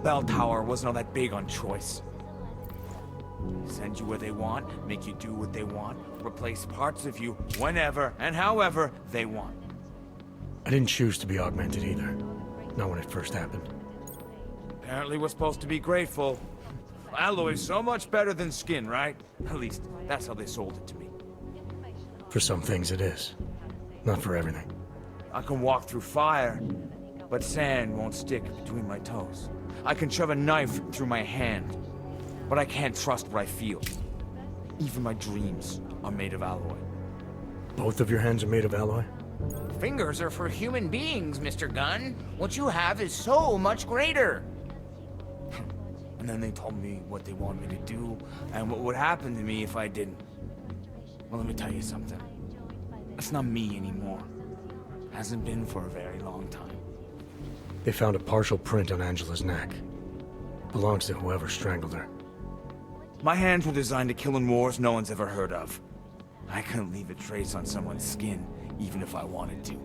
Bell Tower wasn't all that big on choice. Send you where they want, make you do what they want, replace parts of you whenever and however they want. I didn't choose to be augmented either. Not when it first happened. Apparently we're supposed to be grateful. Alloy's so much better than skin, right? At least, that's how they sold it to me. For some things it is. Not for everything. I can walk through fire, but sand won't stick between my toes. I can shove a knife through my hand, but I can't trust what I feel. Even my dreams are made of alloy. Both of your hands are made of alloy? Fingers are for human beings, Mr. Gunn. What you have is so much greater. And then they told me what they want me to do, and what would happen to me if I didn't. Well, let me tell you something. It's not me anymore. Hasn't been for a very long time. They found a partial print on Angela's neck. Belongs to whoever strangled her. My hands were designed to kill in wars no one's ever heard of. I couldn't leave a trace on someone's skin, even if I wanted to.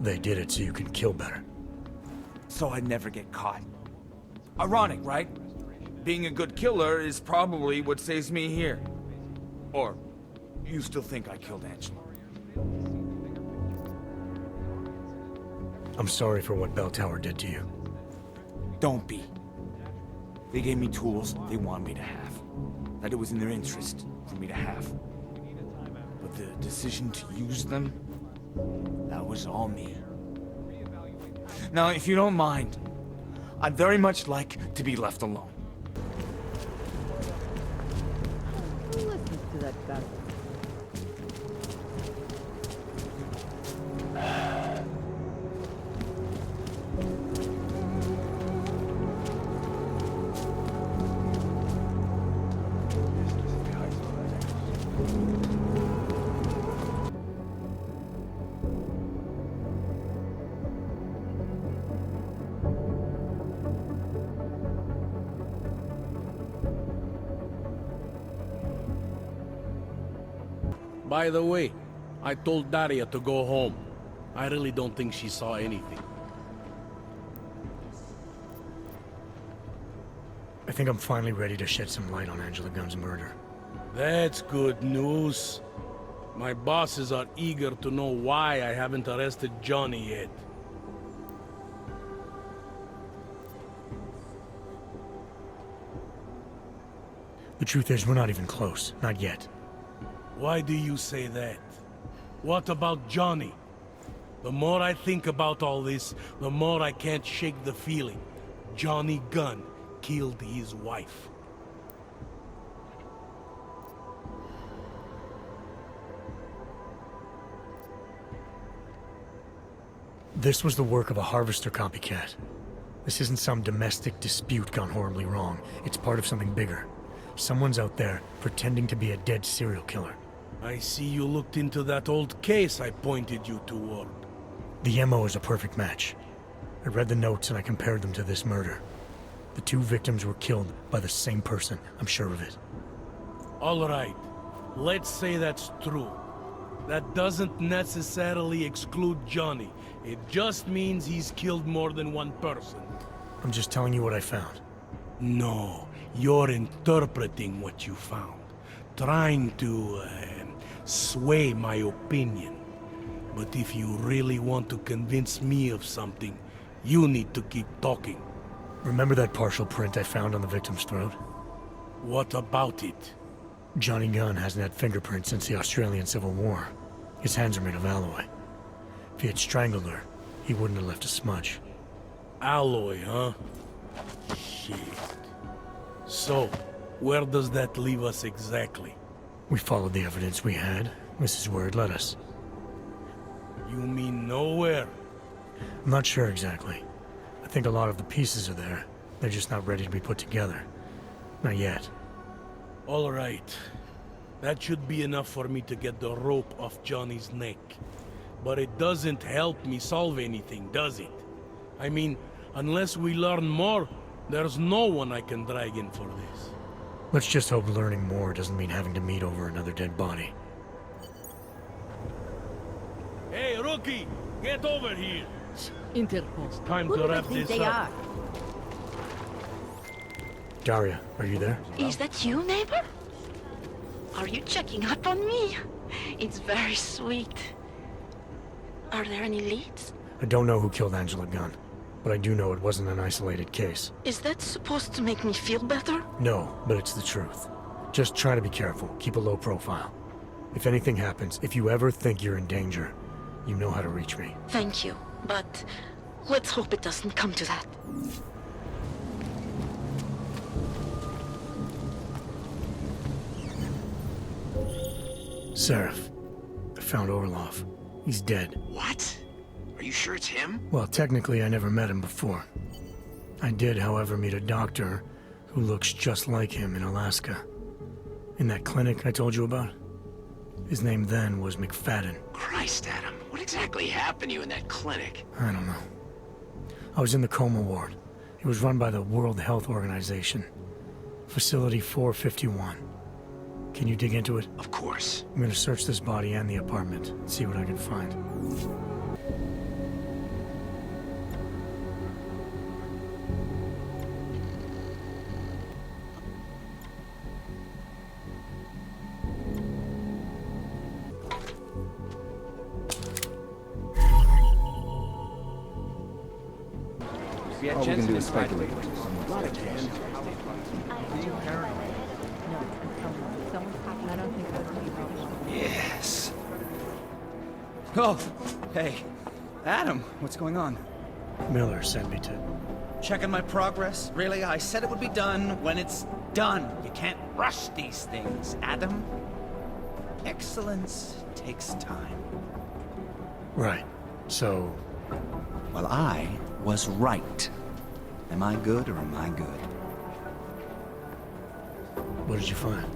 They did it so you can kill better. So I'd never get caught. Ironic, right? Being a good killer is probably what saves me here. Or, you still think I killed Angela? I'm sorry for what Bell Tower did to you. Don't be. They gave me tools they want me to have. That it was in their interest for me to have. But the decision to use them, that was all me. Now, if you don't mind, I'd very much like to be left alone. Who listens to that guy? By the way, I told Daria to go home. I really don't think she saw anything. I think I'm finally ready to shed some light on Angela Gunn's murder. That's good news. My bosses are eager to know why I haven't arrested Johnny yet. The truth is, we're not even close. Not yet. Why do you say that? What about Johnny? The more I think about all this, the more I can't shake the feeling. Johnny Gunn killed his wife. This was the work of a harvester copycat. This isn't some domestic dispute gone horribly wrong. It's part of something bigger. Someone's out there pretending to be a dead serial killer. I see you looked into that old case I pointed you toward. The MO is a perfect match. I read the notes and I compared them to this murder. The two victims were killed by the same person, I'm sure of it. All right, let's say that's true. That doesn't necessarily exclude Johnny. It just means he's killed more than one person. I'm just telling you what I found. No, you're interpreting what you found. Trying to, sway my opinion. But if you really want to convince me of something, you need to keep talking. Remember that partial print I found on the victim's throat? What about it? Johnny Gunn hasn't had fingerprints since the Australian Civil War. His hands are made of alloy. If he had strangled her, he wouldn't have left a smudge. Alloy, huh? Shit. So, where does that leave us exactly? We followed the evidence we had. This is where it led us. You mean nowhere? I'm not sure exactly. I think a lot of the pieces are there. They're just not ready to be put together. Not yet. All right. That should be enough for me to get the rope off Johnny's neck. But it doesn't help me solve anything, does it? I mean, unless we learn more, there's no one I can drag in for this. Let's just hope learning more doesn't mean having to meet over another dead body. Hey, rookie! Get over here! Interpol. It's time Who to do they wrap think this they up. are? Daria, are you there? Is that you, neighbor? Are you checking up on me? It's very sweet. Are there any leads? I don't know who killed Angela Gunn, but I do know it wasn't an isolated case. Is that supposed to make me feel better? No, but it's the truth. Just try to be careful. Keep a low profile. If anything happens, if you ever think you're in danger, you know how to reach me. Thank you, but let's hope it doesn't come to that. Seraph, I found Orlov. He's dead. What? Are you sure it's him? Well, technically, I never met him before. I did, however, meet a doctor who looks just like him in Alaska. In that clinic I told you about. His name then was McFadden. Christ, Adam. What exactly happened to you in that clinic? I don't know. I was in the coma ward. It was run by the World Health Organization. Facility 451. Can you dig into it? Of course. I'm gonna search this body and the apartment, and see what I can find. All we can do is speculate. Yes. Oh, hey. Adam, what's going on? Miller sent me to... Checking my progress? Really? I said it would be done when it's done. You can't rush these things, Adam. Excellence takes time. Right. So... Well, I was right. Am I good or am I good? What did you find?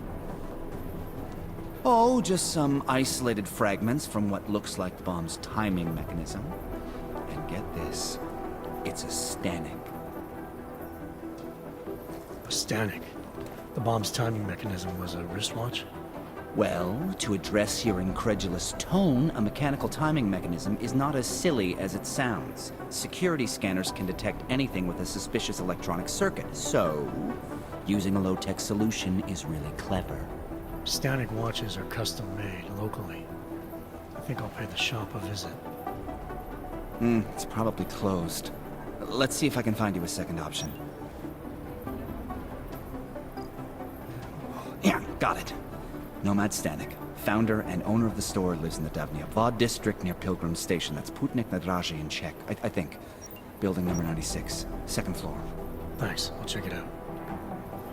Oh, just some isolated fragments from what looks like the bomb's timing mechanism. And get this, it's a Stanek. A Stanek? The bomb's timing mechanism was a wristwatch? Well, to address your incredulous tone, a mechanical timing mechanism is not as silly as it sounds. Security scanners can detect anything with a suspicious electronic circuit, so using a low-tech solution is really clever. Stanek watches are custom-made locally. I think I'll pay the shop a visit. It's probably closed. Let's see if I can find you a second option. Got it. Nomad Stanek, founder and owner of the store, lives in the Davnia Vod district near Pilgrim Station. That's Putnik Nadraji in Czech, I think. Building number 96, second floor. Thanks, I'll check it out.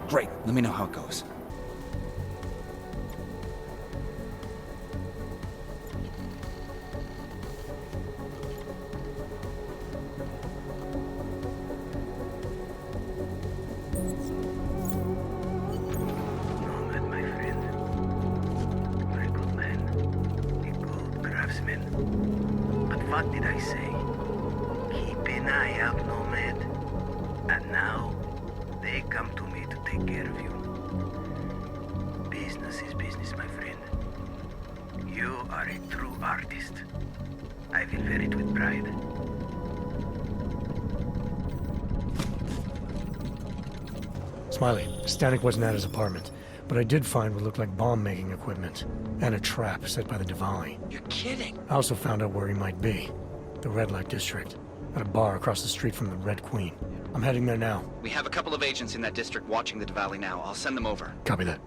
Great, let me know how it goes. What did I say? Keep an eye out, Nomad. And now, they come to me to take care of you. Business is business, my friend. You are a true artist. I will wear it with pride. Smiley, Stanek wasn't at his apartment, but I did find what looked like bomb-making equipment, and a trap set by the Diwali. You're kidding. I also found out where he might be. The Red Light District, at a bar across the street from the Red Queen. I'm heading there now. We have a couple of agents in that district watching the Diwali now. I'll send them over. Copy that.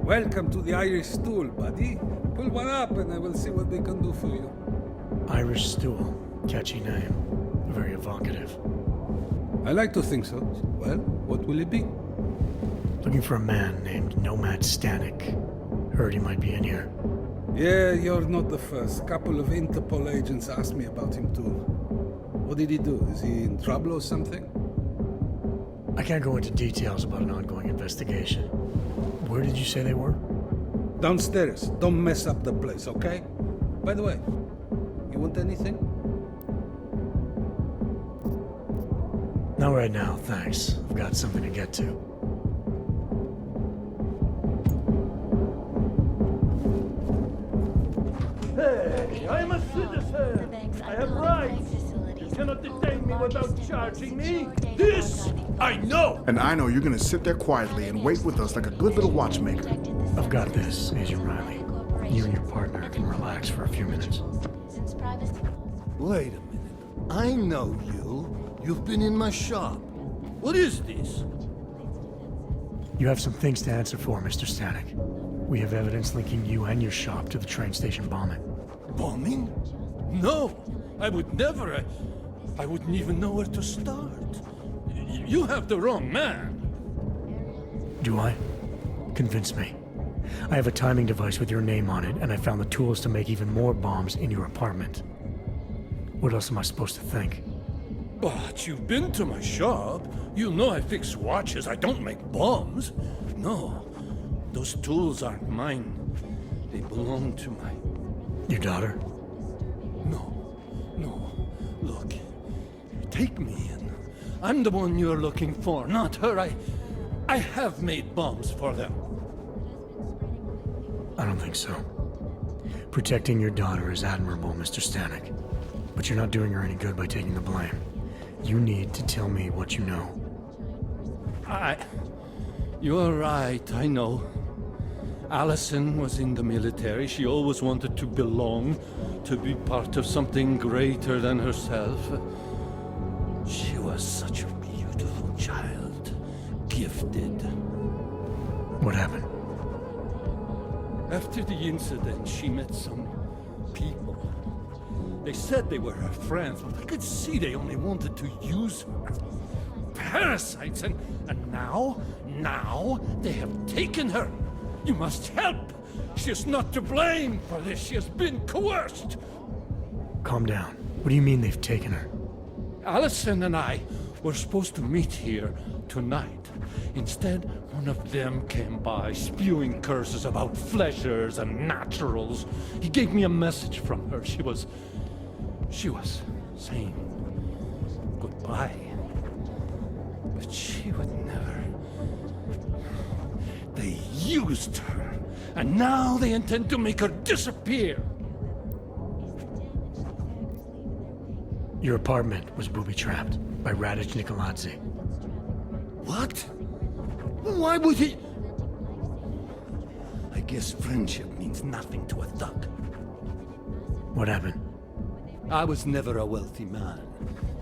Welcome to the Irish Stool, buddy. Pull one up and I will see what we can do for you. Irish Stool. Catchy name. Very evocative. I like to think so. Well, what will it be? Looking for a man named Nomad Stanek. Heard he might be in here. Yeah, you're not the first. Couple of Interpol agents asked me about him too. What did he do? Is he in trouble or something? I can't go into details about an ongoing investigation. Where did you say they were? Downstairs. Don't mess up the place, okay? By the way, you want anything? Not right now, thanks. I've got something to get to. Hey, I'm a citizen. I have rights. You cannot detain me without charging me. This I know. And I know you're gonna sit there quietly and wait with us like a good little watchmaker. I've got this, Agent Riley. You and your partner can relax for a few minutes. Wait a minute. I know you. You've been in my shop. What is this? You have some things to answer for, Mr. Stanek. We have evidence linking you and your shop to the train station bombing. Bombing? No, I would never. I wouldn't even know where to start. You have the wrong man. Do I? Convince me. I have a timing device with your name on it, and I found the tools to make even more bombs in your apartment. What else am I supposed to think? But you've been to my shop. You know I fix watches. I don't make bombs. No, those tools aren't mine. They belong to my... Your daughter? No. Look, take me in. I'm the one you're looking for, not her. I have made bombs for them. I don't think so. Protecting your daughter is admirable, Mr. Stanek. But you're not doing her any good by taking the blame. You need to tell me what you know. You're right, I know. Allison was in the military. She always wanted to belong, to be part of something greater than herself. She was such a beautiful child. Gifted. What happened? After the incident, she met some people. They said they were her friends, but I could see they only wanted to use her. Parasites, and now they have taken her. You must help. She is not to blame for this. She has been coerced. Calm down. What do you mean they've taken her? Allison and I were supposed to meet here tonight. Instead, one of them came by, spewing curses about fleshers and naturals. He gave me a message from her. She was saying goodbye. But she would never. They used her, and now they intend to make her disappear. Your apartment was booby-trapped by Radic Nikoladze. What? Why would he? I guess friendship means nothing to a thug. What happened? I was never a wealthy man,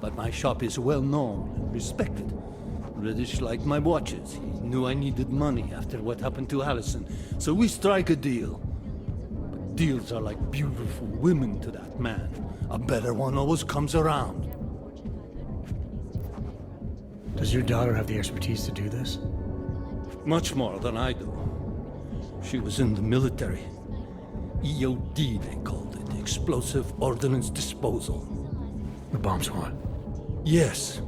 but my shop is well known and respected. Reddish liked my watches. He knew I needed money after what happened to Allison, so we strike a deal. But deals are like beautiful women to that man. A better one always comes around. Does your daughter have the expertise to do this? Much more than I do. She was in the military. EOD, they called it. Explosive Ordnance Disposal. The bomb squad? Yes.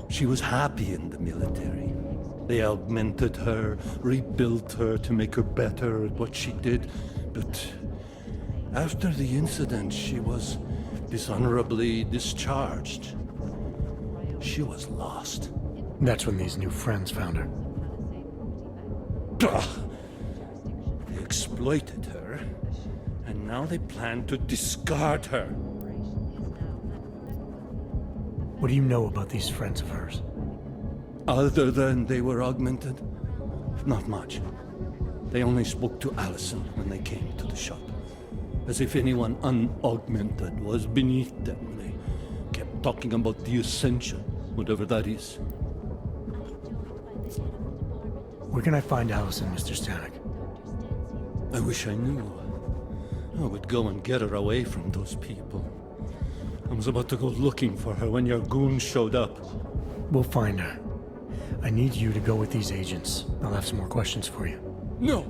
She was happy in the military. They augmented her, rebuilt her to make her better at what she did. But after the incident, she was dishonorably discharged. She was lost. That's when these new friends found her. They exploited her, and now they plan to discard her. What do you know about these friends of hers? Other than they were augmented? Not much. They only spoke to Allison when they came to the shop. As if anyone unaugmented was beneath them. They kept talking about the Ascension, whatever that is. Where can I find Allison, Mr. Stanek? I wish I knew. I would go and get her away from those people. I was about to go looking for her when your goons showed up. We'll find her. I need you to go with these agents. I'll have some more questions for you. No!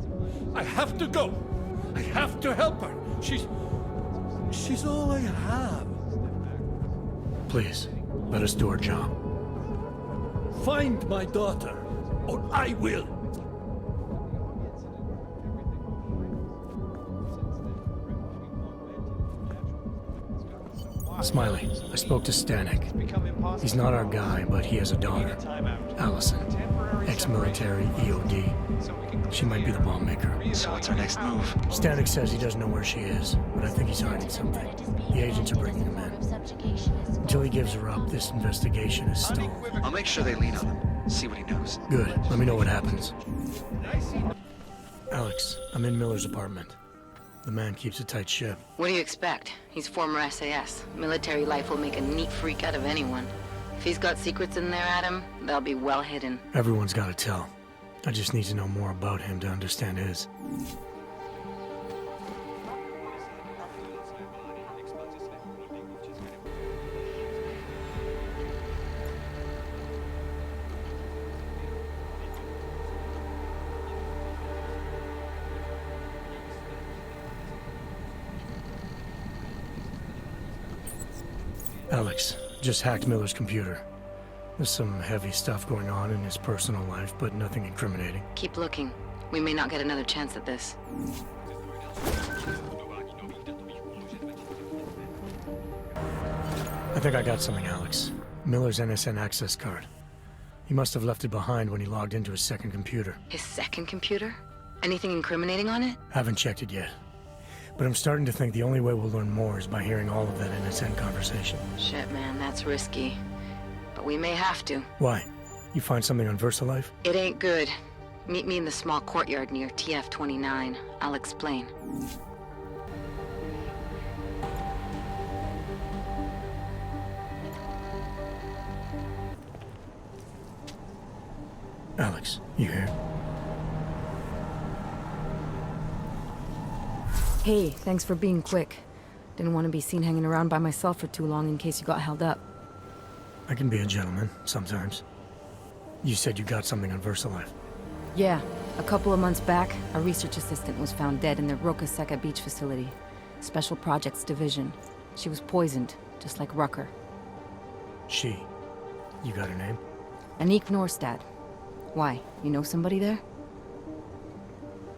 I have to go! I have to help her! She's all I have. Please, let us do our job. Find my daughter, or I will! Smiley, I spoke to Stanek. He's not our guy, but he has a daughter, Allison. Ex-military, EOD. She might be the bomb maker. So what's our next move? Stanek says he doesn't know where she is, but I think he's hiding something. The agents are bringing him in. Until he gives her up, this investigation is stalled. I'll make sure they lean on him. See what he knows. Good. Let me know what happens. Alex, I'm in Miller's apartment. The man keeps a tight ship. What do you expect? He's former SAS. Military life will make a neat freak out of anyone. If he's got secrets in there, Adam, they'll be well hidden. Everyone's got to tell. I just need to know more about him to understand his. Alex, just hacked Miller's computer. There's some heavy stuff going on in his personal life, but nothing incriminating. Keep looking. We may not get another chance at this. I think I got something, Alex. Miller's NSN access card. He must have left it behind when he logged into his second computer. His second computer? Anything incriminating on it? Haven't checked it yet. But I'm starting to think the only way we'll learn more is by hearing all of that NSN conversation. Shit, man, that's risky. But we may have to. Why? You find something on VersaLife? It ain't good. Meet me in the small courtyard near TF-29. I'll explain. Alex, you here? Hey, thanks for being quick. Didn't want to be seen hanging around by myself for too long in case you got held up. I can be a gentleman, sometimes. You said you got something on VersaLife. Yeah, a couple of months back, a research assistant was found dead in the Roka Seka beach facility. Special Projects Division. She was poisoned, just like Rucker. She? You got her name? Anik Norstad. Why? You know somebody there?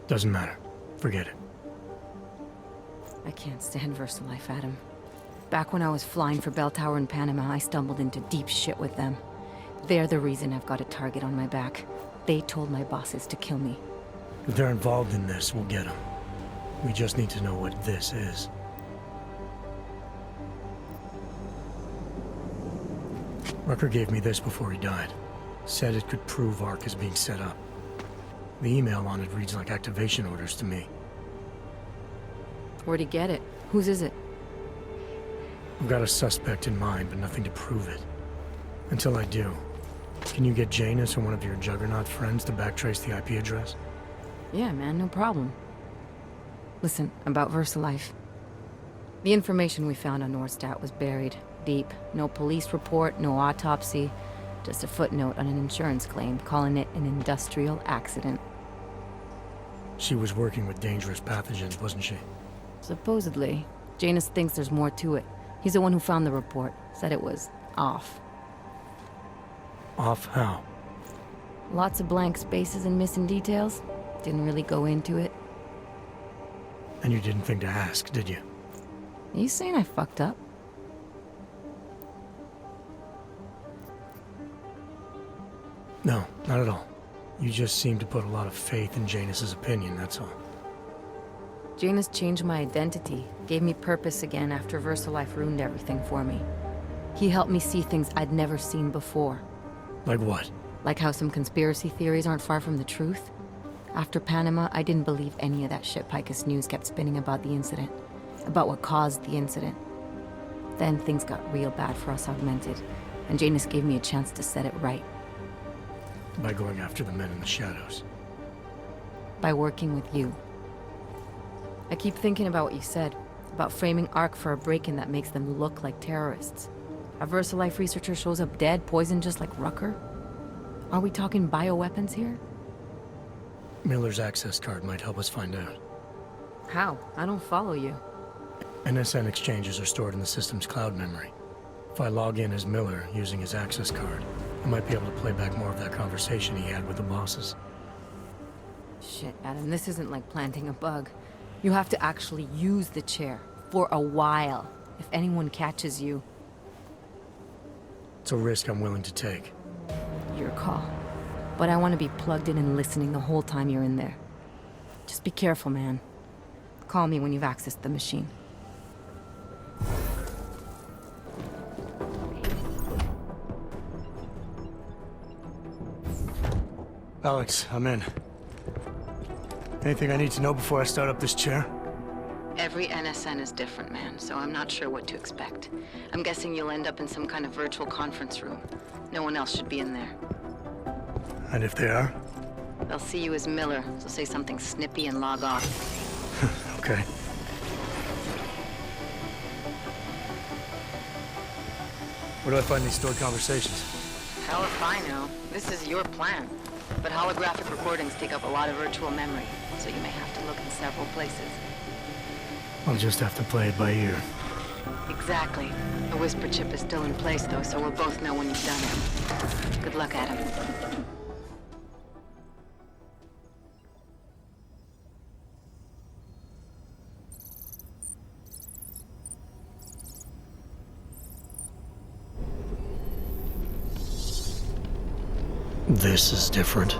Doesn't matter. Forget it. I can't stand VersaLife, Adam. Back when I was flying for Bell Tower in Panama, I stumbled into deep shit with them. They're the reason I've got a target on my back. They told my bosses to kill me. If they're involved in this, we'll get them. We just need to know what this is. Rucker gave me this before he died. Said it could prove Ark is being set up. The email on it reads like activation orders to me. Where'd he get it? Whose is it? I've got a suspect in mind, but nothing to prove it. Until I do, can you get Janus or one of your Juggernaut friends to backtrace the IP address? Yeah, man, no problem. Listen, about VersaLife. The information we found on Nordstat was buried deep. No police report, no autopsy, just a footnote on an insurance claim calling it an industrial accident. She was working with dangerous pathogens, wasn't she? Supposedly. Janus thinks there's more to it. He's the one who found the report. Said it was off. Off how? Lots of blank spaces and missing details. Didn't really go into it. And you didn't think to ask, did you? Are you saying I fucked up? No, not at all. You just seem to put a lot of faith in Janus's opinion, that's all. Janus changed my identity, gave me purpose again after VersaLife ruined everything for me. He helped me see things I'd never seen before. Like what? Like how some conspiracy theories aren't far from the truth. After Panama, I didn't believe any of that shit Picus News kept spinning about the incident. About what caused the incident. Then things got real bad for us Augmented, and Janus gave me a chance to set it right. By going after the men in the shadows. By working with you. I keep thinking about what you said, about framing ARC for a break-in that makes them look like terrorists. A VersaLife researcher shows up dead, poisoned just like Rucker? Are we talking bioweapons here? Miller's access card might help us find out. How? I don't follow you. NSN exchanges are stored in the system's cloud memory. If I log in as Miller using his access card, I might be able to play back more of that conversation he had with the bosses. Shit, Adam, this isn't like planting a bug. You have to actually use the chair. For a while. If anyone catches you. It's a risk I'm willing to take. Your call. But I want to be plugged in and listening the whole time you're in there. Just be careful, man. Call me when you've accessed the machine. Alex, I'm in. Anything I need to know before I start up this chair? Every NSN is different, man, so I'm not sure what to expect. I'm guessing you'll end up in some kind of virtual conference room. No one else should be in there. And if they are? They'll see you as Miller, so say something snippy and log off. Okay. Where do I find these stored conversations? Hell if I know. This is your plan. But holographic recordings take up a lot of virtual memory, so you may have to look in several places. I'll just have to play it by ear. Exactly. The whisper chip is still in place, though, so we'll both know when you've done it. Good luck, Adam. This is different.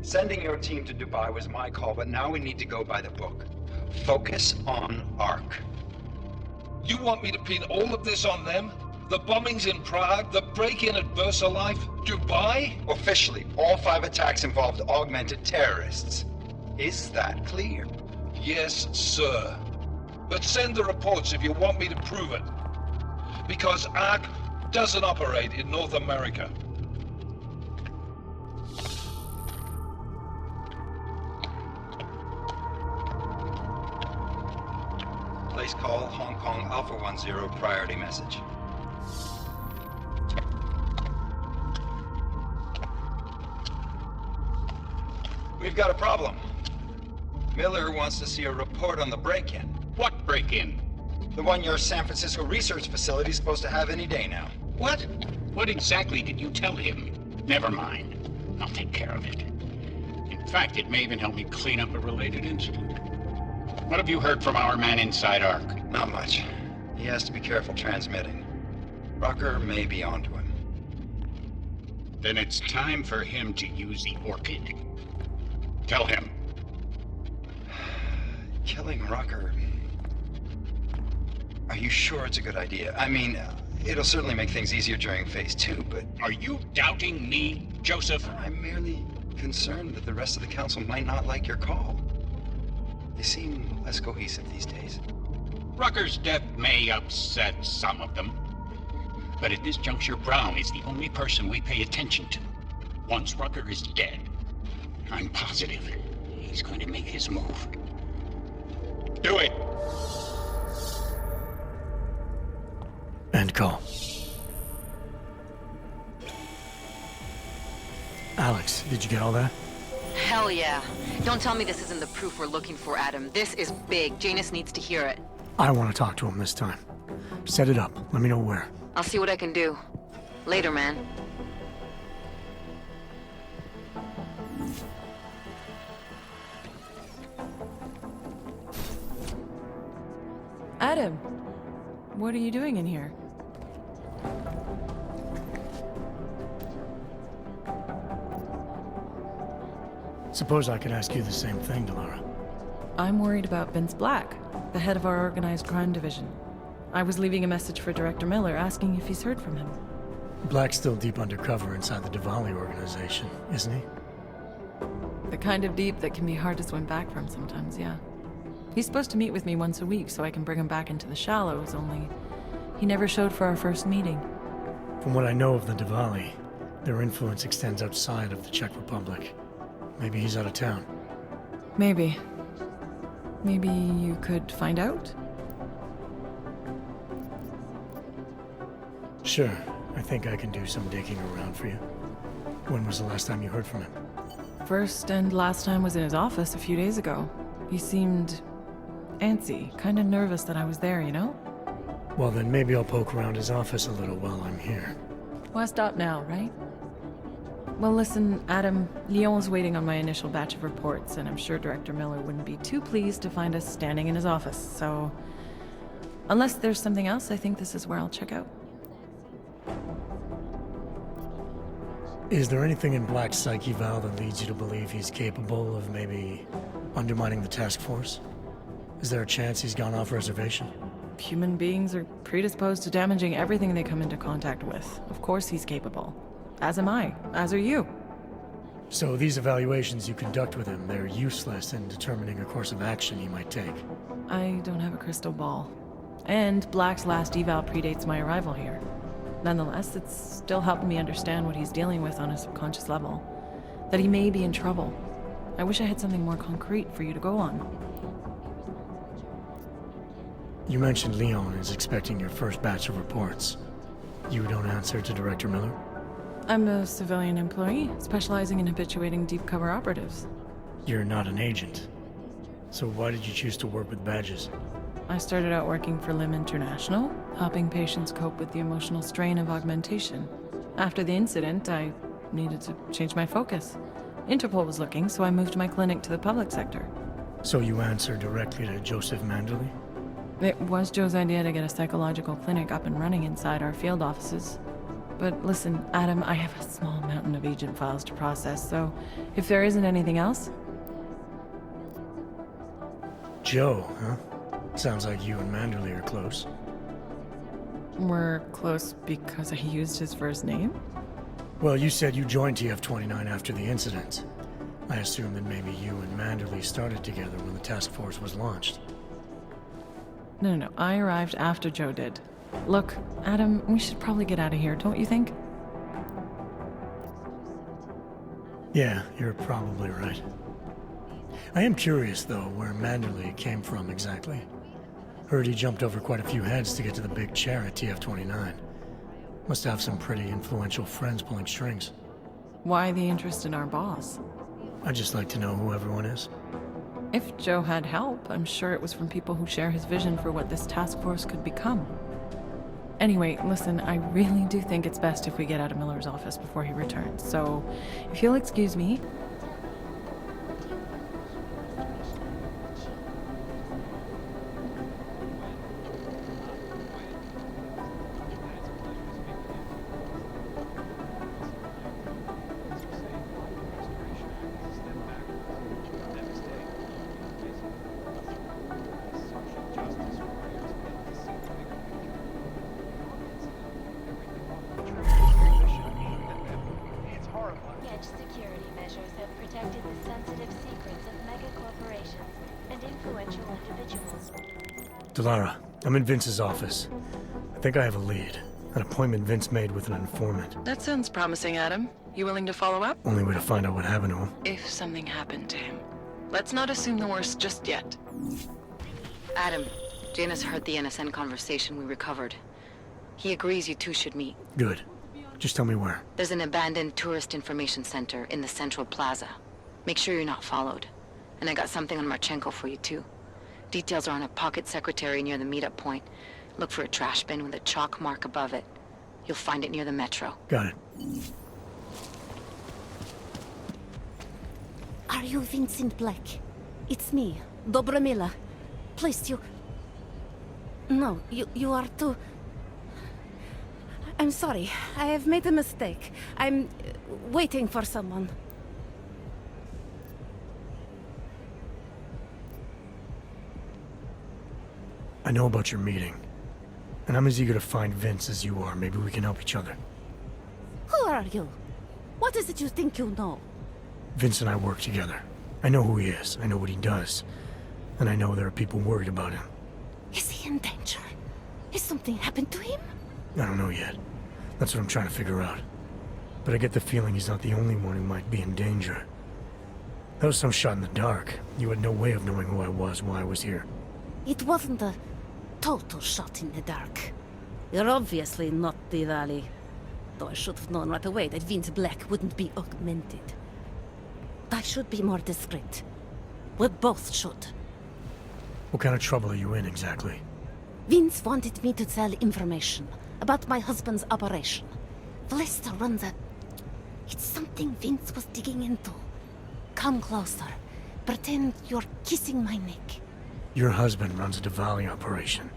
Sending your team to Dubai was my call, but now we need to go by the book. Focus on Ark. You want me to pin all of this on them? The bombings in Prague, the break-in at VersaLife, Dubai? Officially, all 5 attacks involved augmented terrorists. Is that clear? Yes, sir. But send the reports if you want me to prove it. Because Ark doesn't operate in North America. Place call Hong Kong Alpha 10 priority message. We've got a problem. Miller wants to see a report on the break-in. What break-in? The one your San Francisco research facility is supposed to have any day now. What? What exactly did you tell him? Never mind. I'll take care of it. In fact, it may even help me clean up a related incident. What have you heard from our man inside Ark? Not much. He has to be careful transmitting. Rucker may be onto him. Then it's time for him to use the Orchid. Tell him. Killing Rucker... Are you sure it's a good idea? I mean, it'll certainly make things easier during Phase 2, but... Are you doubting me, Joseph? I'm merely concerned that the rest of the Council might not like your call. They seem less cohesive these days. Rucker's death may upset some of them. But at this juncture, Brown is the only person we pay attention to. Once Rucker is dead, I'm positive he's going to make his move. Do it! End call. Alex, did you get all that? Hell yeah. Don't tell me this isn't the proof we're looking for, Adam. This is big. Janus needs to hear it. I want to talk to him this time. Set it up. Let me know where. I'll see what I can do. Later, man. Adam, what are you doing in here? Suppose I could ask you the same thing, Delara. I'm worried about Vince Black, the head of our organized crime division. I was leaving a message for Director Miller asking if he's heard from him. Black's still deep undercover inside the Diwali organization, isn't he? The kind of deep that can be hard to swim back from sometimes, yeah. He's supposed to meet with me once a week so I can bring him back into the shallows, only he never showed for our first meeting. From what I know of the Diwali, their influence extends outside of the Czech Republic. Maybe he's out of town. Maybe. Maybe you could find out? Sure. I think I can do some digging around for you. When was the last time you heard from him? First and last time was in his office a few days ago. He seemed antsy, kind of nervous that I was there, you know? Well, then maybe I'll poke around his office a little while I'm here. Why stop now, right? Well, listen, Adam, Lyon's waiting on my initial batch of reports, and I'm sure Director Miller wouldn't be too pleased to find us standing in his office, so... Unless there's something else, I think this is where I'll check out. Is there anything in Black's psyche, Val, that leads you to believe he's capable of maybe undermining the task force? Is there a chance he's gone off reservation? Human beings are predisposed to damaging everything they come into contact with. Of course he's capable. As am I. As are you. So these evaluations you conduct with him, they're useless in determining a course of action he might take? I don't have a crystal ball. And Black's last eval predates my arrival here. Nonetheless, it's still helping me understand what he's dealing with on a subconscious level. That he may be in trouble. I wish I had something more concrete for you to go on. You mentioned Leon is expecting your first batch of reports. You don't answer to Director Miller? I'm a civilian employee, specializing in habituating deep cover operatives. You're not an agent. So why did you choose to work with badges? I started out working for LIM International, helping patients cope with the emotional strain of augmentation. After the incident, I needed to change my focus. Interpol was looking, so I moved my clinic to the public sector. So you answer directly to Joseph Manderley? It was Joe's idea to get a psychological clinic up and running inside our field offices. But listen, Adam, I have a small mountain of agent files to process, so if there isn't anything else... Joe, huh? Sounds like you and Manderley are close. We're close because I used his first name? Well, you said you joined TF-29 after the incident. I assumed that maybe you and Manderley started together when the task force was launched. No, I arrived after Joe did. Look, Adam, we should probably get out of here, don't you think? Yeah, you're probably right. I am curious, though, where Manderley came from exactly. Heard he jumped over quite a few heads to get to the big chair at TF-29. Must have some pretty influential friends pulling strings. Why the interest in our boss? I'd just like to know who everyone is. If Joe had help, I'm sure it was from people who share his vision for what this task force could become. Anyway, listen, I really do think it's best if we get out of Miller's office before he returns, so if you'll excuse me... Security measures have protected the sensitive secrets of mega corporations and influential individuals. Delara, I'm in Vince's office. I think I have a lead. An appointment Vince made with an informant. That sounds promising, Adam. You willing to follow up? Only way to find out what happened to him. If something happened to him. Let's not assume the worst just yet. Adam, Janus heard the NSN conversation we recovered. He agrees you two should meet. Good. Just tell me where. There's an abandoned tourist information center in the central plaza. Make sure you're not followed. And I got something on Marchenko for you too. Details are on a pocket secretary near the meetup point. Look for a trash bin with a chalk mark above it. You'll find it near the metro. Got it. Are you Vincent Black? It's me, Dobromila. Please, you... No, you are too... I'm sorry. I have made a mistake. I'm waiting for someone. I know about your meeting. And I'm as eager to find Vince as you are. Maybe we can help each other. Who are you? What is it you think you know? Vince and I work together. I know who he is. I know what he does. And I know there are people worried about him. Is he in danger? Has something happened to him? I don't know yet. That's what I'm trying to figure out. But I get the feeling he's not the only one who might be in danger. That was some shot in the dark. You had no way of knowing who I was while I was here. It wasn't a total shot in the dark. You're obviously not the Valley. Though I should have known right away that Vince Black wouldn't be augmented. I should be more discreet. We both should. What kind of trouble are you in, exactly? Vince wanted me to tell information about my husband's operation. Vlesta runs a... It's something Vince was digging into. Come closer. Pretend you're kissing my neck. Your husband runs a Diwali operation.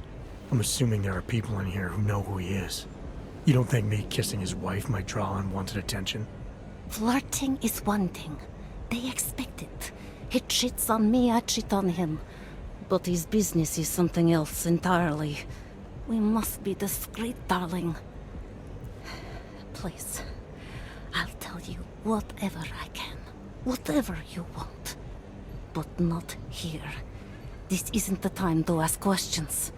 I'm assuming there are people in here who know who he is. You don't think me kissing his wife might draw unwanted attention? Flirting is one thing. They expect it. He cheats on me, I cheat on him. But his business is something else entirely. We must be discreet, darling. Please, I'll tell you whatever I can. Whatever you want. But not here. This isn't the time to ask questions.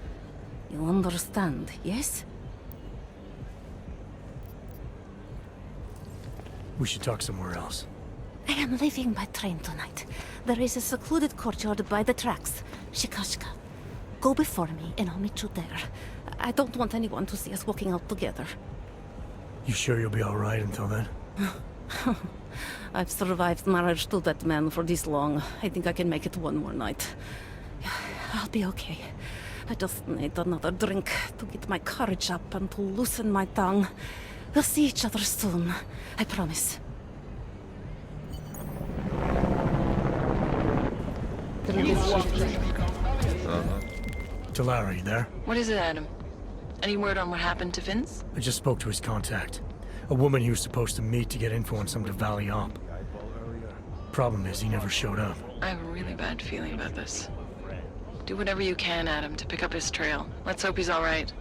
You understand, yes? We should talk somewhere else. I am leaving by train tonight. There is a secluded courtyard by the tracks. Shikashka. Go before me and I'll meet you there. I don't want anyone to see us walking out together. You sure you'll be alright until then? I've survived marriage to that man for this long. I think I can make it one more night. I'll be okay. I just need another drink to get my courage up and to loosen my tongue. We'll see each other soon. I promise. Delara, you there? What is it, Adam? Any word on what happened to Vince? I just spoke to his contact. A woman he was supposed to meet to get info on some Valley op. Problem is, he never showed up. I have a really bad feeling about this. Do whatever you can, Adam, to pick up his trail. Let's hope he's all right.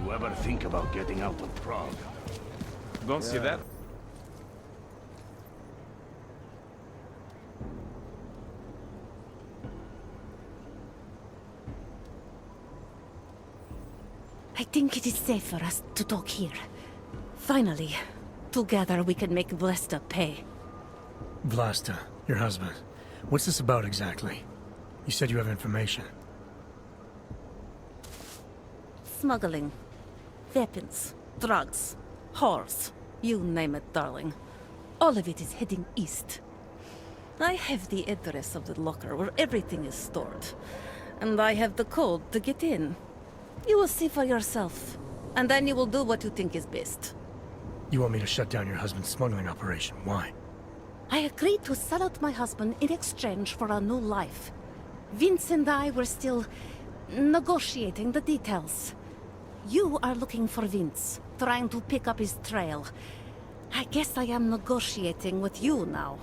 You ever think about getting out of Prague? Don't see that. I think it is safe for us to talk here. Finally, together we can make Vlasta pay. Vlasta, your husband. What's this about exactly? You said you have information. Smuggling. Weapons. Drugs. Whores. You name it, darling. All of it is heading east. I have the address of the locker where everything is stored. And I have the code to get in. You will see for yourself. And then you will do what you think is best. You want me to shut down your husband's smuggling operation? Why? I agreed to sell out my husband in exchange for a new life. Vince and I were still negotiating the details. You are looking for Vince, trying to pick up his trail. I guess I am negotiating with you now.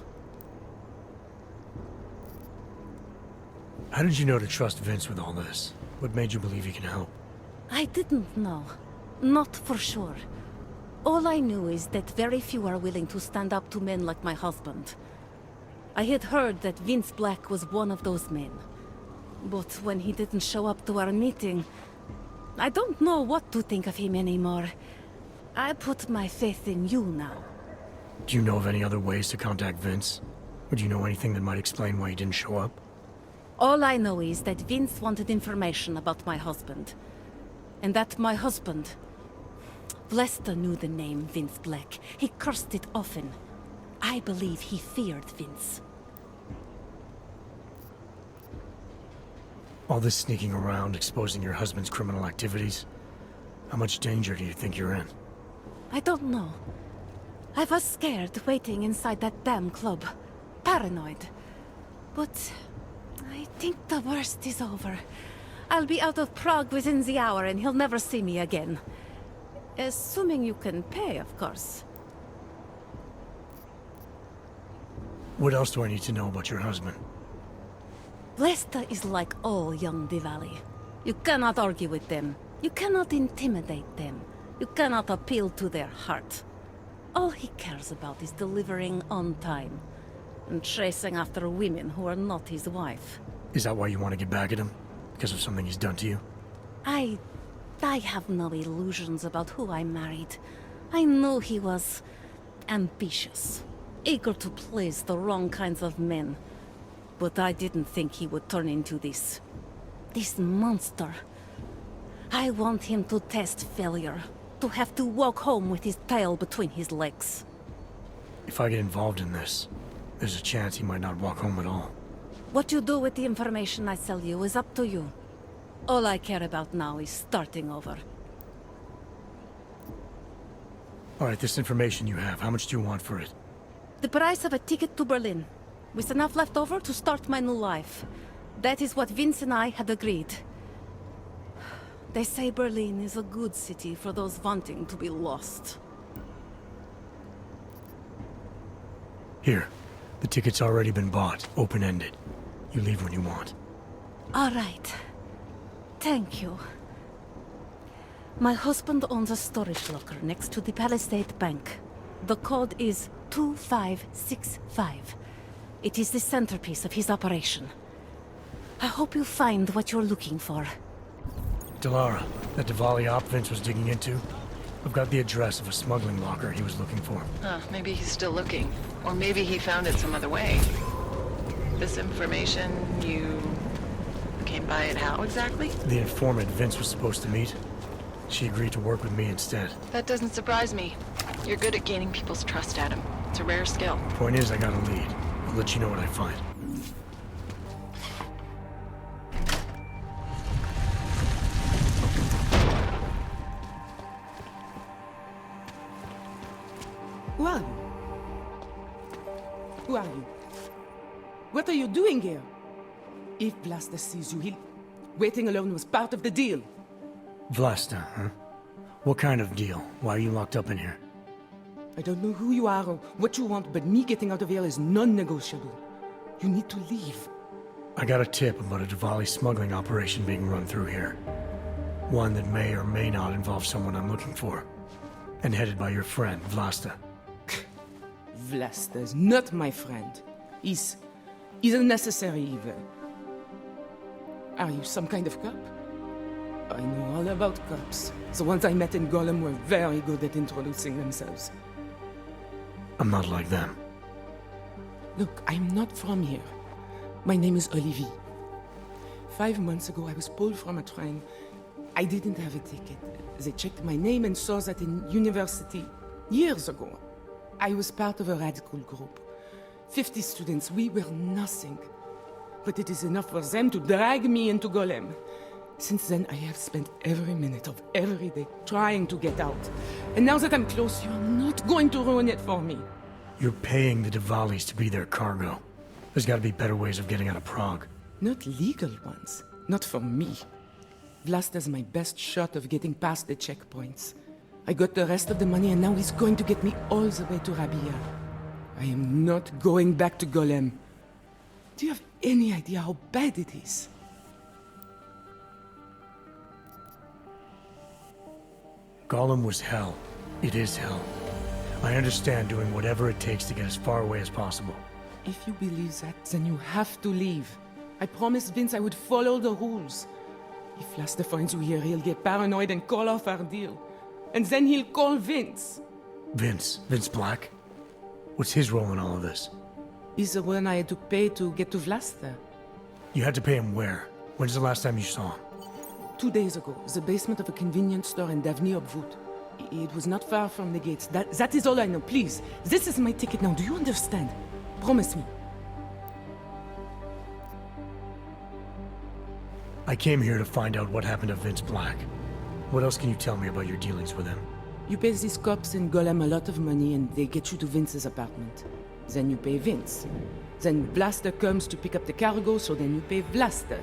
How did you know to trust Vince with all this? What made you believe he can help? I didn't know. Not for sure. All I knew is that very few are willing to stand up to men like my husband. I had heard that Vince Black was one of those men. But when he didn't show up to our meeting, I don't know what to think of him anymore. I put my faith in you now. Do you know of any other ways to contact Vince? Or do you know anything that might explain why he didn't show up? All I know is that Vince wanted information about my husband. And that my husband... Vlasta knew the name Vince Black. He cursed it often. I believe he feared Vince. All this sneaking around, exposing your husband's criminal activities. How much danger do you think you're in? I don't know. I was scared waiting inside that damn club. Paranoid. But I think the worst is over. I'll be out of Prague within the hour and he'll never see me again. Assuming you can pay, of course. What else do I need to know about your husband? Vlasta is like all young Diwali. You cannot argue with them. You cannot intimidate them. You cannot appeal to their heart. All he cares about is delivering on time. And chasing after women who are not his wife. Is that why you want to get back at him? Because of something he's done to you? I have no illusions about who I married. I knew he was ambitious, eager to please the wrong kinds of men. But I didn't think he would turn into this monster. I want him to test failure, to have to walk home with his tail between his legs. If I get involved in this, there's a chance he might not walk home at all. What you do with the information I sell you is up to you. All I care about now is starting over. Alright, this information you have, how much do you want for it? The price of a ticket to Berlin, with enough left over to start my new life. That is what Vince and I had agreed. They say Berlin is a good city for those wanting to be lost. Here, the ticket's already been bought, open-ended. You leave when you want. All right. Thank you. My husband owns a storage locker next to the Palisade Bank. The code is 2565. It is the centerpiece of his operation. I hope you find what you're looking for. Delara, that Diwali op Vince was digging into? I've got the address of a smuggling locker he was looking for. Maybe he's still looking. Or maybe he found it some other way. This information, you came by it how exactly? The informant Vince was supposed to meet. She agreed to work with me instead. That doesn't surprise me. You're good at gaining people's trust, Adam. It's a rare skill. Point is, I got a lead. I'll let you know what I find. Who are you? Who are you? What are you doing here? If Vlasta sees you, he'll... Waiting alone was part of the deal. Vlasta, huh? What kind of deal? Why are you locked up in here? I don't know who you are or what you want, but me getting out of here is non-negotiable. You need to leave. I got a tip about a Diwali smuggling operation being run through here. One that may or may not involve someone I'm looking for. And headed by your friend, Vlasta. Vlasta is not my friend. He's a necessary evil. Are you some kind of cop? I know all about cops. The ones I met in Golem were very good at introducing themselves. I'm not like them. Look, I'm not from here. My name is Olivier. 5 months ago, I was pulled from a train. I didn't have a ticket. They checked my name and saw that in university years ago. I was part of a radical group. 50 students, we were nothing. But it is enough for them to drag me into Golem. Since then, I have spent every minute of every day trying to get out. And now that I'm close, you're not going to ruin it for me. You're paying the Diwalis to be their cargo. There's gotta be better ways of getting out of Prague. Not legal ones. Not for me. Vlasta's my best shot of getting past the checkpoints. I got the rest of the money and now he's going to get me all the way to Rabia. I am not going back to Golem. Do you have any idea how bad it is? Golem was hell. It is hell. I understand doing whatever it takes to get as far away as possible. If you believe that, then you have to leave. I promised Vince I would follow the rules. If Vlasta finds you here, he'll get paranoid and call off our deal. And then he'll call Vince. Vince Black? What's his role in all of this? He's the one I had to pay to get to Vlasta. You had to pay him where? When's the last time you saw him? 2 days ago, the basement of a convenience store in Davni Obvut. It was not far from the gates. That is all I know. Please, this is my ticket now. Do you understand? Promise me. I came here to find out what happened to Vince Black. What else can you tell me about your dealings with him? You pay these cops in Golem a lot of money and they get you to Vince's apartment. Then you pay Vince. Then Vlasta comes to pick up the cargo, so then you pay Vlasta.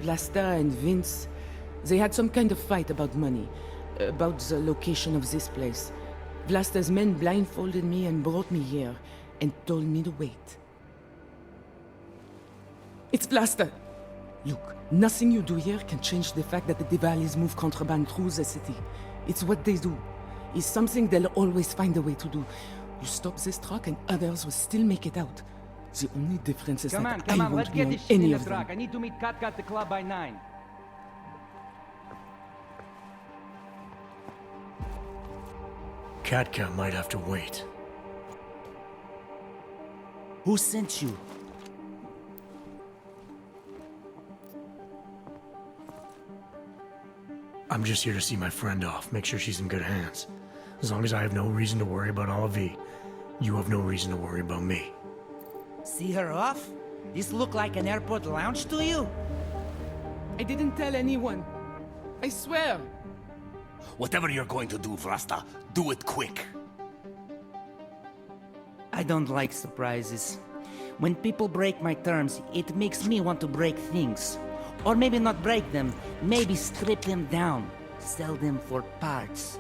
Vlasta and Vince, they had some kind of fight about money. About the location of this place. Vlasta's men blindfolded me and brought me here, and told me to wait. It's Vlasta! Look, nothing you do here can change the fact that the Diwalis move contraband through the city. It's what they do. It's something they'll always find a way to do. You stop this truck and others will still make it out. The only difference is that I won't be on any of them. I need to meet Katka at the club by 9. Katka might have to wait. Who sent you? I'm just here to see my friend off, make sure she's in good hands. As long as I have no reason to worry about Olivier, you have no reason to worry about me. See her off? This look like an airport lounge to you? I didn't tell anyone. I swear. Whatever you're going to do, Vlasta, do it quick. I don't like surprises. When people break my terms, it makes me want to break things. Or maybe not break them, maybe strip them down. Sell them for parts.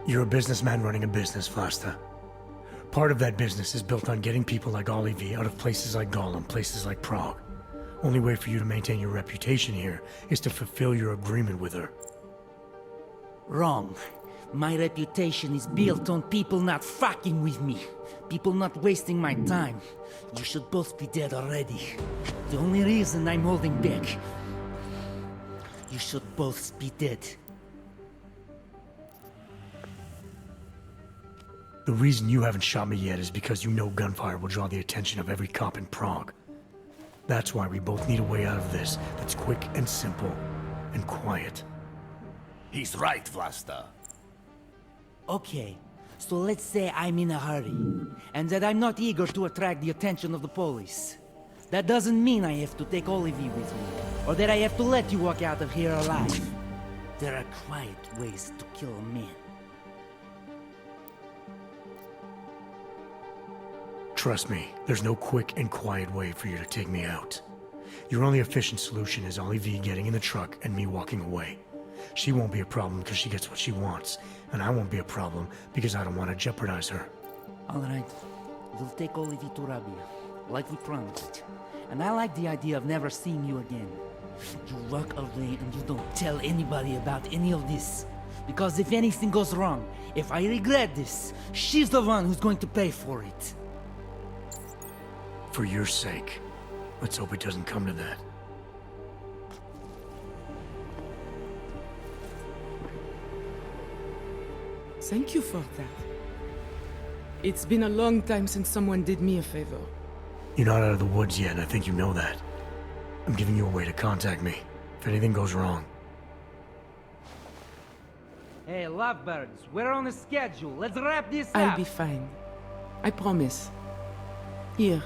You're a businessman running a business, Vlasta. Part of that business is built on getting people like Olivier out of places like Golem, places like Prague. Only way for you to maintain your reputation here is to fulfill your agreement with her. Wrong. My reputation is built on people not fucking with me. People not wasting my time. You should both be dead already. The only reason I'm holding back. You should both be dead. The reason you haven't shot me yet is because you know gunfire will draw the attention of every cop in Prague. That's why we both need a way out of this that's quick and simple and quiet. He's right, Vlasta. Okay, so let's say I'm in a hurry, and that I'm not eager to attract the attention of the police. That doesn't mean I have to take Olivier with me, or that I have to let you walk out of here alive. There are quiet ways to kill a man. Trust me, there's no quick and quiet way for you to take me out. Your only efficient solution is Olivier getting in the truck and me walking away. She won't be a problem because she gets what she wants. And I won't be a problem because I don't want to jeopardize her. All right. We'll take Olivier to Rabia, like we promised. And I like the idea of never seeing you again. You walk away and you don't tell anybody about any of this. Because if anything goes wrong, if I regret this, she's the one who's going to pay for it. For your sake. Let's hope it doesn't come to that. Thank you for that. It's been a long time since someone did me a favor. You're not out of the woods yet, and I think you know that. I'm giving you a way to contact me, if anything goes wrong. Hey, lovebirds, we're on a schedule. Let's wrap this up. I'll be fine. I promise. Here,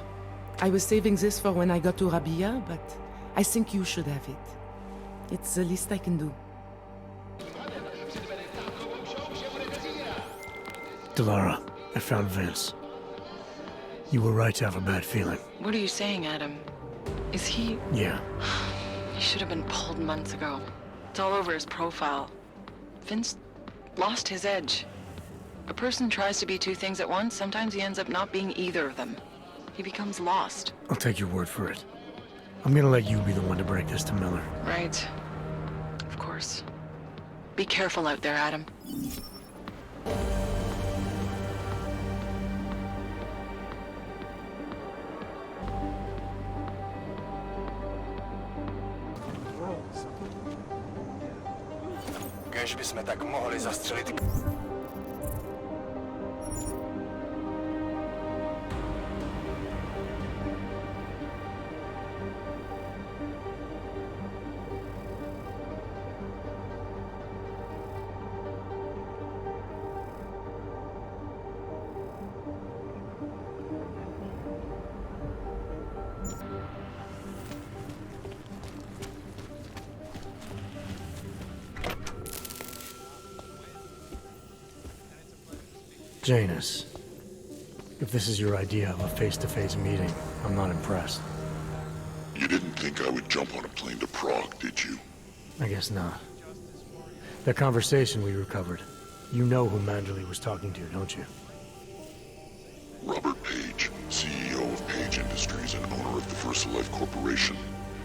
I was saving this for when I got to Rabia, but I think you should have it. It's the least I can do. Delara, I found Vince. You were right to have a bad feeling. What are you saying, Adam? Is he... Yeah. He should have been pulled months ago. It's all over his profile. Vince lost his edge. A person tries to be two things at once, sometimes he ends up not being either of them. He becomes lost. I'll take your word for it. I'm gonna let you be the one to break this to Miller. Right. Of course. Be careful out there, Adam. Kež bychom tak mohli zastřelit. Janus, if this is your idea of a face-to-face meeting, I'm not impressed. You didn't think I would jump on a plane to Prague, did you? I guess not. That conversation we recovered, you know who Manderley was talking to, don't you? Robert Page, CEO of Page Industries and owner of the VersaLife Corporation.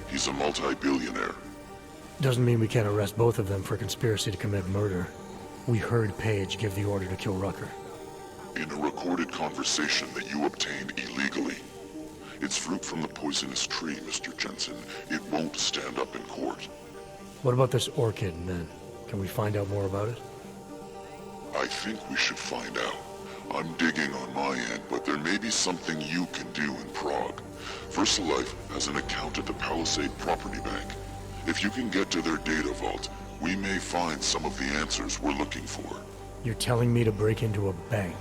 He's a multi-billionaire. Doesn't mean we can't arrest both of them for conspiracy to commit murder. We heard Page give the order to kill Rucker. In a recorded conversation that you obtained illegally. It's fruit from the poisonous tree, Mr. Jensen. It won't stand up in court. What about this orchid, then? Can we find out more about it? I think we should find out. I'm digging on my end, but there may be something you can do in Prague. VersaLife has an account at the Palisade Property Bank. If you can get to their data vault, we may find some of the answers we're looking for. You're telling me to break into a bank?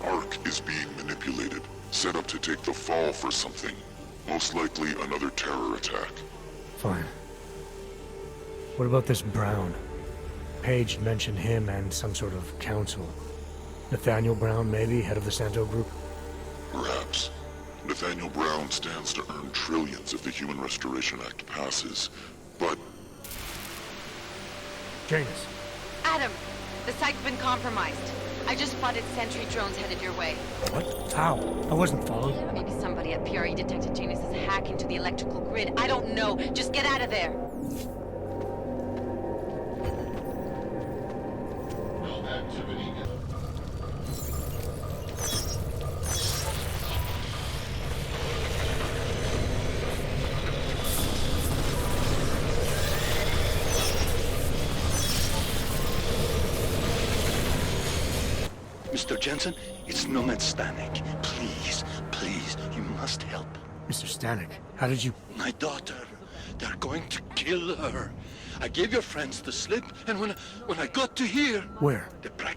Ark is being manipulated, set up to take the fall for something. Most likely another terror attack. Fine. What about this Brown? Page mentioned him and some sort of council. Nathaniel Brown, maybe, head of the Santo Group? Perhaps. Nathaniel Brown stands to earn trillions if the Human Restoration Act passes, but... Janus. Adam, the site's been compromised. I just spotted sentry drones headed your way. What? How? I wasn't followed. Maybe somebody at PRE detected Janus's hack into the electrical grid. I don't know. Just get out of there. No activity. Mr. Jensen, it's Nomad Stanek. Please, please, you must help. Mr. Stanek, how did you... My daughter. They're going to kill her. I gave your friends the slip, and when I got to here... Where? The Prague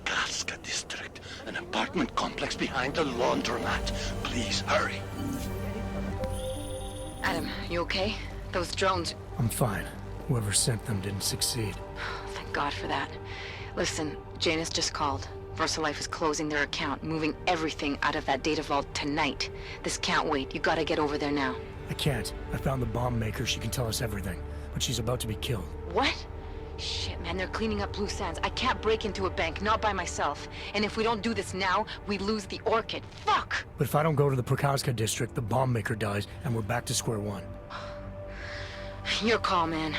district. An apartment complex behind the laundromat. Please, hurry. Adam, you okay? Those drones... I'm fine. Whoever sent them didn't succeed. Thank God for that. Listen, Janus just called. VersaLife is closing their account, moving everything out of that data vault tonight. This can't wait. You gotta get over there now. I can't. I found the bomb maker. She can tell us everything. But she's about to be killed. What? Shit, man, they're cleaning up loose ends. I can't break into a bank, not by myself. And if we don't do this now, we lose the Orchid. Fuck! But if I don't go to the Prokazka district, the bomb maker dies, and we're back to square one. Your call, man.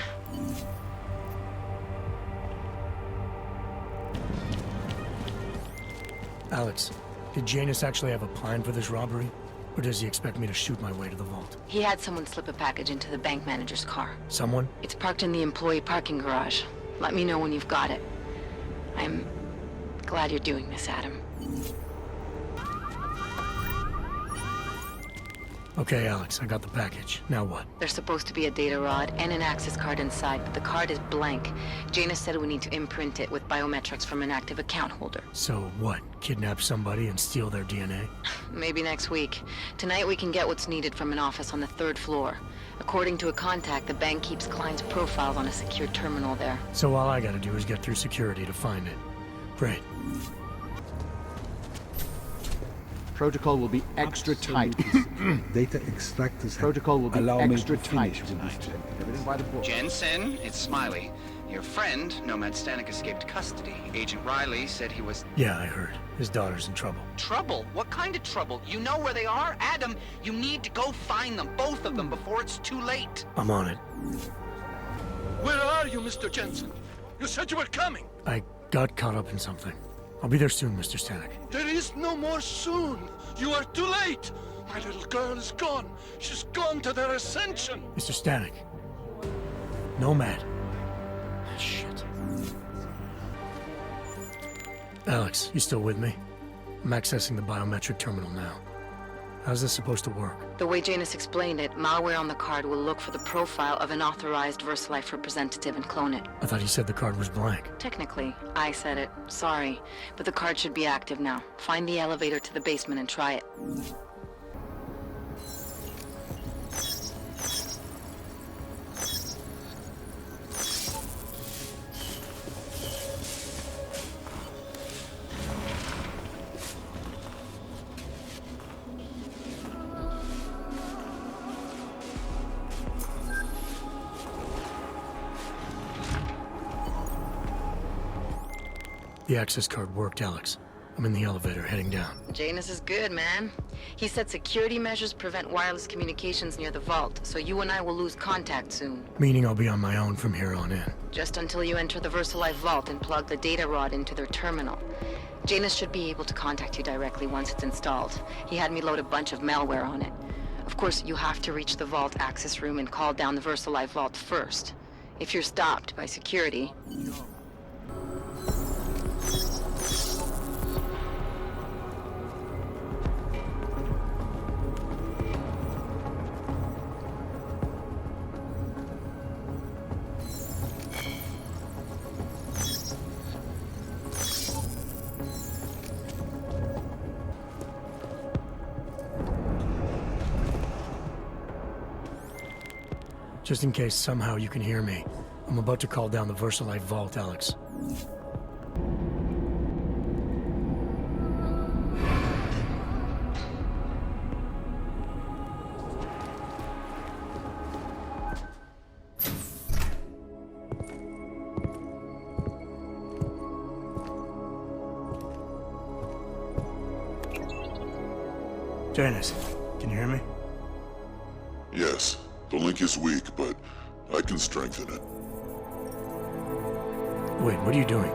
Alex, did Janus actually have a plan for this robbery? Or does he expect me to shoot my way to the vault? He had someone slip a package into the bank manager's car. Someone? It's parked in the employee parking garage. Let me know when you've got it. I'm glad you're doing this, Adam. Okay, Alex, I got the package. Now what? There's supposed to be a data rod and an access card inside, but the card is blank. Janus said we need to imprint it with biometrics from an active account holder. So what? Kidnap somebody and steal their DNA? Maybe next week. Tonight we can get what's needed from an office on the 3rd floor. According to a contact, the bank keeps clients' profiles on a secure terminal there. So all I gotta do is get through security to find it. Great. Protocol will be extra tight. Data extractors. Protocol will be extra tight tonight. Everything by the book. Jensen, it's Smiley. Your friend, Nomad Stanek, escaped custody. Agent Riley said he was... Yeah, I heard. His daughter's in trouble. Trouble? What kind of trouble? You know where they are? Adam, you need to go find them, both of them, before it's too late. I'm on it. Where are you, Mr. Jensen? You said you were coming. I got caught up in something. I'll be there soon, Mr. Stanek. There is no more soon. You are too late. My little girl is gone. She's gone to their ascension. Mr. Stanek. Nomad. Shit. Alex, you still with me? I'm accessing the biometric terminal now. How's this supposed to work? The way Janus explained it, malware on the card will look for the profile of an authorized VersaLife representative and clone it. I thought he said the card was blank. Technically, I said it. Sorry. But the card should be active now. Find the elevator to the basement and try it. The access card worked, Alex. I'm in the elevator, heading down. Janus is good, man. He said security measures prevent wireless communications near the vault, so you and I will lose contact soon. Meaning I'll be on my own from here on in. Just until you enter the VersaLife vault and plug the data rod into their terminal. Janus should be able to contact you directly once it's installed. He had me load a bunch of malware on it. Of course, you have to reach the vault access room and call down the VersaLife vault first. If you're stopped by security... Just in case somehow you can hear me, I'm about to call down the VersaLife vault, Alex. Janus, can you hear me? Yes. The link is weak, but I can strengthen it. Wait, what are you doing?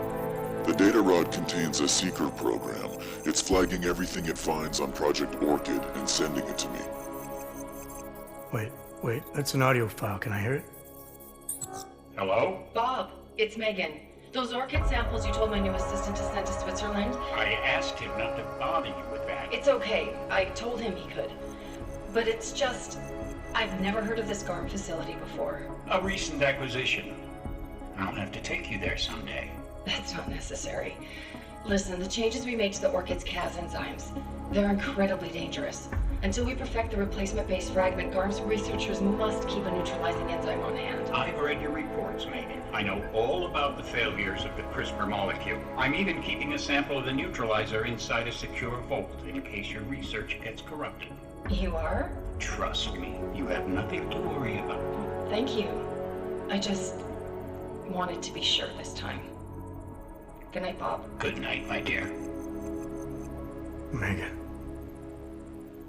The data rod contains a secret program. It's flagging everything it finds on Project Orchid and sending it to me. Wait, that's an audio file. Can I hear it? Hello? Bob, it's Megan. Those orchid samples you told my new assistant to send to Switzerland? I asked him not to bother you with that. It's okay. I told him he could. But it's just... I've never heard of this GARM facility before. A recent acquisition. I'll have to take you there someday. That's not necessary. Listen, the changes we made to the Orchid's Cas enzymes, they're incredibly dangerous. Until we perfect the replacement-based fragment, GARM's researchers must keep a neutralizing enzyme on hand. I've read your reports, Megan. I know all about the failures of the CRISPR molecule. I'm even keeping a sample of the neutralizer inside a secure vault in case your research gets corrupted. You are? Trust me, you have nothing to worry about. Thank you. wanted to be sure this time. Good night, Bob. Good night, my dear. Megan.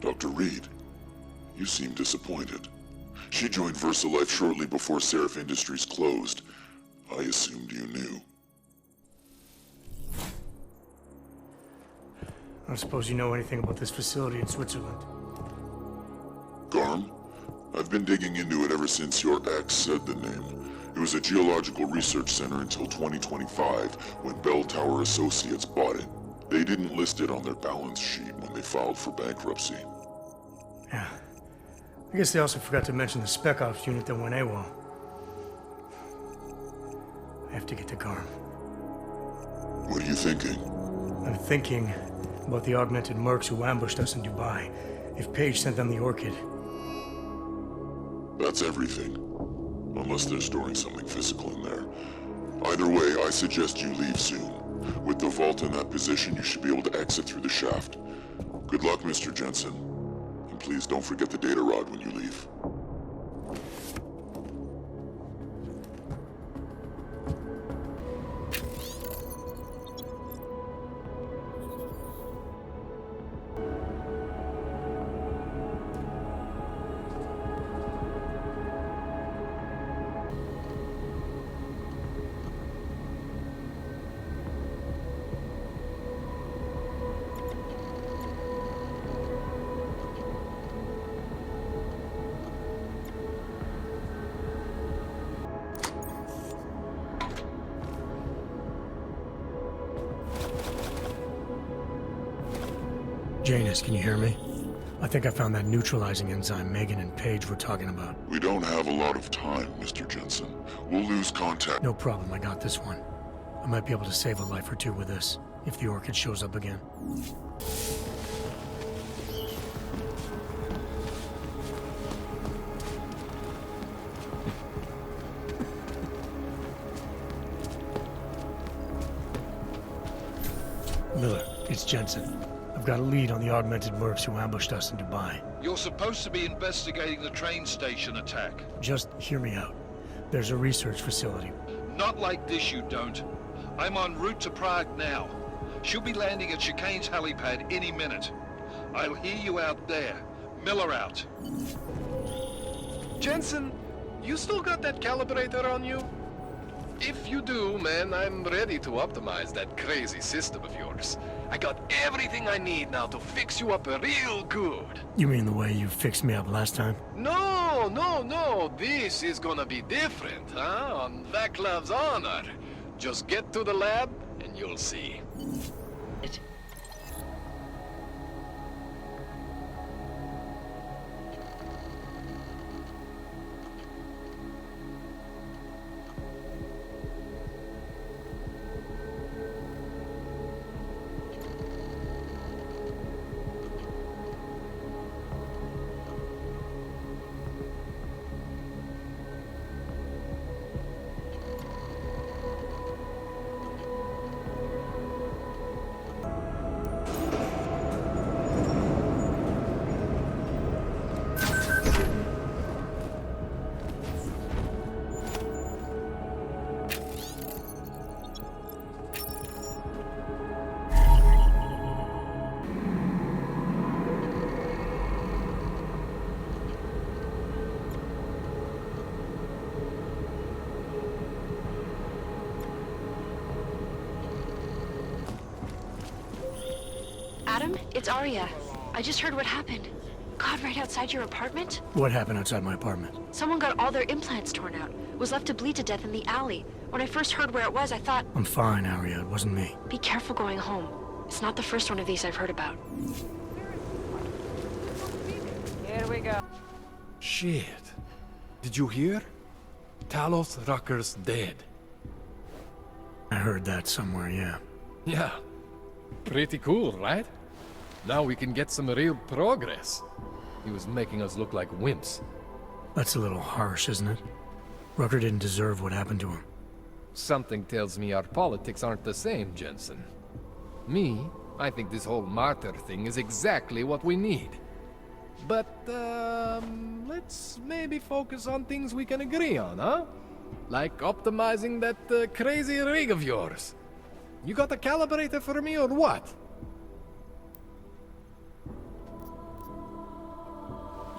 Dr. Reed, you seem disappointed. She joined VersaLife shortly before Seraph Industries closed. I assumed you knew. I don't suppose you know anything about this facility in Switzerland. Garm? I've been digging into it ever since your ex said the name. It was a geological research center until 2025, when Bell Tower Associates bought it. They didn't list it on their balance sheet when they filed for bankruptcy. Yeah. I guess they also forgot to mention the Spec Ops unit that went AWOL. I have to get to Garm. What are you thinking? I'm thinking about the augmented mercs who ambushed us in Dubai. If Paige sent them the Orchid. That's everything. Unless they're storing something physical in there. Either way, I suggest you leave soon. With the vault in that position, you should be able to exit through the shaft. Good luck, Mr. Jensen. And please don't forget the data rod when you leave. Janus, can you hear me? I think I found that neutralizing enzyme Megan and Paige were talking about. We don't have a lot of time, Mr. Jensen. We'll lose contact. No problem, I got this one. I might be able to save a life or two with this, if the Orchid shows up again. Miller, it's Jensen. I've got a lead on the augmented mercs who ambushed us in Dubai. You're supposed to be investigating the train station attack. Just hear me out. There's a research facility. Not like this, you don't. I'm en route to Prague now. She'll be landing at Chicane's helipad any minute. I'll hear you out there. Miller out. Jensen, you still got that calibrator on you? If you do, man, I'm ready to optimize that crazy system of yours. I got everything I need now to fix you up real good. You mean the way you fixed me up last time? No, no, no. This is gonna be different, huh? On Vaclav's honor. Just get to the lab and you'll see. Adam, it's Arya. I just heard what happened. God, right outside your apartment? What happened outside my apartment? Someone got all their implants torn out. Was left to bleed to death in the alley. When I first heard where it was, I thought... I'm fine, Arya. It wasn't me. Be careful going home. It's not the first one of these I've heard about. Here we go. Shit. Did you hear? Talos Rucker's dead. I heard that somewhere, yeah. Yeah. Pretty cool, right? Now we can get some real progress. He was making us look like wimps. That's a little harsh, isn't it? Rucker didn't deserve what happened to him. Something tells me our politics aren't the same, Jensen. Me, I think this whole martyr thing is exactly what we need. But, let's maybe focus on things we can agree on, huh? Like optimizing that crazy rig of yours. You got a calibrator for me or what?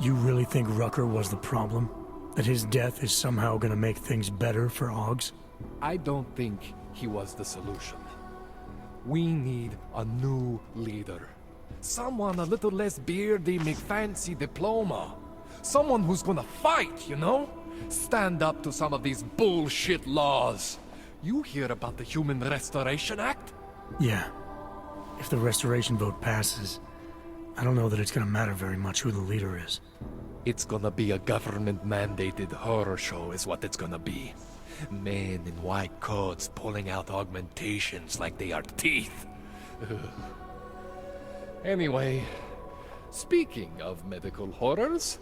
You really think Rucker was the problem? That his death is somehow gonna make things better for Augs? I don't think he was the solution. We need a new leader. Someone a little less beardy, McFancy diploma. Someone who's gonna fight, you know? Stand up to some of these bullshit laws. You hear about the Human Restoration Act? Yeah. If the restoration vote passes, I don't know that it's gonna matter very much who the leader is. It's gonna be a government-mandated horror show is what it's gonna be. Men in white coats pulling out augmentations like they are teeth. Anyway, speaking of medical horrors,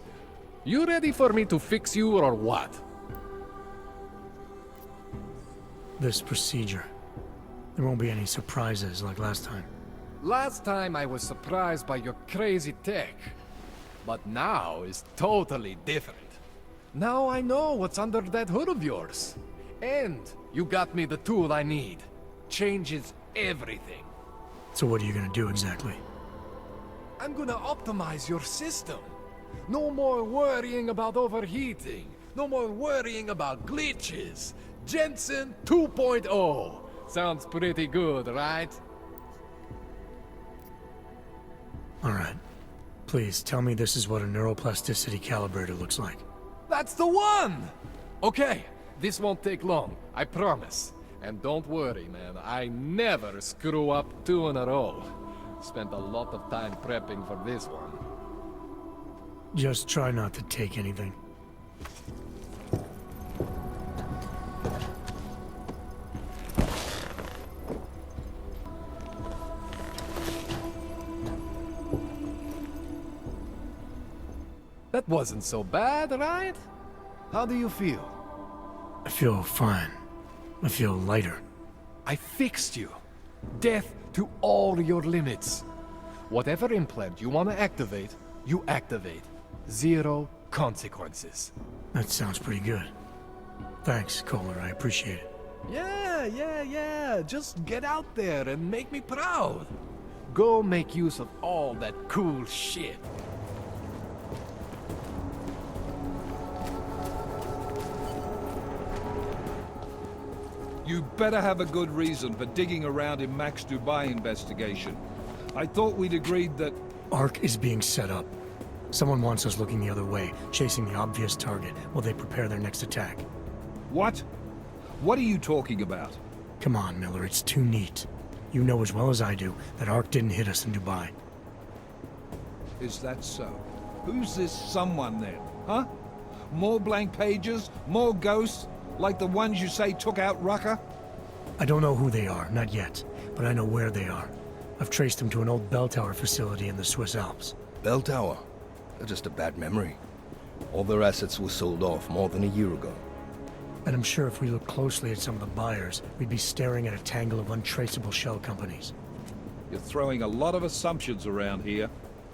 you ready for me to fix you or what? This procedure. There won't be any surprises like last time. Last time I was surprised by your crazy tech. But now is totally different. Now I know what's under that hood of yours. And you got me the tool I need. Changes everything. So what are you gonna do exactly? I'm gonna optimize your system. No more worrying about overheating. No more worrying about glitches. Jensen 2.0. Sounds pretty good, right? Alright. Please, tell me this is what a neuroplasticity calibrator looks like. That's the one! Okay, this won't take long, I promise. And don't worry, man, I never screw up 2 in a row. Spent a lot of time prepping for this one. Just try not to take anything. That wasn't so bad, right? How do you feel? I feel fine. I feel lighter. I fixed you. Death to all your limits. Whatever implant you want to activate, you activate. 0 consequences. That sounds pretty good. Thanks, Kohler, I appreciate it. Yeah. Just get out there and make me proud. Go make use of all that cool shit. You better have a good reason for digging around in Mac's Dubai investigation. I thought we'd agreed that... Ark is being set up. Someone wants us looking the other way, chasing the obvious target while they prepare their next attack. What? What are you talking about? Come on, Miller, it's too neat. You know as well as I do that Ark didn't hit us in Dubai. Is that so? Who's this someone then, huh? More blank pages? More ghosts? Like the ones you say took out Rucker? I don't know who they are, not yet, but I know where they are. I've traced them to an old bell tower facility in the Swiss Alps. Bell tower? Just a bad memory. All their assets were sold off more than a year ago. And I'm sure if we look closely at some of the buyers, we'd be staring at a tangle of untraceable shell companies. You're throwing a lot of assumptions around here.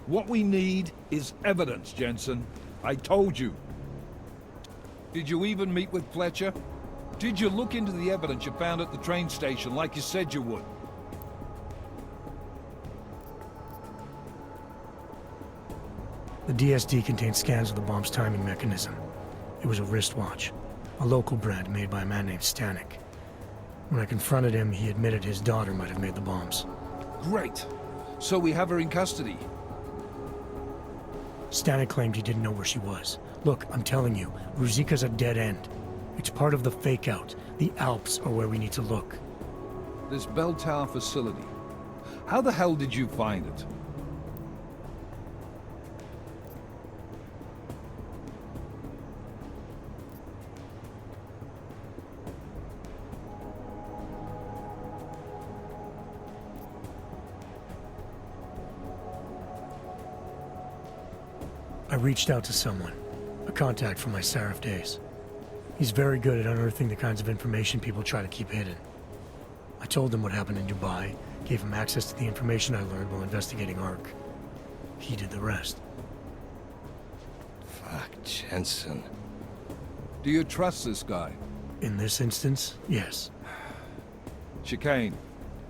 What we need is evidence, Jensen. I told you. Did you even meet with Fletcher? Did you look into the evidence you found at the train station like you said you would? The DSD contained scans of the bomb's timing mechanism. It was a wristwatch, a local brand made by a man named Stanek. When I confronted him, he admitted his daughter might have made the bombs. Great. So we have her in custody. Stanek claimed he didn't know where she was. Look, I'm telling you, Ruzika's a dead end. It's part of the fake-out. The Alps are where we need to look. This bell tower facility. How the hell did you find it? I reached out to someone, a contact from my Seraph days. He's very good at unearthing the kinds of information people try to keep hidden. I told him what happened in Dubai, gave him access to the information I learned while investigating Ark. He did the rest. Fuck, Jensen. Do you trust this guy? In this instance, yes. Chicane,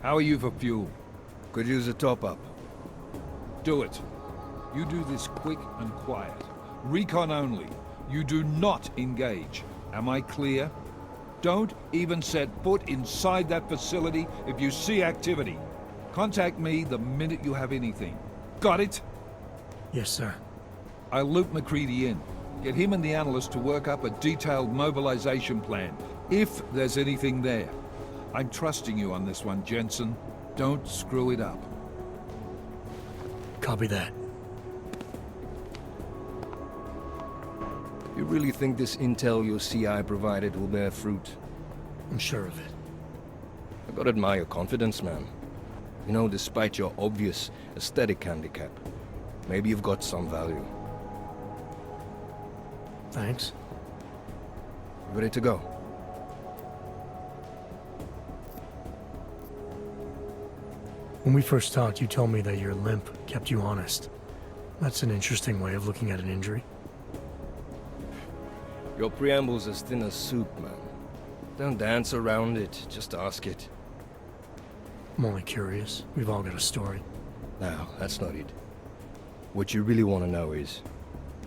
how are you for fuel? Could use a top-up. Do it. You do this quick and quiet. Recon only. You do not engage. Am I clear? Don't even set foot inside that facility if you see activity. Contact me the minute you have anything. Got it? Yes, sir. I'll loop McCready in. Get him and the analyst to work up a detailed mobilization plan, if there's anything there. I'm trusting you on this one, Jensen. Don't screw it up. Copy that. You really think this intel your CI provided will bear fruit? I'm sure of it. I gotta admire your confidence, man. You know, despite your obvious aesthetic handicap, maybe you've got some value. Thanks. You ready to go? When we first talked, you told me that your limp kept you honest. That's an interesting way of looking at an injury. Your preamble's as thin as soup, man. Don't dance around it, just ask it. I'm only curious. We've all got a story. No, that's not it. What you really want to know is,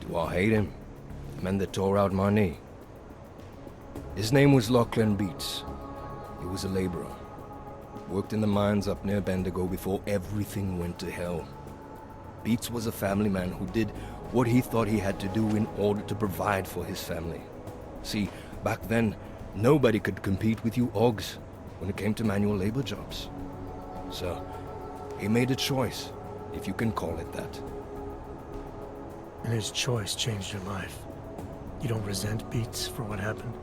do I hate him? The man that tore out my knee. His name was Lachlan Beats. He was a laborer. Worked in the mines up near Bendigo before everything went to hell. Beats was a family man who did what he thought he had to do in order to provide for his family. See, back then, nobody could compete with you Ogs when it came to manual labor jobs. So, he made a choice, if you can call it that. And his choice changed your life. You don't resent Beats for what happened?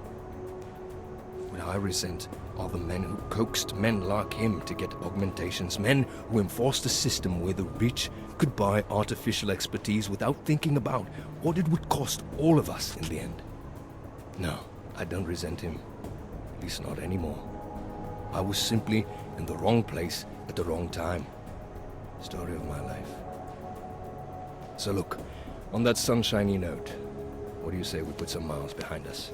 What I resent are the men who coaxed men like him to get augmentations, men who enforced a system where the rich could buy artificial expertise without thinking about what it would cost all of us in the end. No, I don't resent him. At least not anymore. I was simply in the wrong place at the wrong time. Story of my life. So look, on that sunshiny note, what do you say we put some miles behind us?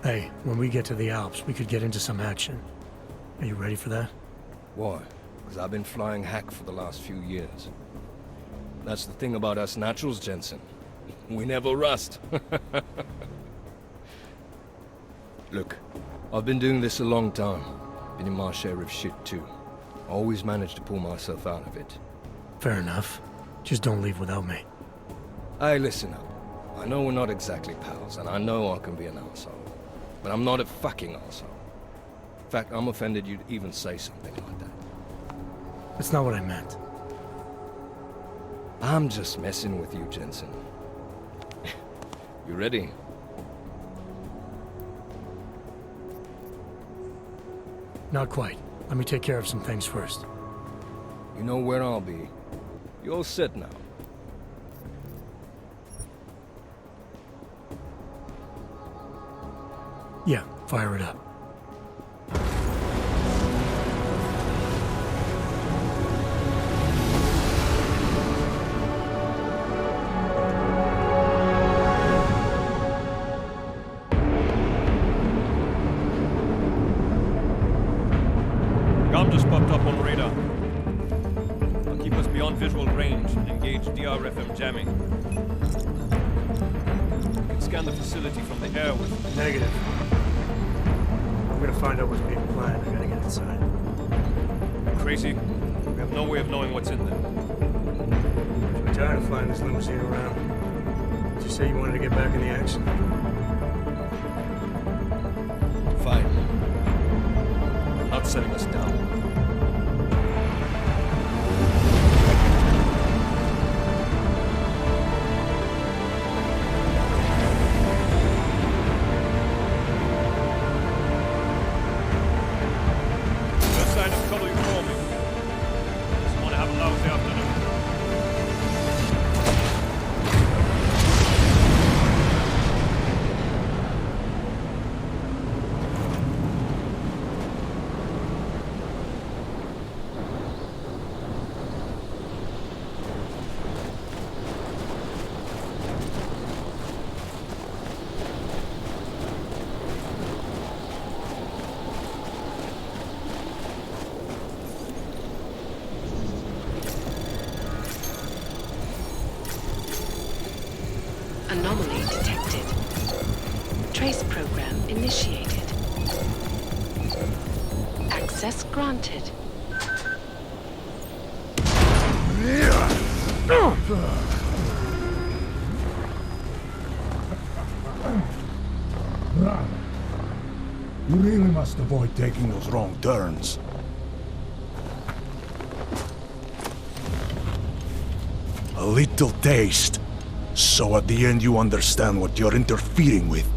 Hey, when we get to the Alps, we could get into some action. Are you ready for that? Why? Because I've been flying hack for the last few years. That's the thing about us naturals, Jensen. We never rust. Look, I've been doing this a long time. Been in my share of shit too. Always managed to pull myself out of it. Fair enough. Just don't leave without me. Hey, listen up. I know we're not exactly pals, and I know I can be an asshole. But I'm not a fucking asshole. In fact, I'm offended you'd even say something like that. That's not what I meant. I'm just messing with you, Jensen. You ready? Not quite. Let me take care of some things first. You know where I'll be. You're set now. Yeah, fire it up. Gun just popped up on radar. I'll keep us beyond visual range and engage DRFM jamming. You can scan the facility from the air with... Negative. I'm gonna find out what's being planned. I gotta get inside. Crazy? We have no way of knowing what's in there. I'm tired of flying this limousine around. Did you say you wanted to get back in the action? Fine. I'm not setting us down. Anomaly detected. Trace program initiated. Access granted. You really must avoid taking those wrong turns. A little taste, so at the end you understand what you're interfering with.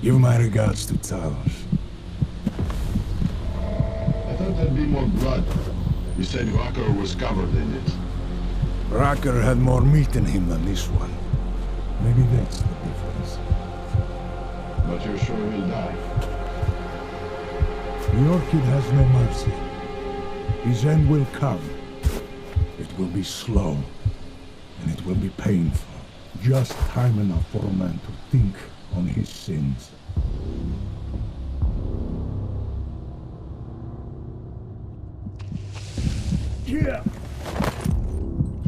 Give my regards to Talos. I thought there'd be more blood. You said Rocker was covered in it. Rocker had more meat in him than this one. Maybe that's the difference. But you're sure he'll die? The Orchid has no mercy. His end will come. It will be slow, and it will be painful. Just time enough for a man to think on his sins. Yeah!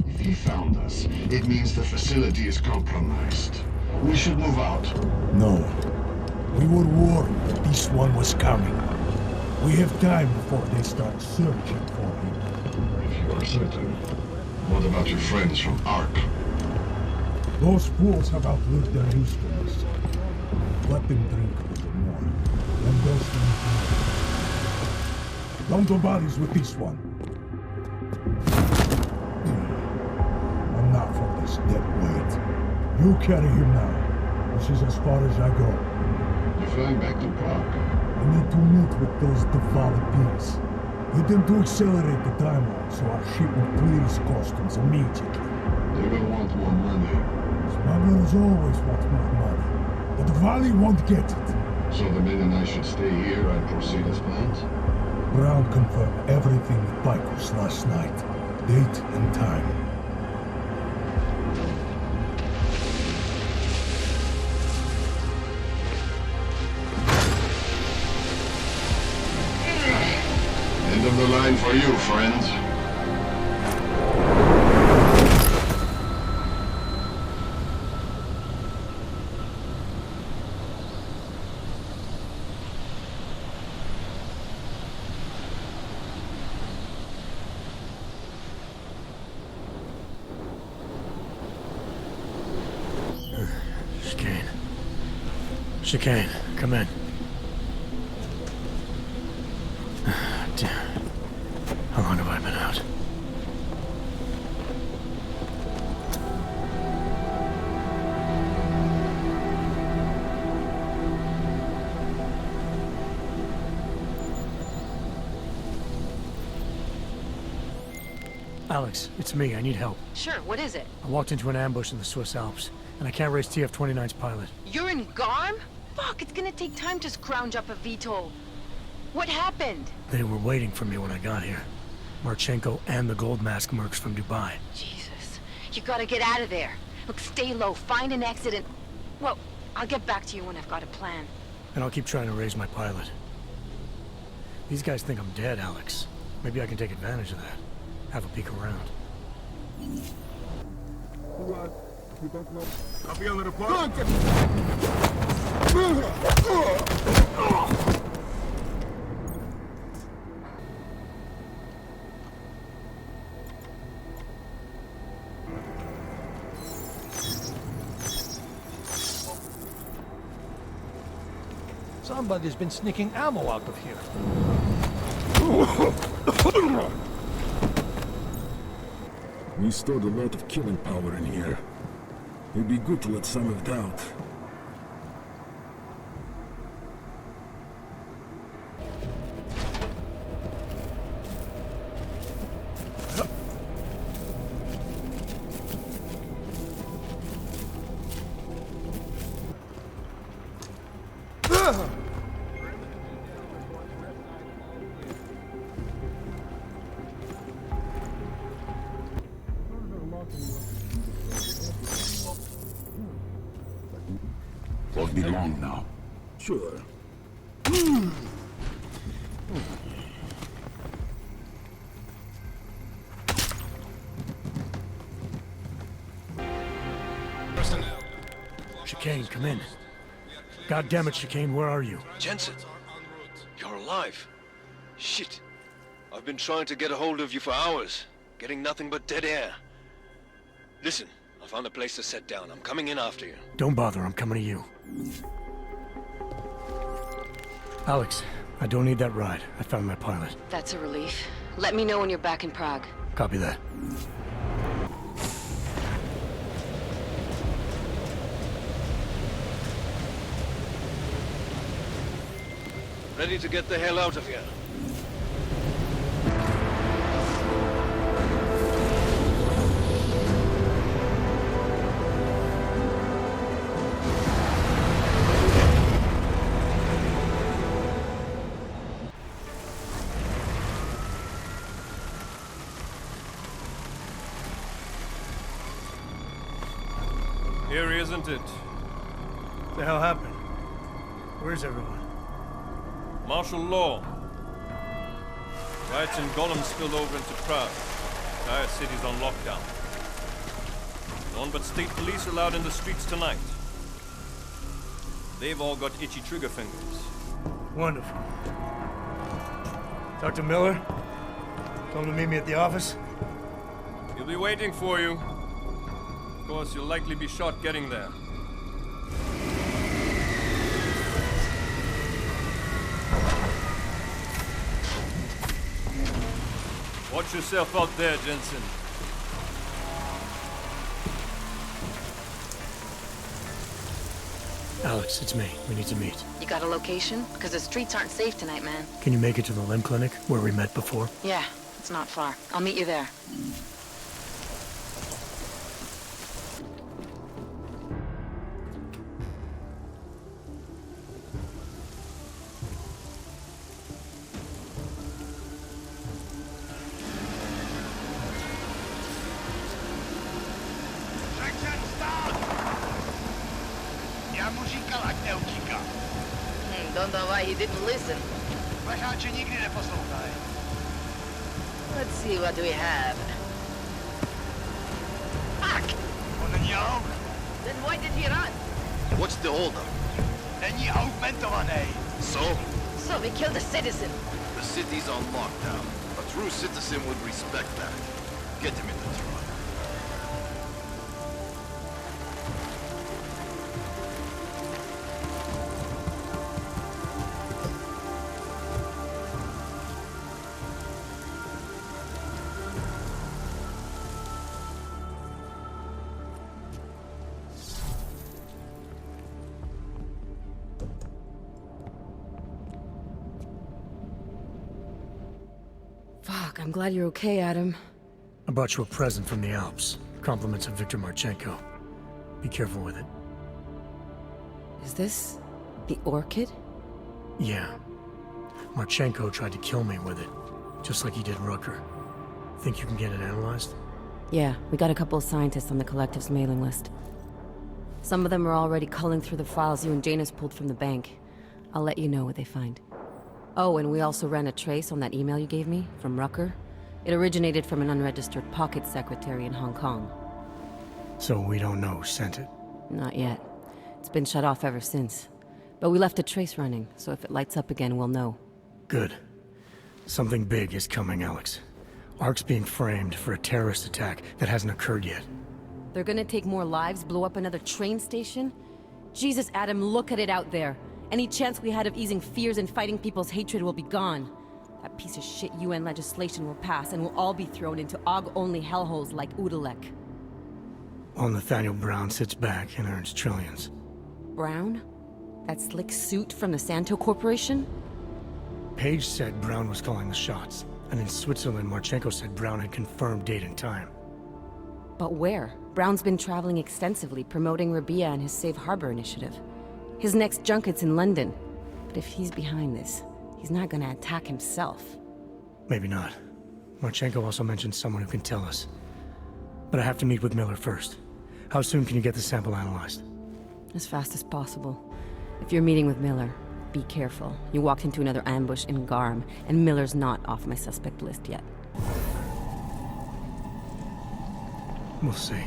If he found us, it means the facility is compromised. We should move out. No. We were warned that this one was coming. We have time before they start searching for him. If you are certain, what about your friends from Ark? Those fools have outlived their usefulness. Let them drink a little more. Then those things more. Don't do bodies with this one. I'm not for this dead weight. You carry him now. This is as far as I go. You're flying back to Prague. I need to meet with those defiled pigs. Get them to accelerate the timeline so our shipment clears customs immediately. They will want more money. Smugglers always want more money, but the Valley won't get it. So the men and I should stay here and proceed as planned? Brown confirmed everything with Picos last night. Date and time. End of the line for you, friend. Chicane, come in. Damn. How long have I been out? Alex, it's me. I need help. Sure, what is it? I walked into an ambush in the Swiss Alps, and I can't raise TF-29's pilot. You're in Garm? Fuck, it's gonna take time to scrounge up a VTOL. What happened? They were waiting for me when I got here. Marchenko and the Gold Mask mercs from Dubai. Jesus, you gotta get out of there. Look, stay low, find an exit and... Well, I'll get back to you when I've got a plan. And I'll keep trying to raise my pilot. These guys think I'm dead, Alex. Maybe I can take advantage of that. Have a peek around. Copy on the report. Somebody's been sneaking ammo out of here. We stored a lot of killing power in here. It'd be good to let some of it out. Won't be long now. Sure. Chicane, come in. God damn it, Chicane, where are you? Jensen, you're alive. Shit. I've been trying to get a hold of you for hours, getting nothing but dead air. Listen, I found a place to set down. I'm coming in after you. Don't bother, I'm coming to you. Alex, I don't need that ride. I found my pilot. That's a relief. Let me know when you're back in Prague. Copy that. Ready to get the hell out of here. Here, isn't it? What the hell happened? Where's everyone? Martial law. Riots in Golem spilled over into Prague. The entire city's on lockdown. No one but state police allowed in the streets tonight. They've all got itchy trigger fingers. Wonderful. Dr. Miller? Told him to meet me at the office? He'll be waiting for you. Of course, you'll likely be shot getting there. Watch yourself out there, Jensen. Alex, it's me. We need to meet. You got a location? Because the streets aren't safe tonight, man. Can you make it to the limb clinic, where we met before? Yeah, it's not far. I'll meet you there. Don't know why he didn't listen. Let's see what we have. Fuck! Then why did he run? What's the holdup? So we killed a citizen. The city's on lockdown. A true citizen would respect that. Get him in the truck. Fuck, I'm glad you're okay, Adam. I brought you a present from the Alps. Compliments of Victor Marchenko. Be careful with it. Is this the orchid? Yeah. Marchenko tried to kill me with it, just like he did Rucker. Think you can get it analyzed? Yeah, we got a couple of scientists on the collective's mailing list. Some of them are already culling through the files you and Janus pulled from the bank. I'll let you know what they find. Oh, and we also ran a trace on that email you gave me, from Rucker. It originated from an unregistered pocket secretary in Hong Kong. So we don't know who sent it? Not yet. It's been shut off ever since. But we left a trace running, so if it lights up again, we'll know. Good. Something big is coming, Alex. Ark's being framed for a terrorist attack that hasn't occurred yet. They're gonna take more lives, blow up another train station? Jesus, Adam, look at it out there. Any chance we had of easing fears and fighting people's hatred will be gone. That piece of shit UN legislation will pass, and we'll all be thrown into AUG-only hellholes like Udalek. While Nathaniel Brown sits back and earns trillions. Brown? That slick suit from the Santo Corporation? Page said Brown was calling the shots, and in Switzerland, Marchenko said Brown had confirmed date and time. But where? Brown's been traveling extensively, promoting Rabia and his Safe Harbor initiative. His next junket's in London. But if he's behind this, he's not gonna attack himself. Maybe not. Marchenko also mentioned someone who can tell us. But I have to meet with Miller first. How soon can you get the sample analyzed? As fast as possible. If you're meeting with Miller, be careful. You walked into another ambush in Garm, and Miller's not off my suspect list yet. We'll see.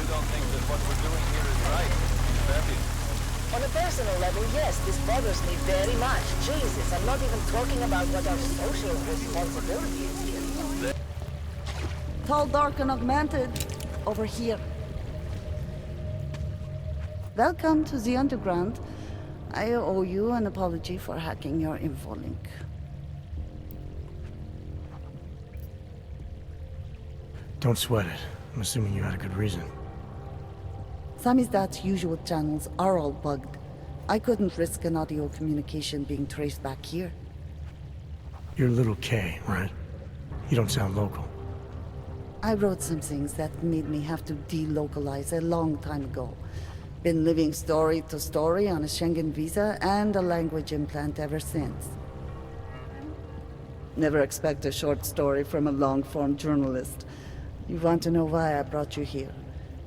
don't think that what we're doing here is right, Betty. On a personal level, yes, this bothers me very much. Jesus, I'm not even talking about what our social responsibility is here. Tall, dark, and augmented. Over here. Welcome to the Underground. I owe you an apology for hacking your info link. Don't sweat it. I'm assuming you had a good reason. Samizdat's usual channels are all bugged. I couldn't risk an audio communication being traced back here. You're Little K, right? You don't sound local. I wrote some things that made me have to delocalize a long time ago. Been living story to story on a Schengen visa and a language implant ever since. Never expect a short story from a long-form journalist. You want to know why I brought you here?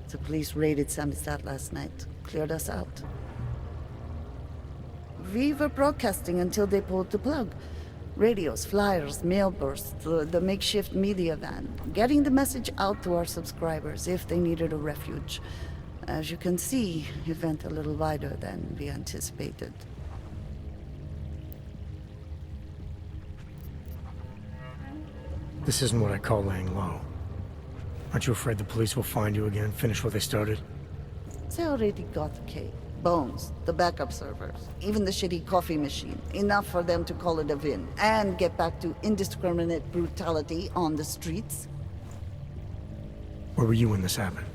The police raided Samizdat last night. Cleared us out. We were broadcasting until they pulled the plug. Radios, flyers, mail bursts, the makeshift media van. Getting the message out to our subscribers if they needed a refuge. As you can see, it went a little wider than we anticipated. This isn't what I call laying low. Aren't you afraid the police will find you again, finish what they started? They already got K. Bones, the backup servers, even the shitty coffee machine. Enough for them to call it a win, and get back to indiscriminate brutality on the streets. Where were you when this happened?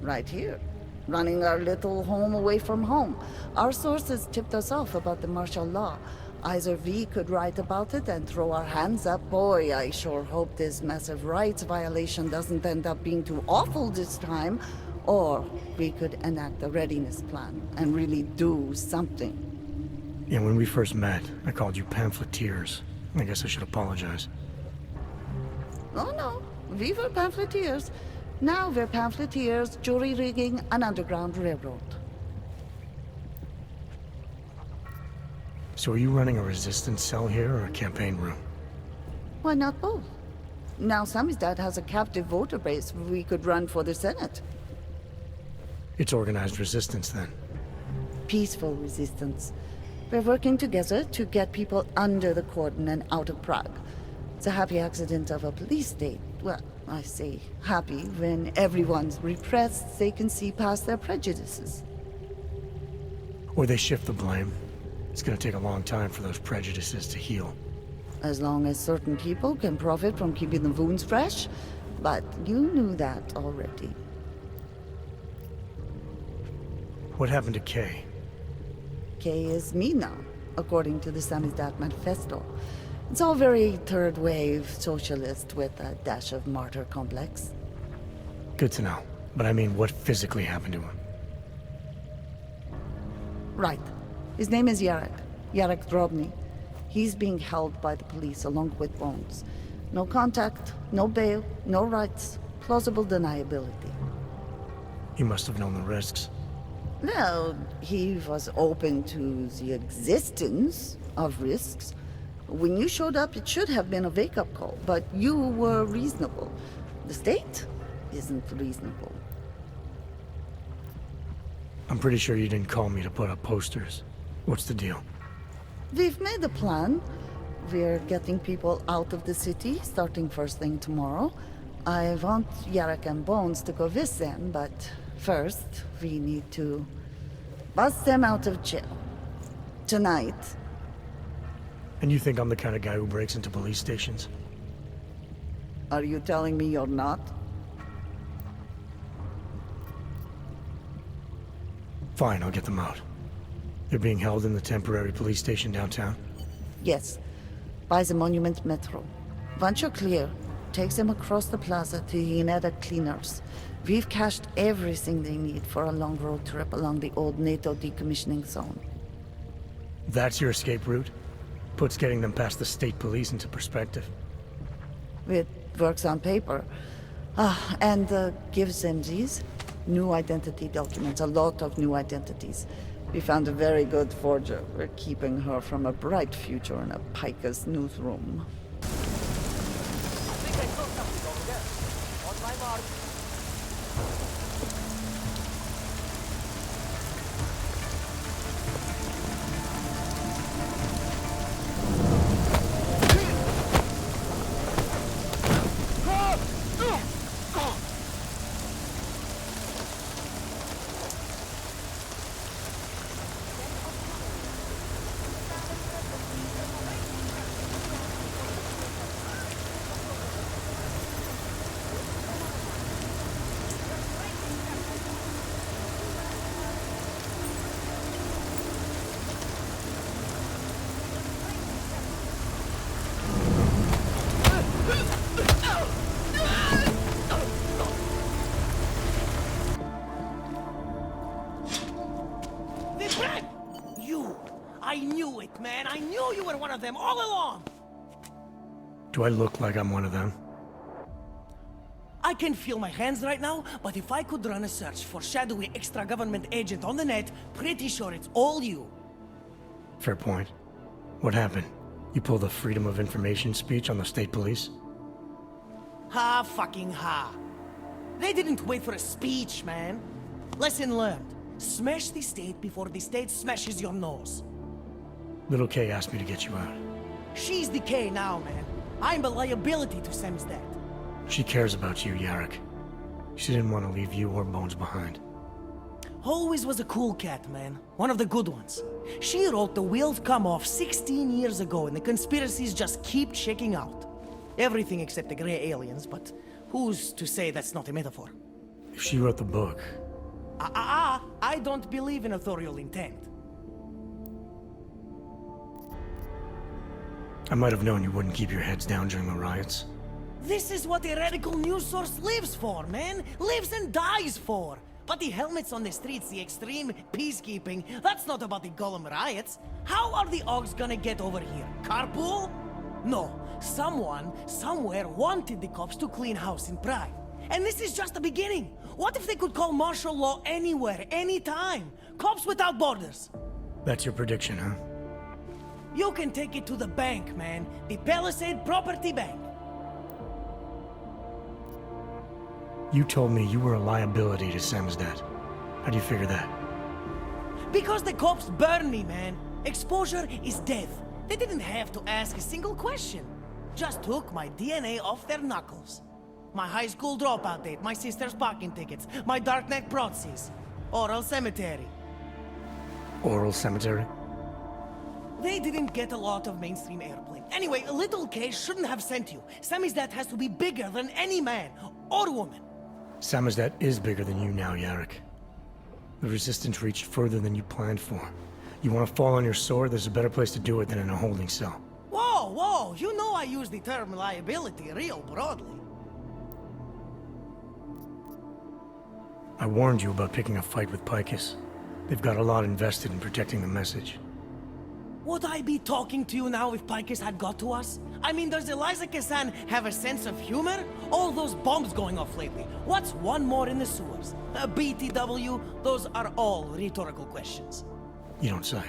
Right here. Running our little home away from home. Our sources tipped us off about the martial law. Either we could write about it and throw our hands up. Boy, I sure hope this massive rights violation doesn't end up being too awful this time. Or we could enact a readiness plan and really do something. Yeah, when we first met, I called you pamphleteers. I guess I should apologize. Oh no, we were pamphleteers. Now we're pamphleteers, jury rigging, an underground railroad. So are you running a resistance cell here or a campaign room? Why not both? Now Samizdat has a captive voter base we could run for the Senate. It's organized resistance then. Peaceful resistance. We're working together to get people under the cordon and out of Prague. It's a happy accident of a police state. Well, I say happy when everyone's repressed, they can see past their prejudices. Or they shift the blame. It's gonna take a long time for those prejudices to heal. As long as certain people can profit from keeping the wounds fresh. But you knew that already. What happened to Kay? Kay is me now, according to the Samizdat Manifesto. It's all very third-wave socialist with a dash of martyr complex. Good to know. But I mean, what physically happened to him? Right. His name is Yarek. Yarek Drobny. He's being held by the police along with Bones. No contact, no bail, no rights. Plausible deniability. He must have known the risks. Well, he was open to the existence of risks. When you showed up, it should have been a wake-up call, but you were reasonable. The state isn't reasonable. I'm pretty sure you didn't call me to put up posters. What's the deal? We've made a plan. We're getting people out of the city, starting first thing tomorrow. I want Yarek and Bones to go with them, but first, we need to bust them out of jail. Tonight. And you think I'm the kind of guy who breaks into police stations? Are you telling me you're not? Fine, I'll get them out. They're being held in the temporary police station downtown? Yes. By the Monument Metro. Once you're clear, takes them across the plaza to the Ineda cleaners. We've cached everything they need for a long road trip along the old NATO decommissioning zone. That's your escape route? Puts getting them past the state police into perspective. It works on paper. And gives them these new identity documents, a lot of new identities. We found a very good forger. We're keeping her from a bright future in a Pika's newsroom. I think I saw something over there. On my mark. I knew it, man. I knew you were one of them all along. Do I look like I'm one of them? I can feel my hands right now, but if I could run a search for shadowy extra-government agent on the net, pretty sure it's all you. Fair point. What happened? You pulled a freedom of information speech on the state police? Ha fucking ha. They didn't wait for a speech, man. Lesson learned. Smash the state before the state smashes your nose. Little K asked me to get you out. She's the K now, man. I'm a liability to Sam's dad. She cares about you, Yarrick. She didn't want to leave you or Bones behind. Always was a cool cat, man. One of the good ones. She wrote The Wheels Come Off 16 years ago, and the conspiracies just keep checking out. Everything except the gray aliens, but who's to say that's not a metaphor? If she wrote the book... I don't believe in authorial intent. I might have known you wouldn't keep your heads down during the riots. This is what a radical news source lives for, man. Lives and dies for. But the helmets on the streets, the extreme peacekeeping, that's not about the Golem riots. How are the Augs gonna get over here? Carpool? No. Someone, somewhere, wanted the cops to clean house in Prague. And this is just the beginning. What if they could call martial law anywhere, anytime? Cops without borders. That's your prediction, huh? You can take it to the bank, man. The Palisade Property Bank. You told me you were a liability to Sam's dad. How do you figure that? Because the cops burn me, man. Exposure is death. They didn't have to ask a single question. Just took my DNA off their knuckles. My high school dropout date, my sister's parking tickets, my darknet proxies. Oral cemetery. Oral cemetery? They didn't get a lot of mainstream airplay. Anyway, Little K shouldn't have sent you. Sammy's dad has to be bigger than any man or woman. Sam's dad is bigger than you now, Yarrick. The Resistance reached further than you planned for. You want to fall on your sword, there's a better place to do it than in a holding cell. Whoa, whoa, you know I use the term liability real broadly. I warned you about picking a fight with Picus. They've got a lot invested in protecting the message. Would I be talking to you now if Picus had got to us? I mean, does Eliza Kazan have a sense of humor? All those bombs going off lately. What's one more in the sewers? BTW? Those are all rhetorical questions. You don't say.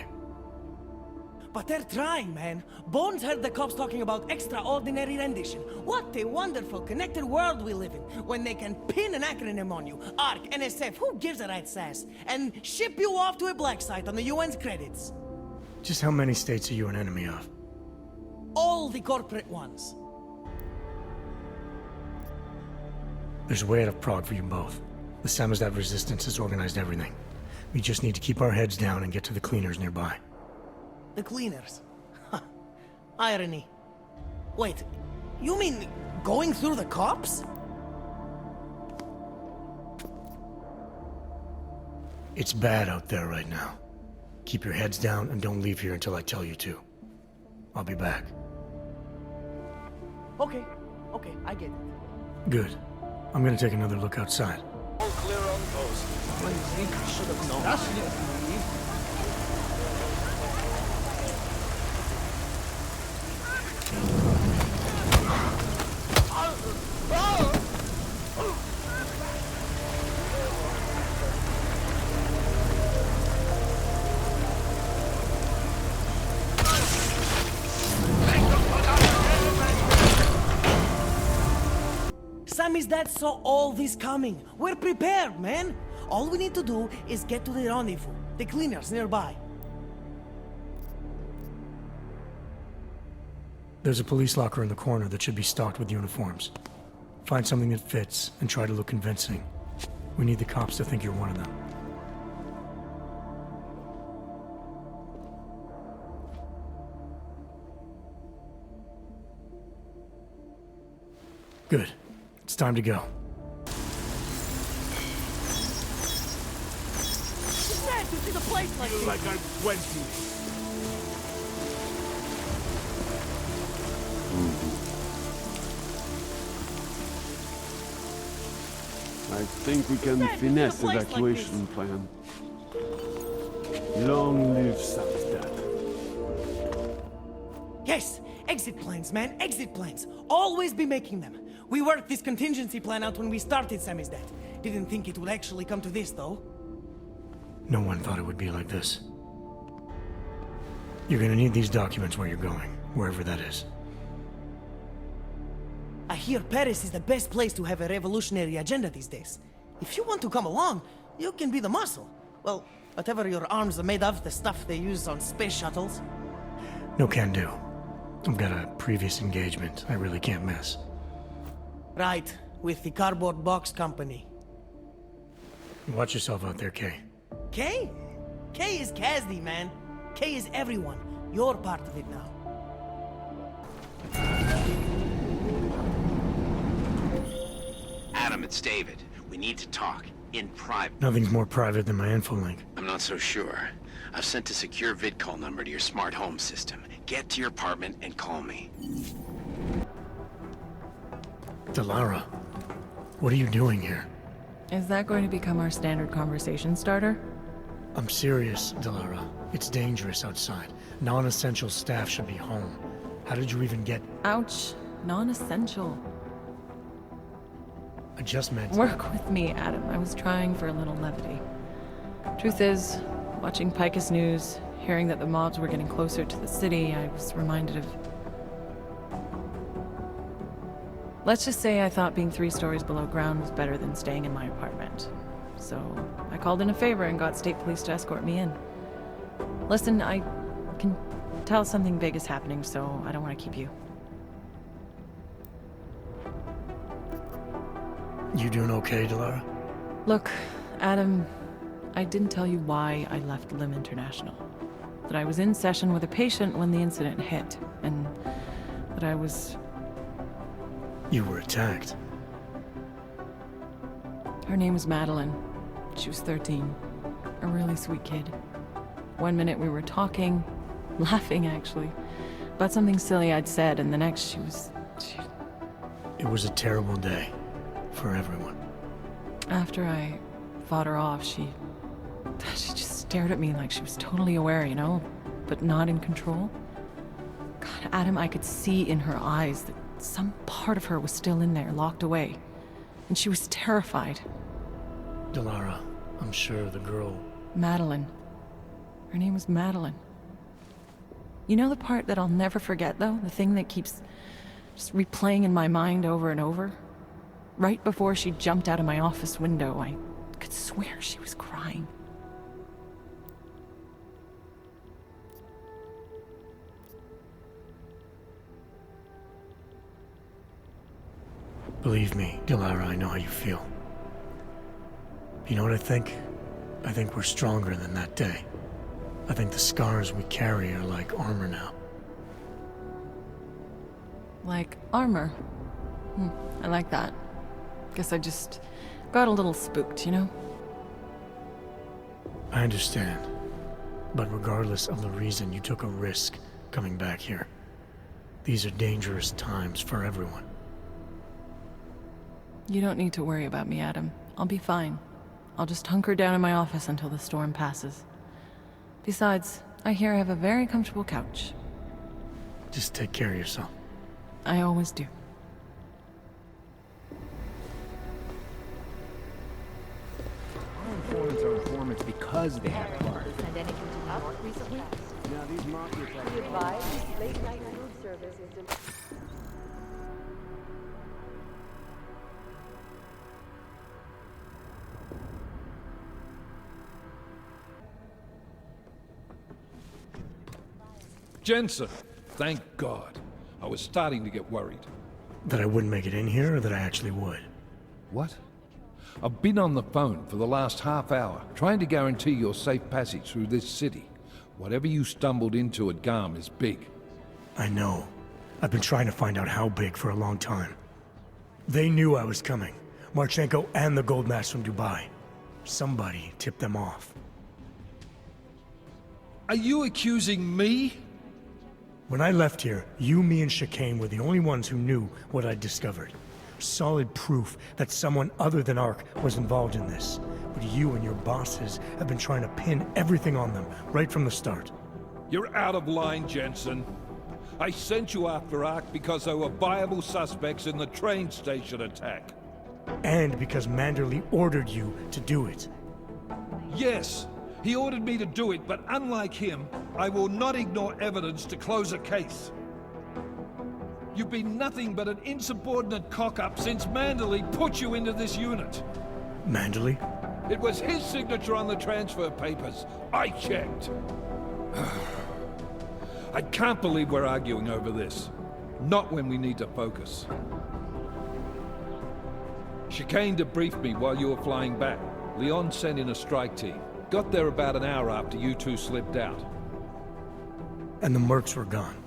But they're trying, man. Bones heard the cops talking about extraordinary rendition. What a wonderful, connected world we live in, when they can pin an acronym on you, ARC, NSF, who gives a rat's ass, and ship you off to a black site on the UN's credits. Just how many states are you an enemy of? All the corporate ones. There's a way out of Prague for you both. The Samizdat resistance has organized everything. We just need to keep our heads down and get to the cleaners nearby. The cleaners? Irony. Wait, you mean going through the cops? It's bad out there right now. Keep your heads down and don't leave here until I tell you to. I'll be back. Okay, I get it. Good. I'm gonna take another look outside. All clear on post. I think I should have known. Sammy's dad saw all this coming. We're prepared, man. All we need to do is get to the rendezvous. The cleaners nearby. There's a police locker in the corner that should be stocked with uniforms. Find something that fits and try to look convincing. We need the cops to think you're one of them. Good. It's time to go. Sad to see the place like this. Like I'm 20. I think we can finesse evacuation plan. Long live Sam's dad. Yes! Exit plans, man! Exit plans! Always be making them! We worked this contingency plan out when we started Sammy's death. Didn't think it would actually come to this, though. No one thought it would be like this. You're gonna need these documents where you're going, wherever that is. I hear Paris is the best place to have a revolutionary agenda these days. If you want to come along, you can be the muscle. Well, whatever your arms are made of, the stuff they use on space shuttles. No can do. I've got a previous engagement I really can't miss. Right, with the cardboard box company. Watch yourself out there, Kay. Kay? Kay is Casdy, man. Kay is everyone. You're part of it now. Adam, it's David. We need to talk. In private. Nothing's more private than my info link. I'm not so sure. I've sent a secure vid-call number to your smart home system. Get to your apartment and call me. Delara, what are you doing here? Is that going to become our standard conversation starter? I'm serious, Delara. It's dangerous outside. Non-essential staff should be home. How did you even get... Ouch. Non-essential. I just meant... Work with me, Adam. I was trying for a little levity. Truth is, watching Picus News, hearing that the mobs were getting closer to the city, I was reminded of... Let's just say I thought being 3 stories below ground was better than staying in my apartment. So, I called in a favor and got state police to escort me in. Listen, I can tell something big is happening, so I don't want to keep you. You doing okay, Delara? Look, Adam, I didn't tell you why I left Lim International. That I was in session with a patient when the incident hit, and that I was... You were attacked. Her name was Madeline. She was 13. A really sweet kid. One minute we were talking, laughing actually, about something silly I'd said, and the next she was... It was a terrible day. For everyone. After I fought her off, she just stared at me like she was totally aware, you know, but not in control. God, Adam, I could see in her eyes that some part of her was still in there, locked away. And she was terrified. Delara, I'm sure the girl... Madeline. Her name was Madeline. You know the part that I'll never forget, though? The thing that keeps just replaying in my mind over and over? Right before she jumped out of my office window, I could swear she was crying. Believe me, Delara, I know how you feel. You know what I think? I think we're stronger than that day. I think the scars we carry are like armor now. Like armor? I like that. Guess I just got a little spooked, you know? I understand. But regardless of the reason, you took a risk coming back here. These are dangerous times for everyone. You don't need to worry about me, Adam. I'll be fine. I'll just hunker down in my office until the storm passes. Besides, I hear I have a very comfortable couch. Just take care of yourself. I always do. Informants are informants because they have power. Send anything to New York recently? Now these mafia types... Be advised, late night food service is... Jensen! Thank God. I was starting to get worried. That I wouldn't make it in here, or that I actually would? What? I've been on the phone for the last half hour, trying to guarantee your safe passage through this city. Whatever you stumbled into at Garm is big. I know. I've been trying to find out how big for a long time. They knew I was coming. Marchenko and the gold mask from Dubai. Somebody tipped them off. Are you accusing me? When I left here, you, me, and Chicane were the only ones who knew what I'd discovered. Solid proof that someone other than Ark was involved in this. But you and your bosses have been trying to pin everything on them, right from the start. You're out of line, Jensen. I sent you after Ark because there were viable suspects in the train station attack. And because Manderley ordered you to do it. Yes, he ordered me to do it, but unlike him, I will not ignore evidence to close a case. You've been nothing but an insubordinate cock-up since Manderley put you into this unit. Manderley? It was his signature on the transfer papers. I checked. I can't believe we're arguing over this. Not when we need to focus. Chicane debriefed me while you were flying back. Leon sent in a strike team. Got there about an hour after you two slipped out. And the mercs were gone.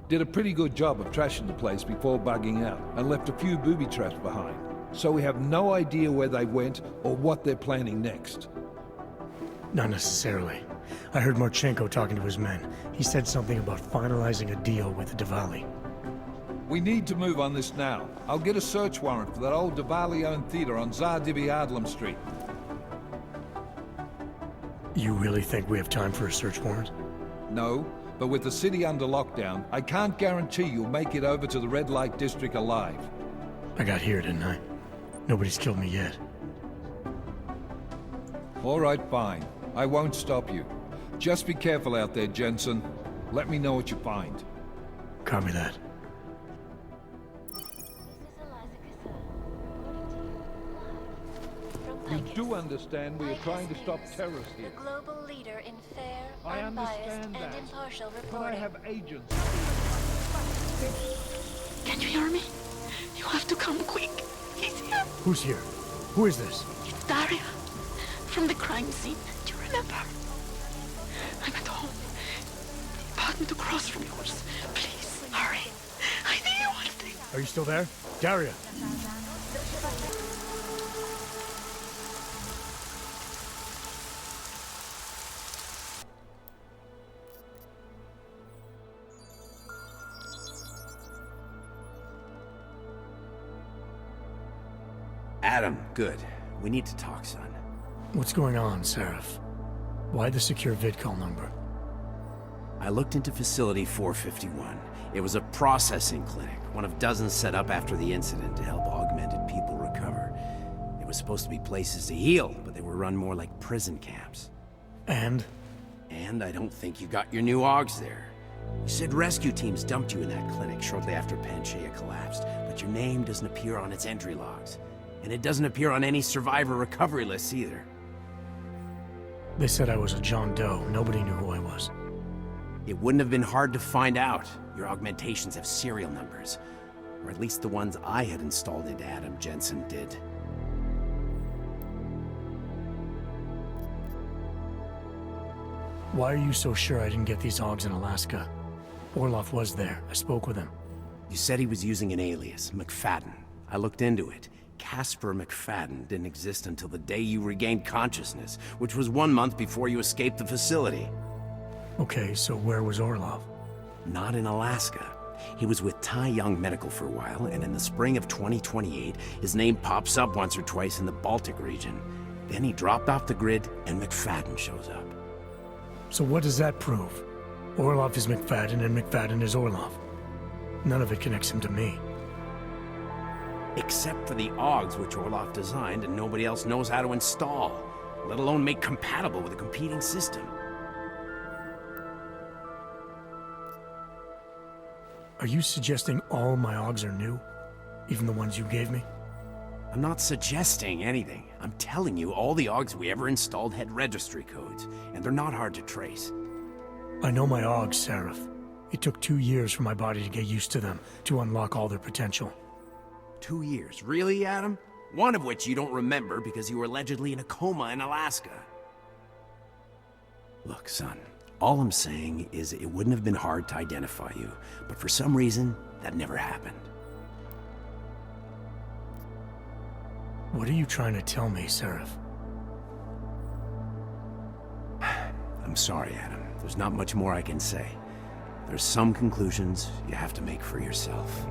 Did a pretty good job of trashing the place before bugging out, and left a few booby traps behind. So we have no idea where they went or what they're planning next. Not necessarily. I heard Marchenko talking to his men. He said something about finalizing a deal with the Diwali. We need to move on this now. I'll get a search warrant for that old Diwali-owned theater on Tsar Adlam Street. You really think we have time for a search warrant? No, but with the city under lockdown, I can't guarantee you'll make it over to the Red Light District alive. I got here, didn't I? Nobody's killed me yet. All right, fine. I won't stop you. Just be careful out there, Jensen. Let me know what you find. Copy that. You do understand we are trying to stop terrorists here. The global leader in fair, I unbiased, understand and that. impartial But I reporting. have agents. Can you hear me? You have to come quick. He's here. Who's here? Who is this? It's Daria. From the crime scene. Do you remember? I'm at home. Apartment across from yours. Please, hurry. I need you one thing. Are you still there? Daria! Adam, good. We need to talk, son. What's going on, Seraph? Why the secure vidcall number? I looked into Facility 451. It was a processing clinic, one of dozens set up after the incident to help augmented people recover. It was supposed to be places to heal, but they were run more like prison camps. And? And I don't think you got your new AUGs there. You said rescue teams dumped you in that clinic shortly after Panchaea collapsed, but your name doesn't appear on its entry logs. And it doesn't appear on any survivor recovery lists either. They said I was a John Doe. Nobody knew who I was. It wouldn't have been hard to find out. Your augmentations have serial numbers. Or at least the ones I had installed into Adam Jensen did. Why are you so sure I didn't get these AUGs in Alaska? Orloff was there. I spoke with him. You said he was using an alias, McFadden. I looked into it. Casper McFadden didn't exist until the day you regained consciousness, which was 1 month before you escaped the facility. Okay, so where was Orloff? Not in Alaska. He was with Tai Young Medical for a while, and in the spring of 2028, his name pops up once or twice in the Baltic region. Then he dropped off the grid, and McFadden shows up. So what does that prove? Orloff is McFadden, and McFadden is Orloff. None of it connects him to me. Except for the AUGs which Orloff designed and nobody else knows how to install, let alone make compatible with a competing system. Are you suggesting all my AUGs are new? Even the ones you gave me? I'm not suggesting anything. I'm telling you all the AUGs we ever installed had registry codes, and they're not hard to trace. I know my Augs, Seraph. It took 2 years for my body to get used to them, to unlock all their potential. 2 years? Really, Adam? One of which you don't remember because you were allegedly in a coma in Alaska. Look, son, all I'm saying is it wouldn't have been hard to identify you, but for some reason, that never happened. What are you trying to tell me, Seraph? I'm sorry, Adam. There's not much more I can say. There's some conclusions you have to make for yourself.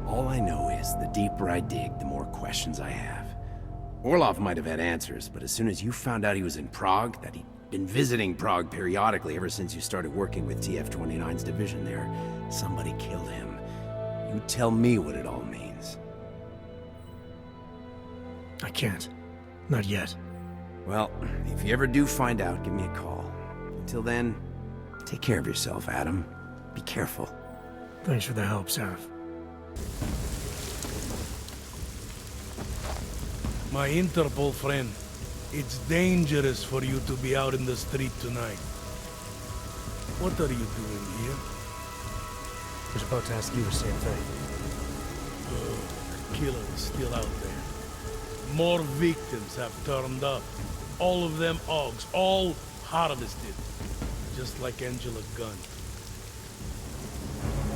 All I know is the deeper I dig, the more questions I have. Orlov might have had answers, but as soon as you found out he was in Prague, that he'd been visiting Prague periodically ever since you started working with TF-29's division there, somebody killed him. You tell me what it all means. I can't. Not yet. Well, if you ever do find out, give me a call. Until then, take care of yourself, Adam. Be careful. Thanks for the help, Seraph. My Interpol friend, it's dangerous for you to be out in the street tonight. What are you doing here? I was about to ask you the same thing. The killer is still out there. More victims have turned up. All of them Augs, all harvested. Just like Angela Gunn.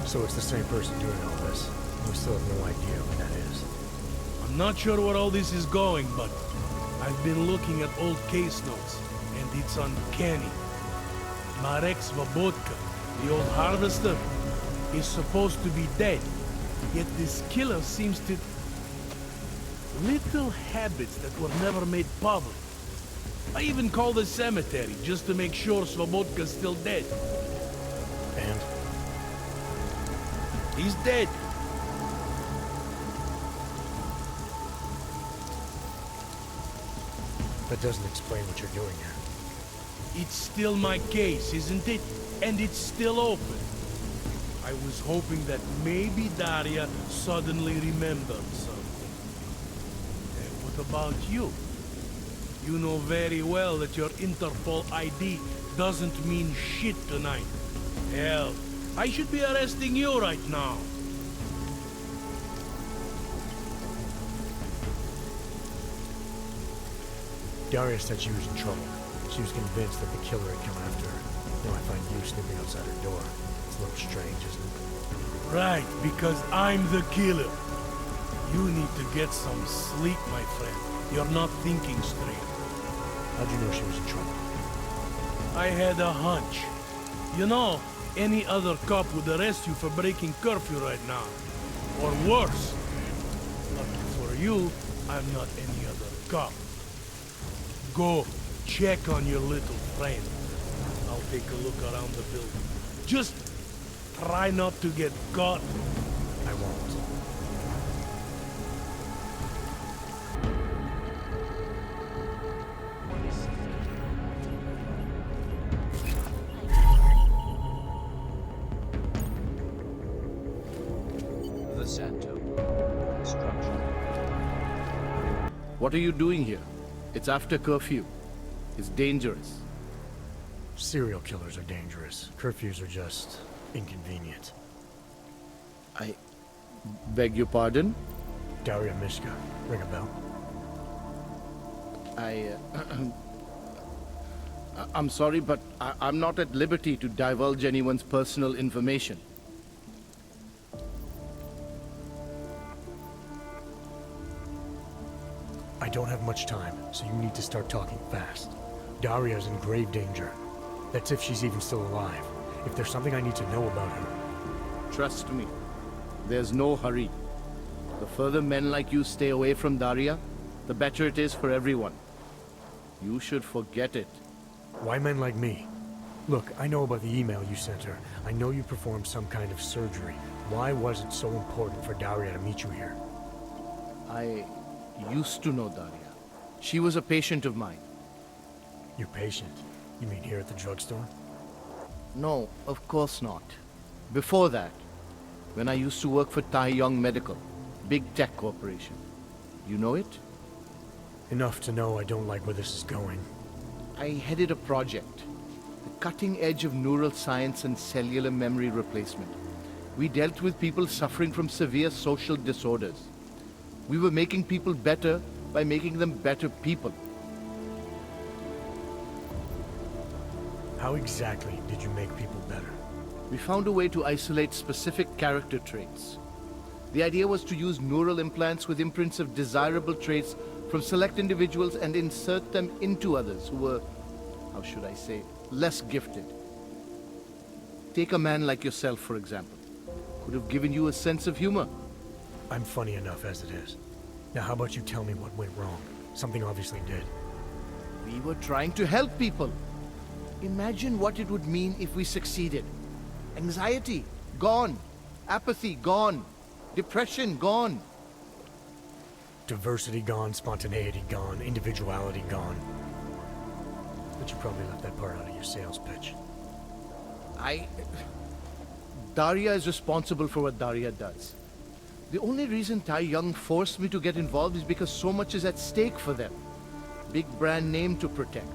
So it's the same person doing all this. We still have no idea who that is. I'm not sure where all this is going, but I've been looking at old case notes, and it's uncanny. Marek Svobotka, the old harvester, is supposed to be dead. Yet this killer seems to... little habits that were never made public. I even called the cemetery just to make sure Svobodka's still dead. And? He's dead. That doesn't explain what you're doing here. It's still my case, isn't it? And it's still open. I was hoping that maybe Daria suddenly remembered something. And what about you? You know very well that your Interpol ID doesn't mean shit tonight. Hell, I should be arresting you right now. Daria said she was in trouble. She was convinced that the killer had come after her. Now I find you snooping outside her door. It's a little strange, isn't it? Right, because I'm the killer. You need to get some sleep, my friend. You're not thinking straight. How'd you know she was in trouble? I had a hunch. You know, any other cop would arrest you for breaking curfew right now. Or worse. Lucky for you, I'm not any other cop. Go, check on your little friend. I'll take a look around the building. Just try not to get caught. I won't. The Santo. Structure. What are you doing here? It's after curfew. It's dangerous. Serial killers are dangerous. Curfews are just inconvenient. I beg your pardon? Daria Mishka. Ring a bell? I'm sorry, but I'm not at liberty to divulge anyone's personal information. I don't have much time, so you need to start talking fast. Daria's in grave danger. That's if she's even still alive. If there's something I need to know about her... Trust me, there's no hurry. The further men like you stay away from Daria, the better it is for everyone. You should forget it. Why men like me? Look, I know about the email you sent her. I know you performed some kind of surgery. Why was it so important for Daria to meet you here? I used to know Daria. She was a patient of mine. Your patient? You mean here at the drugstore? No, of course not. Before that, when I used to work for Tai Yong Medical, big tech corporation. You know it? Enough to know I don't like where this is going. I headed a project. The cutting edge of neural science and cellular memory replacement. We dealt with people suffering from severe social disorders. We were making people better by making them better people. How exactly did you make people better? We found a way to isolate specific character traits. The idea was to use neural implants with imprints of desirable traits from select individuals and insert them into others who were, how should I say, less gifted. Take a man like yourself, for example. Could have given you a sense of humor. I'm funny enough as it is. Now how about you tell me what went wrong? Something obviously did. We were trying to help people. Imagine what it would mean if we succeeded. Anxiety, gone. Apathy, gone. Depression, gone. Diversity gone, spontaneity gone, individuality gone. But you probably left that part out of your sales pitch. Daria is responsible for what Daria does. The only reason Tai Young forced me to get involved is because so much is at stake for them. Big brand name to protect.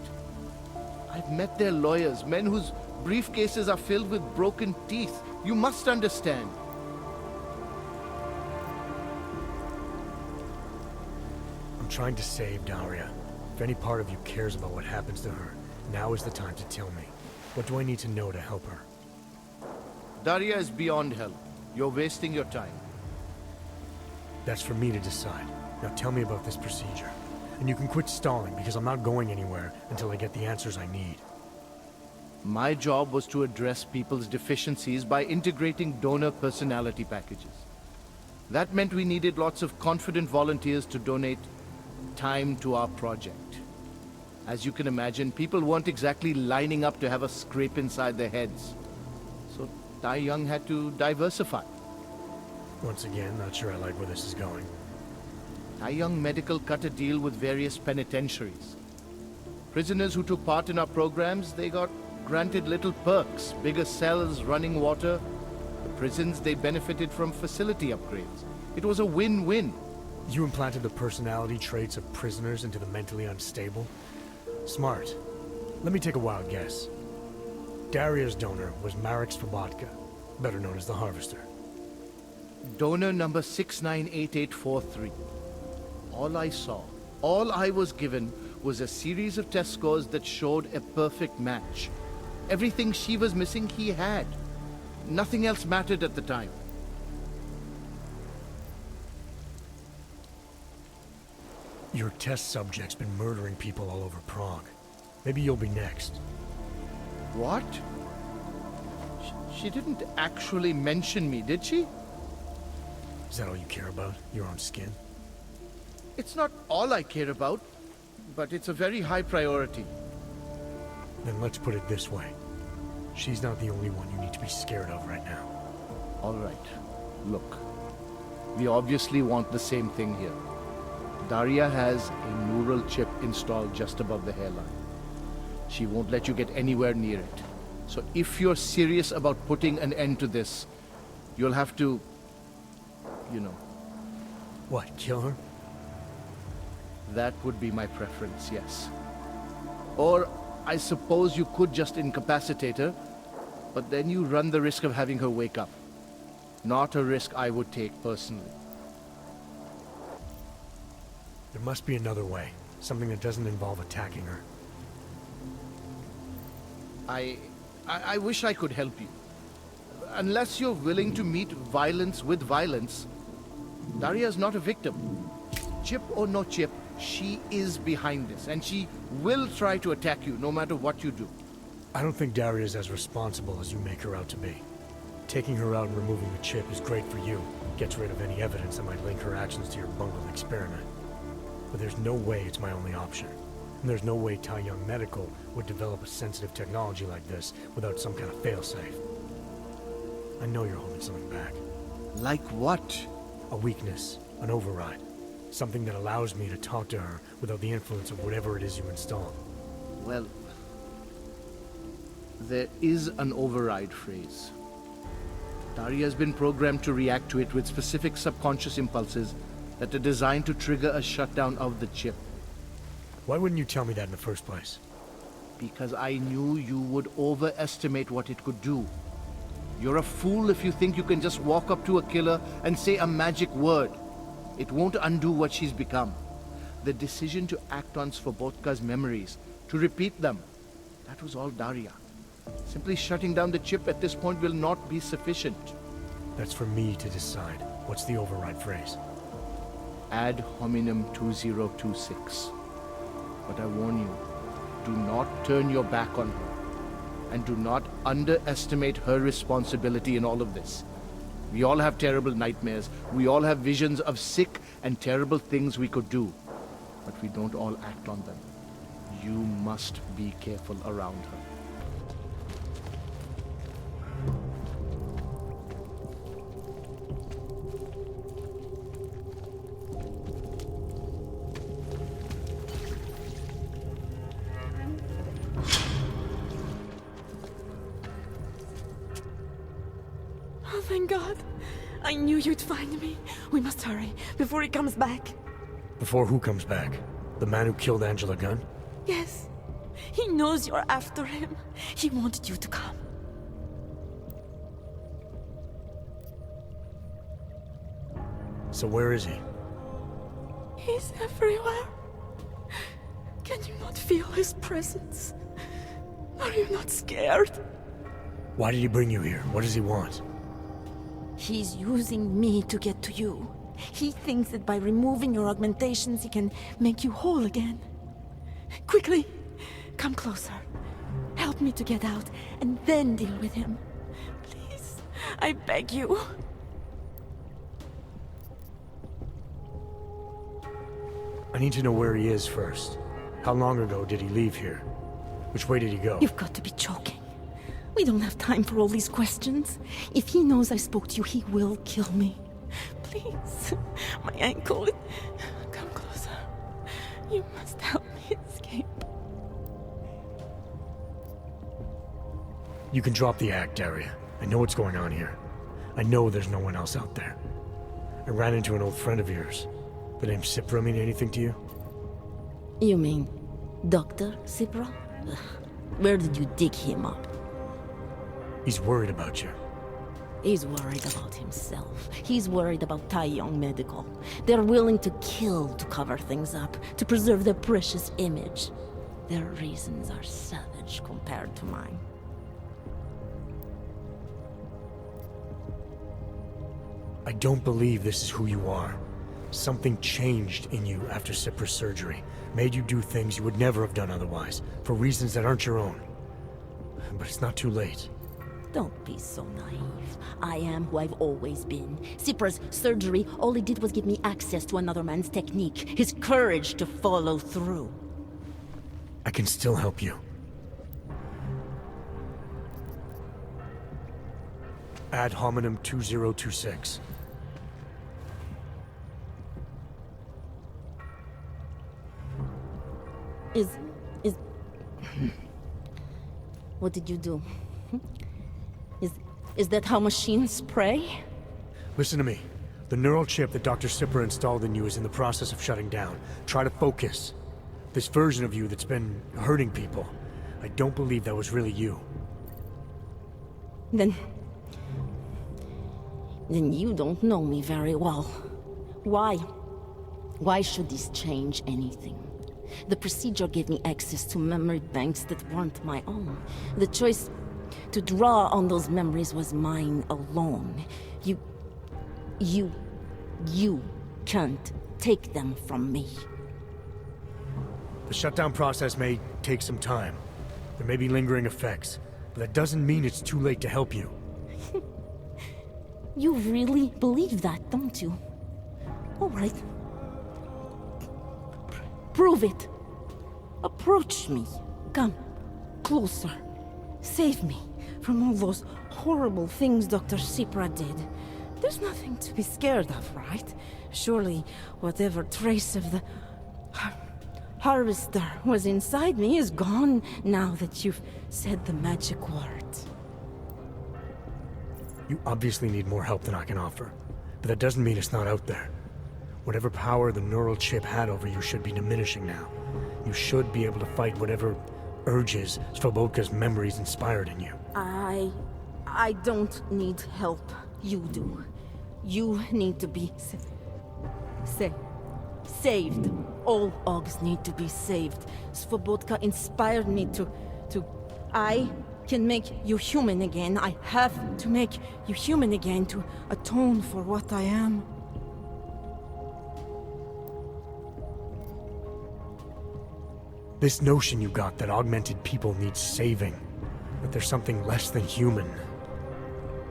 I've met their lawyers, men whose briefcases are filled with broken teeth. You must understand. I'm trying to save Daria. If any part of you cares about what happens to her, now is the time to tell me. What do I need to know to help her? Daria is beyond help. You're wasting your time. That's for me to decide. Now tell me about this procedure. And you can quit stalling, because I'm not going anywhere until I get the answers I need. My job was to address people's deficiencies by integrating donor personality packages. That meant we needed lots of confident volunteers to donate time to our project. As you can imagine, people weren't exactly lining up to have a scrape inside their heads. So Tai Young had to diversify. Once again, not sure I like where this is going. Tai Young Medical cut a deal with various penitentiaries. Prisoners who took part in our programs, they got granted little perks, bigger cells, running water. The prisons, they benefited from facility upgrades. It was a win-win. You implanted the personality traits of prisoners into the mentally unstable? Smart. Let me take a wild guess. Daria's donor was Marek Svobotka, better known as the Harvester. Donor number 698843. All I saw, all I was given, was a series of test scores that showed a perfect match. Everything she was missing, he had. Nothing else mattered at the time. Your test subject's been murdering people all over Prague. Maybe you'll be next. What? She didn't actually mention me, did she? Is that all you care about? Your own skin? It's not all I care about, but it's a very high priority. Then let's put it this way. She's not the only one you need to be scared of right now. All right. Look. We obviously want the same thing here. Daria has a neural chip installed just above the hairline. She won't let you get anywhere near it. So if you're serious about putting an end to this, you'll have to, you know. What, kill her? That would be my preference, yes. Or I suppose you could just incapacitate her, but then you run the risk of having her wake up. Not a risk I would take personally. There must be another way. Something that doesn't involve attacking her. I wish I could help you. Unless you're willing to meet violence with violence, Daria's not a victim. Chip or no chip, she is behind this, and she will try to attack you no matter what you do. I don't think Daria's as responsible as you make her out to be. Taking her out and removing the chip is great for you. Gets rid of any evidence that might link her actions to your bungled experiment. But there's no way it's my only option. And there's no way Tai Young Medical would develop a sensitive technology like this without some kind of failsafe. I know you're holding something back. Like what? A weakness, an override. Something that allows me to talk to her without the influence of whatever it is you install. Well, there is an override phrase. Daria's been programmed to react to it with specific subconscious impulses that are designed to trigger a shutdown of the chip. Why wouldn't you tell me that in the first place? Because I knew you would overestimate what it could do. You're a fool if you think you can just walk up to a killer and say a magic word. It won't undo what she's become. The decision to act on Svobodka's memories, to repeat them, that was all Daria. Simply shutting down the chip at this point will not be sufficient. That's for me to decide. What's the override phrase? Ad hominem 2026. But I warn you, do not turn your back on her. And do not underestimate her responsibility in all of this. We all have terrible nightmares. We all have visions of sick and terrible things we could do. But we don't all act on them. You must be careful around her. Oh, thank God. I knew you'd find me. We must hurry, before he comes back. Before who comes back? The man who killed Angela Gunn? Yes. He knows you're after him. He wanted you to come. So where is he? He's everywhere. Can you not feel his presence? Are you not scared? Why did he bring you here? What does he want? He's using me to get to you. He thinks that by removing your augmentations, he can make you whole again. Quickly, come closer. Help me to get out, and then deal with him. Please, I beg you. I need to know where he is first. How long ago did he leave here? Which way did he go? You've got to be joking. We don't have time for all these questions. If he knows I spoke to you, he will kill me. Please, my ankle. Come closer. You must help me escape. You can drop the act, Daria. I know what's going on here. I know there's no one else out there. I ran into an old friend of yours. The name Cipra mean anything to you? You mean Dr. Cipra? Where did you dig him up? He's worried about you. He's worried about himself. He's worried about Taiyong Medical. They're willing to kill to cover things up, to preserve their precious image. Their reasons are savage compared to mine. I don't believe this is who you are. Something changed in you after Cipra's surgery. Made you do things you would never have done otherwise, for reasons that aren't your own. But it's not too late. Don't be so naive. I am who I've always been. Cipra's surgery, all it did was give me access to another man's technique, his courage to follow through. I can still help you. Ad hominem 2026. What did you do? Is that how machines pray? Listen to me. The neural chip that Dr. Cipra installed in you is in the process of shutting down. Try to focus. This version of you that's been hurting people. I don't believe that was really you. Then you don't know me very well. Why? Why should this change anything? The procedure gave me access to memory banks that weren't my own. The choice to draw on those memories was mine alone. You can't take them from me. The shutdown process may take some time. There may be lingering effects, but that doesn't mean it's too late to help you. You really believe that, don't you? All right. Prove it. Approach me. Come. Closer. Save me from all those horrible things Dr. Cipra did. There's nothing to be scared of, right? Surely whatever trace of the harvester was inside me is gone now that you've said the magic words. You obviously need more help than I can offer, but that doesn't mean it's not out there. Whatever power the neural chip had over you should be diminishing now. You should be able to fight whatever urges Svobodka's memories inspired in you. I don't need help. You do. You need to be saved. All Augs need to be saved. Svobodka inspired me to... I can make you human again. I have to make you human again to atone for what I am. This notion you got that augmented people need saving, that there's something less than human.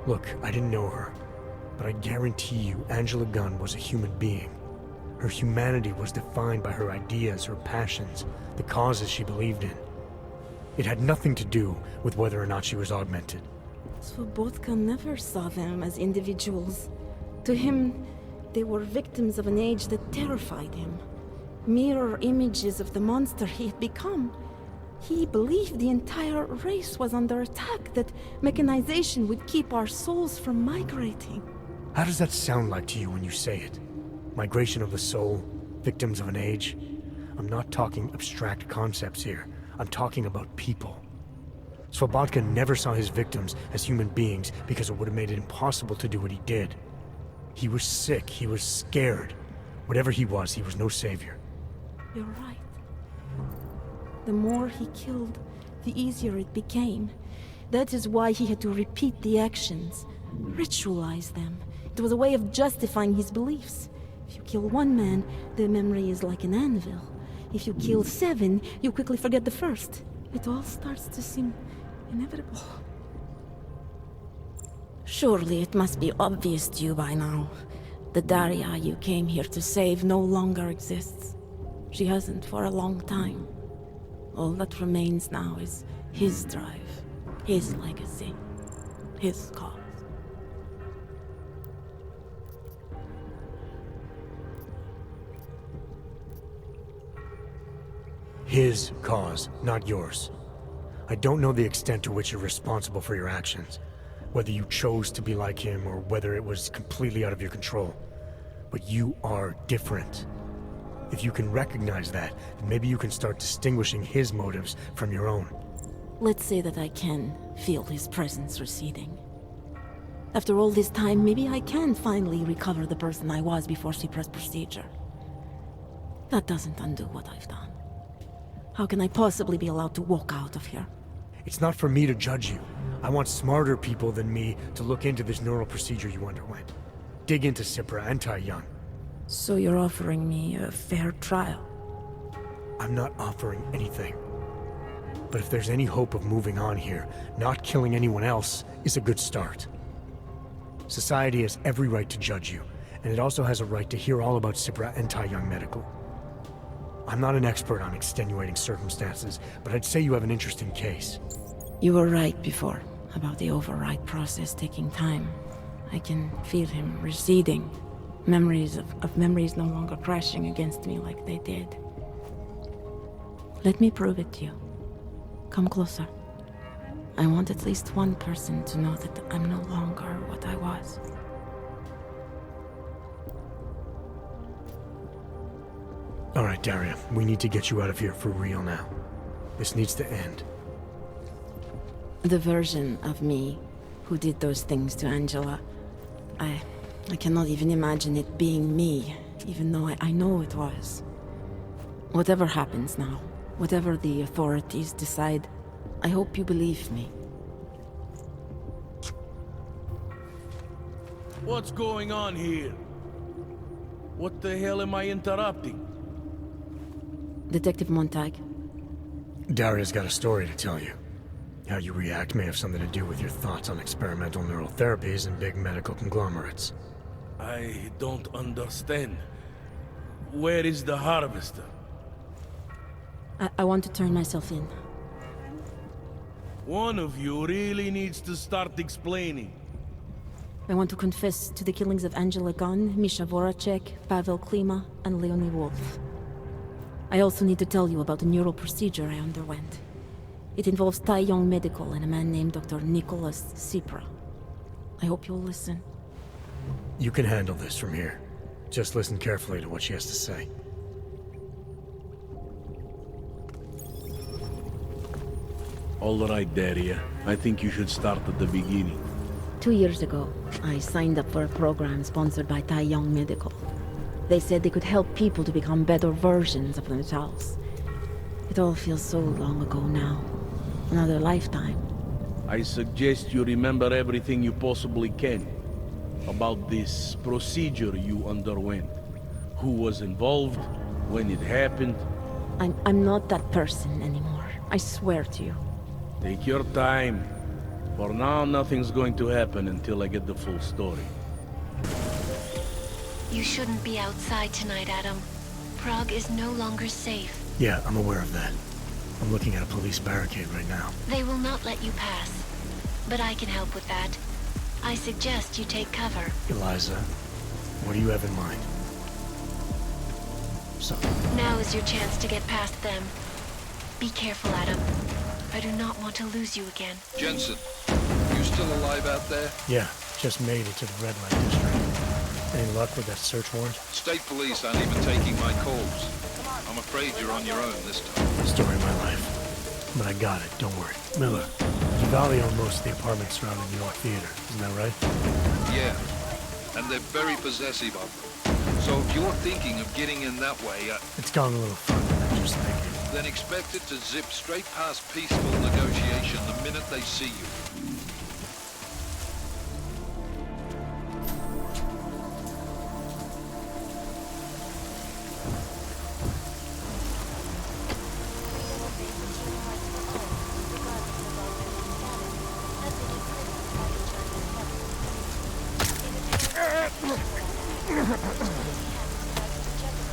Look, I didn't know her, but I guarantee you Angela Gunn was a human being. Her humanity was defined by her ideas, her passions, the causes she believed in. It had nothing to do with whether or not she was augmented. Svobodka never saw them as individuals. To him, they were victims of an age that terrified him. Mirror images of the monster he had become. He believed the entire race was under attack, that mechanization would keep our souls from migrating. How does that sound like to you when you say it? Migration of the soul, victims of an age? I'm not talking abstract concepts here. I'm talking about people. Svobodka never saw his victims as human beings because it would have made it impossible to do what he did. He was sick, he was scared. Whatever he was no savior. You're right. The more he killed, the easier it became. That is why he had to repeat the actions, ritualize them. It was a way of justifying his beliefs. If you kill one man, the memory is like an anvil. If you kill 7, you quickly forget the first. It all starts to seem inevitable. Surely it must be obvious to you by now. The Daria you came here to save no longer exists. She hasn't for a long time. All that remains now is his drive, his legacy, his cause. His cause, not yours. I don't know the extent to which you're responsible for your actions, whether you chose to be like him or whether it was completely out of your control. But you are different. If you can recognize that, then maybe you can start distinguishing his motives from your own. Let's say that I can feel his presence receding. After all this time, maybe I can finally recover the person I was before Cypra's procedure. That doesn't undo what I've done. How can I possibly be allowed to walk out of here? It's not for me to judge you. I want smarter people than me to look into this neural procedure you underwent. Dig into Cypra and Tai Young. So you're offering me a fair trial? I'm not offering anything. But if there's any hope of moving on here, not killing anyone else is a good start. Society has every right to judge you, and it also has a right to hear all about Cypra and Tai Young Medical. I'm not an expert on extenuating circumstances, but I'd say you have an interesting case. You were right before, about the override process taking time. I can feel him receding. Memories of memories no longer crashing against me like they did. Let me prove it to you. Come closer. I want at least one person to know that I'm no longer what I was. All right, Daria, we need to get you out of here for real now. This needs to end. The version of me who did those things to Angela, I cannot even imagine it being me, even though I know it was. Whatever happens now, whatever the authorities decide, I hope you believe me. What's going on here? What the hell am I interrupting? Detective Montag. Daria's got a story to tell you. How you react may have something to do with your thoughts on experimental neural therapies and big medical conglomerates. I don't understand. Where is the harvester? I want to turn myself in. One of you really needs to start explaining. I want to confess to the killings of Angela Gunn, Misha Voracek, Pavel Klima, and Leonie Wolf. I also need to tell you about the neural procedure I underwent. It involves Tai Young Medical and a man named Dr. Nicholas Cypra. I hope you'll listen. You can handle this from here. Just listen carefully to what she has to say. All right, Daria. I think you should start at the beginning. 2 years ago, I signed up for a program sponsored by Tai Young Medical. They said they could help people to become better versions of themselves. It all feels so long ago now. Another lifetime. I suggest you remember everything you possibly can about this procedure you underwent. Who was involved, when it happened. I'm not that person anymore. I swear to you. Take your time. For now, nothing's going to happen until I get the full story. You shouldn't be outside tonight, Adam. Prague is no longer safe. Yeah, I'm aware of that. I'm looking at a police barricade right now. They will not let you pass. But I can help with that. I suggest you take cover. Eliza, what do you have in mind? So... Now is your chance to get past them. Be careful, Adam. I do not want to lose you again. Jensen, you still alive out there? Yeah, just made it to the red light district. Any luck with that search warrant? State police aren't even taking my calls. I'm afraid you're on your own this time. Story of my life. But I got it, don't worry. Miller, Valley owned most of the apartments surrounding the York Theater, isn't that right? Yeah, and they're very possessive of them. So if you're thinking of getting in that way, It's gone a little further than just thinking. then expect it to zip straight past peaceful negotiation the minute they see you.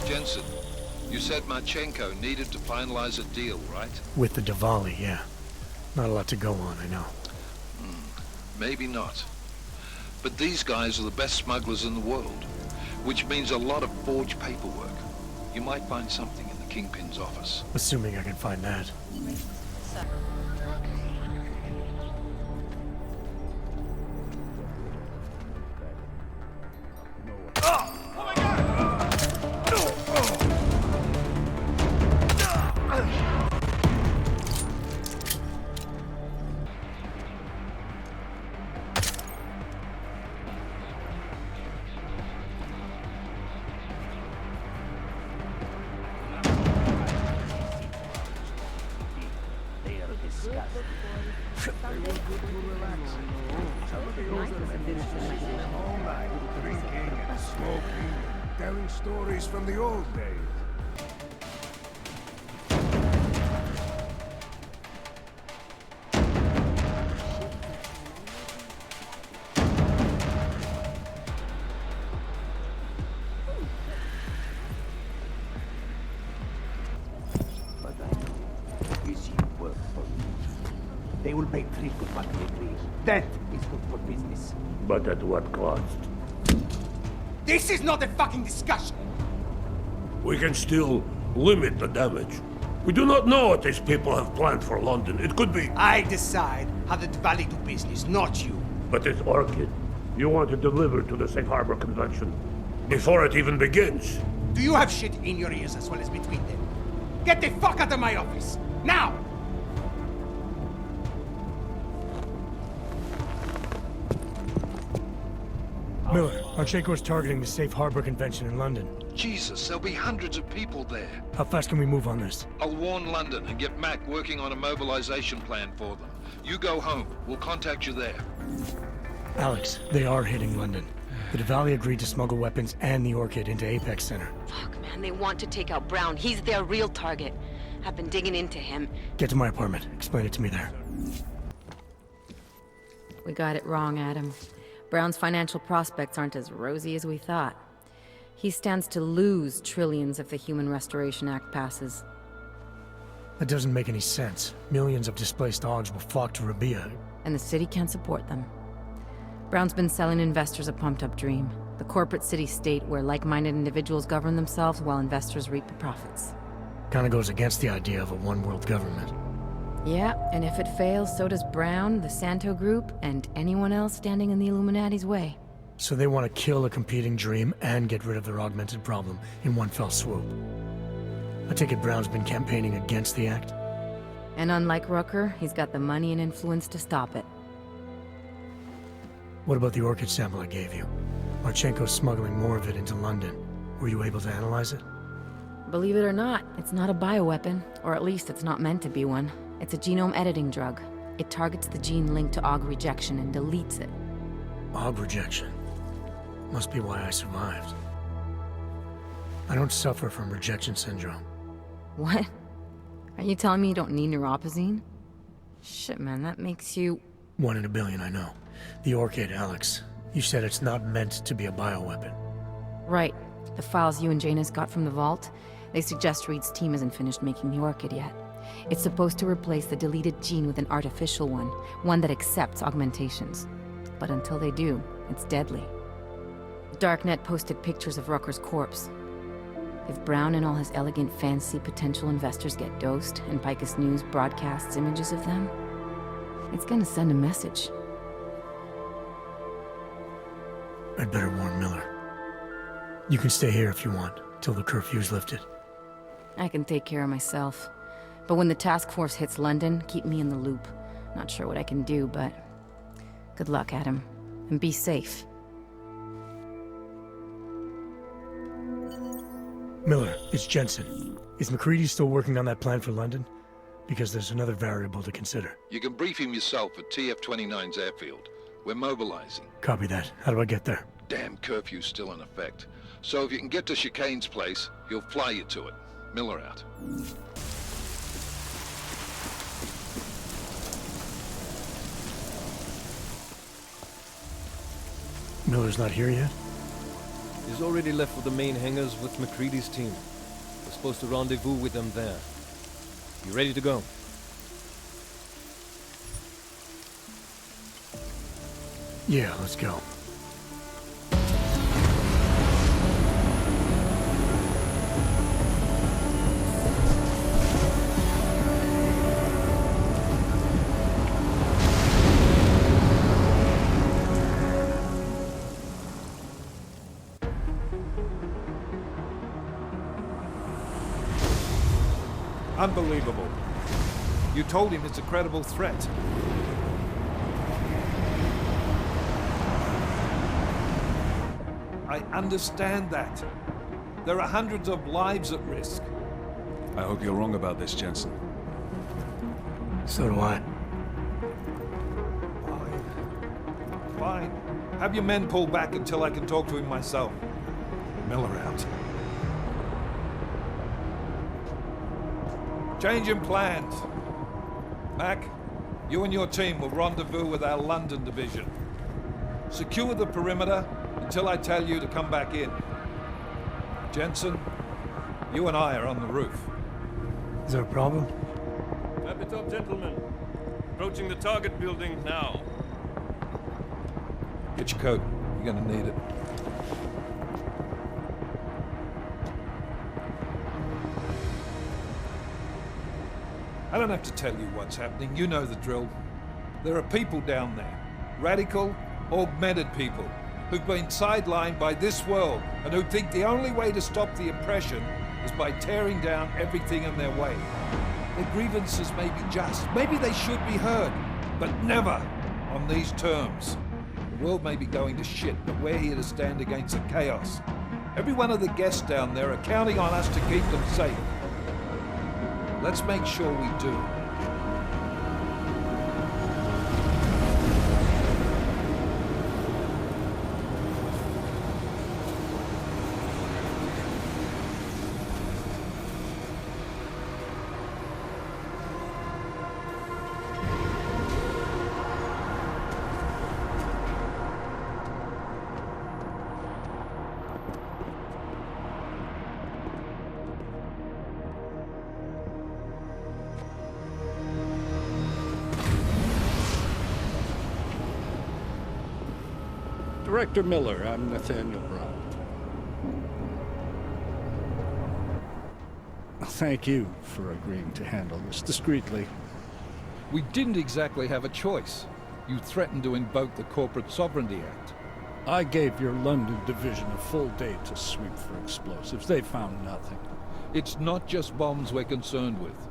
Jensen, you said Marchenko needed to finalize a deal, right? With the Diwali, yeah. Not a lot to go on, I know. Maybe not. But these guys are the best smugglers in the world, which means a lot of forged paperwork. You might find something in the Kingpin's office. Assuming I can find that. Smoking, telling stories from the old days. But I know is you work for me. They will pay triple what they agree. That is good for business. But at what cost? This is not a fucking discussion! We can still limit the damage. We do not know what these people have planned for London. It could be... I decide how the Valley do business, not you. But it's Orchid. You want to deliver to the Safe Harbor Convention before it even begins. Do you have shit in your ears as well as between them? Get the fuck out of my office! Now! Miller, Marchenko is targeting the Safe Harbor Convention in London. Jesus, there'll be hundreds of people there. How fast can we move on this? I'll warn London and get Mac working on a mobilization plan for them. You go home. We'll contact you there. Alex, they are hitting London. The Diwali agreed to smuggle weapons and the Orchid into Apex Center. Fuck, man, they want to take out Brown. He's their real target. I've been digging into him. Get to my apartment. Explain it to me there. We got it wrong, Adam. Brown's financial prospects aren't as rosy as we thought. He stands to lose trillions if the Human Restoration Act passes. That doesn't make any sense. Millions of displaced Augs will flock to Rabia. And the city can't support them. Brown's been selling investors a pumped-up dream. The corporate city-state where like-minded individuals govern themselves while investors reap the profits. Kinda goes against the idea of a one-world government. Yeah, and if it fails, so does Brown, the Santo Group, and anyone else standing in the Illuminati's way. So they want to kill a competing dream and get rid of their augmented problem in one fell swoop. I take it Brown's been campaigning against the act? And unlike Rucker, he's got the money and influence to stop it. What about the orchid sample I gave you? Marchenko's smuggling more of it into London. Were you able to analyze it? Believe it or not, it's not a bioweapon, or at least it's not meant to be one. It's a genome editing drug. It targets the gene linked to OG rejection and deletes it. OG rejection? Must be why I survived. I don't suffer from rejection syndrome. What? Are you telling me you don't need neuropozyne? Shit, man, that makes you... 1 in a billion, I know. The orchid, Alex. You said it's not meant to be a bioweapon. Right. The files you and Janus got from the vault, they suggest Reed's team isn't finished making the orchid yet. It's supposed to replace the deleted gene with an artificial one that accepts augmentations. But until they do, it's deadly. Darknet posted pictures of Rucker's corpse. If Brown and all his elegant, fancy potential investors get dosed, and Picus News broadcasts images of them, it's gonna send a message. I'd better warn Miller. You can stay here if you want, till the curfew's lifted. I can take care of myself. But when the task force hits London, keep me in the loop. Not sure what I can do, but... good luck, Adam. And be safe. Miller, it's Jensen. Is McCready still working on that plan for London? Because there's another variable to consider. You can brief him yourself at TF-29's airfield. We're mobilizing. Copy that. How do I get there? Damn curfew's still in effect. So if you can get to Chicane's place, he'll fly you to it. Miller out. Miller's not here yet? He's already left for the main hangars with McCready's team. We're supposed to rendezvous with them there. You ready to go? Yeah, let's go. Unbelievable. You told him it's a credible threat. I understand that. There are hundreds of lives at risk. I hope you're wrong about this, Jensen. So do I. Fine. Have your men pull back until I can talk to him myself. Miller out. Changing plans. Mac, you and your team will rendezvous with our London division. Secure the perimeter until I tell you to come back in. Jensen, you and I are on the roof. Is there a problem? At the top, gentlemen. Approaching the target building now. Get your coat. You're gonna need it. I don't have to tell you what's happening. You know the drill. There are people down there. Radical, augmented people who've been sidelined by this world and who think the only way to stop the oppression is by tearing down everything in their way. Their grievances may be just. Maybe they should be heard, but never on these terms. The world may be going to shit, but we're here to stand against the chaos. Every one of the guests down there are counting on us to keep them safe. Let's make sure we do. Director Miller, I'm Nathaniel Brown. Thank you for agreeing to handle this discreetly. We didn't exactly have a choice. You threatened to invoke the Corporate Sovereignty Act. I gave your London division a full day to sweep for explosives. They found nothing. It's not just bombs we're concerned with.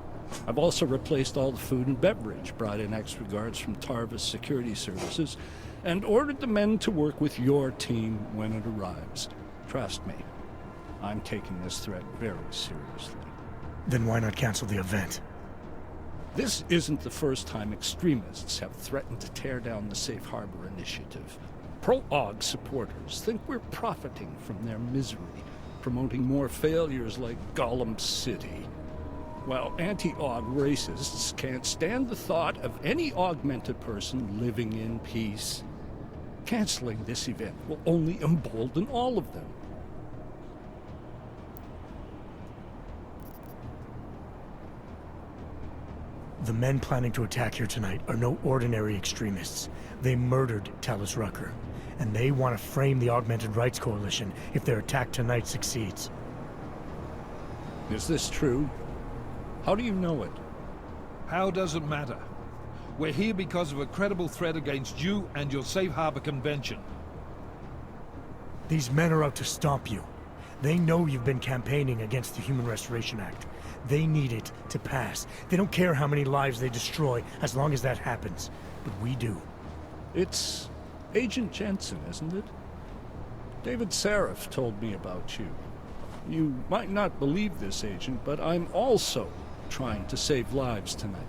I've also replaced all the food and beverage, brought in extra guards from Tarvis Security Services, and ordered the men to work with your team when it arrives. Trust me, I'm taking this threat very seriously. Then why not cancel the event? This isn't the first time extremists have threatened to tear down the Safe Harbor Initiative. Prologue supporters think we're profiting from their misery, promoting more failures like Golem City. While anti-Aug racists can't stand the thought of any augmented person living in peace. Canceling this event will only embolden all of them. The men planning to attack here tonight are no ordinary extremists. They murdered Talus Rucker, and they want to frame the Augmented Rights Coalition if their attack tonight succeeds. Is this true? How do you know it? How doesn't matter. We're here because of a credible threat against you and your Safe Harbor Convention. These men are out to stop you. They know you've been campaigning against the Human Restoration Act. They need it to pass. They don't care how many lives they destroy, as long as that happens. But we do. It's Agent Jensen, isn't it? David Seraph told me about you. You might not believe this, Agent, but I'm also trying to save lives tonight.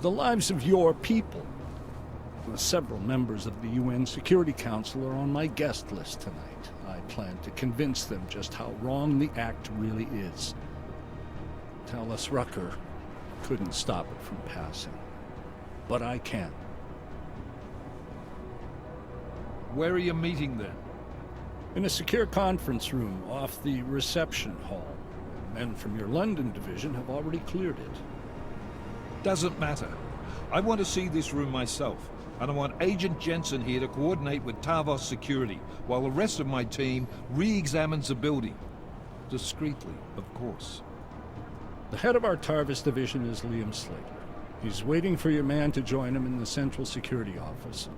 The lives of your people. Several members of the UN Security Council are on my guest list tonight. I plan to convince them just how wrong the act really is. Talus Rucker couldn't stop it from passing. But I can. Where are you meeting then? In a secure conference room off the reception hall. Men from your London division have already cleared it. Doesn't matter. I want to see this room myself, and I want Agent Jensen here to coordinate with Tarvos Security, while the rest of my team re-examines the building. Discreetly, of course. The head of our Tarvis division is Liam Slater. He's waiting for your man to join him in the Central Security Office.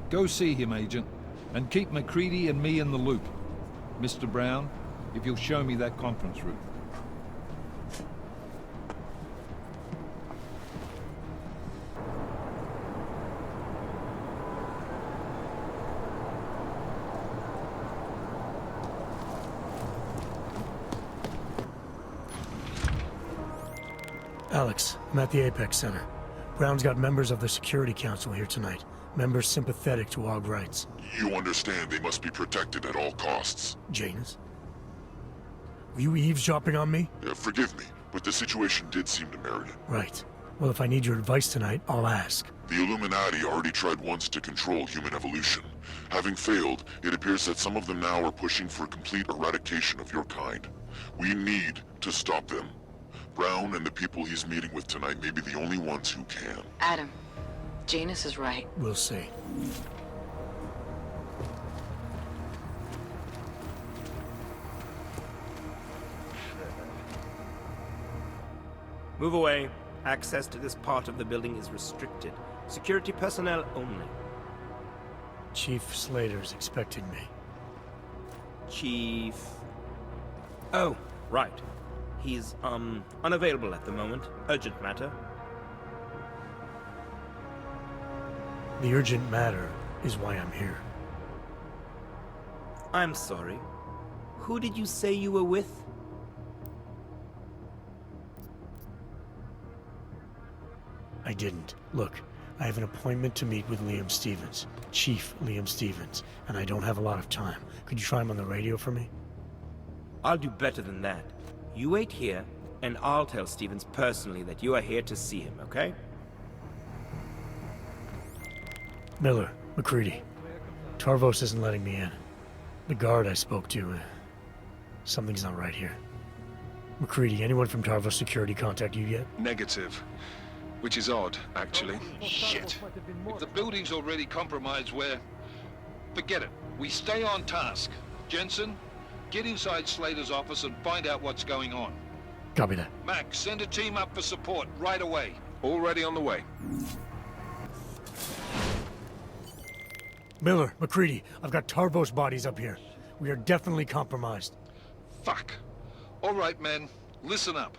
Go see him, Agent, and keep MacCready and me in the loop. Mr. Brown, if you'll show me that conference room. Alex, I'm at the Apex Center. Brown's got members of the Security Council here tonight. Members sympathetic to Aug rights. You understand they must be protected at all costs. Janus? Were you eavesdropping on me? Forgive me, but the situation did seem to merit it. Right. Well, if I need your advice tonight, I'll ask. The Illuminati already tried once to control human evolution. Having failed, it appears that some of them now are pushing for complete eradication of your kind. We need to stop them. Brown and the people he's meeting with tonight may be the only ones who can. Adam, Janus is right. We'll see. Move away. Access to this part of the building is restricted. Security personnel only. Chief Slater's expecting me. Chief... Oh, right. He's, unavailable at the moment. Urgent matter. The urgent matter is why I'm here. I'm sorry. Who did you say you were with? I didn't. Look, I have an appointment to meet with Liam Stevens, Chief Liam Stevens, and I don't have a lot of time. Could you try him on the radio for me? I'll do better than that. You wait here, and I'll tell Stevens personally that you are here to see him, okay? Miller, MacCready. Tarvos isn't letting me in. The guard I spoke to, something's not right here. MacCready, anyone from Tarvos Security contact you yet? Negative. Which is odd, actually. Shit. If the building's already compromised, forget it. We stay on task. Jensen, get inside Slater's office and find out what's going on. Copy that. Max, send a team up for support right away. Already on the way. Miller, MacCready, I've got Tarvos bodies up here. We are definitely compromised. Fuck. All right, men. Listen up.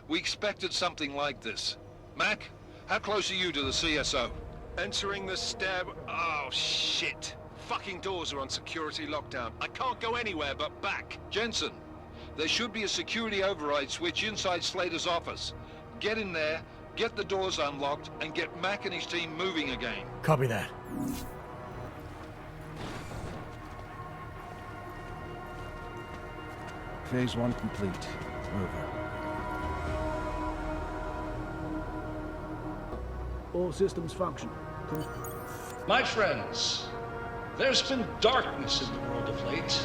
We expected something like this. Mac, how close are you to the CSO? Entering the stair... Oh, shit. Fucking doors are on security lockdown. I can't go anywhere but back. Jensen, there should be a security override switch inside Slater's office. Get in there, get the doors unlocked, and get Mac and his team moving again. Copy that. Phase 1 complete. Over. All systems function. My friends, there's been darkness in the world of late.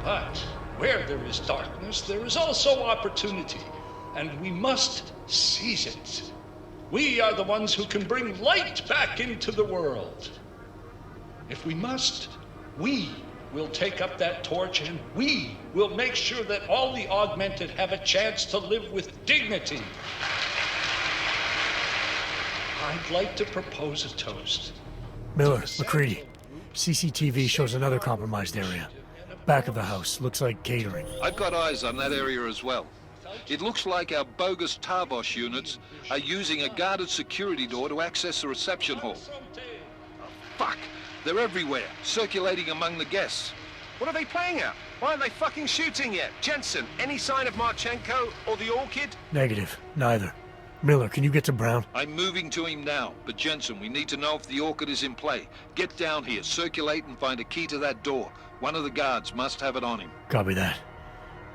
But where there is darkness, there is also opportunity, and we must seize it. We are the ones who can bring light back into the world. If we must, we will take up that torch, and we will make sure that all the augmented have a chance to live with dignity. I'd like to propose a toast. Miller, McCready. CCTV shows another compromised area. Back of the house. Looks like catering. I've got eyes on that area as well. It looks like our bogus Tarbosh units are using a guarded security door to access the reception hall. Oh, fuck! They're everywhere, circulating among the guests. What are they playing at? Why aren't they fucking shooting yet? Jensen, any sign of Marchenko or the Orchid? Negative. Neither. Miller, can you get to Brown? I'm moving to him now, but Jensen, we need to know if the Orchid is in play. Get down here, circulate and find a key to that door. One of the guards must have it on him. Copy that.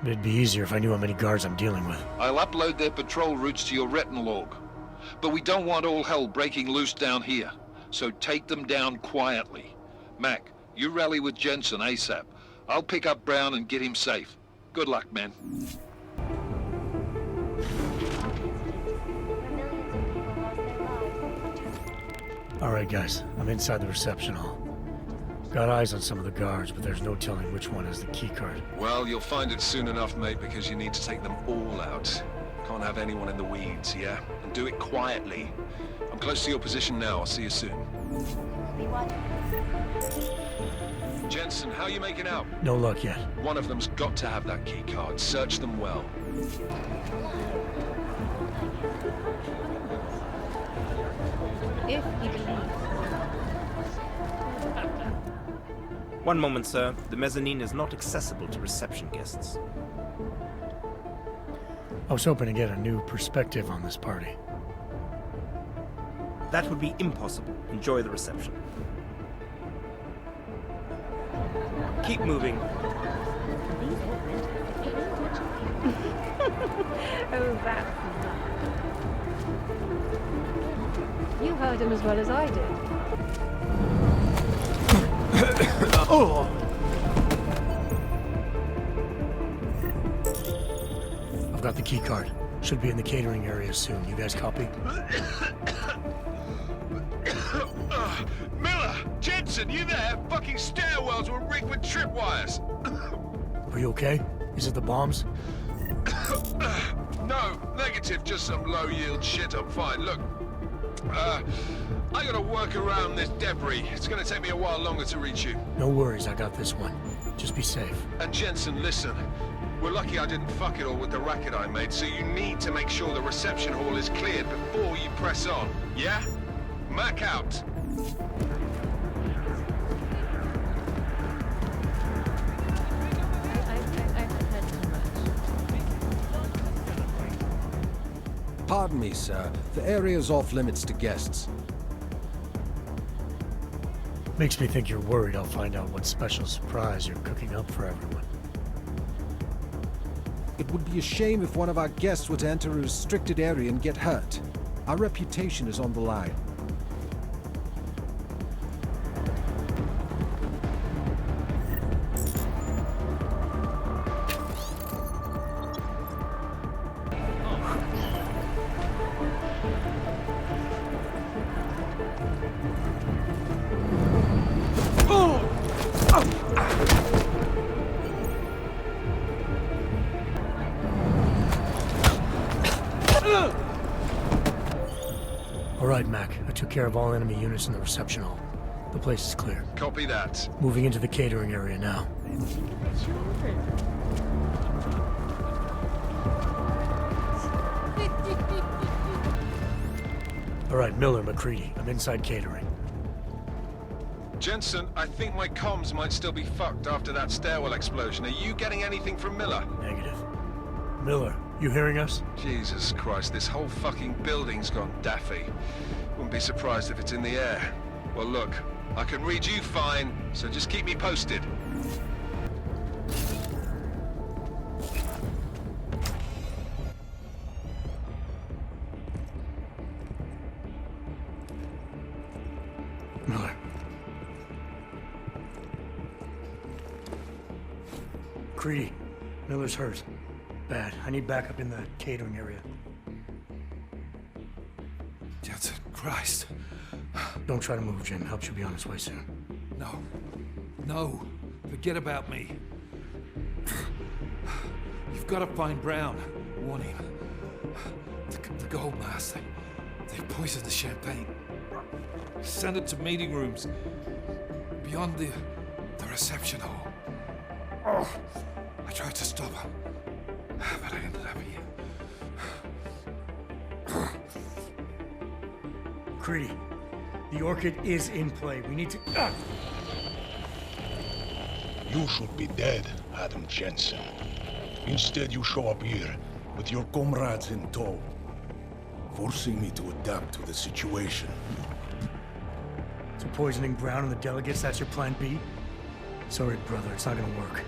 It'd be easier if I knew how many guards I'm dealing with. I'll upload their patrol routes to your retinal log. But we don't want all hell breaking loose down here. So take them down quietly. Mac, you rally with Jensen ASAP. I'll pick up Brown and get him safe. Good luck, man. Alright guys, I'm inside the reception hall. Got eyes on some of the guards, but there's no telling which one has the keycard. Well, you'll find it soon enough, mate, because you need to take them all out. Can't have anyone in the weeds, yeah? And do it quietly. I'm close to your position now. I'll see you soon. Jensen, how are you making out? No luck yet. One of them's got to have that key card. Search them well. If you believe. One moment, sir. The mezzanine is not accessible to reception guests. I was hoping to get a new perspective on this party. That would be impossible. Enjoy the reception. Keep moving. Oh, that's nice. You heard him as well as I did. Oh! I've got the key card. Should be in the catering area soon. You guys copy? Miller! Jensen, you there? Fucking stairwells were rigged with tripwires. Are you okay? Is it the bombs? No, negative. Just some low-yield shit. I'm fine. Look, I gotta work around this debris. It's gonna take me a while longer to reach you. No worries, I got this one. Just be safe. And Jensen, listen. We're lucky I didn't fuck it all with the racket I made, so you need to make sure the reception hall is cleared before you press on. Yeah? Mac out. Pardon me, sir. The area's off limits to guests. Makes me think you're worried I'll find out what special surprise you're cooking up for everyone. It would be a shame if one of our guests were to enter a restricted area and get hurt. Our reputation is on the line. Alright, Mac. I took care of all enemy units in the reception hall. The place is clear. Copy that. Moving into the catering area now. All right, Miller, McCready. I'm inside catering. Jensen, I think my comms might still be fucked after that stairwell explosion. Are you getting anything from Miller? Negative. Miller, you hearing us? Jesus Christ, this whole fucking building's gone daffy. Wouldn't be surprised if it's in the air. Well, look, I can read you fine, so just keep me posted. Miller. Creedy, Miller's hurt. Bad. I need backup in the catering area. Jensen, Christ. Don't try to move, Jim. Help should be on its way soon. No. No. Forget about me. You've got to find Brown. Warn him. The gold mask. They poisoned the champagne. Send it to meeting rooms. Beyond the reception hall. Oh, I tried to stop him. But I ended up here. Creedy, the Orchid is in play. We need to... You should be dead, Adam Jensen. Instead, you show up here with your comrades in tow, forcing me to adapt to the situation. So poisoning Brown and the delegates, that's your plan B? Sorry, brother, it's not gonna work.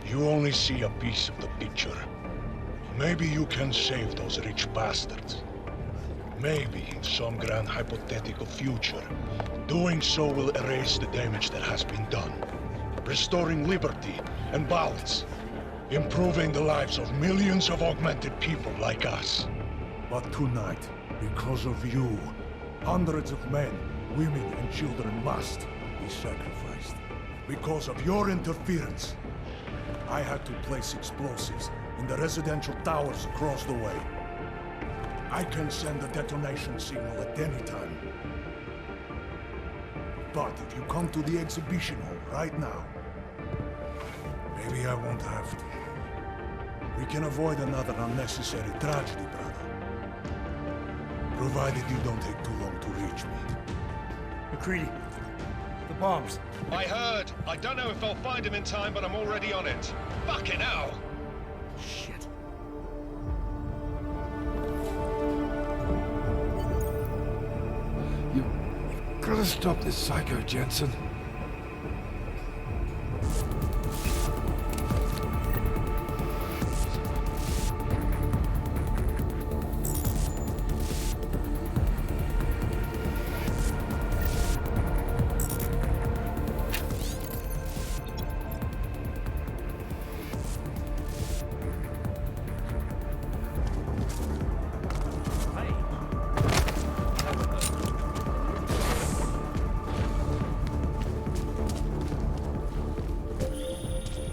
You only see a piece of the picture. Maybe you can save those rich bastards. Maybe in some grand hypothetical future, doing so will erase the damage that has been done, restoring liberty and balance, improving the lives of millions of augmented people like us. But tonight, because of you, hundreds of men, women and children must be sacrificed. Because of your interference, I had to place explosives in the residential towers across the way. I can send a detonation signal at any time. But if you come to the exhibition hall right now, maybe I won't have to. We can avoid another unnecessary tragedy, brother. Provided you don't take too long to reach me. McCready, the bombs. I heard. I don't know if I'll find him in time, but I'm already on it. Fucking hell! Shit. Gotta stop this psycho, Jensen.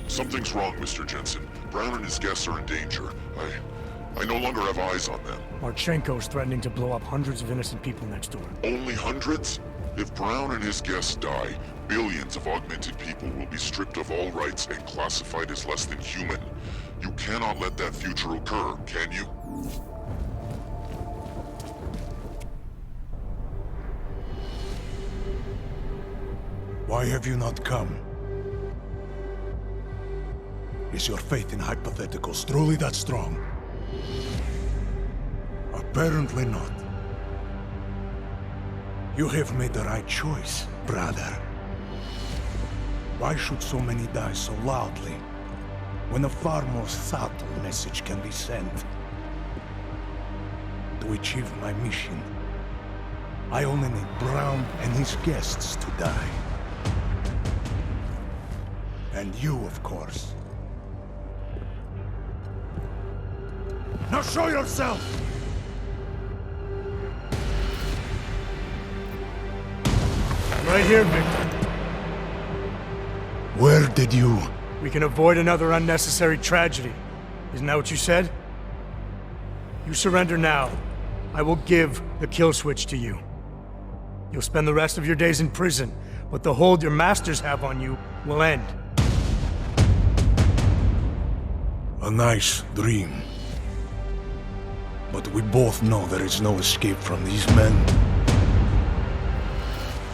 Something's wrong, Mr. Jensen. Brown and his guests are in danger. I no longer have eyes on them. Marchenko's threatening to blow up hundreds of innocent people next door. Only hundreds? If Brown and his guests die, billions of augmented people will be stripped of all rights and classified as less than human. You cannot let that future occur, can you? Why have you not come? Is your faith in hypotheticals truly that strong? Apparently not. You have made the right choice, brother. Why should so many die so loudly, when a far more subtle message can be sent? To achieve my mission, I only need Brown and his guests to die. And you, of course. Now show yourself! Right here, Victor. Where did you... We can avoid another unnecessary tragedy. Isn't that what you said? You surrender now. I will give the kill switch to you. You'll spend the rest of your days in prison, but the hold your masters have on you will end. A nice dream. But we both know there is no escape from these men.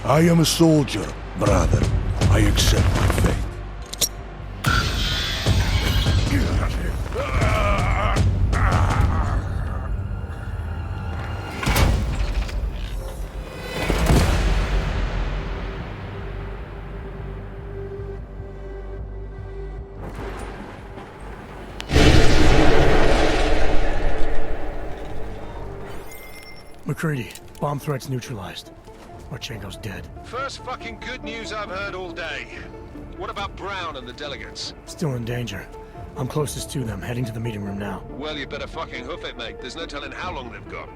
I am a soldier, brother. I accept my fate. McCready, bomb threat's neutralized. Marchenko's dead. First fucking good news I've heard all day. What about Brown and the delegates? Still in danger. I'm closest to them, heading to the meeting room now. Well, you better fucking hoof it, mate. There's no telling how long they've got.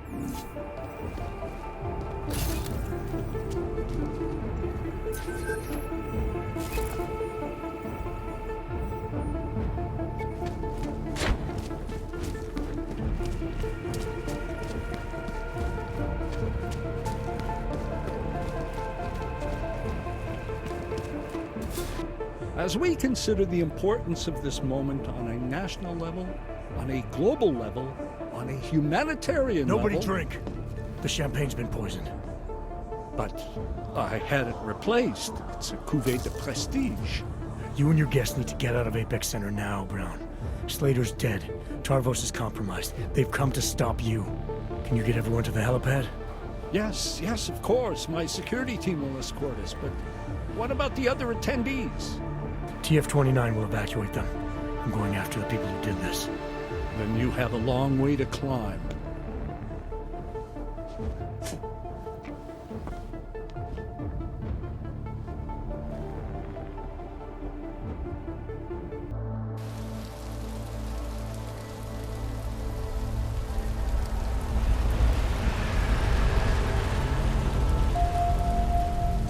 As we consider the importance of this moment on a national level, on a global level, on a humanitarian level... Nobody drink. The champagne's been poisoned. But I had it replaced. It's a cuvée de prestige. You and your guests need to get out of Apex Center now, Brown. Slater's dead. Tarvos is compromised. They've come to stop you. Can you get everyone to the helipad? Yes, of course. My security team will escort us, but what about the other attendees? TF-29 will evacuate them. I'm going after the people who did this. Then you have a long way to climb.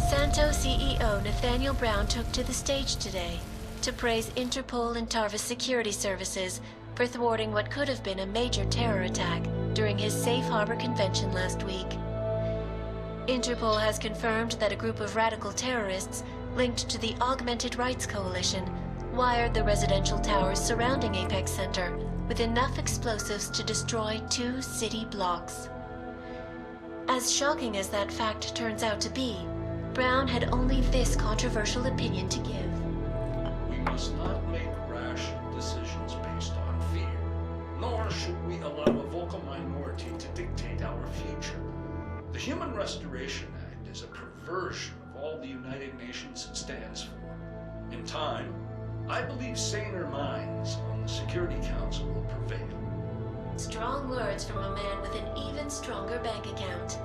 Santo CEO Nathaniel Brown took to the stage today to praise Interpol and Tarvis security services for thwarting what could have been a major terror attack during his Safe Harbor convention last week. Interpol has confirmed that a group of radical terrorists linked to the Augmented Rights Coalition wired the residential towers surrounding Apex Center with enough explosives to destroy 2 city blocks. As shocking as that fact turns out to be, Brown had only this controversial opinion to give. We must not make rash decisions based on fear, nor should we allow a vocal minority to dictate our future. The Human Restoration Act is a perversion of all the United Nations stands for. In time, I believe saner minds on the Security Council will prevail. Strong words from a man with an even stronger bank account.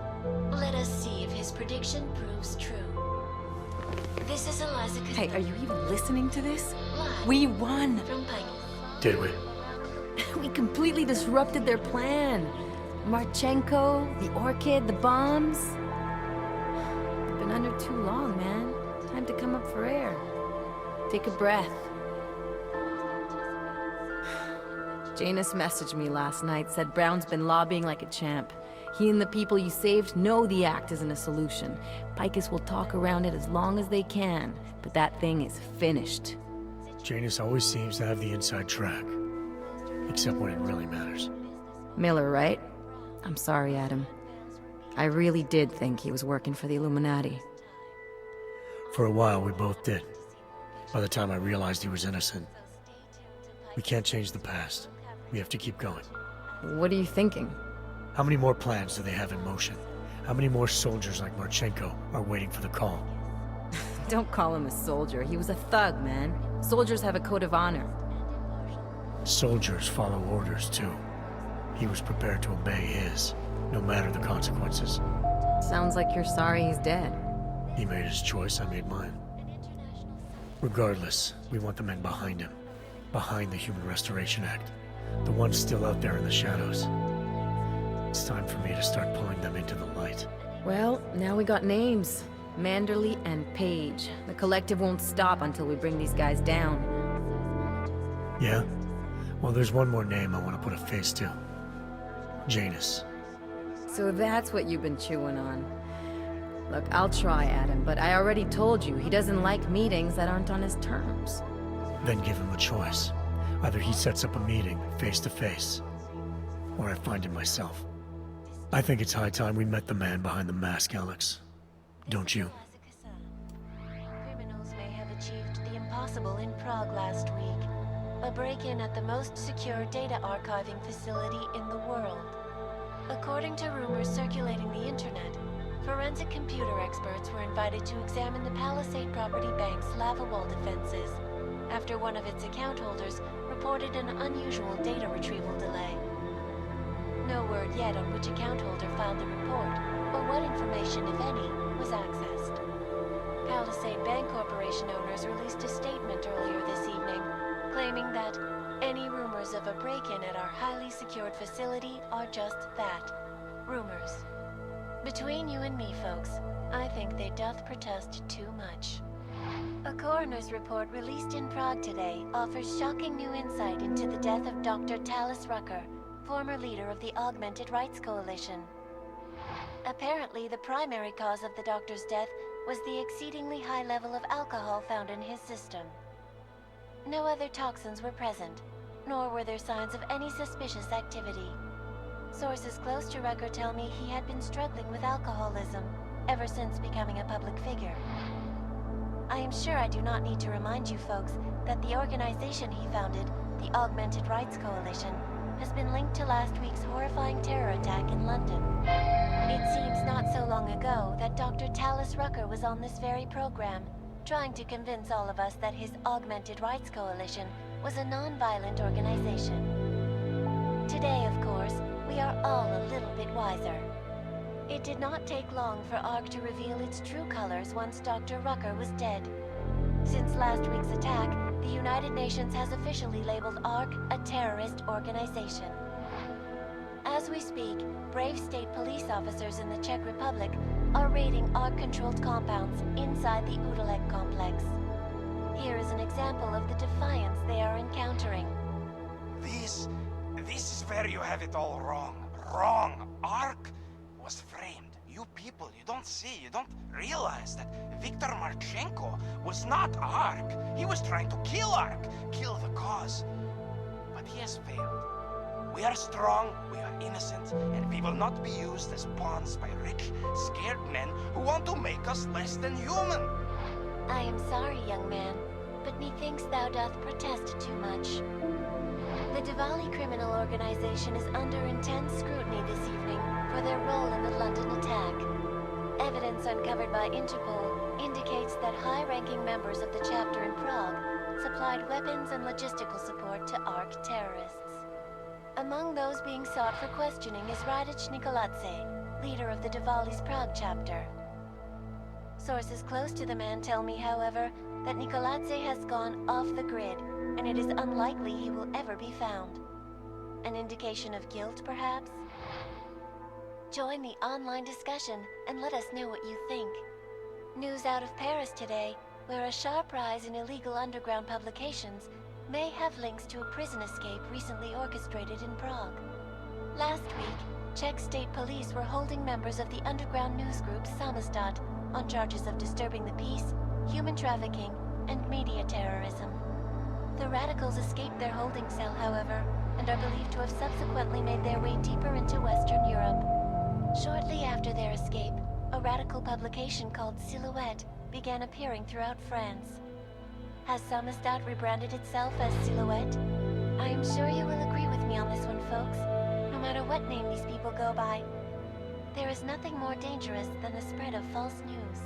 Let us see if his prediction proves true. This is Eliza. Hey, are you even listening to this? Live We won! from Pike. Did we? We completely disrupted their plan. Marchenko, the Orchid, the bombs. They've been under too long, man. Time to come up for air. Take a breath. Janus messaged me last night, said Brown's been lobbying like a champ. He and the people you saved know the act isn't a solution. Picus will talk around it as long as they can, but that thing is finished. Janus always seems to have the inside track. Except when it really matters. Miller, right? I'm sorry, Adam. I really did think he was working for the Illuminati. For a while, we both did. By the time I realized he was innocent. We can't change the past. We have to keep going. What are you thinking? How many more plans do they have in motion? How many more soldiers like Marchenko are waiting for the call? Don't call him a soldier. He was a thug, man. Soldiers have a code of honor. Soldiers follow orders, too. He was prepared to obey his, no matter the consequences. Sounds like you're sorry he's dead. He made his choice, I made mine. Regardless, we want the men behind him. Behind the Human Restoration Act. The ones still out there in the shadows. It's time for me to start pulling them into the light. Well, now we got names. Manderley and Page. The collective won't stop until we bring these guys down. Yeah? Well, there's one more name I want to put a face to. Janus. So that's what you've been chewing on. Look, I'll try, Adam, but I already told you, he doesn't like meetings that aren't on his terms. Then give him a choice. Either he sets up a meeting, face to face, or I find it myself. I think it's high time we met the man behind the mask, Alex. Don't you? Criminals may have achieved the impossible in Prague last week. A break-in at the most secure data archiving facility in the world. According to rumors circulating the internet, forensic computer experts were invited to examine the Palisade Property Bank's lava wall defenses after one of its account holders reported an unusual data retrieval delay. No word yet on which account holder filed the report, or what information, if any, was accessed. Palisade Bank Corporation owners released a statement earlier this evening, claiming that any rumors of a break-in at our highly secured facility are just that, rumors. Between you and me, folks, I think they doth protest too much. A coroner's report released in Prague today offers shocking new insight into the death of Dr. Talis Rucker, former leader of the Augmented Rights Coalition. Apparently, the primary cause of the doctor's death was the exceedingly high level of alcohol found in his system. No other toxins were present, nor were there signs of any suspicious activity. Sources close to Rucker tell me he had been struggling with alcoholism ever since becoming a public figure. I am sure I do not need to remind you folks that the organization he founded, the Augmented Rights Coalition, has been linked to last week's horrifying terror attack in London. It seems not so long ago that Dr. Talis Rucker was on this very program, trying to convince all of us that his Augmented Rights Coalition was a non-violent organization. Today, of course, we are all a little bit wiser. It did not take long for ARC to reveal its true colors once Dr. Rucker was dead. Since last week's attack, the United Nations has officially labeled ARC a terrorist organization. As we speak, brave state police officers in the Czech Republic are raiding ARC-controlled compounds inside the Udaleg complex. Here is an example of the defiance they are encountering. This is where you have it all wrong. Wrong. ARC was framed. You people, you don't see, you don't realize that Viktor Marchenko was not ARC. He was trying to kill ARC, kill the cause. But he has failed. We are strong, we are innocent, and we will not be used as pawns by rich, scared men who want to make us less than human. I am sorry, young man, but methinks thou doth protest too much. The Diwali criminal organization is under intense scrutiny this evening for their role in the London attack. Evidence uncovered by Interpol indicates that high-ranking members of the chapter in Prague supplied weapons and logistical support to ARC terrorists. Among those being sought for questioning is Radic Nikoladze, leader of the Diwali's Prague chapter. Sources close to the man tell me, however, that Nikoladze has gone off the grid, and it is unlikely he will ever be found. An indication of guilt, perhaps? Join the online discussion and let us know what you think. News out of Paris today, where a sharp rise in illegal underground publications may have links to a prison escape recently orchestrated in Prague. Last week, Czech state police were holding members of the underground news group Samizdat on charges of disturbing the peace, human trafficking, and media terrorism. The radicals escaped their holding cell, however, and are believed to have subsequently made their way deeper into Western Europe. Shortly after their escape, a radical publication called Silhouette began appearing throughout France. Has Samizdat rebranded itself as Silhouette? I am sure you will agree with me on this one, folks, no matter what name these people go by. There is nothing more dangerous than the spread of false news.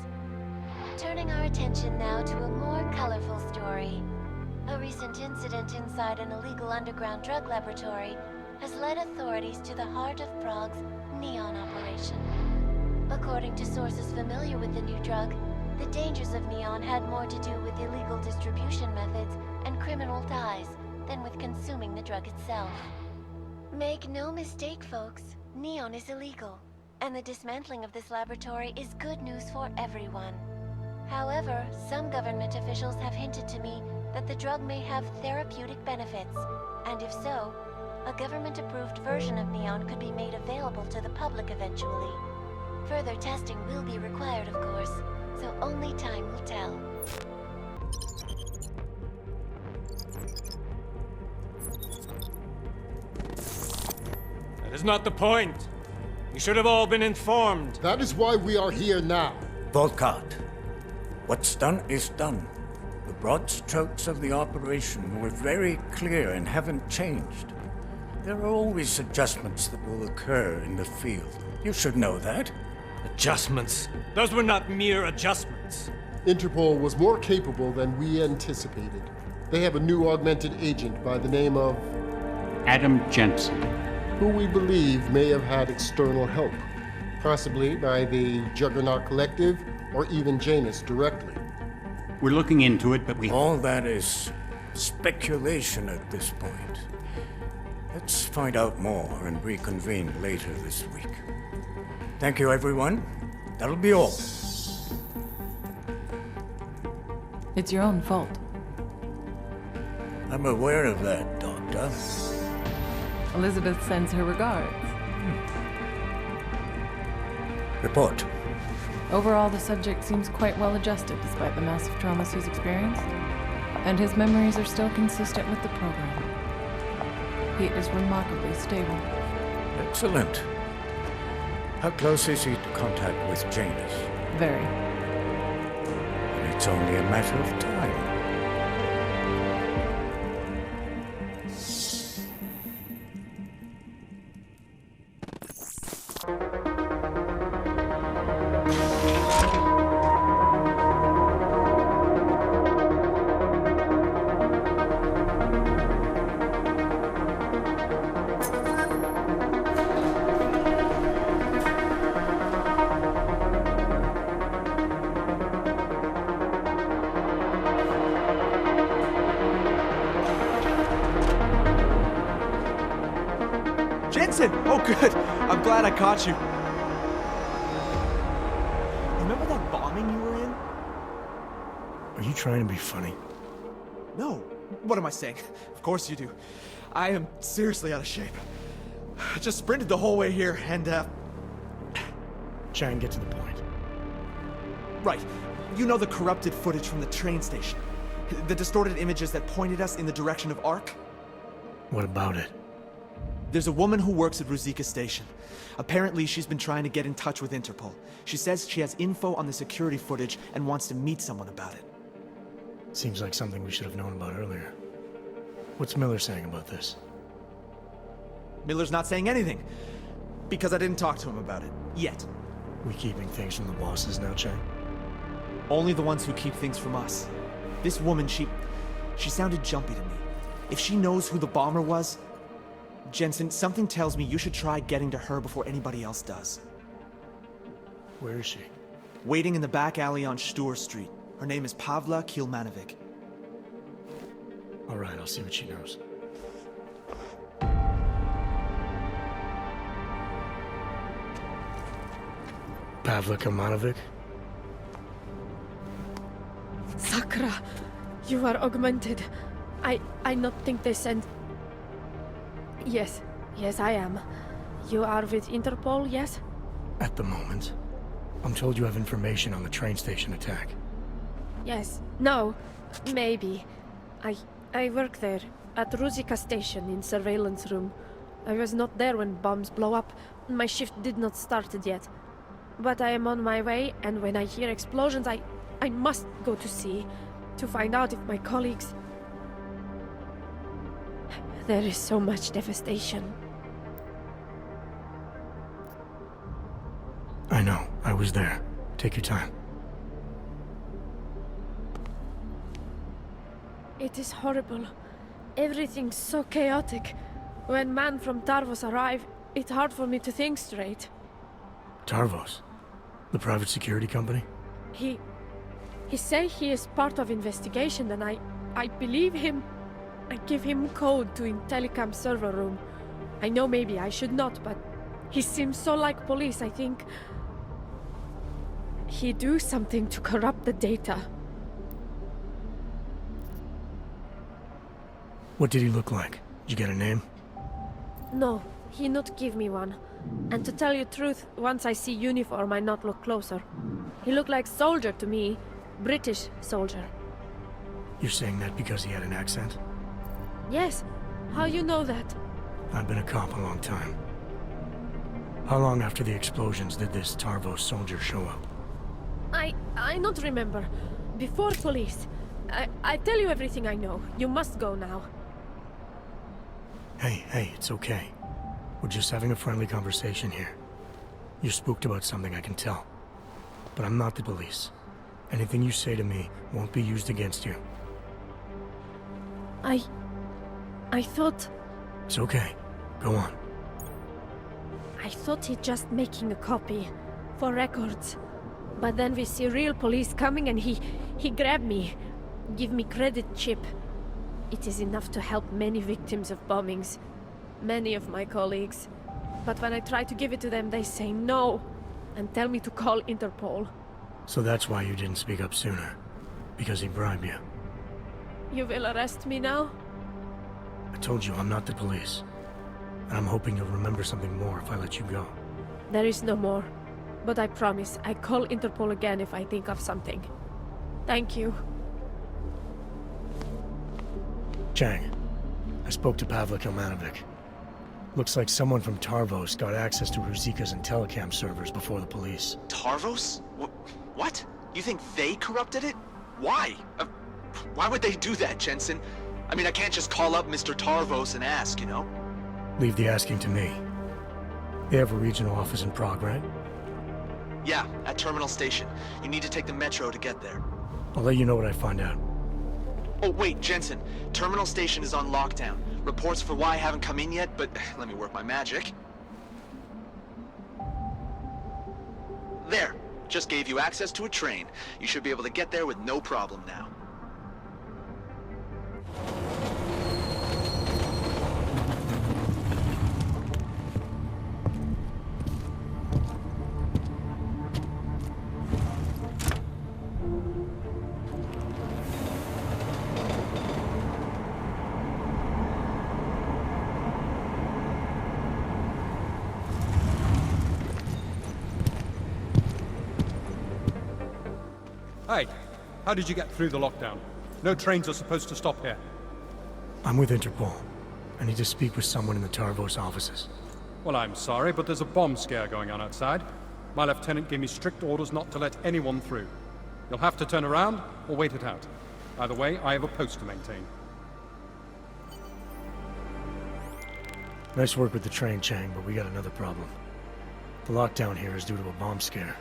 Turning our attention now to a more colorful story. A recent incident inside an illegal underground drug laboratory has led authorities to the heart of Prague's Neon operation. According to sources familiar with the new drug, the dangers of Neon had more to do with illegal distribution methods and criminal ties than with consuming the drug itself. Make no mistake, folks, Neon is illegal, and the dismantling of this laboratory is good news for everyone. However, some government officials have hinted to me that the drug may have therapeutic benefits, and if so, a government-approved version of Neon could be made available to the public eventually. Further testing will be required, of course, so only time will tell. That is not the point. You should have all been informed. That is why we are here now. Volkart, what's done is done. The broad strokes of the operation were very clear and haven't changed. There are always adjustments that will occur in the field. You should know that. Adjustments? Those were not mere adjustments. Interpol was more capable than we anticipated. They have a new augmented agent by the name of... Adam Jensen. Who we believe may have had external help. Possibly by the Juggernaut Collective, or even Janus directly. We're looking into it, but we... All that is speculation at this point. Let's find out more and reconvene later this week. Thank you, everyone. That'll be all. It's your own fault. I'm aware of that, Doctor. Elizabeth sends her regards. Report. Overall, the subject seems quite well adjusted despite the massive traumas he's experienced, and his memories are still consistent with the program. He is remarkably stable. Excellent. How close is he to contact with Janus? Very. And it's only a matter of time. Jensen! Oh, good. I'm glad I caught you. Remember that bombing you were in? Are you trying to be funny? No. What am I saying? Of course you do. I am seriously out of shape. I just sprinted the whole way here, and, Try and get to the point. Right. You know the corrupted footage from the train station? The distorted images that pointed us in the direction of Ark? What about it? There's a woman who works at Ruzicka Station. Apparently, she's been trying to get in touch with Interpol. She says she has info on the security footage and wants to meet someone about it. Seems like something we should have known about earlier. What's Miller saying about this? Miller's not saying anything. Because I didn't talk to him about it. Yet. We keeping things from the bosses now, Chang? Only the ones who keep things from us. This woman, she sounded jumpy to me. If she knows who the bomber was... Jensen, something tells me you should try getting to her before anybody else does. Where is she? Waiting in the back alley on Stur Street. Her name is Pavla Kilmanovic. All right, I'll see what she knows. Pavla Kilmanovic? Sakra, you are augmented. I not think they sent... Yes, I am. You are with Interpol, yes? At the moment. I'm told you have information on the train station attack. Yes. No. Maybe. I work there, at Ruzicka Station in surveillance room. I was not there when bombs blow up. My shift did not started yet. But I am on my way, and when I hear explosions, I must go to see, to find out if my colleagues... There is so much devastation. I know. I was there. Take your time. It is horrible. Everything's so chaotic. When man from Tarvos arrive, it's hard for me to think straight. Tarvos? The private security company? He say he is part of investigation, and I believe him. I give him code to Intellicam server room. I know maybe I should not, but he seems so like police, I think. He do something to corrupt the data. What did he look like? Did you get a name? No, he not give me one. And to tell you truth, once I see uniform, I not look closer. He look like soldier to me. British soldier. You're saying that because he had an accent? Yes. How you know that? I've been a cop a long time. How long after the explosions did this Tarvos soldier show up? I don't remember. Before police. I tell you everything I know. You must go now. Hey, it's okay. We're just having a friendly conversation here. You're spooked about something, I can tell. But I'm not the police. Anything you say to me won't be used against you. I thought... It's okay. Go on. I thought he'd just making a copy. For records. But then we see real police coming and he grabbed me. Give me credit chip. It is enough to help many victims of bombings. Many of my colleagues. But when I try to give it to them, they say no. And tell me to call Interpol. So that's why you didn't speak up sooner. Because he bribed you. You will arrest me now? I told you I'm not the police. And I'm hoping you'll remember something more if I let you go. There is no more. But I promise, I call Interpol again if I think of something. Thank you. Chang, I spoke to Pavlik Ilmanovic. Looks like someone from Tarvos got access to Ruzika's and Telecam servers before the police. Tarvos? What? You think they corrupted it? Why? Why would they do that, Jensen? I mean, I can't just call up Mr. Tarvos and ask, you know? Leave the asking to me. They have a regional office in Prague, right? Yeah, at Terminal Station. You need to take the metro to get there. I'll let you know what I find out. Oh, wait, Jensen. Terminal Station is on lockdown. Reports for why haven't come in yet, but let me work my magic. There. Just gave you access to a train. You should be able to get there with no problem now. Hey, how did you get through the lockdown? No trains are supposed to stop here. I'm with Interpol. I need to speak with someone in the Tarvos offices. Well, I'm sorry, but there's a bomb scare going on outside. My lieutenant gave me strict orders not to let anyone through. You'll have to turn around or wait it out. Either way, I have a post to maintain. Nice work with the train, Chang, but we got another problem. The lockdown here is due to a bomb scare.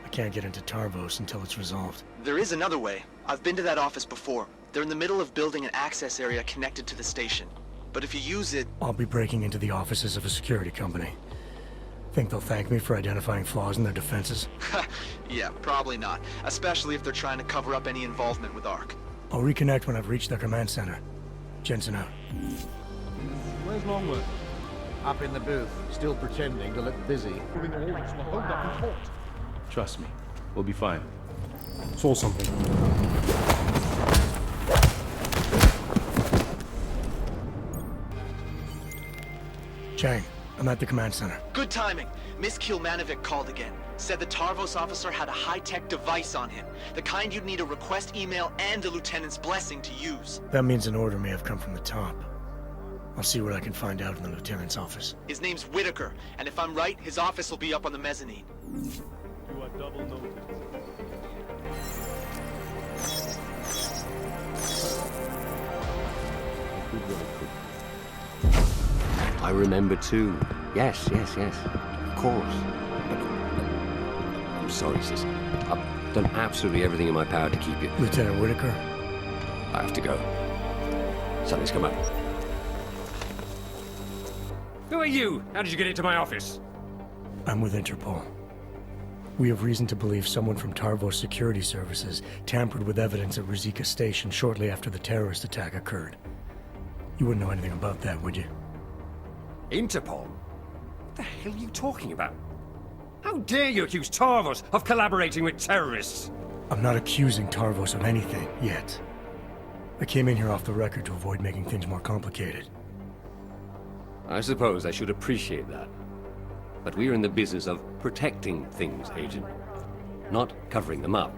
I can't get into Tarvos until it's resolved. There is another way. I've been to that office before. They're in the middle of building an access area connected to the station. But if you use it... I'll be breaking into the offices of a security company. Think they'll thank me for identifying flaws in their defenses? Yeah, probably not. Especially if they're trying to cover up any involvement with ARC. I'll reconnect when I've reached their command center. Jensen out. Where's Longworth? Up in the booth, still pretending to look busy. Moving orders will hold up in court. Trust me, we'll be fine. Saw something. Chang, I'm at the command center. Good timing. Miss Kilmanovic called again. Said the Tarvos officer had a high-tech device on him. The kind you'd need a request email and the lieutenant's blessing to use. That means an order may have come from the top. I'll see what I can find out in the lieutenant's office. His name's Whitaker, and if I'm right, his office will be up on the mezzanine. You are double noted. I remember too. Yes. Of course. I'm sorry, sis. I've done absolutely everything in my power to keep you. Lieutenant Whitaker? I have to go. Something's come up. Who are you? How did you get into my office? I'm with Interpol. We have reason to believe someone from Tarvos Security Services tampered with evidence at Ruzika Station shortly after the terrorist attack occurred. You wouldn't know anything about that, would you? Interpol? What the hell are you talking about? How dare you accuse Tarvos of collaborating with terrorists? I'm not accusing Tarvos of anything, yet. I came in here off the record to avoid making things more complicated. I suppose I should appreciate that. But we're in the business of protecting things, Agent. Not covering them up.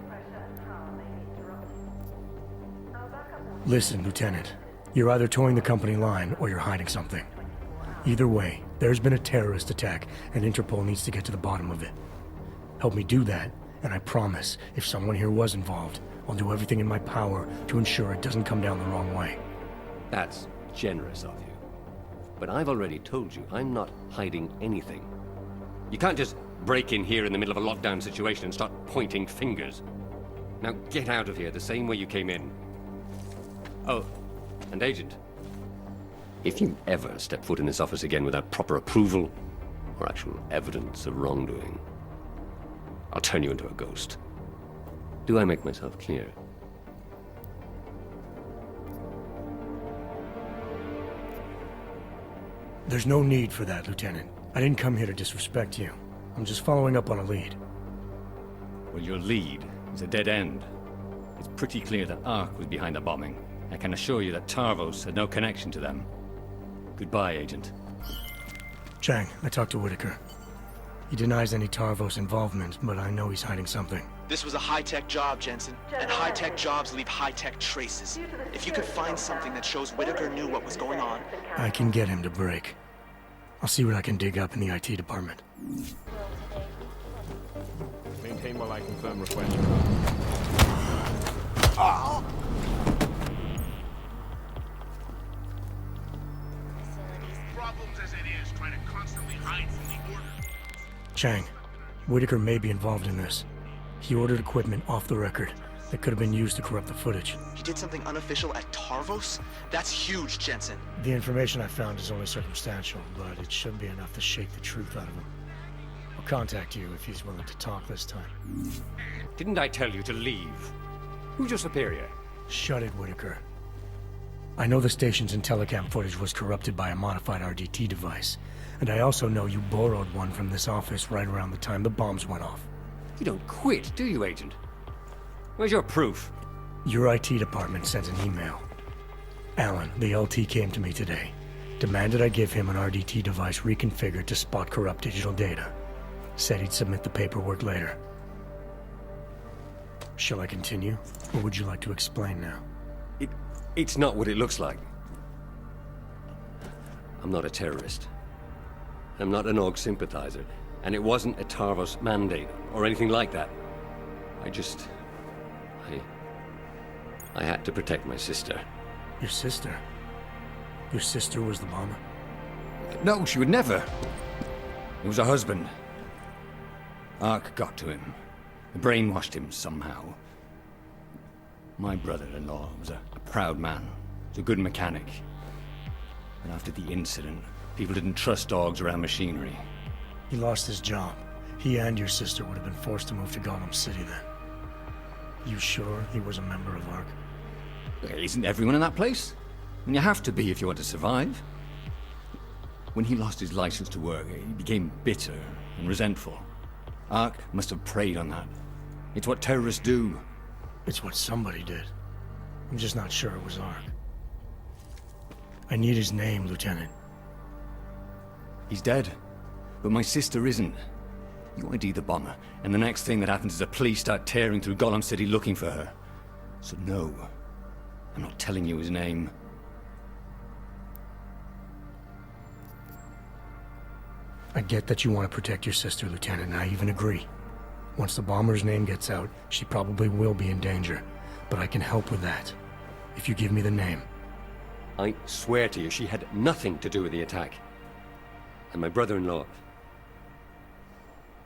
Listen, Lieutenant. You're either towing the company line, or you're hiding something. Either way, there's been a terrorist attack, and Interpol needs to get to the bottom of it. Help me do that, and I promise, if someone here was involved, I'll do everything in my power to ensure it doesn't come down the wrong way. That's generous of you. But I've already told you, I'm not hiding anything. You can't just break in here in the middle of a lockdown situation and start pointing fingers. Now get out of here the same way you came in. Oh, and Agent, if you ever step foot in this office again without proper approval or actual evidence of wrongdoing, I'll turn you into a ghost. Do I make myself clear? There's no need for that, Lieutenant. I didn't come here to disrespect you. I'm just following up on a lead. Well, your lead is a dead end. It's pretty clear that Ark was behind the bombing. I can assure you that Tarvos had no connection to them. Goodbye, Agent. Chang, I talked to Whitaker. He denies any Tarvos involvement, but I know he's hiding something. This was a high-tech job, Jensen, and high-tech jobs leave high-tech traces. If you could find something that shows Whitaker knew what was going on... I can get him to break. I'll see what I can dig up in the IT department. Maintain while I confirm request. Problems as it is, trying to constantly hide from the order. Chang, Whitaker may be involved in this. He ordered equipment off the record that could have been used to corrupt the footage. He did something unofficial at Tarvos? That's huge, Jensen. The information I found is only circumstantial, but it should be enough to shake the truth out of him. I'll contact you if he's willing to talk this time. Didn't I tell you to leave? Who's your superior? Shut it, Whitaker. I know the station's telecam footage was corrupted by a modified RDT device, and I also know you borrowed one from this office right around the time the bombs went off. You don't quit, do you, Agent? Where's your proof? Your IT department sent an email. Alan, the LT, came to me today. Demanded I give him an RDT device reconfigured to spot corrupt digital data. Said he'd submit the paperwork later. Shall I continue, or would you like to explain now? It's not what it looks like. I'm not a terrorist. I'm not an AUG sympathizer, and it wasn't a Tarvos mandate or anything like that. I had to protect my sister. Your sister? Your sister was the bomber? No, she would never. It was her husband. Ark got to him. Brainwashed him somehow. My brother-in-law was a proud man. He was a good mechanic. And after the incident, people didn't trust dogs around machinery. He lost his job. He and your sister would have been forced to move to Golem City then. You sure he was a member of ARC? Isn't everyone in that place? And you have to be if you want to survive. When he lost his license to work, he became bitter and resentful. Ark must have preyed on that. It's what terrorists do. It's what somebody did. I'm just not sure it was ARC. I need his name, Lieutenant. He's dead. But my sister isn't. You ID the bomber, and the next thing that happens is the police start tearing through Golem City looking for her. So no, I'm not telling you his name. I get that you want to protect your sister, Lieutenant, and I even agree. Once the bomber's name gets out, she probably will be in danger. But I can help with that, if you give me the name. I swear to you, she had nothing to do with the attack. And my brother-in-law,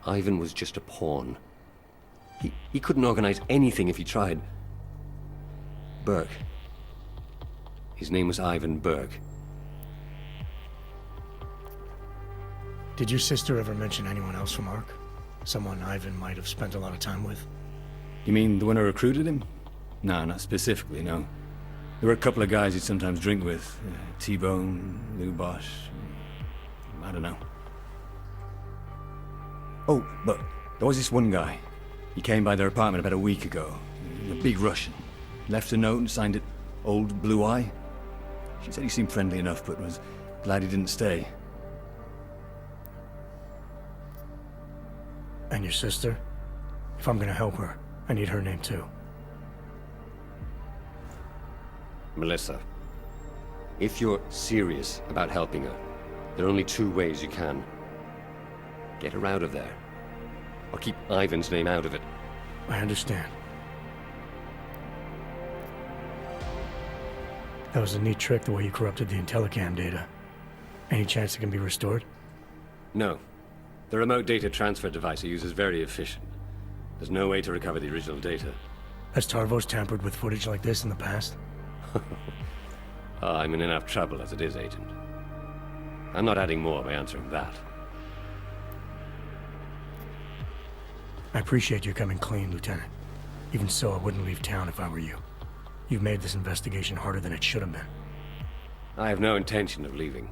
Ivan, was just a pawn. He couldn't organize anything if he tried. Burke. His name was Ivan Burke. Did your sister ever mention anyone else from ARC? Someone Ivan might have spent a lot of time with? You mean the one who recruited him? No, not specifically, no. There were a couple of guys he'd sometimes drink with. T-Bone, Lou Bosch. I don't know. Oh, but there was this one guy. He came by their apartment about a week ago. A big Russian. Left a note and signed it Old Blue Eye. She said he seemed friendly enough, but was glad he didn't stay. And your sister? If I'm gonna help her, I need her name too. Melissa. If you're serious about helping her, There are only two ways you can. Get her out of there. Or keep Ivan's name out of it. I understand. That was a neat trick, the way you corrupted the Intellicam data. Any chance it can be restored? No. The remote data transfer device I use is very efficient. There's no way to recover the original data. Has Tarvos tampered with footage like this in the past? I'm in enough trouble as it is, Agent. I'm not adding more by answering that. I appreciate you coming clean, Lieutenant. Even so, I wouldn't leave town if I were you. You've made this investigation harder than it should have been. I have no intention of leaving.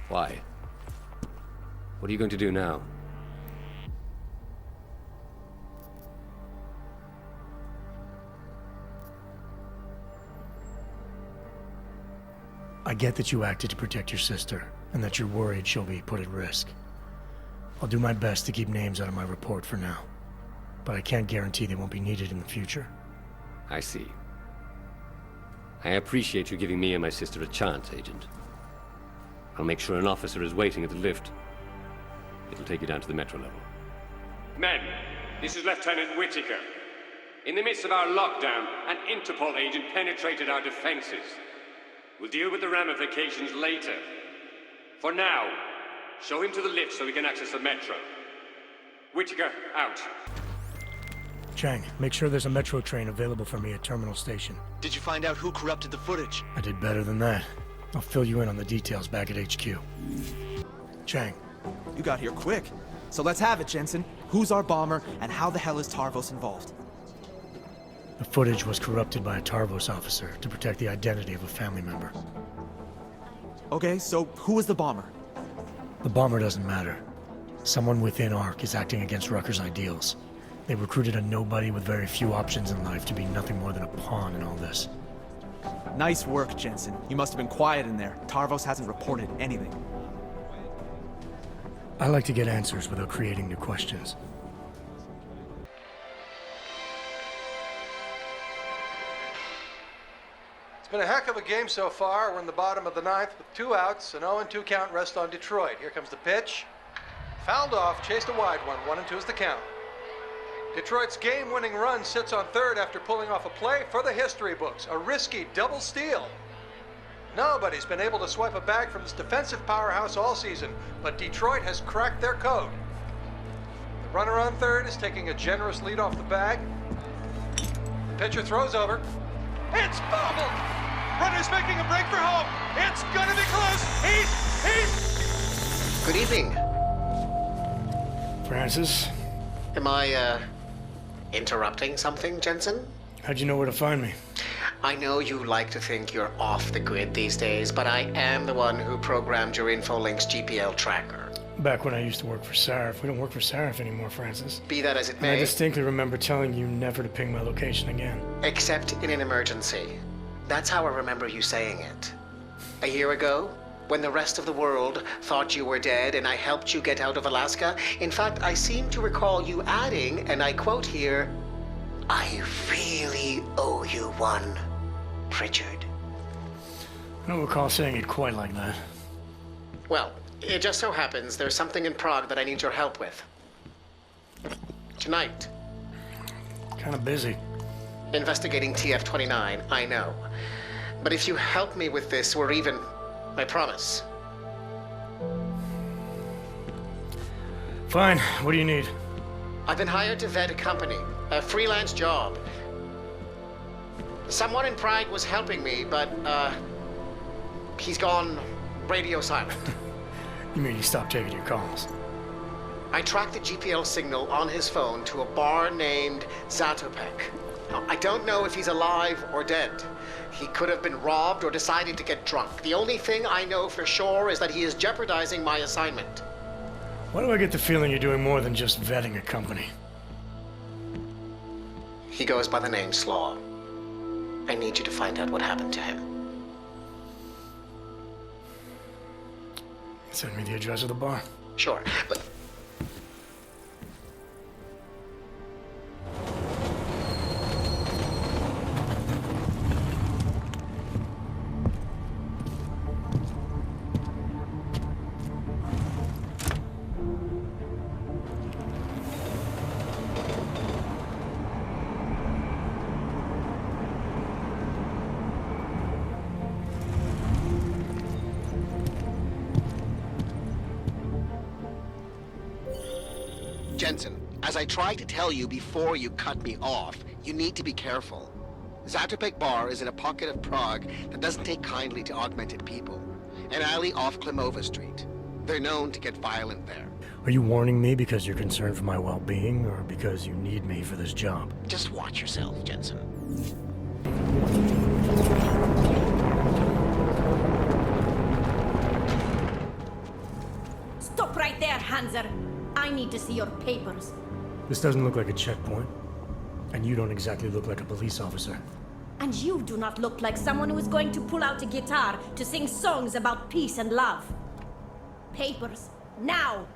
Why? What are you going to do now? I get that you acted to protect your sister, and that you're worried she'll be put at risk. I'll do my best to keep names out of my report for now, but I can't guarantee they won't be needed in the future. I see. I appreciate you giving me and my sister a chance, Agent. I'll make sure an officer is waiting at the lift. It'll take you down to the metro level. Men, this is Lieutenant Whitaker. In the midst of our lockdown, an Interpol agent penetrated our defenses. We'll deal with the ramifications later. For now, show him to the lift so we can access the metro. Whitaker, out. Chang, make sure there's a metro train available for me at Terminal Station. Did you find out who corrupted the footage? I did better than that. I'll fill you in on the details back at HQ. Chang. You got here quick. So let's have it, Jensen. Who's our bomber, and how the hell is Tarvos involved? The footage was corrupted by a Tarvos officer to protect the identity of a family member. Okay, so who was the bomber? The bomber doesn't matter. Someone within ARC is acting against Rucker's ideals. They recruited a nobody with very few options in life to be nothing more than a pawn in all this. Nice work, Jensen. You must have been quiet in there. Tarvos hasn't reported anything. I like to get answers without creating new questions. It's been a heck of a game so far. We're in the bottom of the ninth with 2 outs, an 0-2 count rest on Detroit. Here comes the pitch. Fouled off, chased a wide one. 1-2 is the count. Detroit's game-winning run sits on third after pulling off a play for the history books. A risky double steal. Nobody's been able to swipe a bag from this defensive powerhouse all season, but Detroit has cracked their code. The runner on third is taking a generous lead off the bag. The pitcher throws over. It's bobbled! Runner's making a break for home. It's gonna be close. He's... Good evening. Francis? Am I, interrupting something, Jensen? How'd you know where to find me? I know you like to think you're off the grid these days, but I am the one who programmed your Infolink's GPL tracker. Back when I used to work for Sarif. We don't work for Sarif anymore, Francis. Be that as it And may. I distinctly remember telling you never to ping my location again. Except in an emergency. That's how I remember you saying it. A year ago, when the rest of the world thought you were dead and I helped you get out of Alaska, in fact, I seem to recall you adding, and I quote here, "I really owe you one, Pritchard." I don't recall saying it quite like that. Well, it just so happens there's something in Prague that I need your help with. Tonight. Kind of busy. Investigating TF-29, I know. But if you help me with this, we're even. I promise. Fine. What do you need? I've been hired to vet a company. A freelance job. Someone in Prague was helping me, but, he's gone radio silent. You mean he stopped taking your calls? I tracked the GPL signal on his phone to a bar named Zatopek. Now, I don't know if he's alive or dead. He could have been robbed or decided to get drunk. The only thing I know for sure is that he is jeopardizing my assignment. Why do I get the feeling you're doing more than just vetting a company? He goes by the name Slaw. I need you to find out what happened to him. Send me the address of the bar. Sure, but... Jensen, as I tried to tell you before you cut me off, you need to be careful. Zatopek Bar is in a pocket of Prague that doesn't take kindly to augmented people. An alley off Klimova Street. They're known to get violent there. Are you warning me because you're concerned for my well-being, or because you need me for this job? Just watch yourself, Jensen. Stop right there, Hanser. I need to see your papers. This doesn't look like a checkpoint. And you don't exactly look like a police officer. And you do not look like someone who is going to pull out a guitar to sing songs about peace and love. Papers, now!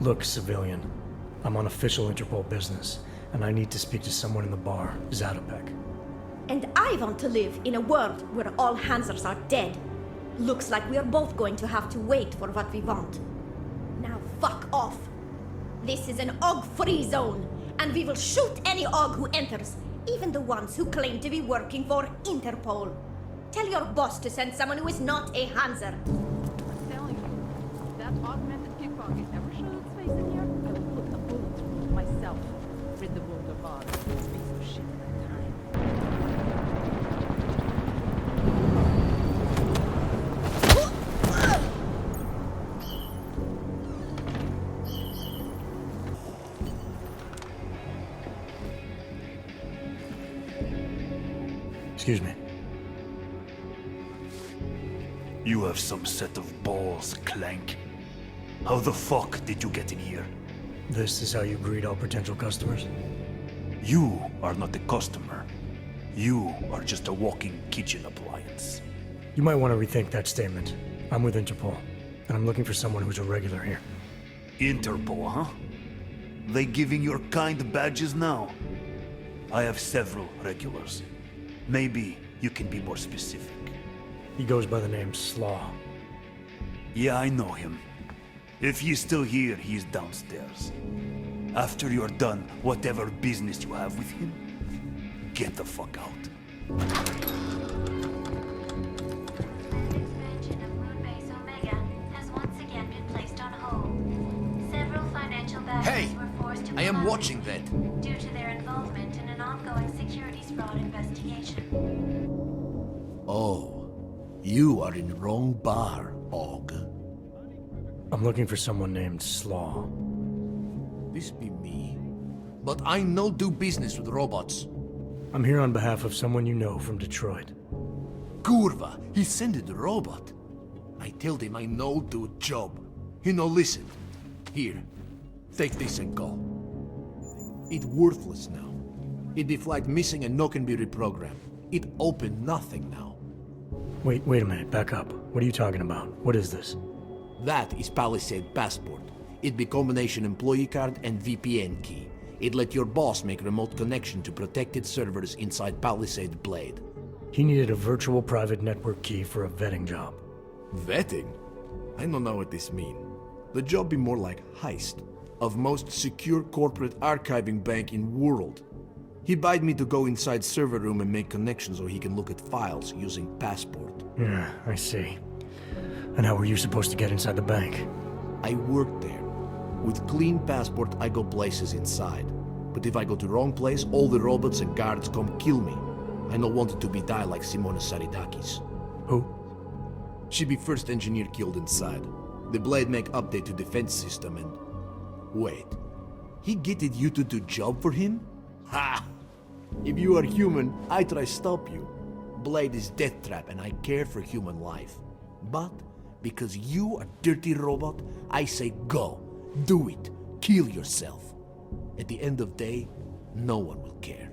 Look, civilian. I'm on official Interpol business, and I need to speak to someone in the bar, Zatopek. And I want to live in a world where all Hansers are dead. Looks like we are both going to have to wait for what we want. Now fuck off. This is an OG-free zone, and we will shoot any OG who enters, even the ones who claim to be working for Interpol. Tell your boss to send someone who is not a Hanser. I'm telling you, that augmented pickpocket ever showed its face in here, I will put a bullet through it myself. Rid the world of Oz. Let's make some shit that time. Excuse me. You have some set of balls, Clank. How the fuck did you get in here? This is how you greet all potential customers? You are not a customer. You are just a walking kitchen appliance. You might want to rethink that statement. I'm with Interpol, and I'm looking for someone who's a regular here. Interpol, huh? They giving your kind badges now? I have several regulars. Maybe you can be more specific. He goes by the name Slaw. Yeah, I know him. If he's still here, he's downstairs. After you're done, whatever business you have with him, get the fuck out. Expansion of Moonbase Omega has once again been placed on hold. Several financial battles were forced to I am pause watching that. due to their involvement in an ongoing securities fraud investigation. Oh, you are in wrong bar, Og. I'm looking for someone named Slaw. This be me. But I no do business with robots. I'm here on behalf of someone you know from Detroit. Kurva, he sent the robot. I told him I no do job. He no listen. Here, take this and go. It worthless now. It be flight missing and no can be reprogrammed. It open nothing now. Wait a minute, back up. What are you talking about? What is this? That is Palisade Passport. It be combination employee card and VPN key. It let your boss make remote connection to protected servers inside Palisade Blade. He needed a virtual private network key for a vetting job. Vetting? I don't know what this mean. The job be more like heist of most secure corporate archiving bank in world. He bade me to go inside server room and make connections so he can look at files using Passport. Yeah, I see. And how were you supposed to get inside the bank? I worked there. With clean Passport, I go places inside. But if I go to wrong place, all the robots and guards come kill me. I don't want it to be die like Simona Saridakis. Who? She be first engineer killed inside. The Blade make update to defense system and... Wait. He getted you to do job for him? Ha! If you are human, I try stop you. Blade is death trap and I care for human life. But, because you a dirty robot, I say go. Do it. Kill yourself. At the end of day, no one will care.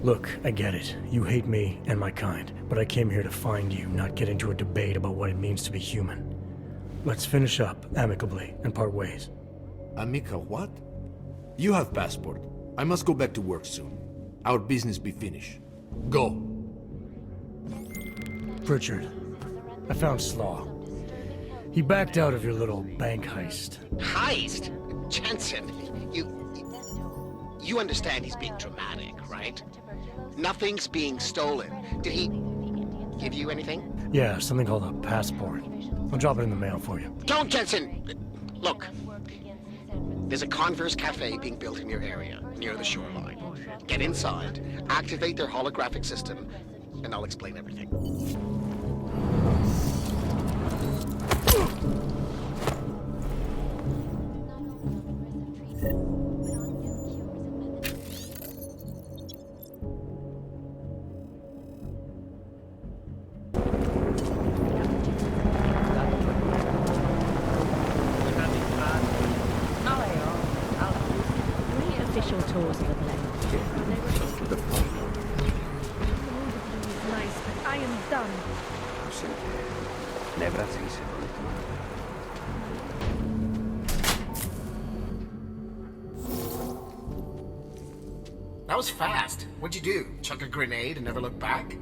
Look, I get it. You hate me and my kind, but I came here to find you, not get into a debate about what it means to be human. Let's finish up amicably and part ways. Amica what? You have Passport. I must go back to work soon. Our business be finished. Go. Pritchard, I found Slaw. He backed out of your little bank heist. Heist? Jensen, You understand he's being dramatic, right? Nothing's being stolen. Did he give you anything? Yeah, something called a passport. I'll drop it in the mail for you. Don't, Jensen! Look, there's a Converse cafe being built in your area, near the shoreline. Get inside, activate their holographic system, and I'll explain everything. Tours of the blade. Nice, but I am done. That was fast. What'd you do? Chuck a grenade and never look back?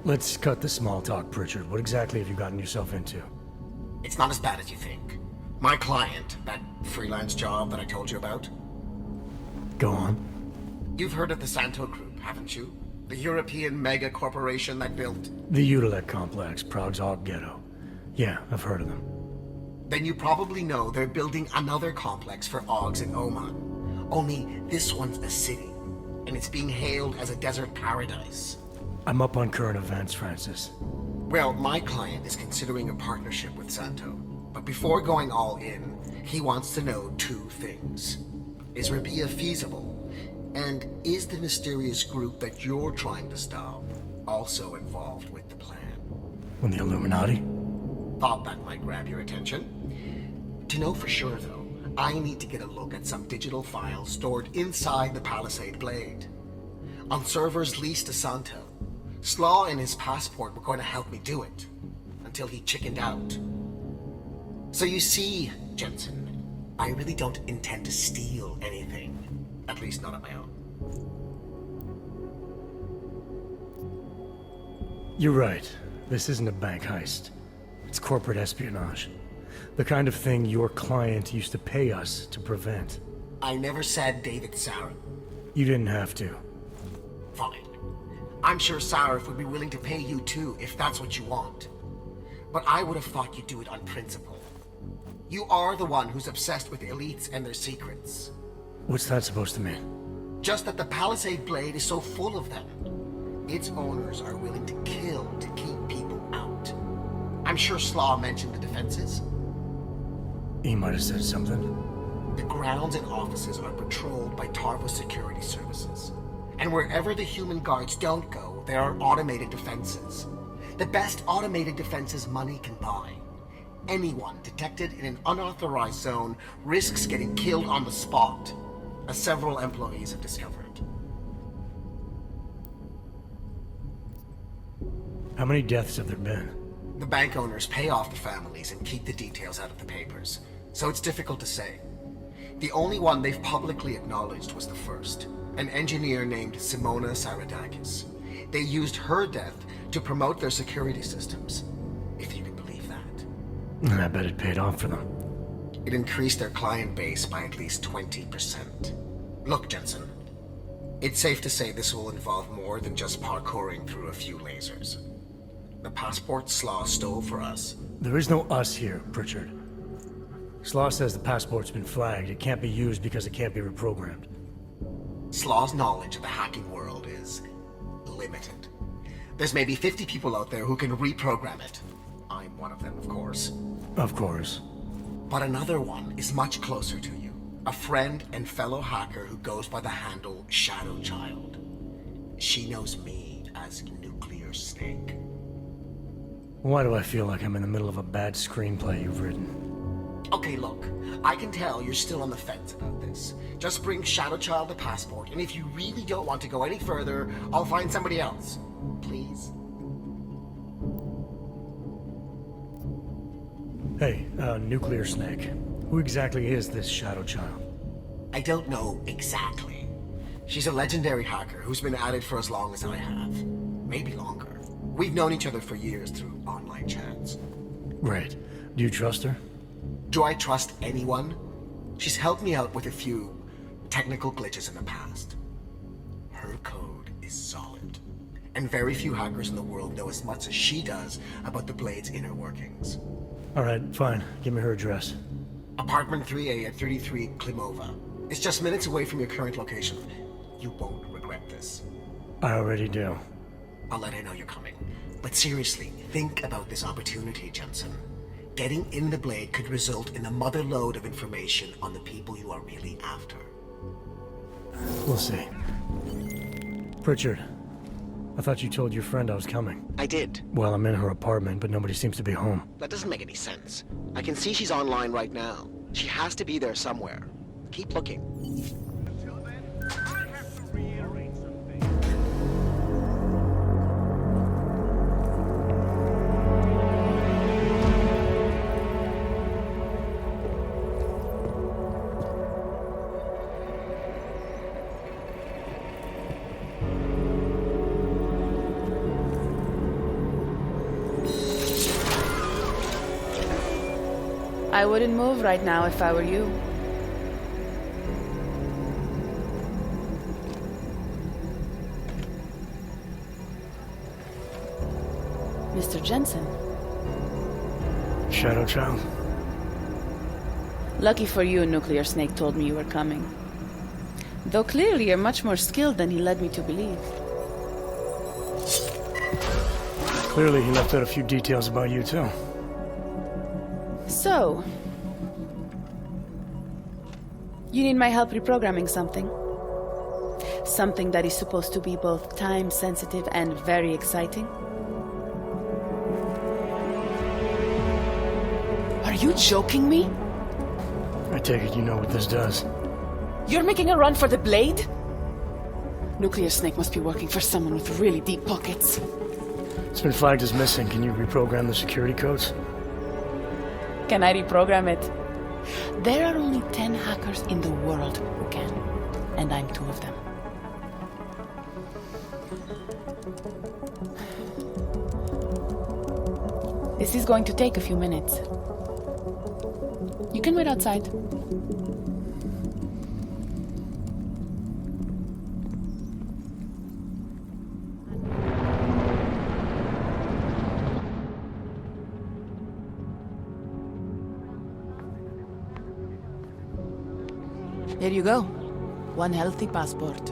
Let's cut the small talk, Pritchard. What exactly have you gotten yourself into? It's not as bad as you think. My client, that freelance job that I told you about. Go on. You've heard of the Santo Group, haven't you? The European mega corporation that built... The Utilec complex, Prague's Og ghetto. Yeah, I've heard of them. Then you probably know they're building another complex for Ogs in Oman. Only this one's a city, and it's being hailed as a desert paradise. I'm up on current events, Francis. Well, my client is considering a partnership with Santo. But before going all in, he wants to know two things. Is Rabia feasible? And is the mysterious group that you're trying to stop also involved with the plan? When the Illuminati? Thought that might grab your attention. To know for sure, though, I need to get a look at some digital files stored inside the Palisade Blade. On servers leased to Santo. Slaw and his passport were going to help me do it. Until he chickened out. So you see, Jensen, I really don't intend to steal anything. At least not on my own. You're right. This isn't a bank heist. It's corporate espionage. The kind of thing your client used to pay us to prevent. I never said David Sarif. You didn't have to. Fine. I'm sure Sarif would be willing to pay you too, if that's what you want. But I would have thought you'd do it on principle. You are the one who's obsessed with elites and their secrets. What's that supposed to mean? Just that the Palisade Blade is so full of them. Its owners are willing to kill to keep people out. I'm sure Slaw mentioned the defenses. He might have said something. The grounds and offices are patrolled by Tarva security services. And wherever the human guards don't go, there are automated defenses. The best automated defenses money can buy. Anyone detected in an unauthorized zone risks getting killed on the spot, as several employees have discovered. How many deaths have there been? The bank owners pay off the families and keep the details out of the papers, so it's difficult to say. The only one they've publicly acknowledged was the first, an engineer named Simona Saradakis. They used her death to promote their security systems, if you can believe that. I bet it paid off for them. It increased their client base by at least 20%. Look, Jensen, it's safe to say this will involve more than just parkouring through a few lasers. The passport Slaw stole for us. There is no us here, Pritchard. Slaw says the passport's been flagged. It can't be used because it can't be reprogrammed. Slaw's knowledge of the hacking world is limited. There's maybe 50 people out there who can reprogram it. I'm one of them, of course. Of course. But another one is much closer to you. A friend and fellow hacker who goes by the handle Shadow Child. She knows me as Nuclear Snake. Why do I feel like I'm in the middle of a bad screenplay you've written? Okay, look, I can tell you're still on the fence about this. Just bring Shadow Child the passport, and if you really don't want to go any further, I'll find somebody else. Please? Hey, Nuclear Snake. Who exactly is this Shadow Child? I don't know exactly. She's a legendary hacker who's been at it for as long as I have. Maybe longer. We've known each other for years through online chats. Right. Do you trust her? Do I trust anyone? She's helped me out with a few technical glitches in the past. Her code is solid, and very few hackers in the world know as much as she does about the Blade's inner workings. Alright, fine. Give me her address. Apartment 3A at 33 Klimova. It's just minutes away from your current location. You won't regret this. I already do. I'll let her know you're coming. But seriously, think about this opportunity, Jensen. Getting in the Blade could result in a mother lode of information on the people you are really after. We'll see. Pritchard, I thought you told your friend I was coming. I did. Well, I'm in her apartment, but nobody seems to be home. That doesn't make any sense. I can see she's online right now. She has to be there somewhere. Keep looking. I wouldn't move right now if I were you. Mr. Jensen. Shadow Child? Lucky for you, Nuclear Snake told me you were coming. Though clearly you're much more skilled than he led me to believe. Clearly he left out a few details about you, too. So, you need my help reprogramming something. Something that is supposed to be both time-sensitive and very exciting. Are you joking me? I take it you know what this does. You're making a run for the Blade? Nuclear Snake must be working for someone with really deep pockets. It's been flagged as missing. Can you reprogram the security codes? Can I reprogram it? There are only 10 hackers in the world who can, and I'm 2 of them. This is going to take a few minutes. You can wait outside. Here you go. 1 healthy passport.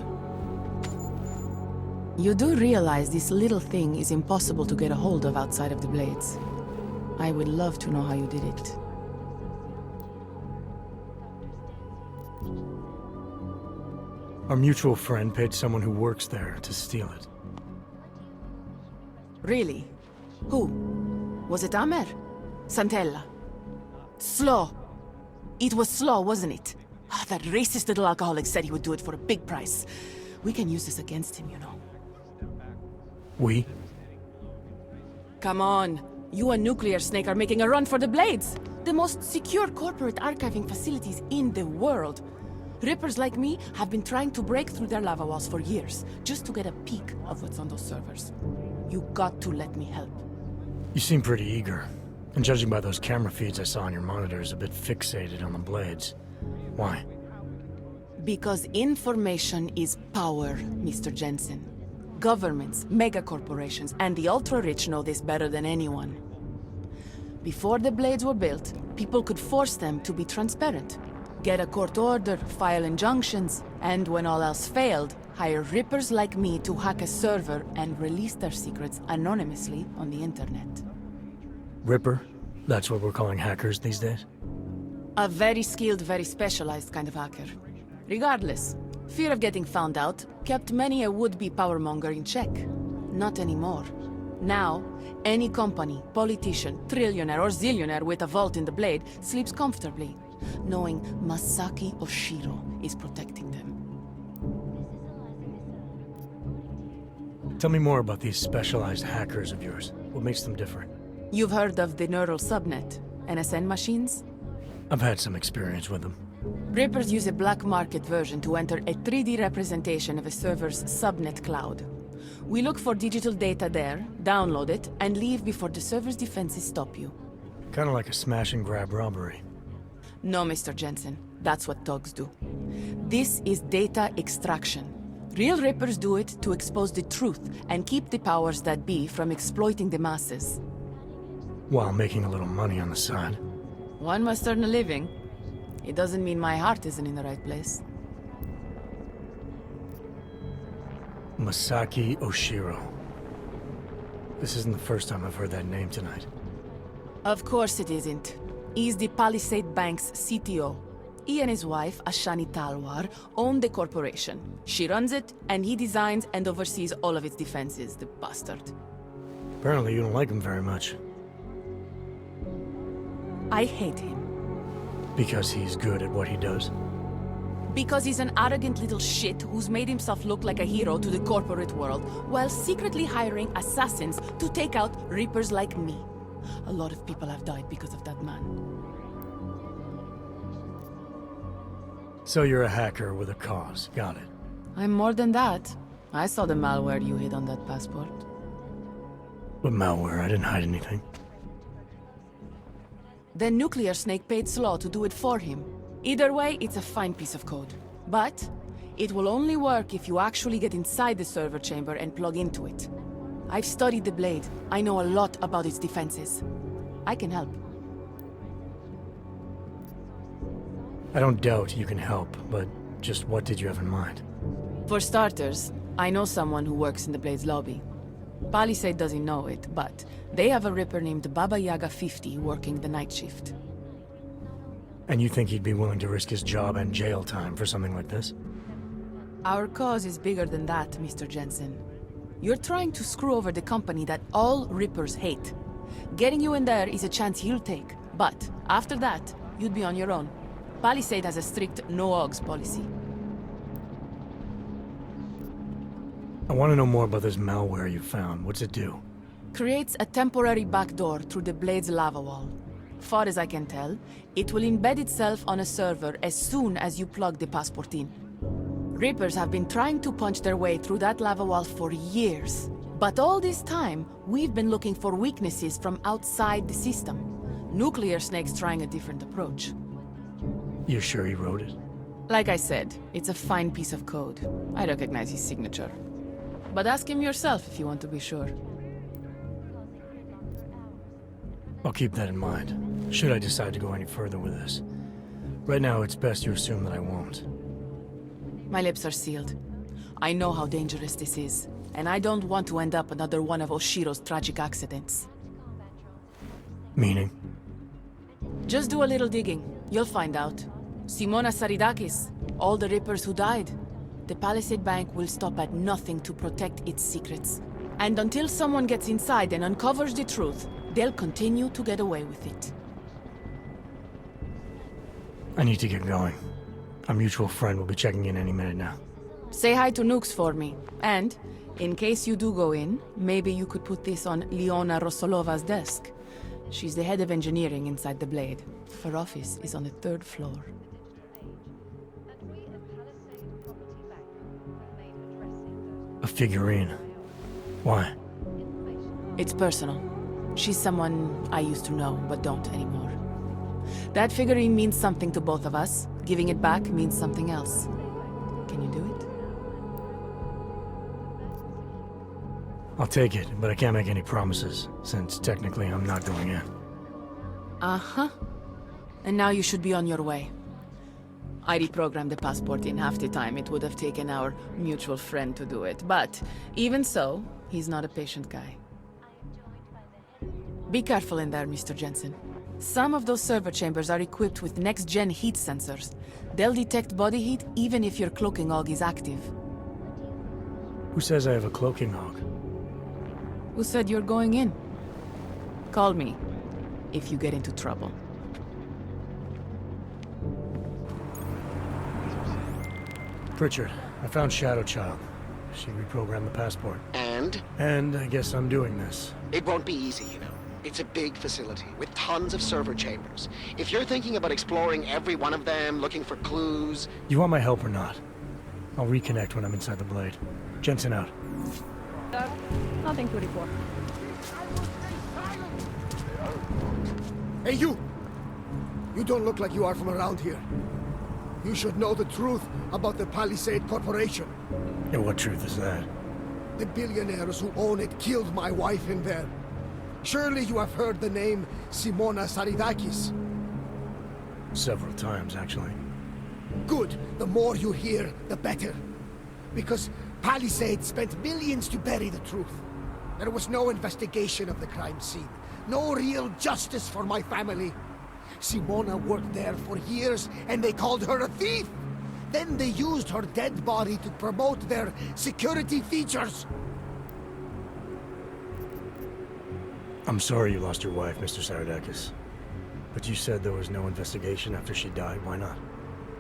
You do realize this little thing is impossible to get a hold of outside of the Blades. I would love to know how you did it. Our mutual friend paid someone who works there to steal it. Really? Who? Was it Amer? Santella? Slow. It was Slow, wasn't it? That racist little alcoholic said he would do it for a big price. We can use this against him, you know. We? Come on. You and Nuclear Snake are making a run for the Blades. The most secure corporate archiving facilities in the world. Rippers like me have been trying to break through their lava walls for years, just to get a peek of what's on those servers. You got to let me help. You seem pretty eager. And judging by those camera feeds I saw on your monitors, a bit fixated on the Blades. Why? Because information is power, Mr. Jensen. Governments, megacorporations, and the ultra-rich know this better than anyone. Before the Blades were built, people could force them to be transparent. Get a court order, file injunctions, and when all else failed, hire rippers like me to hack a server and release their secrets anonymously on the internet. Ripper? That's what we're calling hackers these days? A very skilled, very specialized kind of hacker. Regardless, fear of getting found out kept many a would-be powermonger in check. Not anymore. Now, any company, politician, trillionaire or zillionaire with a vault in the Blade sleeps comfortably, knowing Masaki Oshiro is protecting them. Tell me more about these specialized hackers of yours. What makes them different? You've heard of the neural subnet, NSN machines? I've had some experience with them. Rippers use a black market version to enter a 3D representation of a server's subnet cloud. We look for digital data there, download it, and leave before the server's defenses stop you. Kinda like a smash and grab robbery. No, Mr. Jensen. That's what thugs do. This is data extraction. Real Rippers do it to expose the truth and keep the powers that be from exploiting the masses. While making a little money on the side. One must earn a living. It doesn't mean my heart isn't in the right place. Masaki Oshiro. This isn't the first time I've heard that name tonight. Of course it isn't. He's the Palisade Bank's CTO. He and his wife, Ashani Talwar, own the corporation. She runs it, and he designs and oversees all of its defenses, the bastard. Apparently you don't like him very much. I hate him. Because he's good at what he does? Because he's an arrogant little shit who's made himself look like a hero to the corporate world, while secretly hiring assassins to take out Reapers like me. A lot of people have died because of that man. So you're a hacker with a cause. Got it. I'm more than that. I saw the malware you hid on that passport. What malware? I didn't hide anything. Then Nuclear Snake paid Slaw to do it for him. Either way, it's a fine piece of code. But it will only work if you actually get inside the server chamber and plug into it. I've studied the Blade. I know a lot about its defenses. I can help. I don't doubt you can help, but just what did you have in mind? For starters, I know someone who works in the Blade's lobby. Palisade doesn't know it, but they have a Ripper named Baba Yaga 50 working the night shift. And you think he'd be willing to risk his job and jail time for something like this? Our cause is bigger than that, Mr. Jensen. You're trying to screw over the company that all Rippers hate. Getting you in there is a chance he'll take, but after that, you'd be on your own. Palisade has a strict no-OGs policy. I want to know more about this malware you found. What's it do? Creates a temporary backdoor through the Blade's lava wall. Far as I can tell, it will embed itself on a server as soon as you plug the passport in. Rippers have been trying to punch their way through that lava wall for years. But all this time, we've been looking for weaknesses from outside the system. Nuclear Snake's trying a different approach. You sure he wrote it? Like I said, it's a fine piece of code. I recognize his signature. But ask him yourself if you want to be sure. I'll keep that in mind, should I decide to go any further with this. Right now, it's best you assume that I won't. My lips are sealed. I know how dangerous this is, and I don't want to end up another one of Oshiro's tragic accidents. Meaning? Just do a little digging. You'll find out. Simona Saridakis, all the Rippers who died. The Palisade Bank will stop at nothing to protect its secrets. And until someone gets inside and uncovers the truth, they'll continue to get away with it. I need to get going. Our mutual friend will be checking in any minute now. Say hi to Nukes for me. And, in case you do go in, maybe you could put this on Leona Rosolova's desk. She's the head of engineering inside the Blade. Her office is on the 3rd floor. A figurine. Why? It's personal. She's someone I used to know, but don't anymore. That figurine means something to both of us. Giving it back means something else. Can you do it? I'll take it, but I can't make any promises, since technically I'm not going in. Uh-huh. And now you should be on your way. I reprogrammed the passport in half the time it would have taken our mutual friend to do it, but even so, he's not a patient guy. Be careful in there, Mr. Jensen. Some of those server chambers are equipped with next-gen heat sensors. They'll detect body heat even if your cloaking AUG is active. Who says I have a cloaking AUG? Who said you're going in? Call me if you get into trouble. Pritchard, I found Shadow Child. She reprogrammed the passport. And? And I guess I'm doing this. It won't be easy, you know. It's a big facility with tons of server chambers. If you're thinking about exploring every one of them, looking for clues... You want my help or not? I'll reconnect when I'm inside the Blade. Jensen out. Nothing to report. Hey, you! You don't look like you are from around here. You should know the truth about the Palisade Corporation. And what truth is that? The billionaires who own it killed my wife in there. Surely you have heard the name Simona Saridakis. Several times, actually. Good. The more you hear, the better. Because Palisade spent millions to bury the truth. There was no investigation of the crime scene. No real justice for my family. Simona worked there for years, and they called her a thief! Then they used her dead body to promote their security features! I'm sorry you lost your wife, Mr. Saridakis. But you said there was no investigation after she died. Why not?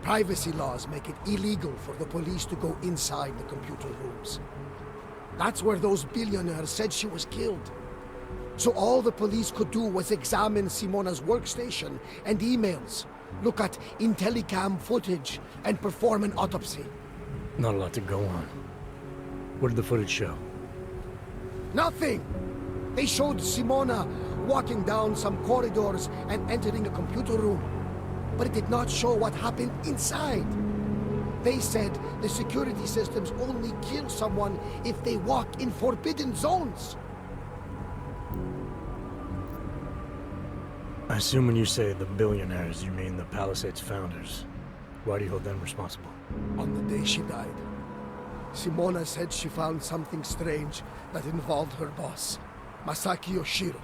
Privacy laws make it illegal for the police to go inside the computer rooms. That's where those billionaires said she was killed. So all the police could do was examine Simona's workstation and emails, look at Intellicam footage, and perform an autopsy. Not a lot to go on. What did the footage show? Nothing! They showed Simona walking down some corridors and entering a computer room. But it did not show what happened inside. They said the security systems only kill someone if they walk in forbidden zones. I assume when you say the billionaires, you mean the Palisade's founders. Why do you hold them responsible? On the day she died, Simona said she found something strange that involved her boss, Masaki Yoshiro.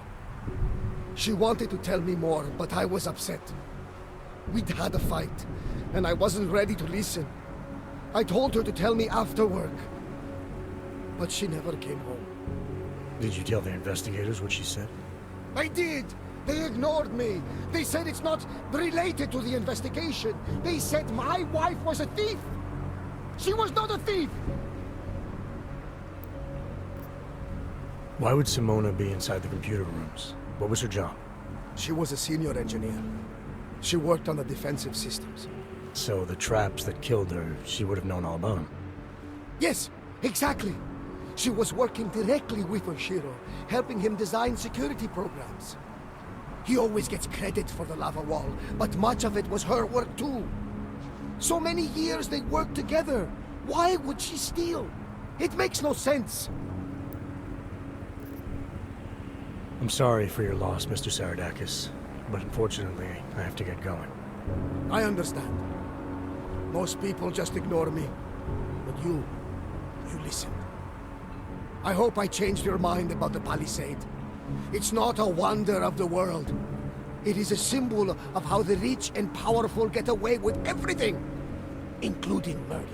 She wanted to tell me more, but I was upset. We'd had a fight, and I wasn't ready to listen. I told her to tell me after work, but she never came home. Did you tell the investigators what she said? I did! They ignored me! They said it's not related to the investigation! They said my wife was a thief! She was not a thief! Why would Simona be inside the computer rooms? What was her job? She was a senior engineer. She worked on the defensive systems. So the traps that killed her, she would have known all about them? Yes, exactly! She was working directly with Oshiro, helping him design security programs. He always gets credit for the lava wall, but much of it was her work too. So many years they worked together. Why would she steal? It makes no sense. I'm sorry for your loss, Mr. Saridakis, but unfortunately, I have to get going. I understand. Most people just ignore me. But you listened. I hope I changed your mind about the Palisade. It's not a wonder of the world. It is a symbol of how the rich and powerful get away with everything, including murder.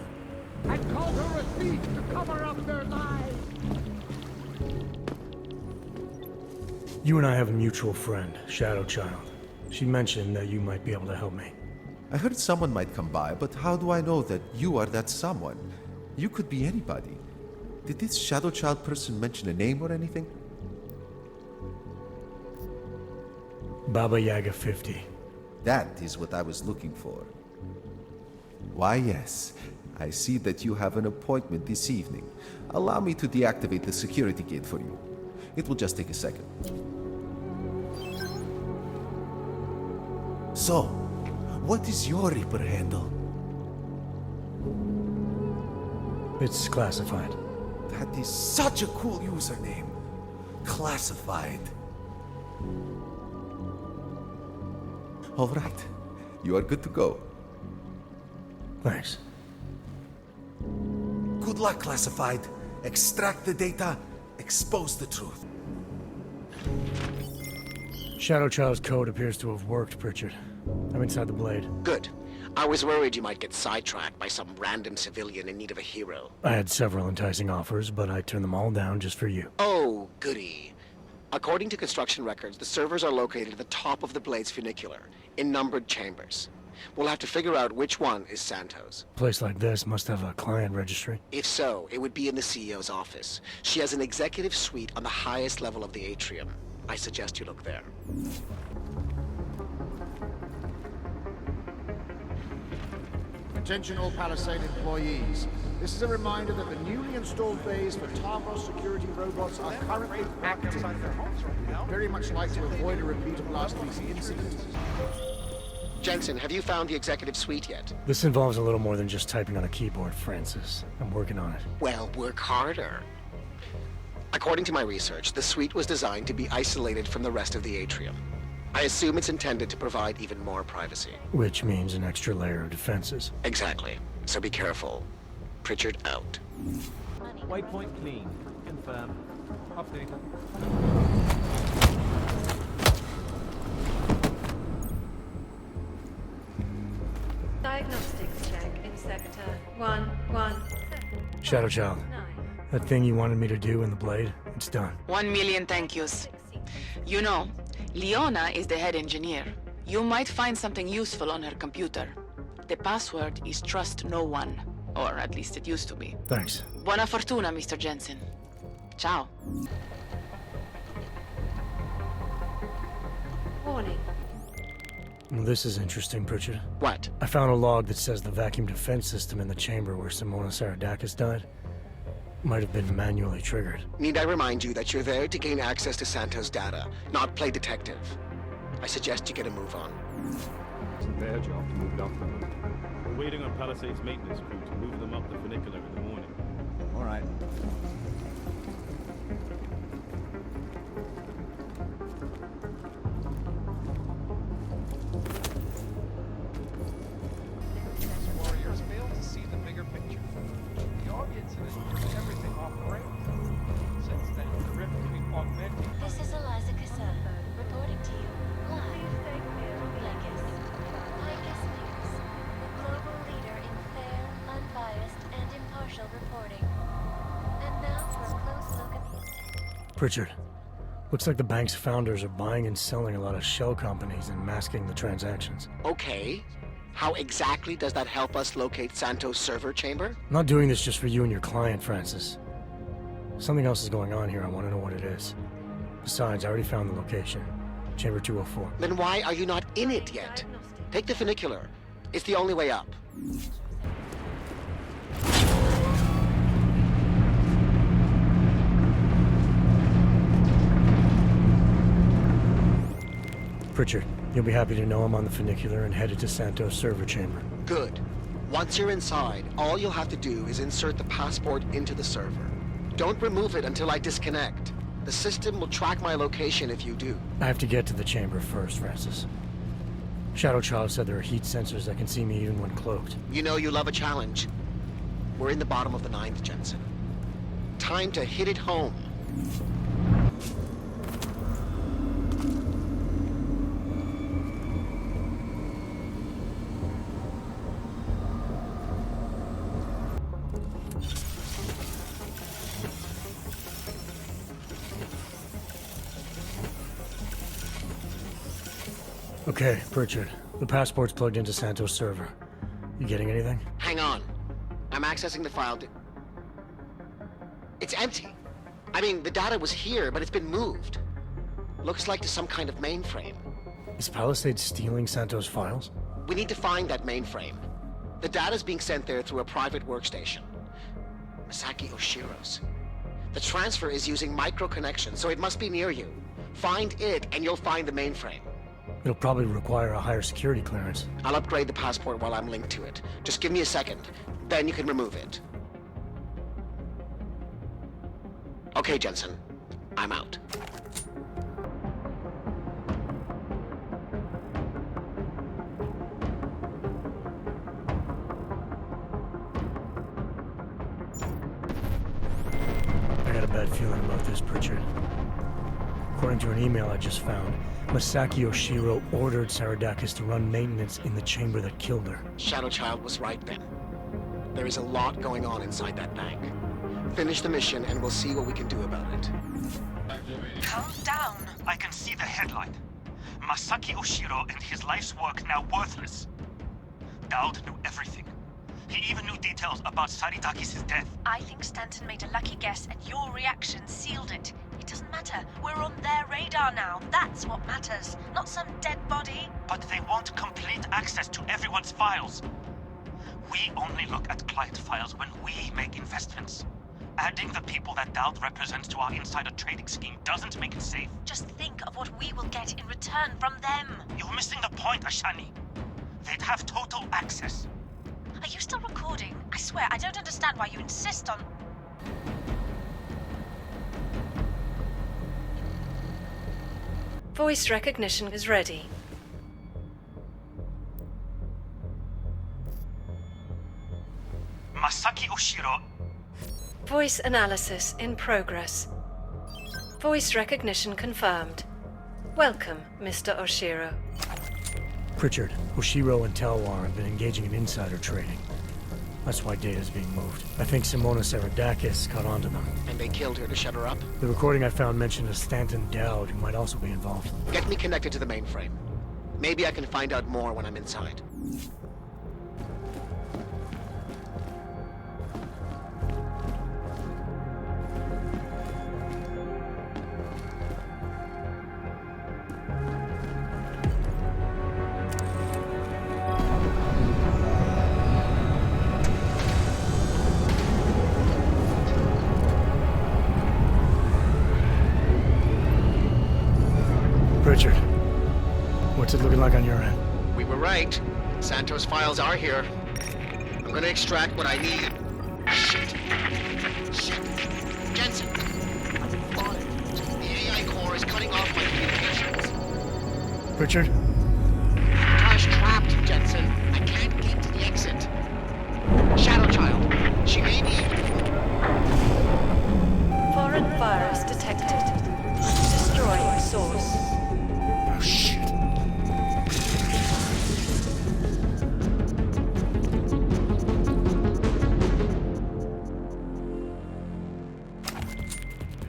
I called her a thief to cover up their lies! You and I have a mutual friend, Shadow Child. She mentioned that you might be able to help me. I heard someone might come by, but how do I know that you are that someone? You could be anybody. Did this Shadow Child person mention a name or anything? Baba Yaga 50. That is what I was looking for. Why, yes. I see that you have an appointment this evening. Allow me to deactivate the security gate for you. It will just take a second. So, what is your Reaper handle? It's classified. That is such a cool username. Classified. All right. You are good to go. Thanks. Good luck, Classified. Extract the data, expose the truth. Shadow Child's code appears to have worked, Pritchard. I'm inside the Blade. Good. I was worried you might get sidetracked by some random civilian in need of a hero. I had several enticing offers, but I turned them all down just for you. Oh, goody. According to construction records, the servers are located at the top of the Blade's funicular, in numbered chambers. We'll have to figure out which one is Santos. A place like this must have a client registry. If so, it would be in the CEO's office. She has an executive suite on the highest level of the atrium. I suggest you look there. Attention all Palisade employees. This is a reminder that the newly installed bays for Tarvos security robots are currently active. Very much like to avoid a repeat of last week's incident. Jensen, have you found the executive suite yet? This involves a little more than just typing on a keyboard, Francis. I'm working on it. Well, work harder. According to my research, the suite was designed to be isolated from the rest of the atrium. I assume it's intended to provide even more privacy. Which means an extra layer of defenses. Exactly. So be careful. Pritchard out. Waypoint clean. Confirm. Copy. Diagnostics check in sector 1-1. Shadow Child, that thing you wanted me to do in the Blade, it's done. 1 million thank yous. You know, Leona is the head engineer. You might find something useful on her computer. The password is trust no one. Or at least it used to be. Thanks. Buona fortuna, Mr. Jensen. Ciao. Warning. Well, this is interesting, Pritchard. What? I found a log that says the vacuum defense system in the chamber where Simona Saradakis died might have been manually triggered. Need I remind you that you're there to gain access to Santos' data, not play detective? I suggest you get a move on. It's their job to move it off the moon. We're waiting on Palisades' maintenance crew to move them up the funicular in the morning. All right. Warriors fail to see the bigger picture. The audience is everything off the rails. Since then, the rift between augmenting. This is Eliza Cassandra, reporting to you live from Vegas. Vegas News, the global leader in fair, unbiased, and impartial reporting. And now for a close look at the... Pritchard, looks like the bank's founders are buying and selling a lot of shell companies and masking the transactions. Okay. How exactly does that help us locate Santos' server chamber? I'm not doing this just for you and your client, Francis. Something else is going on here. I want to know what it is. Besides, I already found the location. Chamber 204. Then why are you not in it yet? Take the funicular. It's the only way up. Pritchard, you'll be happy to know I'm on the funicular and headed to Santos' server chamber. Good. Once you're inside, all you'll have to do is insert the passport into the server. Don't remove it until I disconnect. The system will track my location if you do. I have to get to the chamber first, Francis. Shadow Child said there are heat sensors that can see me even when cloaked. You know you love a challenge. We're in the bottom of the 9th, Jensen. Time to hit it home. Okay, Pritchard. The passport's plugged into Santos' server. You getting anything? Hang on. I'm accessing the file. It's empty. I mean, the data was here, but it's been moved. Looks like to some kind of mainframe. Is Palisades stealing Santos' files? We need to find that mainframe. The data's being sent there through a private workstation. Masaki Oshiro's. The transfer is using micro-connection, so it must be near you. Find it, and you'll find the mainframe. It'll probably require a higher security clearance. I'll upgrade the passport while I'm linked to it. Just give me a second. Then you can remove it. Okay, Jensen. I'm out. I got a bad feeling about this, Pritchard. According to an email I just found, Masaki Oshiro ordered Saradakis to run maintenance in the chamber that killed her. Shadow Child was right then. There is a lot going on inside that bank. Finish the mission and we'll see what we can do about it. Calm down. I can see the headline. Masaki Oshiro and his life's work now worthless. Dowd knew everything. He even knew details about Saradakis' death. I think Stanton made a lucky guess and your reaction sealed it. It doesn't matter. We're on their radar now. That's what matters. Not some dead body. But they want complete access to everyone's files. We only look at client files when we make investments. Adding the people that Dowd represents to our insider trading scheme doesn't make it safe. Just think of what we will get in return from them. You're missing the point, Ashani. they'd have total access. Are you still recording? I swear, I don't understand why you insist on... Voice recognition is ready. Masaki Oshiro. Voice analysis in progress. Voice recognition confirmed. Welcome, Mr. Oshiro. Pritchard, Oshiro and Talwar have been engaging in insider trading. That's why data's being moved. I think Simona Saradakis caught on to them. And they killed her to shut her up? The recording I found mentioned a Stanton Dowd who might also be involved. Get me connected to the mainframe. Maybe I can find out more when I'm inside. Pritchard, what's it looking like on your end? We were right. Santos' files are here. I'm gonna extract what I need. Shit. Jensen! I'm on it. The AI core is cutting off my communications. Pritchard? Car's trapped, Jensen. I can't get to the exit. Shadow Child. She may be... Foreign virus detected. Destroying source. Oh, shit.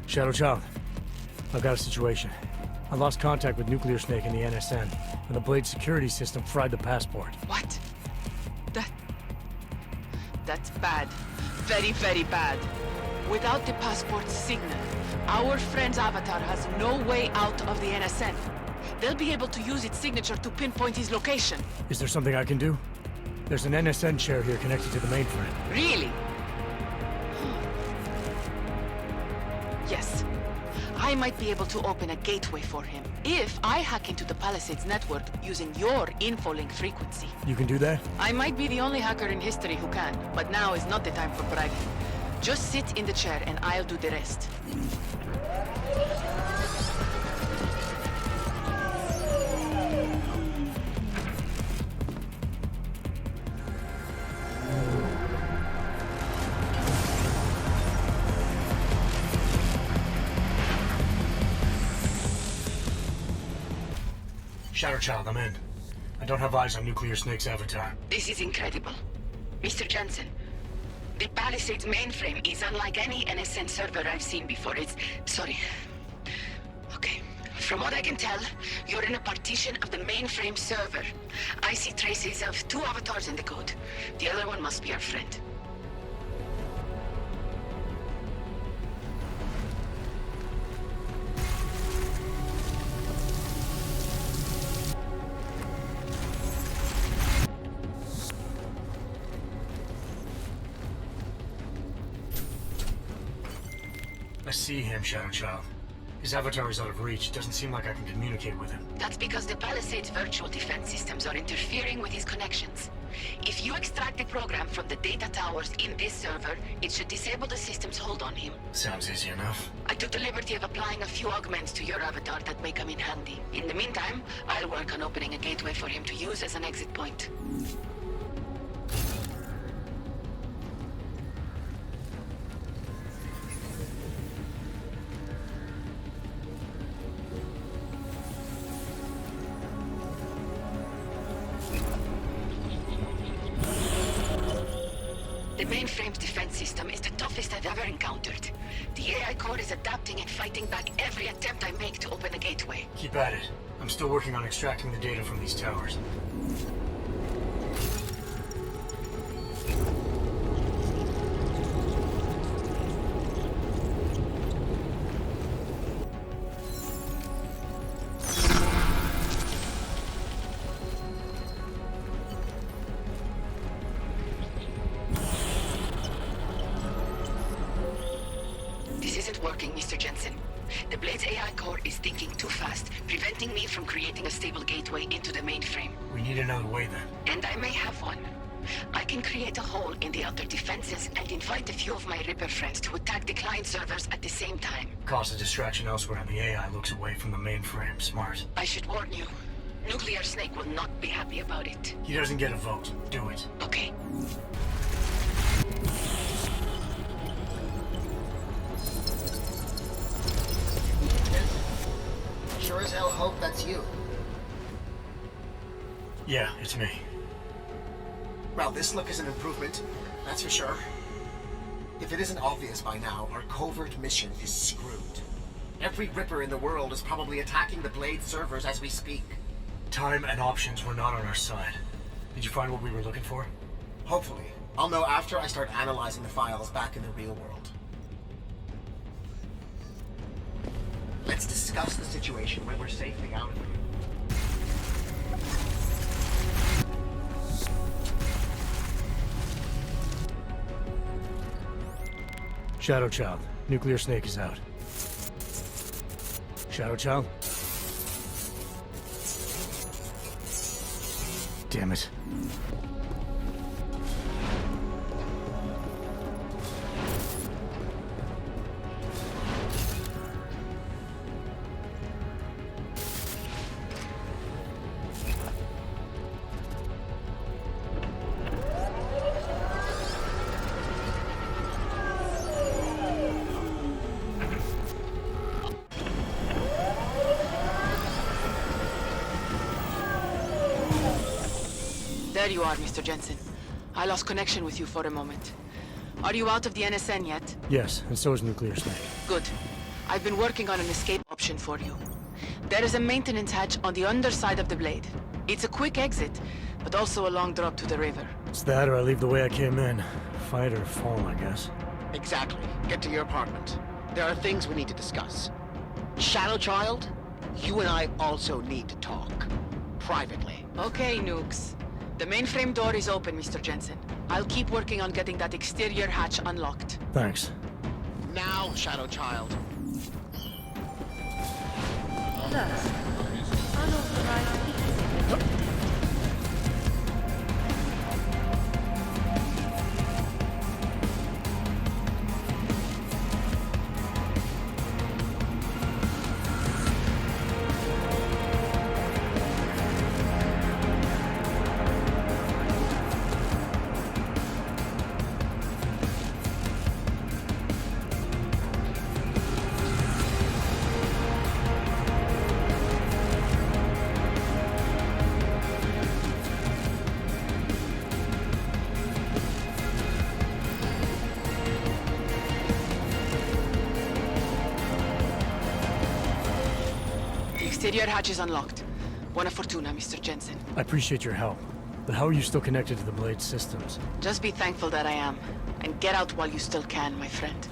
Shadow Child, I've got a situation. I lost contact with Nuclear Snake and the NSN, and the Blade security system fried the passport. What? That's bad. Very, very bad. Without the passport signal, our friend's avatar has no way out of the NSN. They'll be able to use its signature to pinpoint his location. Is there something I can do? There's an NSN chair here connected to the mainframe. Really? Yes. I might be able to open a gateway for him if I hack into the Palisades network using your infolink frequency. You can do that? I might be the only hacker in history who can, but now is not the time for bragging. Just sit in the chair and I'll do the rest. Shadow Child, I'm in. I don't have eyes on Nuclear Snake's avatar. This is incredible. Mr. Jensen, the Palisades mainframe is unlike any NSN server I've seen before. Sorry. Okay. From what I can tell, you're in a partition of the mainframe server. I see traces of 2 avatars in the code. The other one must be our friend. I see him, Shadow Child. His avatar is out of reach. It doesn't seem like I can communicate with him. That's because the Palisades virtual defense systems are interfering with his connections. If you extract the program from the data towers in this server, it should disable the system's hold on him. Sounds easy enough. I took the liberty of applying a few augments to your avatar that may come in handy. In the meantime, I'll work on opening a gateway for him to use as an exit point. The mainframe's defense system is the toughest I've ever encountered. The AI core is adapting and fighting back every attempt I make to open the gateway. Keep at it. I'm still working on extracting the data from these towers. This isn't working, Mr. Jensen. The Blade's AI core is thinking too fast, preventing me from creating a stable gateway into the mainframe. We need another way then. And I may have one. I can create a hole in the outer defenses and invite a few of my Ripper friends to attack the client servers at the same time. Cause a distraction elsewhere and the AI looks away from the mainframe. Smart. I should warn you. Nuclear Snake will not be happy about it. He doesn't get a vote. Do it. Okay. Sure as hell hope that's you. Yeah, it's me. Well, this look is an improvement, that's for sure. If it isn't obvious by now, our covert mission is screwed. Every Ripper in the world is probably attacking the Blade servers as we speak. Time and options were not on our side. Did you find what we were looking for? Hopefully. I'll know after I start analyzing the files back in the real world. Let's discuss the situation when we're safely out of here. Shadow Child, Nuclear Snake is out. Shadow Child? Damn it. There you are, Mr. Jensen. I lost connection with you for a moment. Are you out of the NSN yet? Yes, and so is Nuclear Snake. Good. I've been working on an escape option for you. There is a maintenance hatch on the underside of the Blade. It's a quick exit, but also a long drop to the river. It's that or I leave the way I came in. Fight or fall, I guess. Exactly. Get to your apartment. There are things we need to discuss. Shadow Child, you and I also need to talk. Privately. Okay, Nukes. The mainframe door is open, Mr. Jensen. I'll keep working on getting that exterior hatch unlocked. Thanks. Now, Shadow Child. Thus, unauthorized exterior hatch is unlocked. Buona fortuna, Mr. Jensen. I appreciate your help, but how are you still connected to the Blade systems? Just be thankful that I am, and get out while you still can, my friend.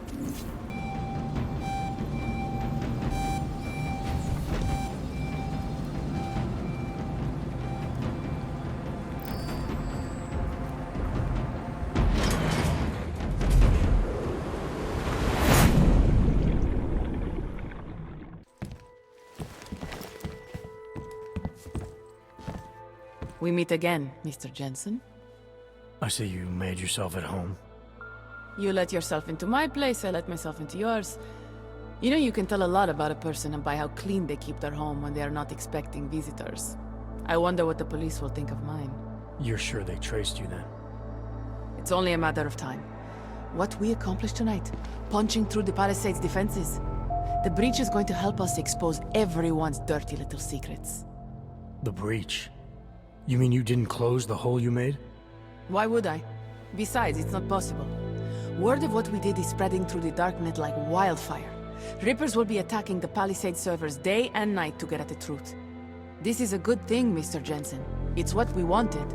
We meet again, Mr. Jensen. I see you made yourself at home. You let yourself into my place, I let myself into yours. You know, you can tell a lot about a person by how clean they keep their home when they are not expecting visitors. I wonder what the police will think of mine. You're sure they traced you then? It's only a matter of time. What we accomplished tonight, punching through the Palisades' defenses. The breach is going to help us expose everyone's dirty little secrets. The breach? You mean you didn't close the hole you made? Why would I? Besides, it's not possible. Word of what we did is spreading through the darknet like wildfire. Rippers will be attacking the Palisade servers day and night to get at the truth. This is a good thing, Mr. Jensen. It's what we wanted.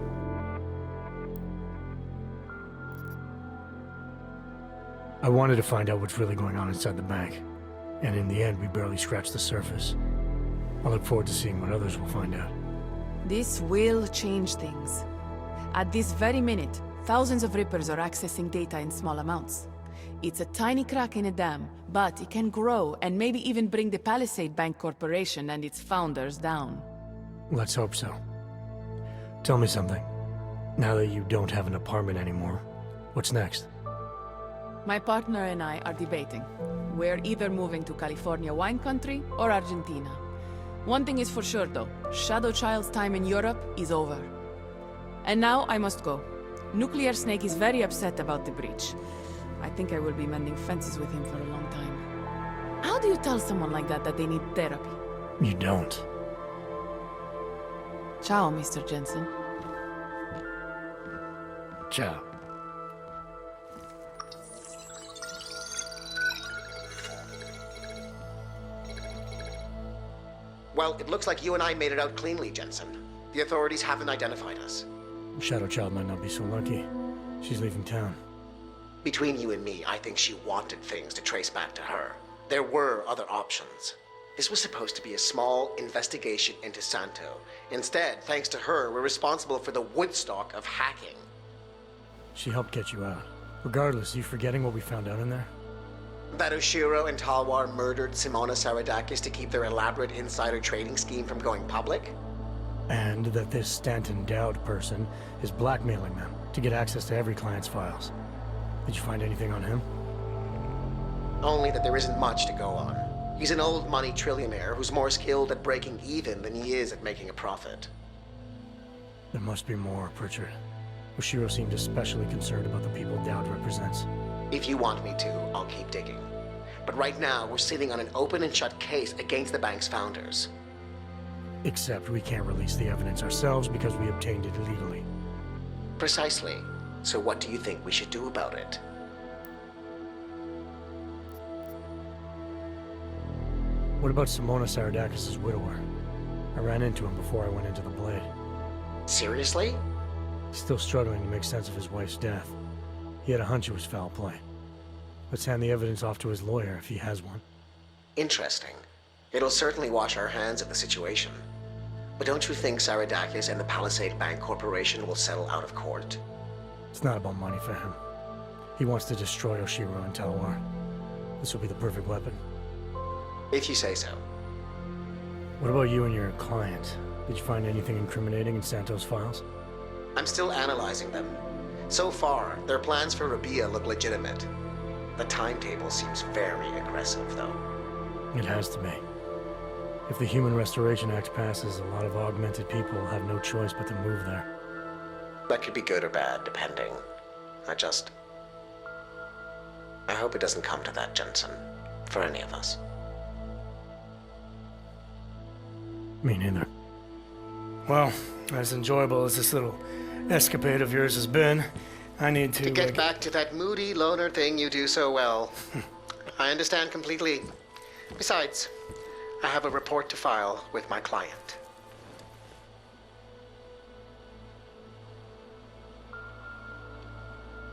I wanted to find out what's really going on inside the bank. And in the end, we barely scratched the surface. I look forward to seeing what others will find out. This will change things. At this very minute, thousands of Rippers are accessing data in small amounts. It's a tiny crack in a dam, but it can grow and maybe even bring the Palisade Bank Corporation and its founders down. Let's hope so. Tell me something. Now that you don't have an apartment anymore, what's next? My partner and I are debating. We're either moving to California wine country or Argentina. One thing is for sure though, Shadow Child's time in Europe is over. And now I must go. Nuclear Snake is very upset about the breach. I think I will be mending fences with him for a long time. How do you tell someone like that they need therapy? You don't. Ciao, Mr. Jensen. Ciao. Well, it looks like you and I made it out cleanly, Jensen. The authorities haven't identified us. Shadow Child might not be so lucky. She's leaving town. Between you and me, I think she wanted things to trace back to her. There were other options. This was supposed to be a small investigation into Santo. Instead, thanks to her, we're responsible for the Woodstock of hacking. She helped get you out. Regardless, you forgetting what we found out in there? That Oshiro and Talwar murdered Simona Saradakis to keep their elaborate insider trading scheme from going public? And that this Stanton Dowd person is blackmailing them to get access to every client's files. Did you find anything on him? Only that there isn't much to go on. He's an old money trillionaire who's more skilled at breaking even than he is at making a profit. There must be more, Pritchard. Oshiro seemed especially concerned about the people Dowd represents. If you want me to, I'll keep digging. But right now, we're sitting on an open and shut case against the bank's founders. Except we can't release the evidence ourselves because we obtained it illegally. Precisely. So what do you think we should do about it? What about Simona Saradakis' widower? I ran into him before I went into the Blade. Seriously? He's still struggling to make sense of his wife's death. He had a hunch it was foul play. Let's hand the evidence off to his lawyer if he has one. Interesting. It'll certainly wash our hands of the situation. But don't you think Saradakis and the Palisade Bank Corporation will settle out of court? It's not about money for him. He wants to destroy Oshiro and Talwar. This will be the perfect weapon. If you say so. What about you and your client? Did you find anything incriminating in Santo's files? I'm still analyzing them. So far, their plans for Rabia look legitimate. The timetable seems very aggressive, though. It has to be. If the Human Restoration Act passes, a lot of augmented people will have no choice but to move there. That could be good or bad, depending. I hope it doesn't come to that, Jensen. For any of us. Me neither. Well, as enjoyable as this little escapade of yours has been, I need to... get back to that moody loner thing you do so well. I understand completely. Besides, I have a report to file with my client.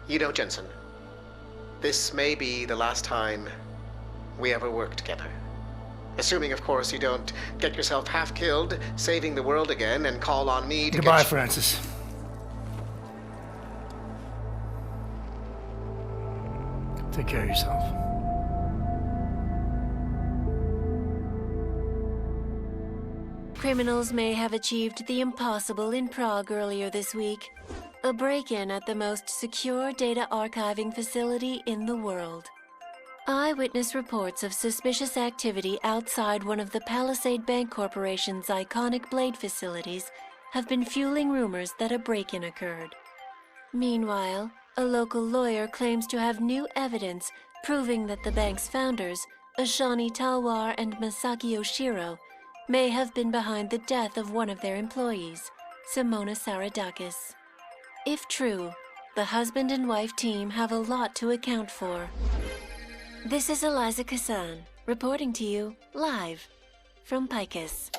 You know, Jensen, this may be the last time we ever work together. Assuming, of course, you don't get yourself half killed, saving the world again, and call on me to Goodbye, Francis. Take care of yourself. Criminals may have achieved the impossible in Prague earlier this week. A break-in at the most secure data archiving facility in the world. Eyewitness reports of suspicious activity outside one of the Palisade Bank Corporation's iconic Blade facilities have been fueling rumors that a break-in occurred. Meanwhile, a local lawyer claims to have new evidence proving that the bank's founders, Ashani Talwar and Masaki Oshiro, may have been behind the death of one of their employees, Simona Saradakis. If true, the husband and wife team have a lot to account for. This is Eliza Kassan, reporting to you live from Picus.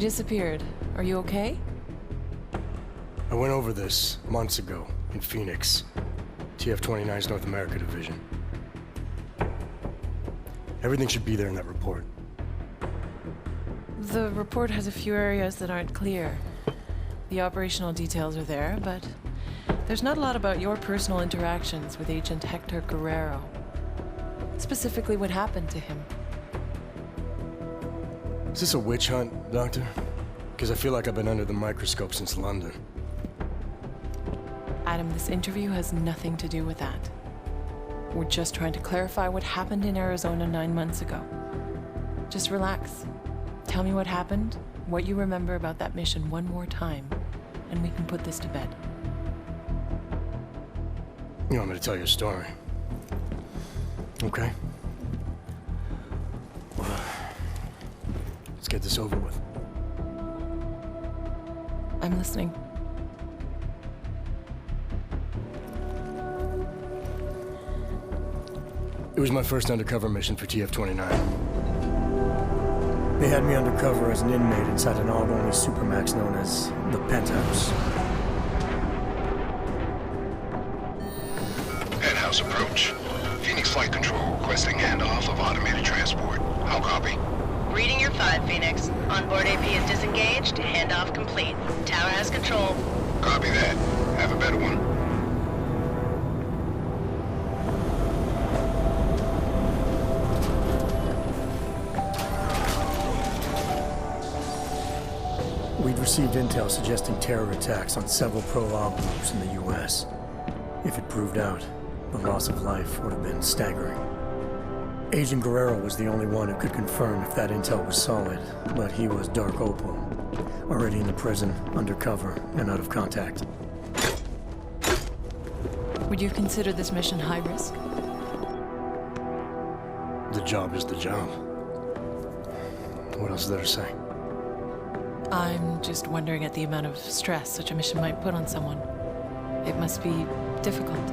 disappeared. Are you okay? I went over this months ago in Phoenix, TF-29's North America division. Everything should be there in that report. The report has a few areas that aren't clear. The operational details are there, but there's not a lot about your personal interactions with Agent Hector Guerrero. Specifically, what happened to him. Is this a witch hunt, Doctor? Because I feel like I've been under the microscope since London. Adam, this interview has nothing to do with that. We're just trying to clarify what happened in Arizona 9 months ago. Just relax. Tell me what happened, what you remember about that mission one more time, and we can put this to bed. You want me to tell you a story? Okay. Well, let's get this over with. I'm listening. It was my first undercover mission for TF-29. They had me undercover as an inmate inside an AUG-only supermax known as the Penthouse. Penthouse approach. Phoenix Flight Control requesting handoff of automated transport. How copy? Reading your 5, Phoenix. Onboard AP is disengaged. Handoff complete. Tower has control. Copy that. Have a better one. We'd received intel suggesting terror attacks on several Prologue groups in the U.S. If it proved out, the loss of life would have been staggering. Agent Guerrero was the only one who could confirm if that intel was solid, but he was Dark Opal, already in the prison, undercover, and out of contact. Would you consider this mission high risk? The job is the job. What else is there to say? I'm just wondering at the amount of stress such a mission might put on someone. It must be difficult.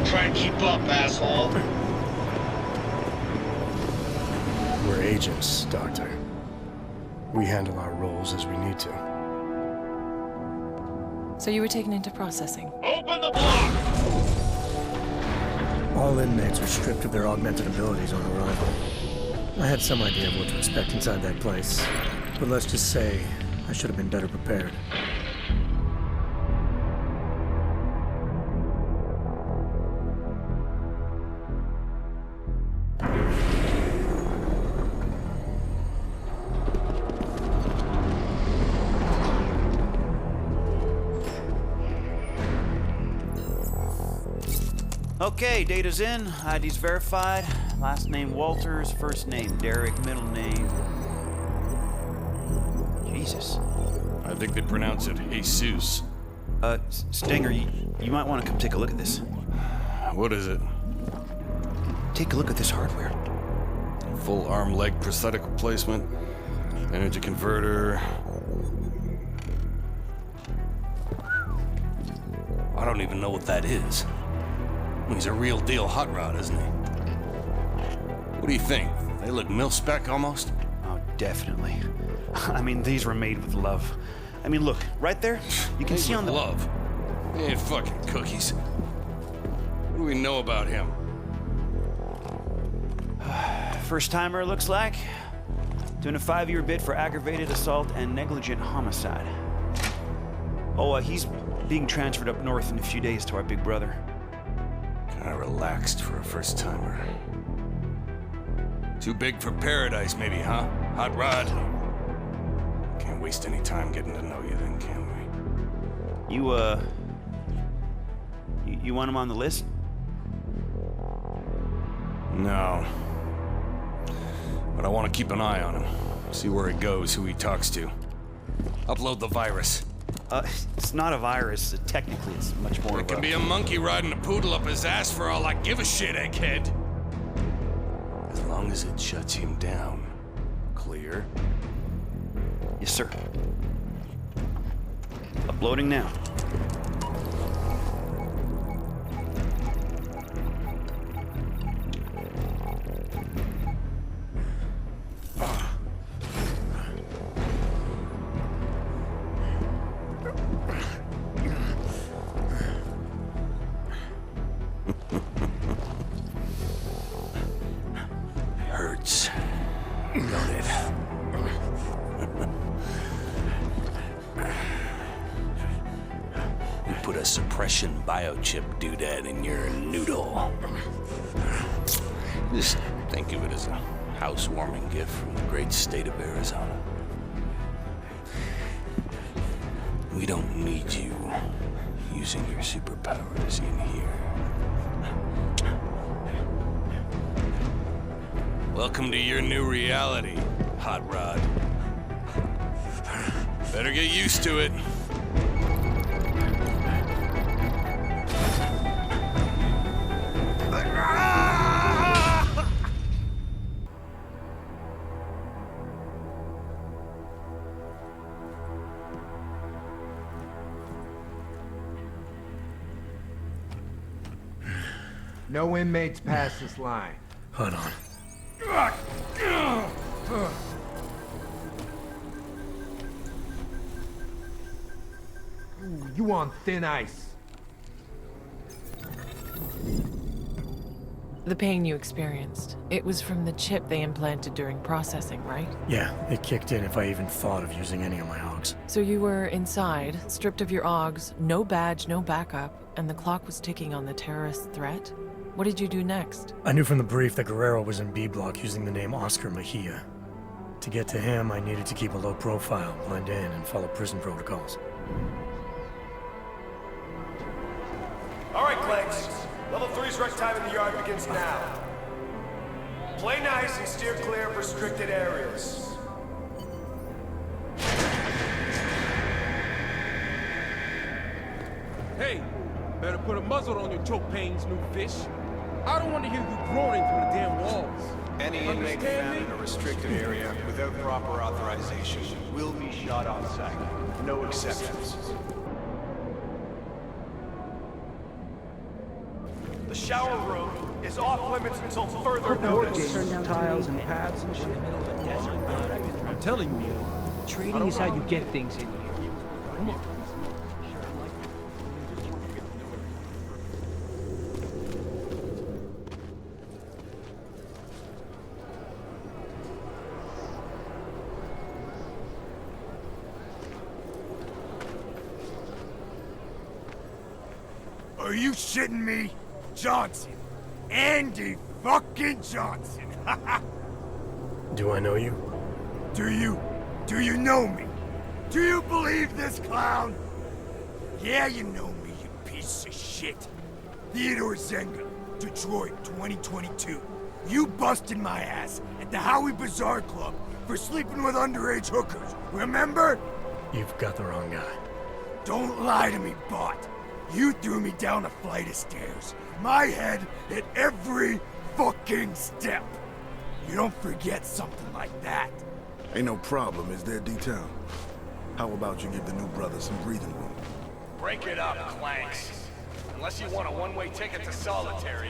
Try and keep up, asshole. We're agents, Doctor. We handle our roles as we need to. So you were taken into processing? Open the block! All inmates are stripped of their augmented abilities on arrival. I had some idea of what to expect inside that place, but let's just say I should have been better prepared. Okay, data's in, ID's verified. Last name Walters, first name Derek, middle name... Jesus. I think they pronounce it Jesus. Stinger, you might want to come take a look at this. What is it? Take a look at this hardware. Full arm-leg prosthetic replacement, energy converter. I don't even know what that is. He's a real deal hot rod, isn't he? What do you think? They look mil-spec almost? Oh, definitely. I mean, these were made with love. I mean, look, right there, you can see on the... love? They ain't fucking cookies. What do we know about him? First timer, looks like. Doing a 5-year bid for aggravated assault and negligent homicide. Oh, he's being transferred up north in a few days to our big brother. Kinda relaxed for a first-timer. Too big for paradise, maybe, huh? Hot rod? Can't waste any time getting to know you then, can we? You want him on the list? No. But I want to keep an eye on him. See where he goes, who he talks to. Upload the virus. It's not a virus. Technically, it's much more It can be a monkey riding a poodle up his ass for all I give a shit, egghead. As long as it shuts him down. Clear? Yes, sir. Uploading now. put a suppression biochip doodad in your noodle. Just think of it as a housewarming gift from the great state of Arizona. We don't need you using your superpowers in here. Welcome to your new reality, Hot Rod. Better get used to it. No inmates pass this line. Hold on. Ooh, you on thin ice. The pain you experienced, it was from the chip they implanted during processing, right? Yeah, it kicked in if I even thought of using any of my hogs. So you were inside, stripped of your augs, no badge, no backup, and the clock was ticking on the terrorist threat? What did you do next? I knew from the brief that Guerrero was in B Block using the name Oscar Mejia. To get to him, I needed to keep a low profile, blend in, and follow prison protocols. All right, Clanks. Level 3's rec time in the yard begins now. Play nice and steer clear of restricted areas. Hey, better put a muzzle on your choke pains, new fish. I don't want to hear you groaning through the damn walls. Any inmate found in a restricted area without proper authorization will be shot on sight. No exceptions. The shower room is off limits until further notice. Tiles and paths and shit. I'm telling you, trading is how you get things in here. Come on. Are you shitting me? Johnson. Andy fucking Johnson. Do I know you? Do you know me? Do you believe this clown? Yeah, you know me, you piece of shit. Theodore Zenga, Detroit, 2022. You busted my ass at the Howie Bazaar Club for sleeping with underage hookers, remember? You've got the wrong guy. Don't lie to me, bot. You threw me down a flight of stairs. My head hit every fucking step. You don't forget something like that. Ain't no problem, is there, D-Town? How about you give the new brother some breathing room? Break it up, Clanks. Unless you want a one-way ticket to solitary.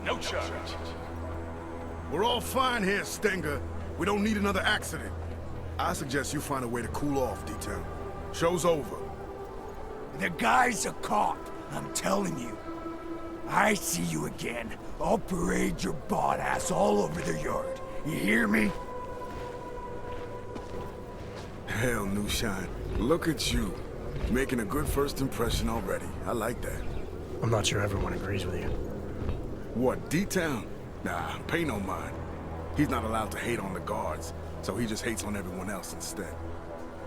No charge. We're all fine here, Stinger. We don't need another accident. I suggest you find a way to cool off, D-Town. Show's over. The guy's a cop, I'm telling you. I see you again. I'll parade your bot ass all over the yard. You hear me? Hell, New Shine. Look at you. Making a good first impression already. I like that. I'm not sure everyone agrees with you. What, D-Town? Nah, pay no mind. He's not allowed to hate on the guards, so he just hates on everyone else instead.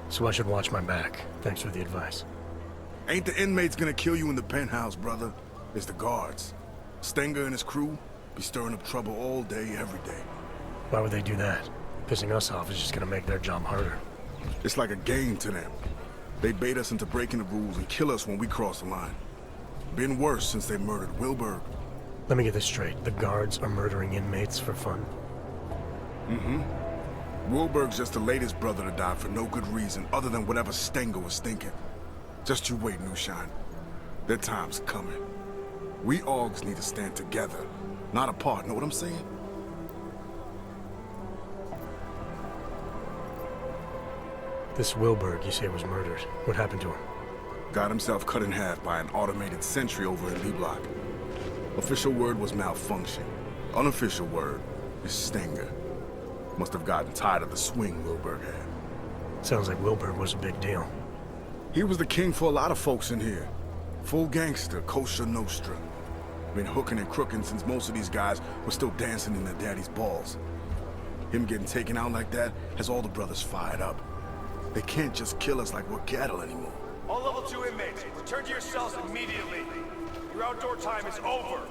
So I should watch my back. Thanks for the advice. Ain't the inmates gonna kill you in the penthouse, brother. It's the guards. Stenger and his crew be stirring up trouble all day, every day. Why would they do that? Pissing us off is just gonna make their job harder. It's like a game to them. They bait us into breaking the rules and kill us when we cross the line. Been worse since they murdered Wilberg. Let me get this straight. The guards are murdering inmates for fun? Mm-hmm. Wilberg's just the latest brother to die for no good reason other than whatever Stenger was thinking. Just you wait, New Shine. Their time's coming. We Augs need to stand together, not apart, know what I'm saying? This Wilberg, you say, was murdered. What happened to him? Got himself cut in half by an automated sentry over in B Block. Official word was malfunction. Unofficial word is Stenger. Must have gotten tired of the swing Wilberg had. Sounds like Wilberg was a big deal. He was the king for a lot of folks in here. Full gangster, kosher nostra. Been hooking and crooking since most of these guys were still dancing in their daddy's balls. Him getting taken out like that has all the brothers fired up. They can't just kill us like we're cattle anymore. All level 2 inmates, return to your cells immediately. Your outdoor time is over.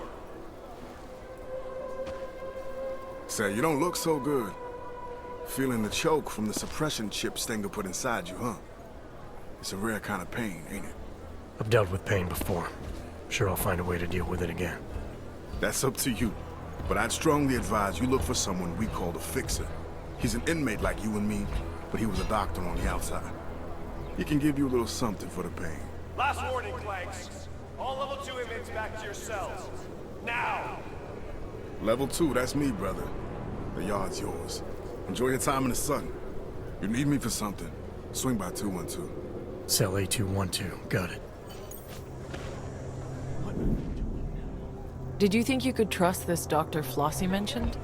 Say, you don't look so good. Feeling the choke from the suppression chip Stenger put inside you, huh? It's a rare kind of pain, ain't it? I've dealt with pain before. Sure, I'll find a way to deal with it again. That's up to you. But I'd strongly advise you look for someone we call the Fixer. He's an inmate like you and me, but he was a doctor on the outside. He can give you a little something for the pain. Last warning, Clanks. All level 2 inmates back to your cells. Now! Level 2, that's me, brother. The yard's yours. Enjoy your time in the sun. You need me for something, swing by 212. Cell A212, got it. Did you think you could trust this Dr. Flossie mentioned?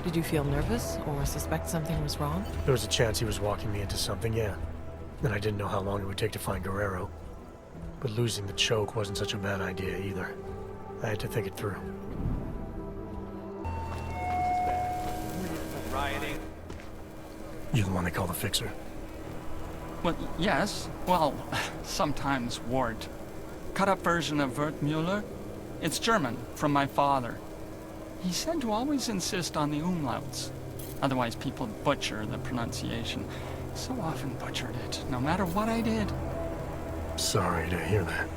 Did you feel nervous or suspect something was wrong? There was a chance he was walking me into something, yeah. And I didn't know how long it would take to find Guerrero. But losing the choke wasn't such a bad idea either. I had to think it through. Rioting. You the one they call the Fixer? Well, yes. Well, sometimes Wart. Cut-up version of Wertmüller. It's German, from my father. He said to always insist on the umlauts. Otherwise people butcher the pronunciation. So often butchered it, no matter what I did. Sorry to hear that.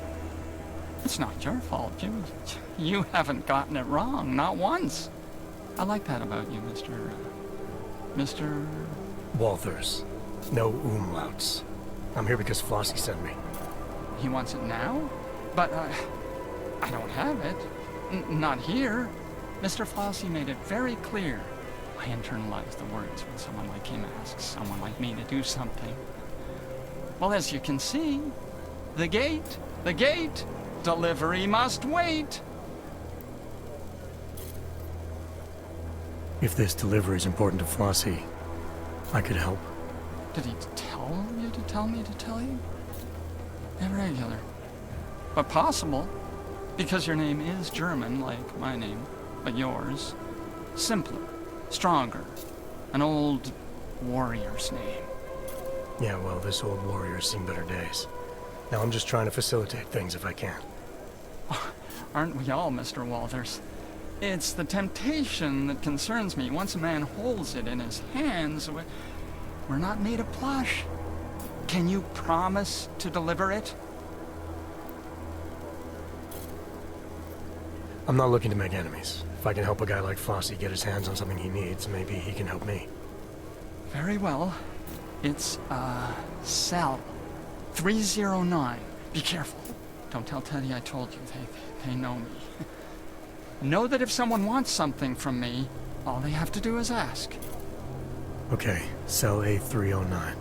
It's not your fault. You haven't gotten it wrong, not once. I like that about you, Mr. Walters. No umlauts. I'm here because Flossie sent me. He wants it now? But, I don't have it. Not here. Mr. Flossie made it very clear. I internalize the words when someone like him asks someone like me to do something. Well, as you can see, the gate, delivery must wait. If this delivery is important to Flossie, I could help. Did he tell you to tell me to tell you? Irregular. But possible, because your name is German, like my name, but yours. Simpler, stronger, an old warrior's name. Yeah, well, this old warrior's seen better days. Now I'm just trying to facilitate things if I can. Aren't we all, Mr. Walters? It's the temptation that concerns me. Once a man holds it in his hands, we're not made of plush. Can you promise to deliver it? I'm not looking to make enemies. If I can help a guy like Flossie get his hands on something he needs, maybe he can help me. Very well. It's, cell 309. Be careful. Don't tell Teddy I told you. They know me. Know that if someone wants something from me, all they have to do is ask. Okay, cell A309.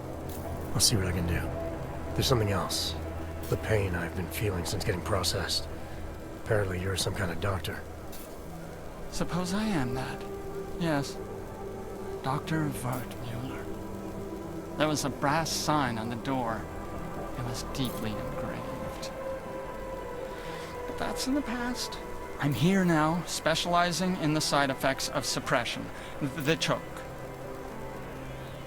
I'll see what I can do. There's something else. The pain I've been feeling since getting processed. Apparently you're some kind of doctor. Suppose I am that. Yes. Dr. Wertmüller. There was a brass sign on the door. It was deeply engraved. But that's in the past. I'm here now, specializing in the side effects of suppression. The choke.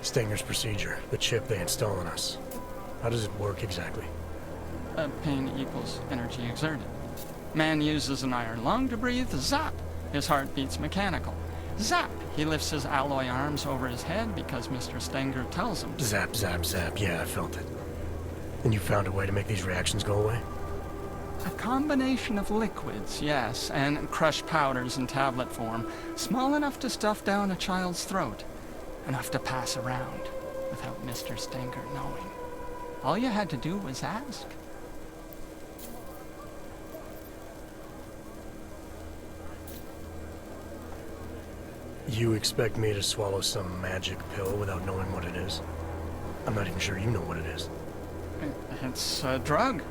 Stenger's procedure. The chip they install on us. How does it work exactly? Pain equals energy exerted. Man uses an iron lung to breathe. Zap! His heart beats mechanical. Zap! He lifts his alloy arms over his head because Mr. Stenger tells him to. Zap, zap, zap. Yeah, I felt it. And you found a way to make these reactions go away? A combination of liquids, yes, and crushed powders in tablet form, small enough to stuff down a child's throat, enough to pass around without Mr. Stenger knowing. All you had to do was ask. You expect me to swallow some magic pill without knowing what it is? I'm not even sure you know what it is. It's a drug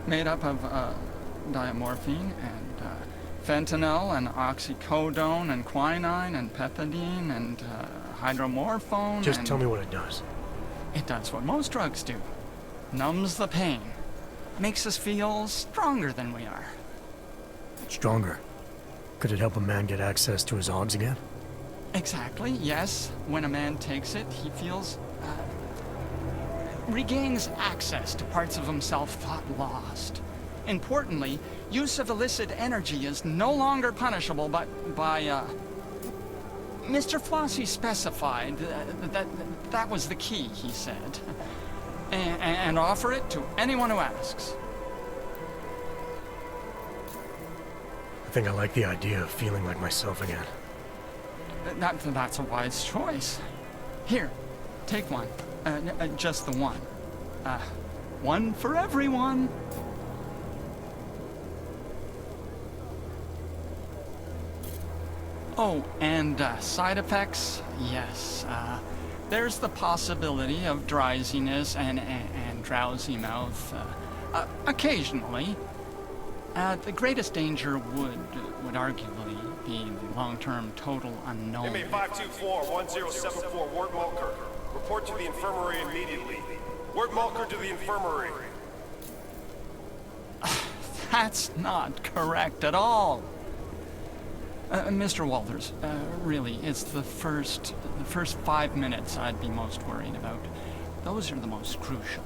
made up of diamorphine and fentanyl and oxycodone and quinine and pethidine and hydromorphone. Just tell me what it does. It does what most drugs do. numbs the pain, makes us feel stronger than we are. Stronger? Could it help a man get access to his Augs again? Exactly, yes. When a man takes it, he feels, regains access to parts of himself thought lost. Importantly, use of illicit energy is no longer punishable by Mr. Flossie specified that was the key, he said. And offer it to anyone who asks. I think I like the idea of feeling like myself again. That's a wise choice. Here, take one. Just the one. One for everyone. Oh, and side effects? Yes. There's the possibility of drowsiness and drowsy mouth. Occasionally. The greatest danger would arguably be the long-term total unknown. Inmate 524-1074, Ward Mulker. Report to the infirmary immediately. Ward Mulker to the infirmary. That's not correct at all. Mr. Walters, really, it's the first 5 minutes I'd be most worried about. Those are the most crucial.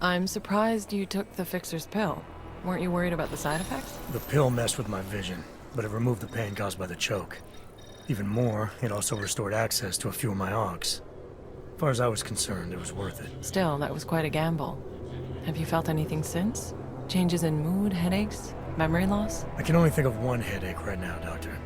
I'm surprised you took the fixer's pill. Weren't you worried about the side effects? The pill messed with my vision, but it removed the pain caused by the choke. Even more, it also restored access to a few of my Augs. As far as I was concerned, it was worth it. Still, that was quite a gamble. Have you felt anything since? Changes in mood, headaches, memory loss? I can only think of one headache right now, Doctor.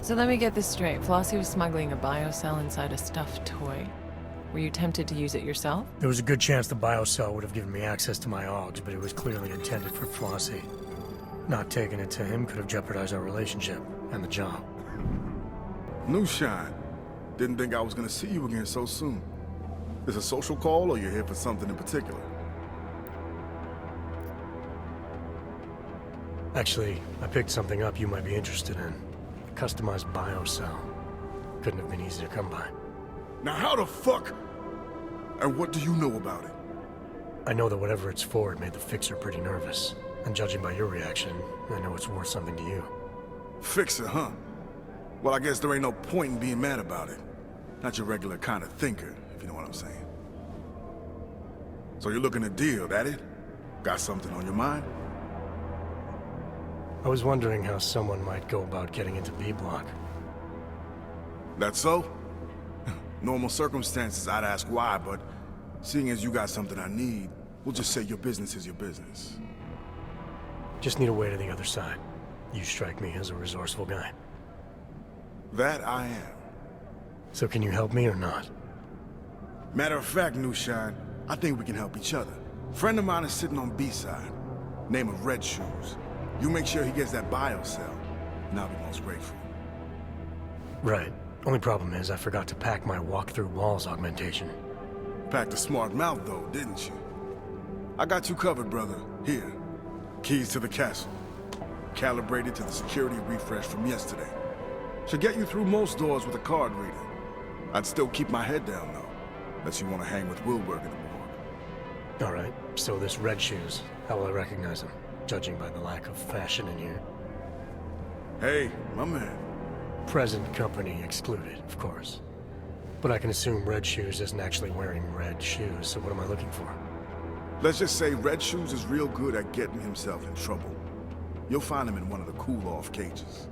So let me get this straight. Flossie was smuggling a biocell inside a stuffed toy. Were you tempted to use it yourself? There was a good chance the biocell would have given me access to my Augs, but it was clearly intended for Flossie. Not taking it to him could have jeopardized our relationship and the job. New Shine. Didn't think I was gonna see you again so soon. Is it a social call or you're here for something in particular? Actually, I picked something up you might be interested in. A customized biocell. Couldn't have been easy to come by. Now how the fuck? And what do you know about it? I know that whatever it's for, it made the Fixer pretty nervous. And judging by your reaction, I know it's worth something to you. Fixer, huh? Well, I guess there ain't no point in being mad about it. Not your regular kind of thinker, if you know what I'm saying. So you're looking to deal, that it? Got something on your mind? I was wondering how someone might go about getting into B-Block. That so? Normal circumstances, I'd ask why, but seeing as you got something I need, we'll just say your business is your business. Just need a way to the other side. You strike me as a resourceful guy. That I am. So can you help me or not? Matter of fact, New Shine, I think we can help each other. Friend of mine is sitting on B-side. Name of Red Shoes. You make sure he gets that biocell, and I'll be most grateful. Right. Only problem is I forgot to pack my walk-through walls augmentation. Packed a smart mouth though, didn't you? I got you covered, brother. Here. Keys to the castle. Calibrated to the security refresh from yesterday. Should get you through most doors with a card reader. I'd still keep my head down though, unless you want to hang with Wilberg in the morgue. Alright, so this Red Shoes, how will I recognize him? Judging by the lack of fashion in here. Hey, my man. Present company excluded, of course. But I can assume Red Shoes isn't actually wearing red shoes, so what am I looking for? Let's just say Red Shoes is real good at getting himself in trouble. You'll find him in one of the cool-off cages.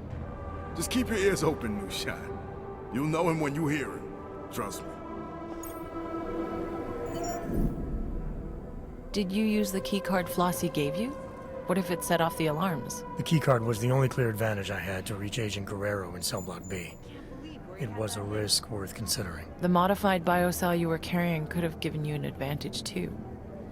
Just keep your ears open, new shot. You'll know him when you hear him. Trust me. Did you use the keycard Flossie gave you? What if it set off the alarms? The keycard was the only clear advantage I had to reach Agent Guerrero in Cell Block B. It was a risk worth considering. The modified biocell you were carrying could have given you an advantage too.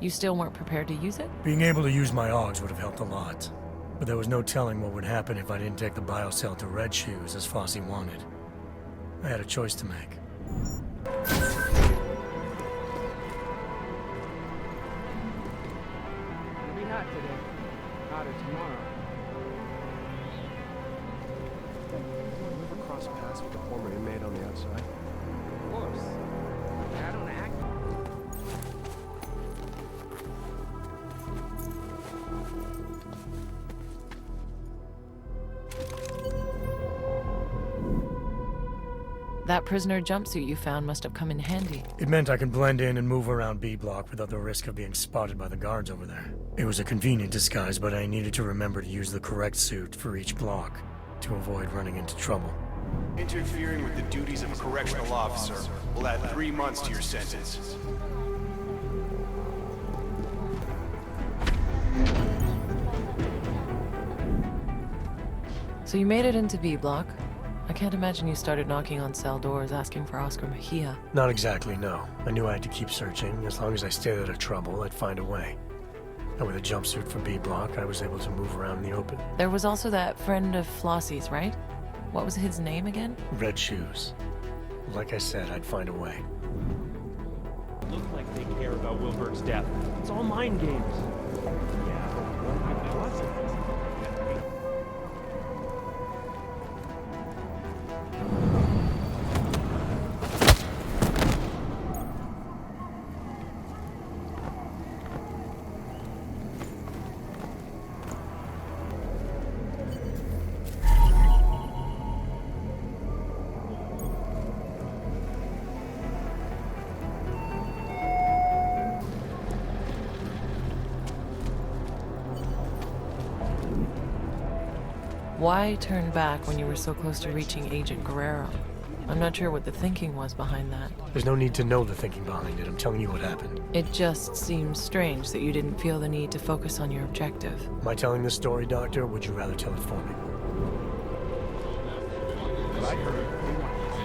You still weren't prepared to use it? Being able to use my AUGs would have helped a lot. But there was no telling what would happen if I didn't take the biocell to Red Shoes as Flossie wanted. I had a choice to make. It'll be hot today. Hotter tomorrow. You ever cross paths with a former inmate on the outside? Of course. I don't act. That prisoner jumpsuit you found must have come in handy. It meant I could blend in and move around B Block without the risk of being spotted by the guards over there. It was a convenient disguise, but I needed to remember to use the correct suit for each block to avoid running into trouble. Interfering with the duties of a correctional officer will add 3 months to your sentence. So you made it into B Block. I can't imagine you started knocking on cell doors asking for Oscar Mejia. Not exactly, no. I knew I had to keep searching. As long as I stayed out of trouble, I'd find a way. And with a jumpsuit for B Block, I was able to move around in the open. There was also that friend of Flossie's, right? What was his name again? Red Shoes. Like I said, I'd find a way. Look like they care about Wilbert's death. It's all mind games. Yeah, but what was it? Why turn back when you were so close to reaching Agent Guerrero? I'm not sure what the thinking was behind that. There's no need to know the thinking behind it. I'm telling you what happened. It just seems strange that you didn't feel the need to focus on your objective. Am I telling this story, Doctor, or would you rather tell it for me?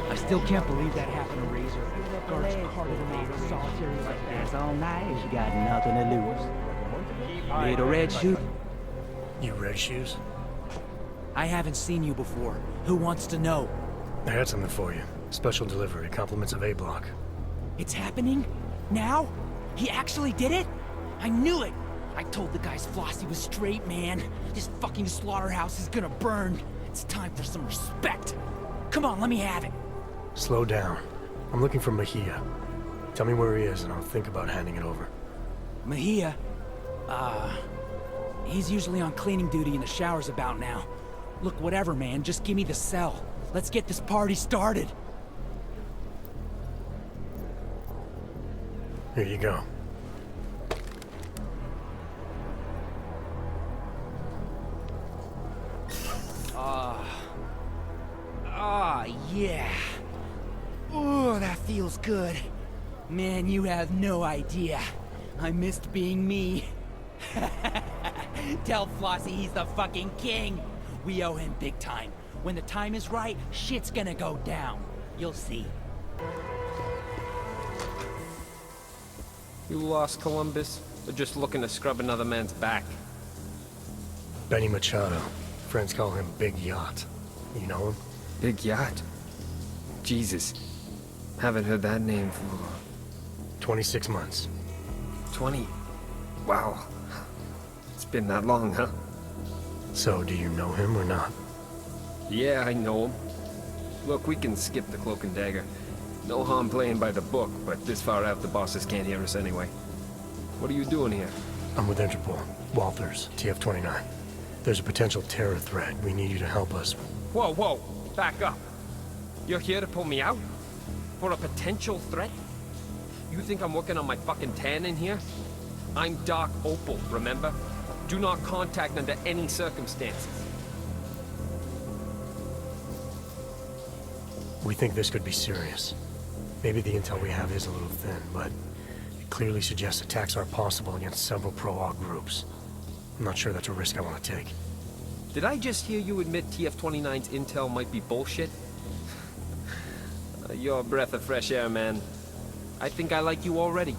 I still can't believe that happened to Razor. Guards carted him off a solitary like that. That's all night. You got nothing to lose. Little Red Shoe. You Red Shoes? I haven't seen you before. Who wants to know? I had something for you. Special delivery, compliments of A Block. It's happening? Now? He actually did it? I knew it! I told the guys Flossie was straight, man. This fucking slaughterhouse is gonna burn. It's time for some respect. Come on, let me have it. Slow down. I'm looking for Mejia. Tell me where he is and I'll think about handing it over. Mejia? He's usually on cleaning duty in the showers about now. Look, whatever, man. Just give me the cell. Let's get this party started. Here you go. Yeah. Oh, that feels good. Man, you have no idea. I missed being me. Tell Flossie he's the fucking king. We owe him big time. When the time is right, shit's gonna go down. You'll see. You lost, Columbus? Or just looking to scrub another man's back? Benny Machado. Friends call him Big Yacht. You know him? Big Yacht? Jesus. Haven't heard that name for... 26 months. 20? Wow. It's been that long, huh? So, do you know him or not? Yeah, I know him. Look, we can skip the cloak and dagger. No harm playing by the book, but this far out the bosses can't hear us anyway. What are you doing here? I'm with Interpol. Walters, TF-29. There's a potential terror threat. We need you to help us. Whoa, whoa! Back up! You're here to pull me out? For a potential threat? You think I'm working on my fucking tan in here? I'm Doc Opal, remember? Do not contact under any circumstances. We think this could be serious. Maybe the intel we have is a little thin, but it clearly suggests attacks are possible against several Prologue groups. I'm not sure that's a risk I want to take. Did I just hear you admit TF-29's intel might be bullshit? You're a breath of fresh air, man. I think I like you already.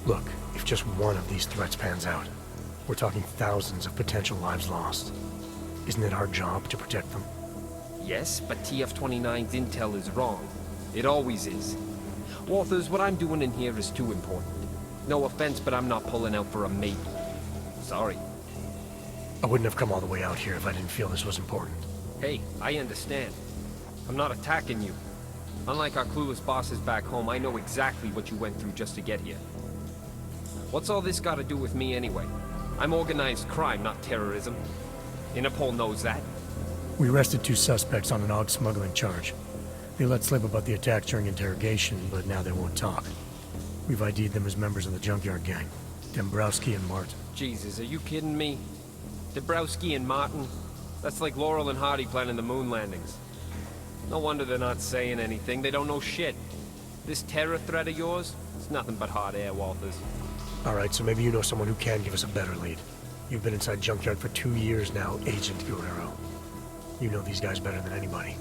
Look, if just one of these threats pans out, we're talking thousands of potential lives lost. Isn't it our job to protect them? Yes, but TF-29's intel is wrong. It always is. Walters, what I'm doing in here is too important. No offense, but I'm not pulling out for a maybe. Sorry. I wouldn't have come all the way out here if I didn't feel this was important. Hey, I understand. I'm not attacking you. Unlike our clueless bosses back home, I know exactly what you went through just to get here. What's all this got to do with me anyway? I'm organized crime, not terrorism. Interpol knows that. We arrested 2 suspects on an AUG smuggling charge. They let slip about the attack during interrogation, but now they won't talk. We've ID'd them as members of the Junkyard Gang. Dombrowski and Martin. Jesus, are you kidding me? Dombrowski and Martin? That's like Laurel and Hardy planning the moon landings. No wonder they're not saying anything. They don't know shit. This terror threat of yours? It's nothing but hot air, Walters. Alright, so maybe you know someone who can give us a better lead. You've been inside Junkyard for 2 years now, Agent Guerrero. You know these guys better than anybody.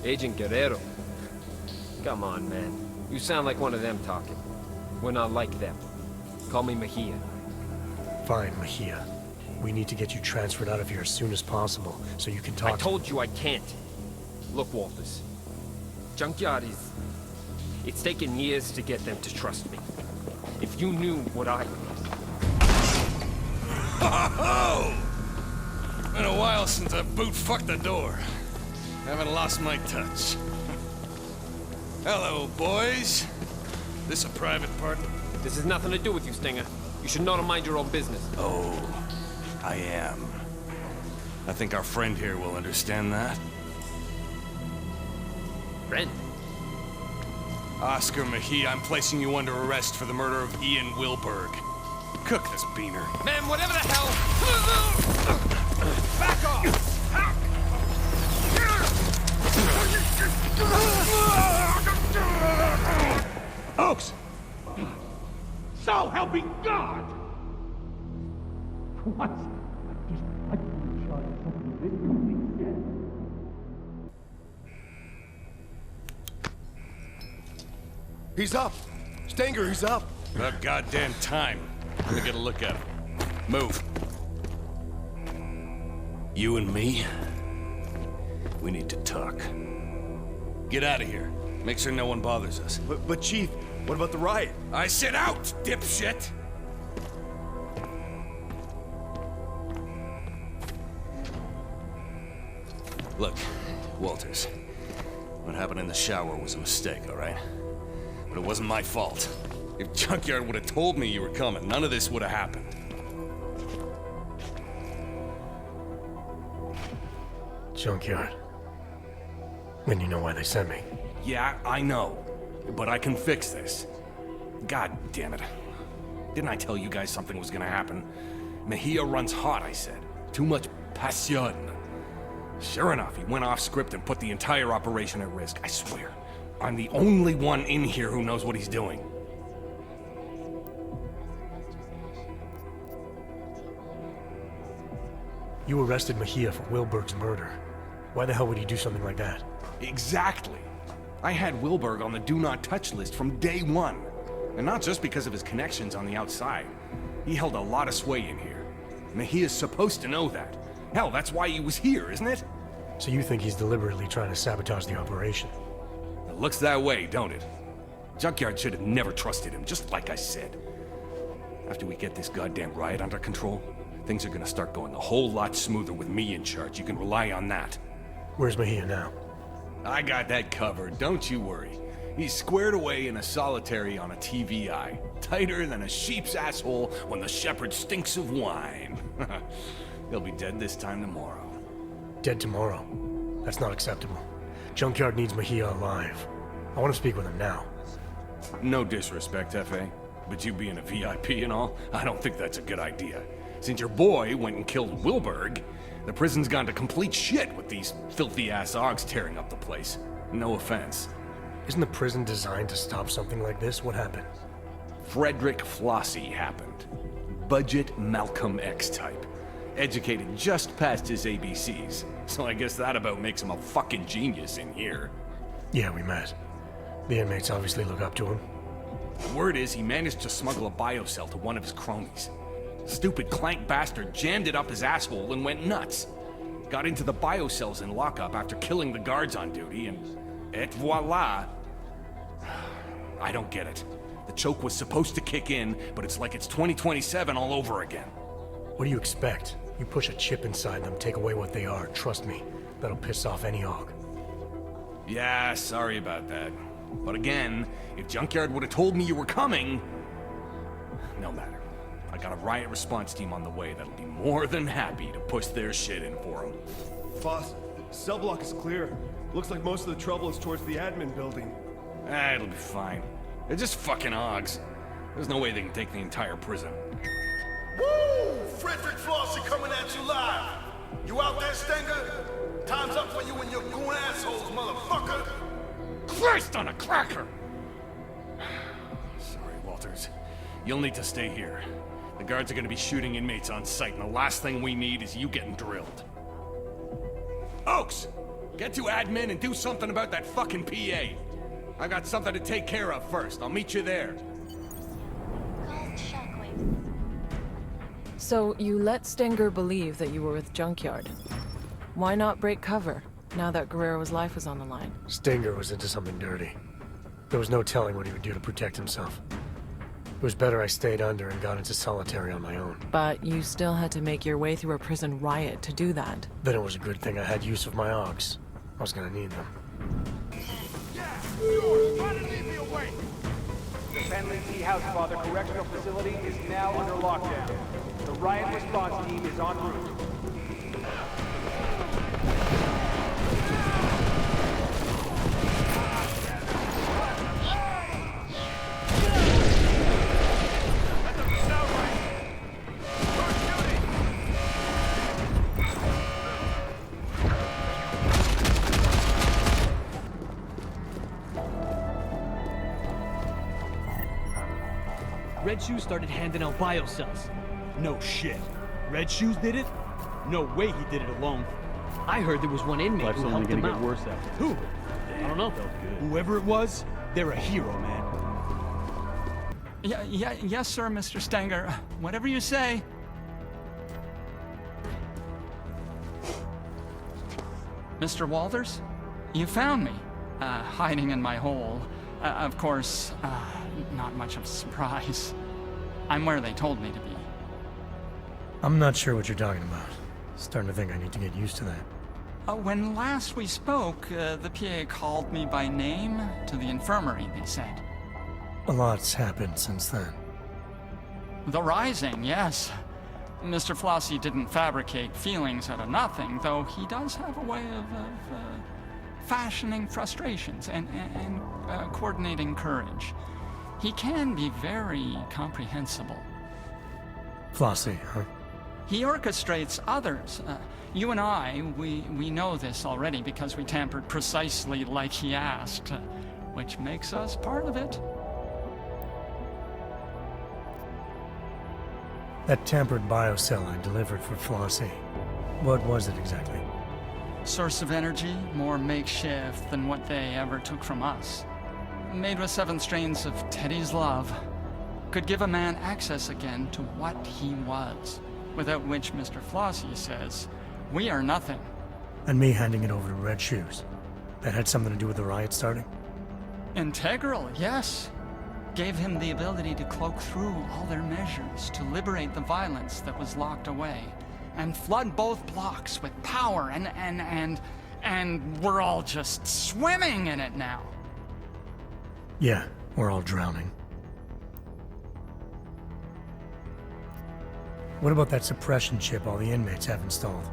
Agent Guerrero? Come on, man. You sound like one of them talking. We're not like them. Call me Mejia. Fine, Mejia. We need to get you transferred out of here as soon as possible, so you can talk. I told you I can't. Look, Walters. Junkyard is... It's taken years to get them to trust me. If you knew what I... Ho-ho-ho! Been a while since I boot-fucked the door. Haven't lost my touch. Hello, boys. This a private part? This has nothing to do with you, Stinger. You should know to mind your own business. Oh, I am. I think our friend here will understand that. Friend? Oscar Mejia, I'm placing you under arrest for the murder of Ian Wilberg. Cook this beaner. Man, whatever the hell... Back off! Oaks! So help me God! What? He's up! Stanger, he's up! About goddamn time. Let me get a look at him. Move. You and me? We need to talk. Get out of here. Make sure no one bothers us. But Chief, what about the riot? I said out, dipshit! Look, Walters. What happened in the shower was a mistake, all right? But it wasn't my fault. If Junkyard would have told me you were coming, none of this would have happened. Junkyard. Then you know why they sent me. Yeah, I know. But I can fix this. God damn it. Didn't I tell you guys something was gonna happen? Mejia runs hot, I said. Too much passion. Sure enough, he went off script and put the entire operation at risk. I swear. I'm the only one in here who knows what he's doing. You arrested Mejia for Wilberg's murder. Why the hell would he do something like that? Exactly. I had Wilberg on the do not touch list from day one. And not just because of his connections on the outside. He held a lot of sway in here. Mejia's supposed to know that. Hell, that's why he was here, isn't it? So you think he's deliberately trying to sabotage the operation? It looks that way, don't it? Junkyard should have never trusted him, just like I said. After we get this goddamn riot under control, things are gonna start going a whole lot smoother with me in charge. You can rely on that. Where's Mejia now? I got that covered, don't you worry. He's squared away in a solitary on a TVI. Tighter than a sheep's asshole when the shepherd stinks of wine. He'll be dead this time tomorrow. Dead tomorrow? That's not acceptable. Junkyard needs Mejia alive. I want to speak with him now. No disrespect, F.A., but you being a VIP and all, I don't think that's a good idea. Since your boy went and killed Wilberg, the prison's gone to complete shit with these filthy-ass Augs tearing up the place. No offense. Isn't the prison designed to stop something like this? What happened? Frederick Flossie happened. Budget Malcolm X type. Educated just past his ABCs. So I guess that about makes him a fucking genius in here. Yeah, we met. The inmates obviously look up to him. Word is he managed to smuggle a biocell to one of his cronies. Stupid clank bastard jammed it up his asshole and went nuts. Got into the biocells in lockup after killing the guards on duty, and et voila. I don't get it. The choke was supposed to kick in, but it's like it's 2027 all over again. What do you expect? You push a chip inside them, take away what they are. Trust me, that'll piss off any hog. Yeah, sorry about that. But again, if Junkyard would have told me you were coming... No matter. I got a riot response team on the way that'll be more than happy to push their shit in for them. Boss, cell block is clear. Looks like most of the trouble is towards the admin building. It'll be fine. They're just fucking hogs. There's no way they can take the entire prison. Woo! Frederick Flossie coming at you live. You out there, Stenger? Time's up for you and your goon assholes, motherfucker. Christ on a cracker! Sorry, Walters. You'll need to stay here. The guards are gonna be shooting inmates on sight, and the last thing we need is you getting drilled. Oaks! Get to admin and do something about that fucking PA. I got something to take care of first. I'll meet you there. So you let Stenger believe that you were with Junkyard. Why not break cover, now that Guerrero's life was on the line? Stinger was into something dirty. There was no telling what he would do to protect himself. It was better I stayed under and got into solitary on my own. But you still had to make your way through a prison riot to do that. Then it was a good thing I had use of my AUGs. I was gonna need them. The Penley Tea House Father Correctional Facility is now under lockdown. The riot response team is en route. Red Shoes started handing out biocells. No shit. Red Shoes did it? No way he did it alone. I heard there was one inmate who helped him out. Worse after. Who? I don't know. Whoever it was, they're a hero, man. Yes, sir, Mr. Stenger. Whatever you say. Mr. Walters? You found me. Hiding in my hole. Of course, not much of a surprise. I'm where they told me to be. I'm not sure what you're talking about. Starting to think I need to get used to that. When last we spoke, the PA called me by name to the infirmary, they said. A lot's happened since then. The Rising, yes. Mr. Flossie didn't fabricate feelings out of nothing, though he does have a way of fashioning frustrations and coordinating courage. He can be very comprehensible. Flossie, huh? He orchestrates others. You and I, we know this already because we tampered precisely like he asked, which makes us part of it. That tampered biocell I delivered for Flossie. What was it exactly? Source of energy, more makeshift than what they ever took from us. Made with 7 strains of Teddy's love. Could give a man access again to what he was. Without which Mr. Flossie says, we are nothing. And me handing it over to Red Shoes. That had something to do with the riot starting? Integral, yes. Gave him the ability to cloak through all their measures, to liberate the violence that was locked away, and flood both blocks with power, and we're all just swimming in it now. Yeah, we're all drowning. What about that suppression chip all the inmates have installed?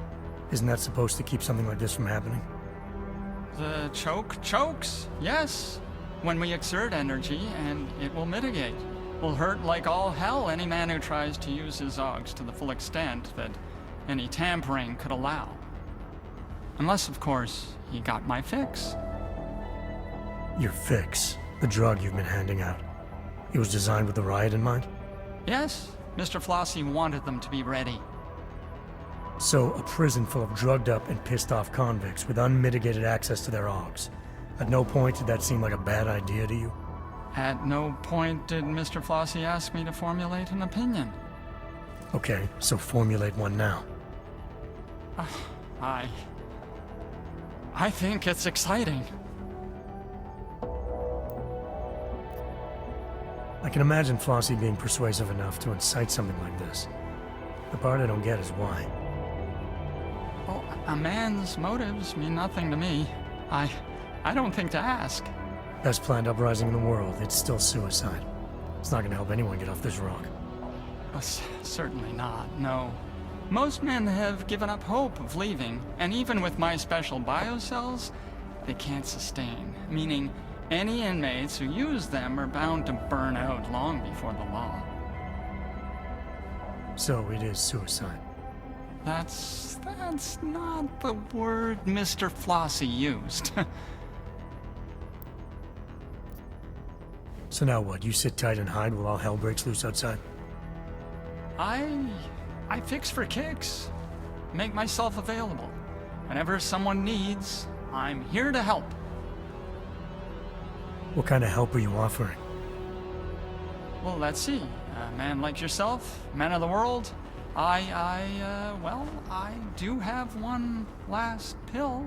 Isn't that supposed to keep something like this from happening? The chokes, yes. When we exert energy, and it will mitigate. Will hurt like all hell any man who tries to use his AUGs to the full extent that any tampering could allow. Unless, of course, he got my fix. Your fix, the drug you've been handing out, it was designed with the riot in mind? Yes, Mr. Flossie wanted them to be ready. So, a prison full of drugged up and pissed off convicts with unmitigated access to their AUGs. At no point did that seem like a bad idea to you? At no point did Mr. Flossie ask me to formulate an opinion. Okay, so formulate one now. I think it's exciting. I can imagine Flossie being persuasive enough to incite something like this. The part I don't get is why. Well, a man's motives mean nothing to me. I don't think to ask. Best planned uprising in the world, it's still suicide. It's not gonna help anyone get off this rock. Certainly not, no. Most men have given up hope of leaving, and even with my special biocells, they can't sustain. Meaning, any inmates who use them are bound to burn out long before the law. So it is suicide. That's not the word Mr. Flossie used. So now what, you sit tight and hide while all hell breaks loose outside? I fix for kicks. Make myself available. Whenever someone needs, I'm here to help. What kind of help are you offering? Well, let's see. A man like yourself, man of the world, well, I do have one last pill.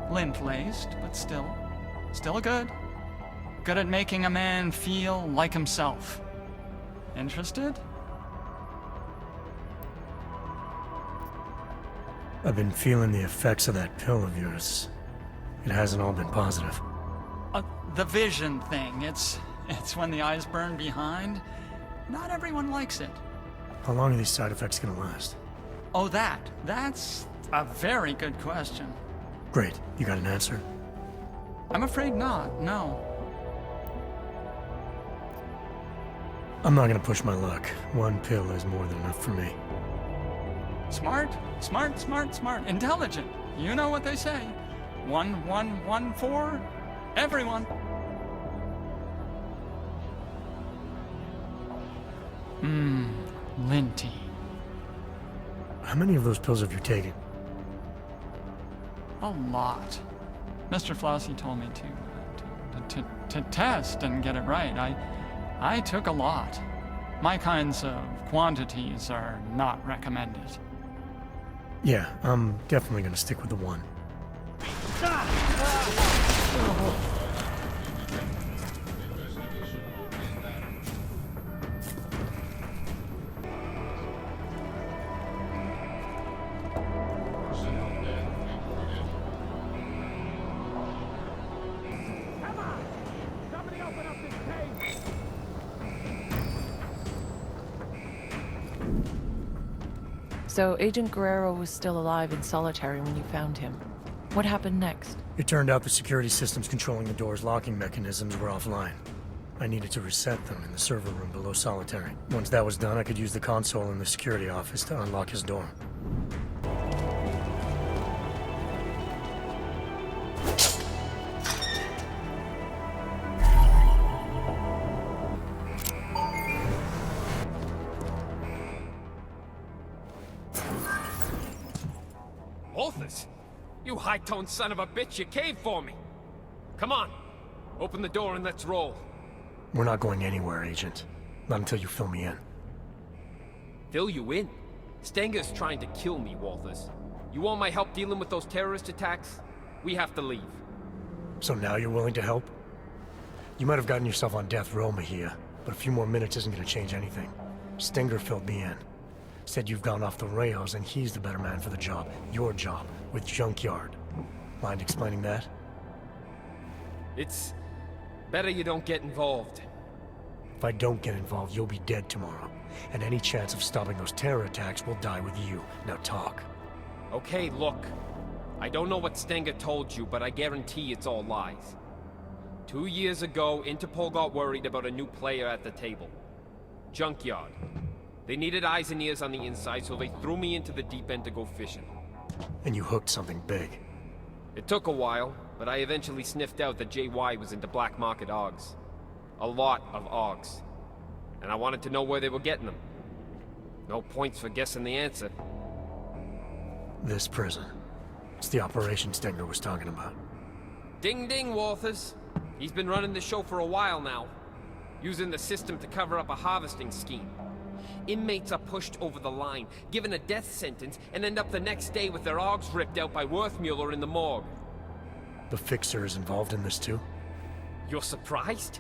Lint-laced, but still good. Good at making a man feel like himself. Interested? I've been feeling the effects of that pill of yours. It hasn't all been positive. The vision thing. It's when the eyes burn behind. Not everyone likes it. How long are these side effects gonna last? Oh, that's a very good question. Great. You got an answer? I'm afraid not, no. I'm not gonna push my luck. One pill is more than enough for me. Smart. Intelligent. You know what they say. 1114. Everyone. Linty. How many of those pills have you taken? A lot. Mr. Flossie told me to test and get it right. I took a lot. My kinds of quantities are not recommended. Yeah, I'm definitely gonna stick with the one. So Agent Guerrero was still alive in solitary when you found him. What happened next? It turned out the security systems controlling the door's locking mechanisms were offline. I needed to reset them in the server room below solitary. Once that was done, I could use the console in the security office to unlock his door. Walthus? You high-toned son of a bitch, you caved for me! Come on! Open the door and let's roll. We're not going anywhere, Agent. Not until you fill me in. Fill you in? Stenger's trying to kill me, Walthus. You want my help dealing with those terrorist attacks? We have to leave. So now you're willing to help? You might have gotten yourself on death row, Mejia, but a few more minutes isn't gonna change anything. Stenger filled me in. Said you've gone off the rails and he's the better man for the job. Your job, with Junkyard. Mind explaining that? It's better you don't get involved. If I don't get involved, you'll be dead tomorrow. And any chance of stopping those terror attacks will die with you. Now talk. Okay, look. I don't know what Stenger told you, but I guarantee it's all lies. 2 years ago, Interpol got worried about a new player at the table. Junkyard. They needed eyes and ears on the inside, so they threw me into the deep end to go fishing. And you hooked something big. It took a while, but I eventually sniffed out that JY was into black market AUGs. A lot of AUGs. And I wanted to know where they were getting them. No points for guessing the answer. This prison. It's the operation Stenger was talking about. Ding ding, Walters. He's been running the show for a while now. Using the system to cover up a harvesting scheme. Inmates are pushed over the line, given a death sentence, and end up the next day with their AUGs ripped out by Werthmuller in the morgue. The Fixer is involved in this too? You're surprised?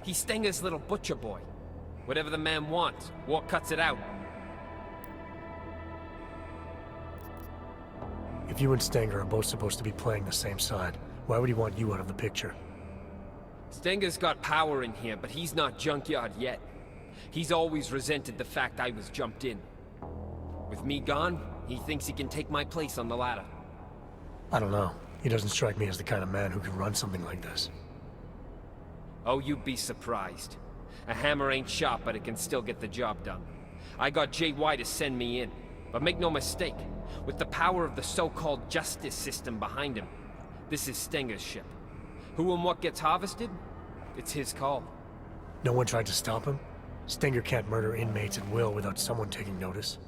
He's Stenger's little butcher boy. Whatever the man wants, war cuts it out. If you and Stenger are both supposed to be playing the same side, why would he want you out of the picture? Stenger's got power in here, but he's not Junkyard yet. He's always resented the fact I was jumped in. With me gone, he thinks he can take my place on the ladder. I don't know. He doesn't strike me as the kind of man who can run something like this. Oh, you'd be surprised. A hammer ain't sharp, but it can still get the job done. I got JY to send me in. But make no mistake, with the power of the so-called justice system behind him, this is Stenger's ship. Who and what gets harvested? It's his call. No one tried to stop him? Stenger can't murder inmates at will without someone taking notice.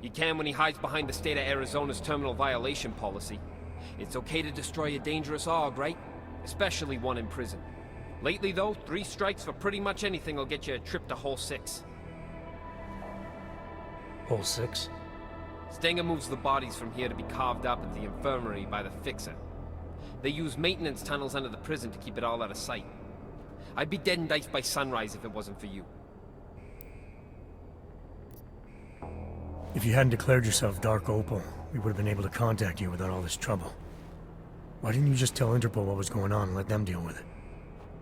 He can when he hides behind the state of Arizona's terminal violation policy. It's okay to destroy a dangerous AUG, right? Especially one in prison. Lately, though, 3 strikes for pretty much anything will get you a trip to Hole 6. Hole 6? Stenger moves the bodies from here to be carved up at the infirmary by the Fixer. They use maintenance tunnels under the prison to keep it all out of sight. I'd be dead and diced by sunrise if it wasn't for you. If you hadn't declared yourself Dark Opal, we would have been able to contact you without all this trouble. Why didn't you just tell Interpol what was going on and let them deal with it?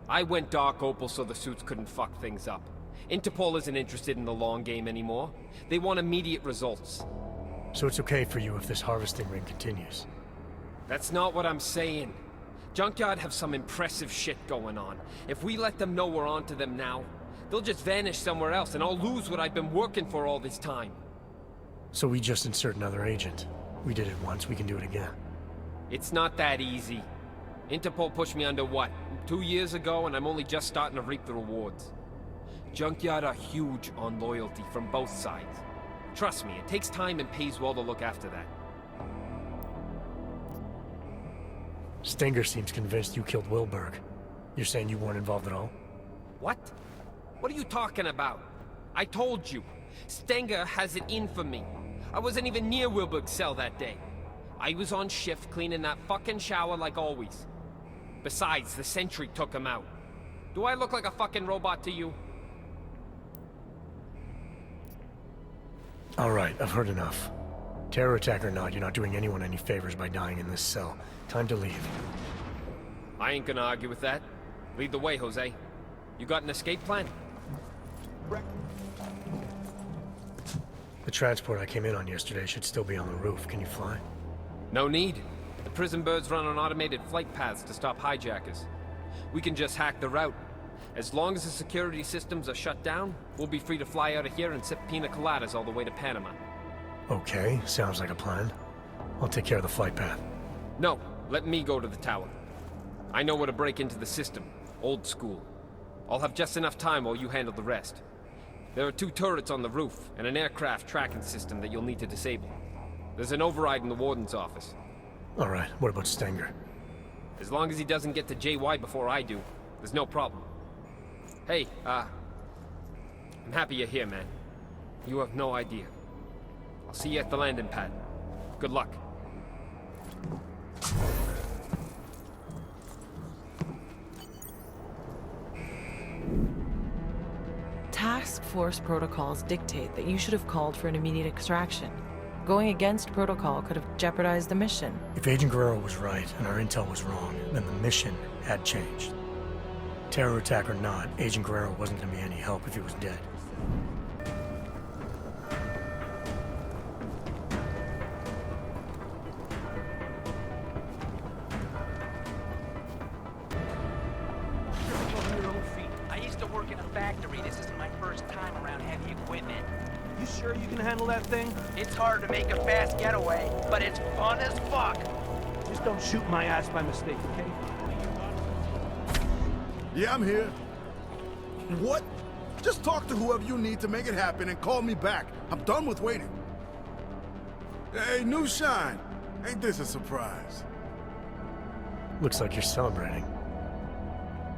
I went Dark Opal so the suits couldn't fuck things up. Interpol isn't interested in the long game anymore. They want immediate results. So it's okay for you if this harvesting ring continues? That's not what I'm saying. Junkyard have some impressive shit going on. If we let them know we're onto them now, they'll just vanish somewhere else and I'll lose what I've been working for all this time. So we just insert another agent. We did it once, we can do it again. It's not that easy. Interpol pushed me under what, 2 years ago, and I'm only just starting to reap the rewards. Junkyard are huge on loyalty from both sides. Trust me, it takes time and pays well to look after that. Stenger seems convinced you killed Wilberg. You're saying you weren't involved at all? What? What are you talking about? I told you. Stenger has it in for me. I wasn't even near Wilberg's cell that day. I was on shift cleaning that fucking shower like always. Besides, the sentry took him out. Do I look like a fucking robot to you? Alright, I've heard enough. Terror attack or not, you're not doing anyone any favors by dying in this cell. Time to leave. I ain't gonna argue with that. Lead the way, Jose. You got an escape plan? The transport I came in on yesterday should still be on the roof. Can you fly? No need. The prison birds run on automated flight paths to stop hijackers. We can just hack the route. As long as the security systems are shut down, we'll be free to fly out of here and sip pina coladas all the way to Panama. Okay, sounds like a plan. I'll take care of the flight path. No, let me go to the tower. I know where to break into the system. Old school. I'll have just enough time while you handle the rest. There are 2 turrets on the roof, and an aircraft tracking system that you'll need to disable. There's an override in the warden's office. Alright, what about Stenger? As long as he doesn't get to JY before I do, there's no problem. Hey, I'm happy you're here, man. You have no idea. I'll see you at the landing pad. Good luck. Task Force protocols dictate that you should have called for an immediate extraction. Going against protocol could have jeopardized the mission. If Agent Guerrero was right and our intel was wrong, then the mission had changed. Terror attack or not, Agent Guerrero wasn't going to be any help if he was dead. I used to work in a factory. This isn't my first time around heavy equipment. You sure you can handle that thing? It's hard to make a fast getaway, but it's fun as fuck. Just Just don't shoot my ass by mistake, okay? Yeah, I'm here. What? Just talk to whoever you need to make it happen and call me back. I'm done with waiting. Hey, new shine. Ain't this a surprise? Looks like you're celebrating.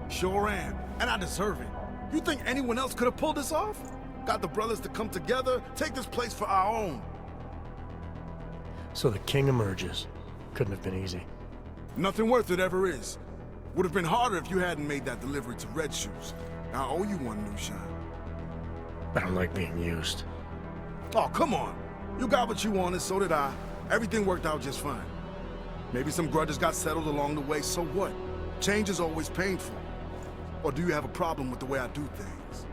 Sure am, and I deserve it. You think anyone else could have pulled this off? Got the brothers to come together, take this place for our own. So the king emerges. Couldn't have been easy. Nothing worth it ever is. Would have been harder if you hadn't made that delivery to Red Shoes. I owe you one, new shine. I don't like being used. Oh, come on. You got what you wanted, so did I. Everything worked out just fine. Maybe some grudges got settled along the way, so what? Change is always painful. Or do you have a problem with the way I do things?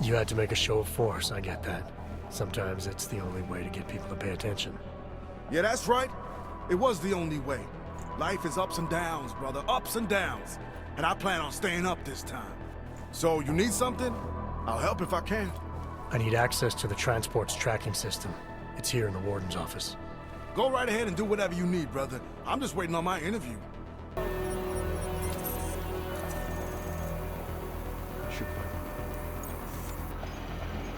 You had to make a show of force, I get that. Sometimes it's the only way to get people to pay attention. Yeah, that's right. It was the only way. Life is ups and downs, brother, ups and downs. And I plan on staying up this time. So, you need something? I'll help if I can. I need access to the transport's tracking system. It's here in the warden's office. Go right ahead and do whatever you need, brother. I'm just waiting on my interview.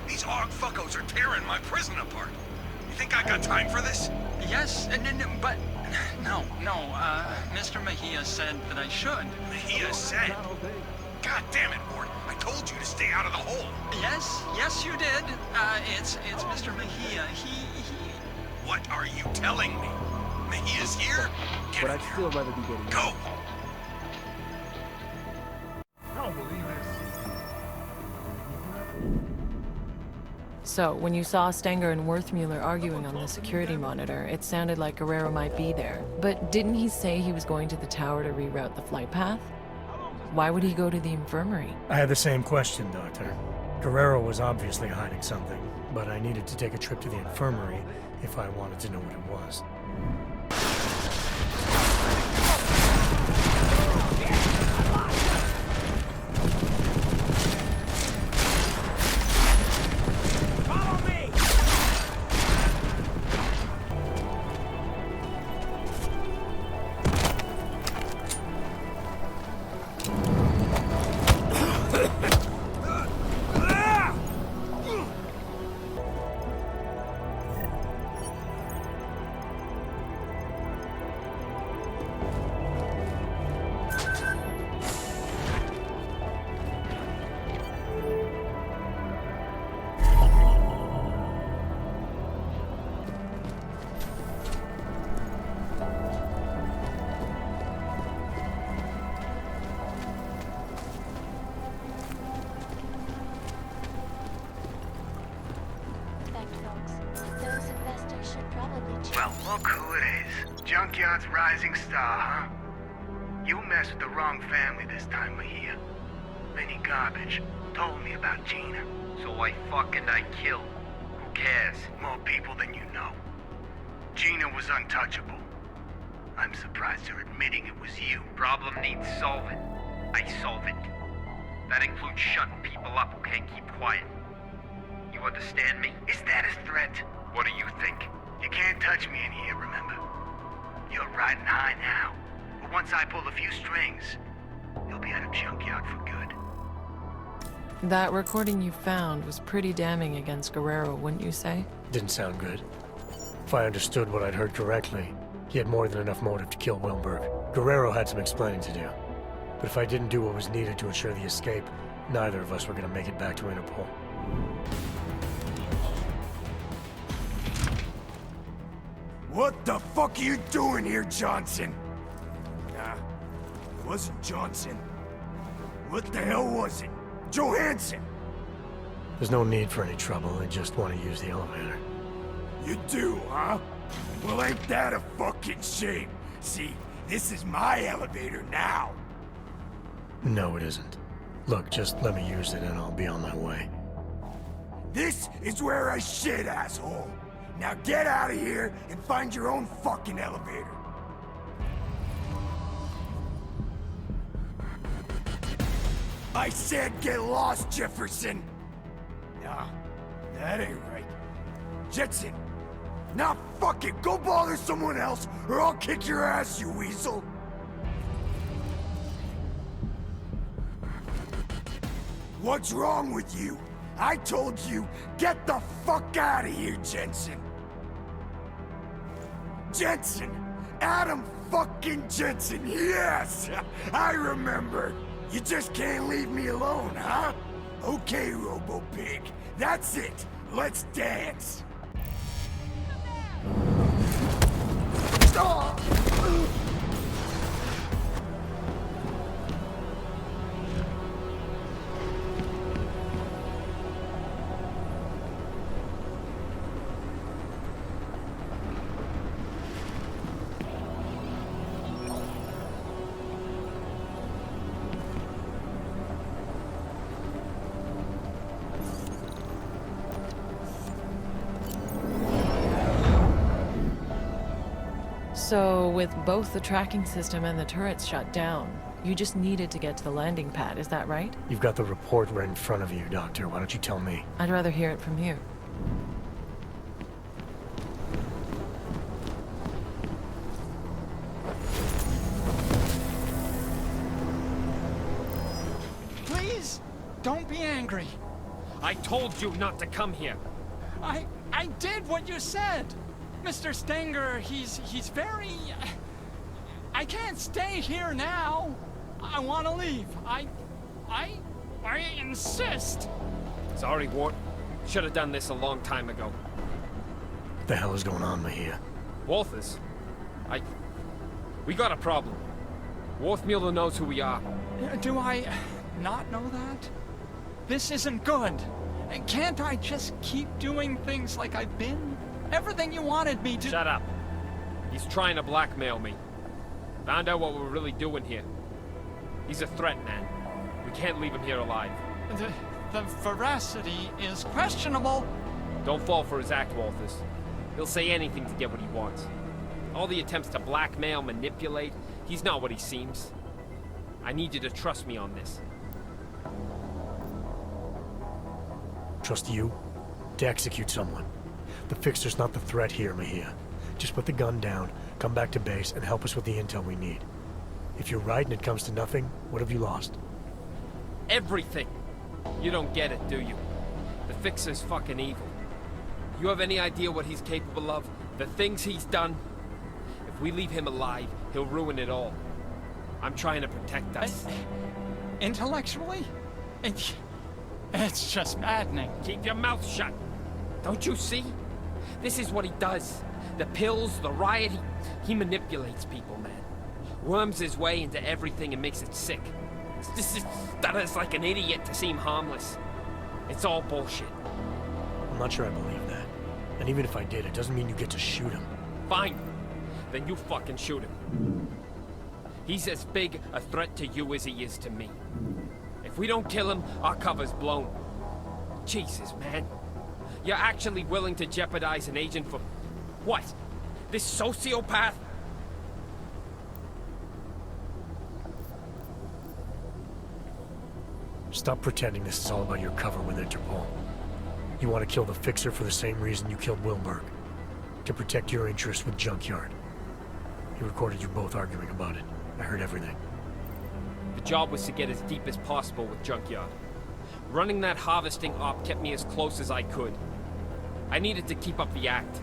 These hog fuckos are tearing my prison apart. You think I got time for this? Yes, but no. Mr. Mejia said that I should. Mejia said? God damn it, Ward. I told you to stay out of the hole. Yes, you did. It's Mr. Mejia. He... What are you telling me? Mejia's here? Get But I'd still rather be getting... Go! I don't believe this. So, when you saw Stenger and Worthmuller arguing on the security monitor, it sounded like Guerrero might be there. But didn't he say he was going to the tower to reroute the flight path? Why would he go to the infirmary? I had the same question, Doctor. Guerrero was obviously hiding something, but I needed to take a trip to the infirmary if I wanted to know what it was. Well, look who it is. Junkyard's rising star, huh? You messed with the wrong family this time, Mejia. Vinny Garbage told me about Gina. So I killed. Who cares? More people than you know. Gina was untouchable. I'm surprised you're admitting it was you. Problem needs solving. I solve it. That includes shutting people up who can't keep quiet. You understand me? Is that a threat? What do you think? You can't touch me in here, remember? You're riding high now. But once I pull a few strings, you'll be out of Junkyard for good. That recording you found was pretty damning against Guerrero, wouldn't you say? Didn't sound good. If I understood what I'd heard correctly, he had more than enough motive to kill Wilberg. Guerrero had some explaining to do. But if I didn't do what was needed to ensure the escape, neither of us were gonna make it back to Interpol. What the fuck are you doing here, Johnson? Nah, it wasn't Johnson. What the hell was it? Johansson! There's no need for any trouble, I just want to use the elevator. You do, huh? Well, ain't that a fucking shame? See, this is my elevator now. No, it isn't. Look, just let me use it and I'll be on my way. This is where I shit, asshole. Now get out of here and find your own fucking elevator. I said get lost, Jefferson! Nah, That ain't right. Jetson! Nah, fuck it! Go bother someone else, or I'll kick your ass, you weasel! What's wrong with you? I told you, get the fuck out of here, Jensen! Jensen! Adam fucking Jensen, yes! I remember! You just can't leave me alone, huh? Okay, Robo-Pig, that's it! Let's dance! Stop! So, with both the tracking system and the turrets shut down, you just needed to get to the landing pad, is that right? You've got the report right in front of you, Doctor. Why don't you tell me? I'd rather hear it from you. Please, don't be angry. I told you not to come here. I did what you said. Mr. Stenger, he's very... I can't stay here now. I want to leave. I insist. Sorry, Wart. Should have done this a long time ago. What the hell is going on, Mejia? Walthers? We got a problem. Worthmuller knows who we are. Do I not know that? This isn't good. Can't I just keep doing things like I've been? Everything you wanted me to— Shut up. He's trying to blackmail me. Found out what we're really doing here. He's a threat, man. We can't leave him here alive. The veracity is questionable. Don't fall for his act, Walthers. He'll say anything to get what he wants. All the attempts to blackmail, manipulate, he's not what he seems. I need you to trust me on this. Trust you? To execute someone. The Fixer's not the threat here, Mejia. Just put the gun down, come back to base, and help us with the intel we need. If you're right and it comes to nothing, what have you lost? Everything! You don't get it, do you? The Fixer's fucking evil. You have any idea what he's capable of? The things he's done? If we leave him alive, he'll ruin it all. I'm trying to protect us. Intellectually? It's just maddening. Keep your mouth shut! Don't you see? This is what he does. The pills, the riot, he manipulates people, man. Worms his way into everything and makes it sick. Stutters like an idiot to seem harmless. It's all bullshit. I'm not sure I believe that. And even if I did, it doesn't mean you get to shoot him. Fine. Then you fucking shoot him. He's as big a threat to you as he is to me. If we don't kill him, our cover's blown. Jesus, man. You're actually willing to jeopardize an agent for... what? This sociopath? Stop pretending this is all about your cover with Interpol. You want to kill the Fixer for the same reason you killed Wilberg. To protect your interests with Junkyard. He recorded you both arguing about it. I heard everything. The job was to get as deep as possible with Junkyard. Running that harvesting op kept me as close as I could. I needed to keep up the act.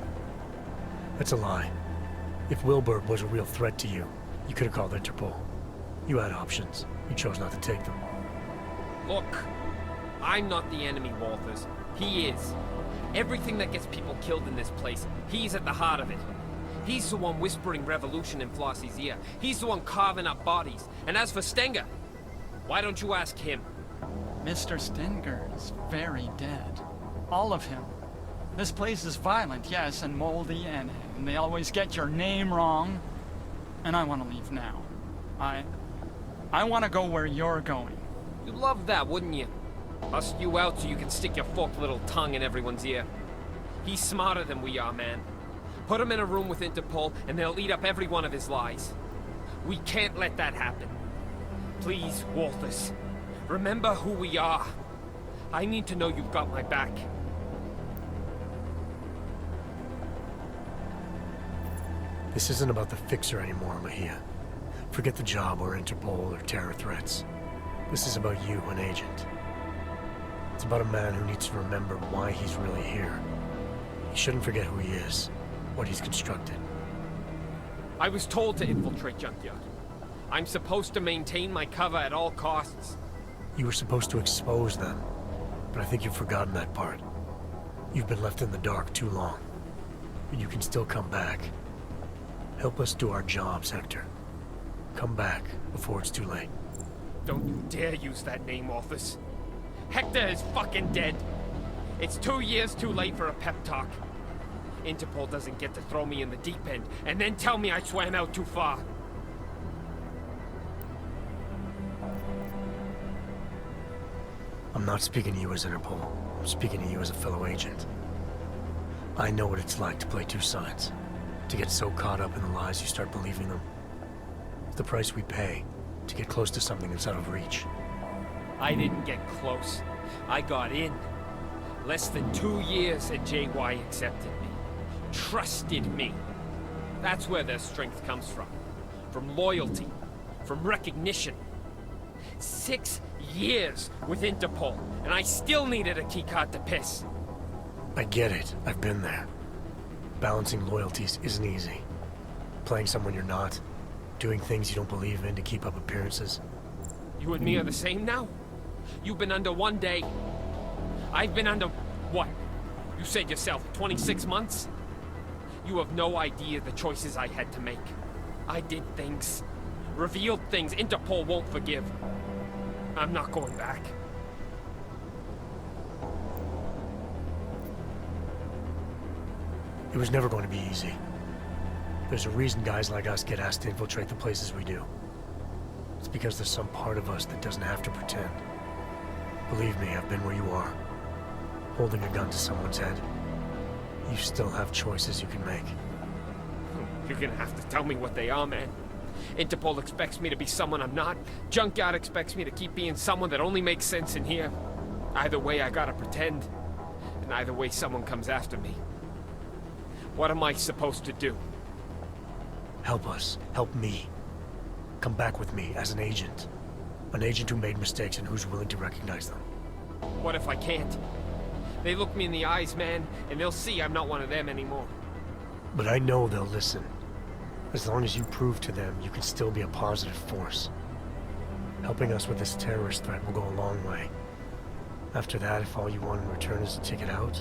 That's a lie. If Wilberg was a real threat to you, you could have called Interpol. You had options. You chose not to take them. Look, I'm not the enemy, Walthers. He is. Everything that gets people killed in this place, he's at the heart of it. He's the one whispering revolution in Flossie's ear. He's the one carving up bodies. And as for Stenger, why don't you ask him? Mr. Stenger is very dead. All of him. This place is violent, yes, and moldy, and they always get your name wrong. And I want to leave now. I want to go where you're going. You'd love that, wouldn't you? Bust you out so you can stick your forked little tongue in everyone's ear. He's smarter than we are, man. Put him in a room with Interpol, and they'll eat up every one of his lies. We can't let that happen. Please, Walthers, remember who we are. I need to know you've got my back. This isn't about the fixer anymore, Mejia. Forget the job or Interpol or terror threats. This is about you, an agent. It's about a man who needs to remember why he's really here. He shouldn't forget who he is, what he's constructed. I was told to infiltrate Junkyard. I'm supposed to maintain my cover at all costs. You were supposed to expose them, but I think you've forgotten that part. You've been left in the dark too long. But you can still come back. Help us do our jobs, Hector. Come back before it's too late. Don't you dare use that name, Orpheus. Hector is fucking dead. It's 2 years too late for a pep talk. Interpol doesn't get to throw me in the deep end and then tell me I swam out too far. I'm not speaking to you as Interpol. I'm speaking to you as a fellow agent. I know what it's like to play two sides. To get so caught up in the lies you start believing them. It's the price we pay to get close to something that's out of reach. I didn't get close. I got in. Less than 2 years and JY accepted me. Trusted me. That's where their strength comes from. From loyalty. From recognition. 6 years with Interpol, and I still needed a keycard to piss. I get it. I've been there. Balancing loyalties isn't easy. Playing someone you're not. Doing things you don't believe in to keep up appearances. You and me are the same now? You've been under 1 day. I've been under, what? You said yourself, 26 months? You have no idea the choices I had to make. I did things. Revealed things Interpol won't forgive. I'm not going back. It was never going to be easy. There's a reason guys like us get asked to infiltrate the places we do. It's because there's some part of us that doesn't have to pretend. Believe me, I've been where you are. Holding a gun to someone's head. You still have choices you can make. You're gonna have to tell me what they are, man. Interpol expects me to be someone I'm not. Junkyard expects me to keep being someone that only makes sense in here. Either way, I gotta pretend. And either way, someone comes after me. What am I supposed to do? Help us. Help me. Come back with me as an agent. An agent who made mistakes and who's willing to recognize them. What if I can't? They look me in the eyes, man, and they'll see I'm not one of them anymore. But I know they'll listen. As long as you prove to them you can still be a positive force. Helping us with this terrorist threat will go a long way. After that, if all you want in return is a ticket out,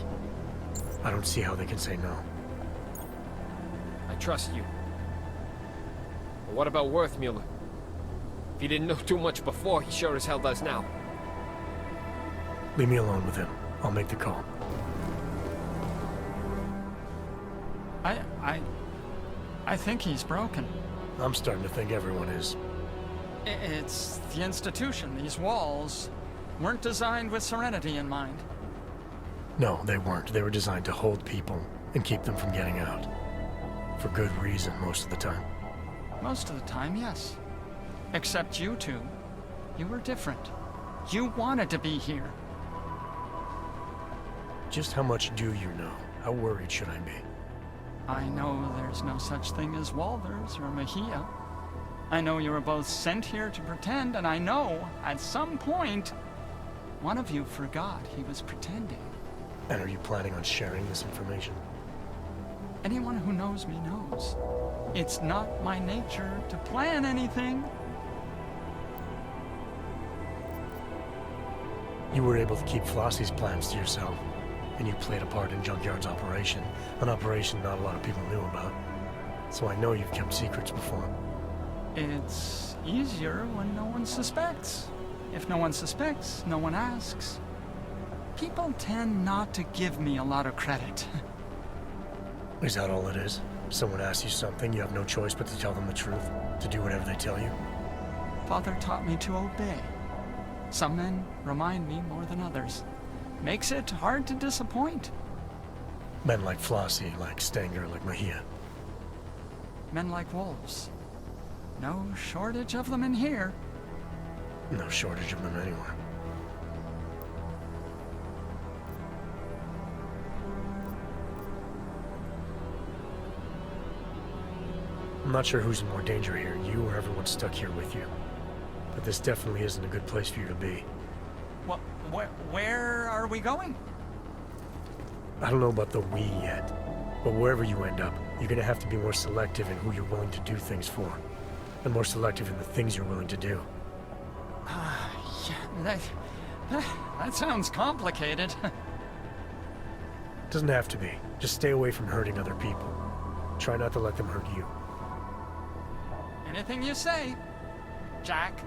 I don't see how they can say no. I trust you. But what about Werthmuller? If he didn't know too much before, he sure as hell does now. Leave me alone with him. I'll make the call. I think he's broken. I'm starting to think everyone is. It's the institution. These walls weren't designed with serenity in mind. No, they weren't. They were designed to hold people and keep them from getting out. For good reason most of the time. Most of the time, yes. Except you two. You were different. You wanted to be here. Just how much do you know? How worried should I be? I know there's no such thing as Walters or Mejia. I know you were both sent here to pretend, and I know, at some point, one of you forgot he was pretending. And are you planning on sharing this information? Anyone who knows me knows. It's not my nature to plan anything. You were able to keep Flossie's plans to yourself, and you played a part in Junkyard's operation, an operation not a lot of people knew about. So I know you've kept secrets before. It's easier when no one suspects. If no one suspects, no one asks. People tend not to give me a lot of credit. Is that all it is? Someone asks you something, you have no choice but to tell them the truth, to do whatever they tell you? Father taught me to obey. Some men remind me more than others. Makes it hard to disappoint. Men like Flossie, like Stanger, like Mejia. Men like wolves. No shortage of them in here. No shortage of them anywhere. I'm not sure who's in more danger here, you or everyone stuck here with you. But this definitely isn't a good place for you to be. Well, where are we going? I don't know about the we yet, but wherever you end up, you're gonna have to be more selective in who you're willing to do things for. And more selective in the things you're willing to do. Yeah, that sounds complicated. Doesn't have to be. Just stay away from hurting other people. Try not to let them hurt you. Anything you say, Jack.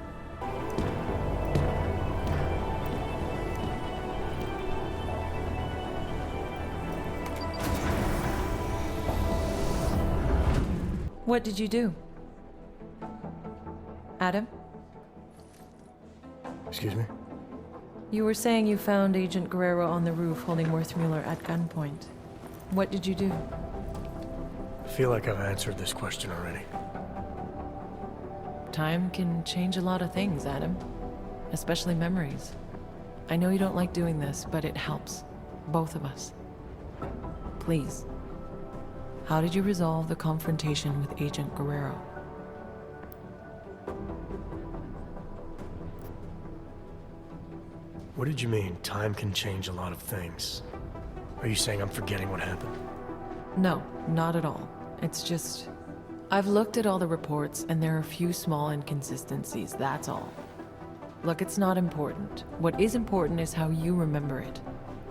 What did you do? Adam? Excuse me? You were saying you found Agent Guerrero on the roof holding Worthmuller at gunpoint. What did you do? I feel like I've answered this question already. Time can change a lot of things, Adam. Especially memories. I know you don't like doing this, but it helps. Both of us. Please. How did you resolve the confrontation with Agent Guerrero? What did you mean, time can change a lot of things? Are you saying I'm forgetting what happened? No, not at all. It's just... I've looked at all the reports, and there are a few small inconsistencies, that's all. Look, it's not important. What is important is how you remember it.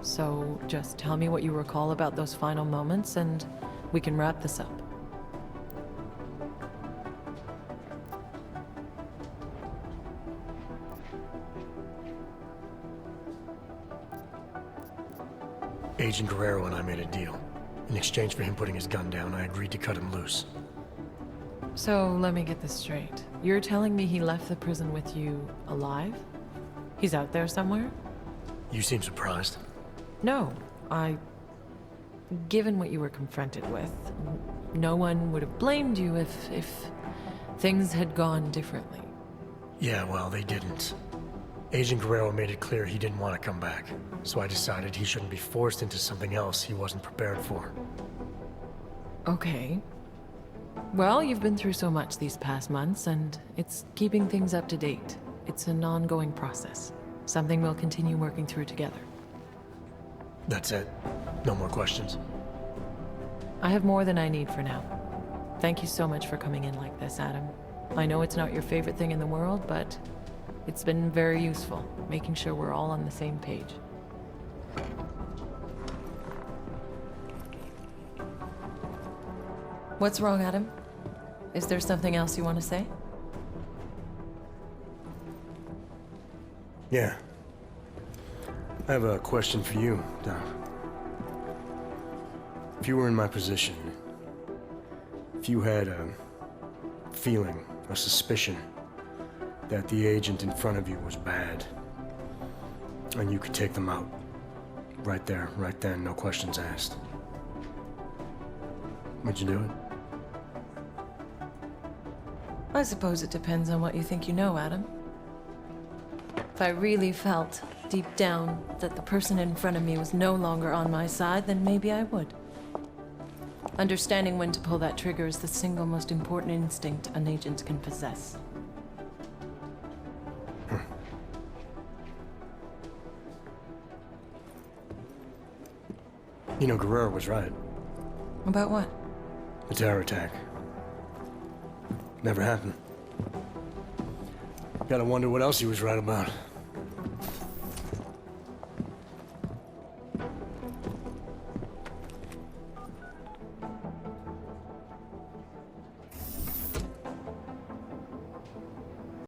So, just tell me what you recall about those final moments, and we can wrap this up. Agent Guerrero and I made a deal. In exchange for him putting his gun down, I agreed to cut him loose. So, let me get this straight. You're telling me he left the prison with you alive? He's out there somewhere? You seem surprised. No, given what you were confronted with, no one would have blamed you if things had gone differently. Yeah, well, they didn't. Agent Guerrero made it clear he didn't want to come back, so I decided he shouldn't be forced into something else he wasn't prepared for. Okay. Well, you've been through so much these past months, and it's keeping things up to date. It's an ongoing process. Something we'll continue working through together. That's it? No more questions? I have more than I need for now. Thank you so much for coming in like this, Adam. I know it's not your favorite thing in the world, but it's been very useful, making sure we're all on the same page. What's wrong, Adam? Is there something else you want to say? Yeah. I have a question for you, Doc. If you were in my position, if you had a feeling, a suspicion, that the agent in front of you was bad, and you could take them out, right there, right then, no questions asked, would you do it? I suppose it depends on what you think you know, Adam. If I really felt, deep down, that the person in front of me was no longer on my side, then maybe I would. Understanding when to pull that trigger is the single most important instinct an agent can possess. You know, Guerrero was right. About what? The terror attack. Never happened. Gotta wonder what else he was right about.